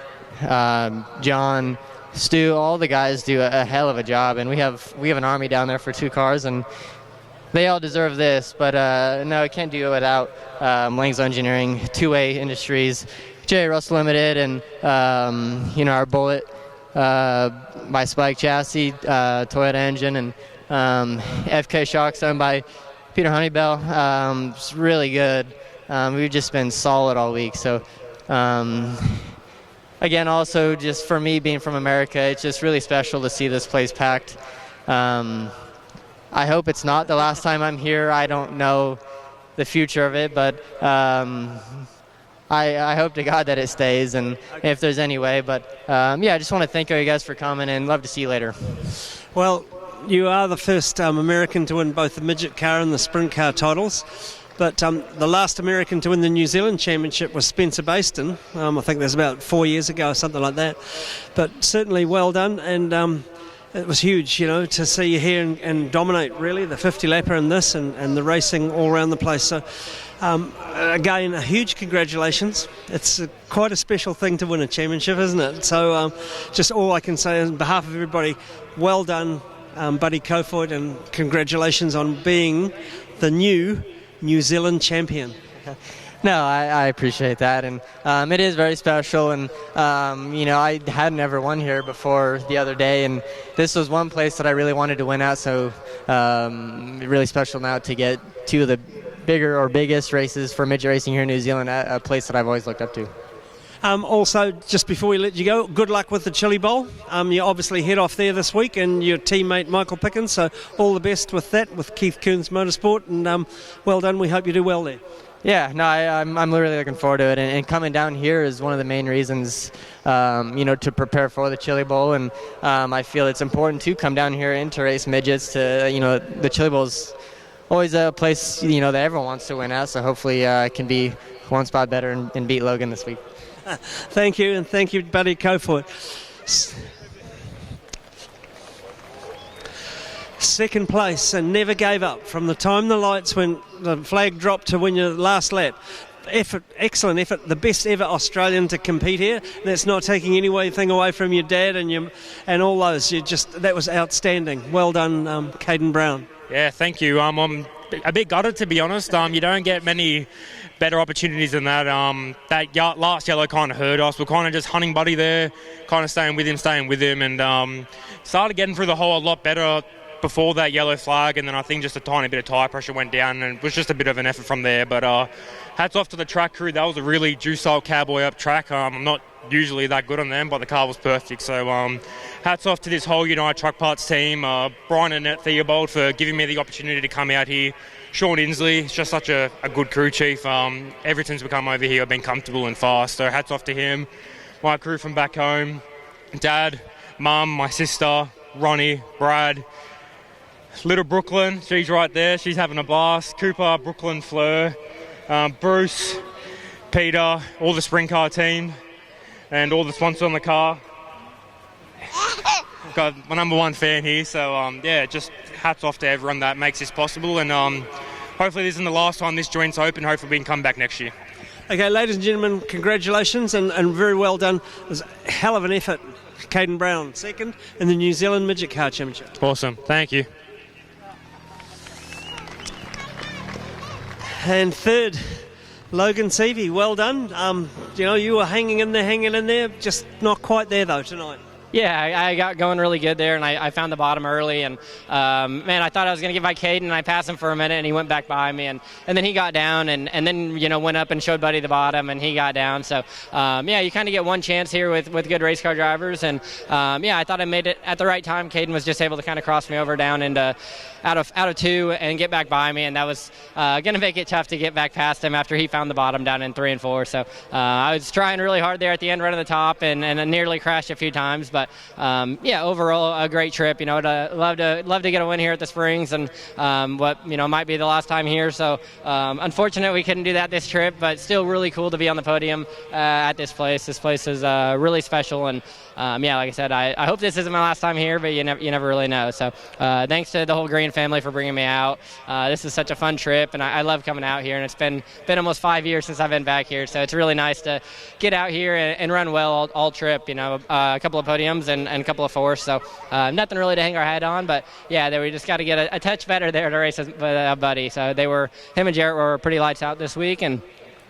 John, Stu, all the guys do a hell of a job, and we have an army down there for 2 cars, and they all deserve this. But no, I can't do it without Lang's Engineering, Two-Way Industries, J. Russell Limited, and you know, our Bullet by Spike Chassis, Toyota engine, and FK Shocks owned by Peter Honeybell. It's really good. We've just been solid all week. So again, also just for me being from America, it's just really special to see this place packed. I hope it's not the last time I'm here. I don't know the future of it, but I hope to God that it stays, and if there's any way. But yeah, I just want to thank you guys for coming, and love to see you later. Well, you are the first American to win both the midget car and the sprint car titles. But the last American to win the New Zealand Championship was Spencer Baston. I think that's about 4 years ago or something like that. But certainly well done, and it was huge, you know, to see you here and dominate, really, the 50 lapper in this and the racing all around the place. So again, a huge congratulations. It's quite a special thing to win a championship, isn't it? So just all I can say on behalf of everybody, well done, Buddy Kofoid, and congratulations on being the new New Zealand champion. No, I appreciate that, and it is very special, and you know, I had never won here before the other day, and this was one place that I really wanted to win at, so really special now to get 2 of the biggest races for midget racing here in New Zealand at a place that I've always looked up to. Also, just before we let you go, good luck with the Chili Bowl. You obviously head off there this week, and your teammate Michael Pickens, so all the best with that, with Keith Coons Motorsport, and well done. We hope you do well there. Yeah, no, I'm really looking forward to it, and coming down here is one of the main reasons, you know, to prepare for the Chili Bowl, and I feel it's important to come down here and to race midgets. To, you know, the Chili Bowl's always a place, you know, that everyone wants to win at, so hopefully I can be one spot better and beat Logan this week. Thank you, and thank you, Buddy Kofoid. Second place, and never gave up from the time the lights went, the flag dropped to win your last lap. Effort, excellent effort, the best ever Australian to compete here. That's not taking anything away from your dad and all those. That was outstanding. Well done, Caden Brown. Yeah, thank you. I'm a bit gutted, to be honest. You don't get many better opportunities than that. That last yellow kind of hurt us. We're kind of just hunting Buddy there, kind of staying with him, and started getting through the hole a lot better before that yellow flag, and then I think just a tiny bit of tyre pressure went down, and it was just a bit of an effort from there. But hats off to the track crew. That was a really juice-out cowboy up track. I'm not usually that good on them, but the car was perfect. So hats off to this whole United Truck Parts team, Brian and Annette Theobald for giving me the opportunity to come out here. Sean Inslee, it's just such a good crew chief. Ever since we come over here, I've been comfortable and fast. So hats off to him. My crew from back home, Dad, Mum, my sister, Ronnie, Brad, little Brooklyn, she's right there, she's having a blast. Cooper, Brooklyn, Fleur, Bruce, Peter, all the sprint car team, and all the sponsors on the car. Got my number one fan here, so yeah, just hats off to everyone that makes this possible, and hopefully this isn't the last time this joint's open. Hopefully we can come back next year. Okay, ladies and gentlemen, congratulations and very well done. It was a hell of an effort. Caden Brown, second in the New Zealand Midget Car Championship. Awesome, thank you. And third, Logan Seavey, well done. You were hanging in there, just not quite there though tonight. Yeah, I got going really good there, and I found the bottom early. And, man, I thought I was going to get by Caden, and I passed him for a minute, and he went back by me. And then he got down and then, went up and showed Buddy the bottom, and he got down. So, yeah, you kind of get one chance here with good race car drivers. And, yeah, I thought I made it at the right time. Caden was just able to kind of cross me over down into out of two and get back by me. And that was going to make it tough to get back past him after he found the bottom down in 3 and 4. So I was trying really hard there at the end, running the top, and I nearly crashed a few times. But yeah, overall a great trip. I'd love to get a win here at the Springs, and what might be the last time here. So unfortunate we couldn't do that this trip, but still really cool to be on the podium at this place. This place is really special, and yeah, like I said, I hope this isn't my last time here, but you never really know. So thanks to the whole Green family for bringing me out. This is such a fun trip, and I love coming out here. And it's been almost 5 years since I've been back here, so it's really nice to get out here and run well all trip. A couple of podiums and a couple of fourths. So nothing really to hang our hat on, but yeah, we just got to get a touch better there to race with Buddy. So him and Jarrett were pretty lights out this week, and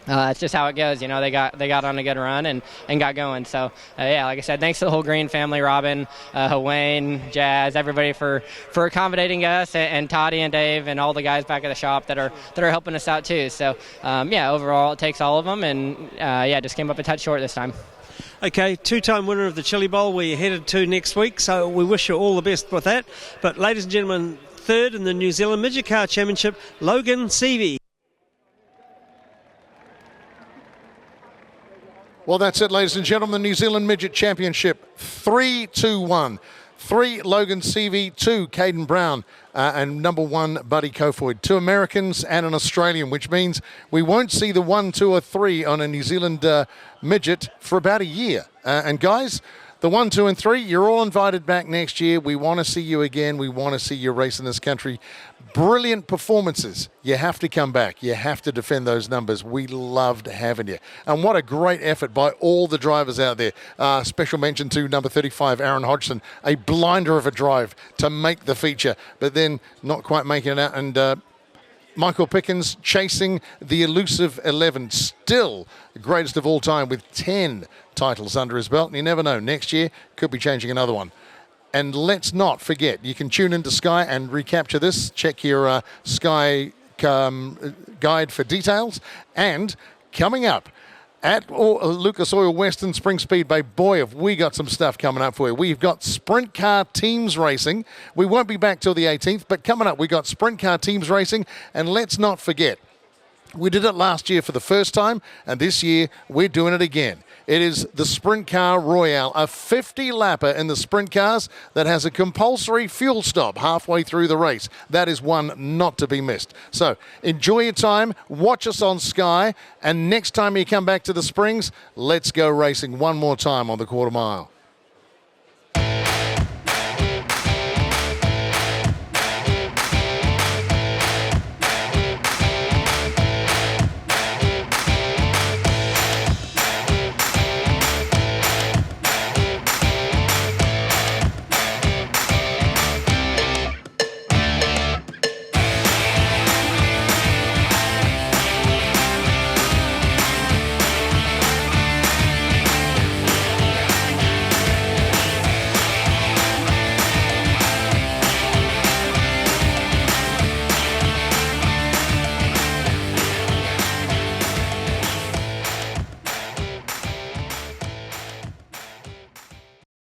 it's just how it goes. They got on a good run and got going. So yeah, like I said, thanks to the whole Green family, Robin, Wayne, Jazz, everybody for accommodating us, and Toddy and Dave and all the guys back at the shop that are helping us out too. So yeah, overall it takes all of them, and yeah, just came up a touch short this time. Okay, two-time winner of the Chili Bowl we're headed to next week, so we wish you all the best with that. But ladies and gentlemen, third in the New Zealand Midget Car Championship, Logan Seavey. Well, that's it, ladies and gentlemen. The New Zealand Midget Championship, 3-2-1. 3, Logan Seavey. 2, Caden Brown. And number 1, Buddy Kofoid. 2 Americans and an Australian, which means we won't see the 1, 2, or 3 on a New Zealand midget for about a year. And guys, the 1, 2, and 3, you're all invited back next year. We want to see you again. We want to see you race in this country. Brilliant performances. You have to come back. You have to defend those numbers. We loved having you. And what a great effort by all the drivers out there. Special mention to number 35, Aaron Hodgson. A blinder of a drive to make the feature, but then not quite making it out. And Michael Pickens chasing the elusive 11. Still the greatest of all time with 10 titles under his belt. And you never know, next year could be changing another one. And let's not forget, you can tune into Sky and recapture this. Check your Sky guide for details. And coming up at Lucas Oil Western Spring Speedway, boy, have we got some stuff coming up for you. We've got sprint car teams racing. We won't be back till the 18th, but coming up, we've got sprint car teams racing. And let's not forget, we did it last year for the first time, and this year we're doing it again. It is the Sprint Car Royale, a 50-lapper in the sprint cars that has a compulsory fuel stop halfway through the race. That is one not to be missed. So enjoy your time, watch us on Sky, and next time you come back to the Springs, let's go racing one more time on the quarter mile.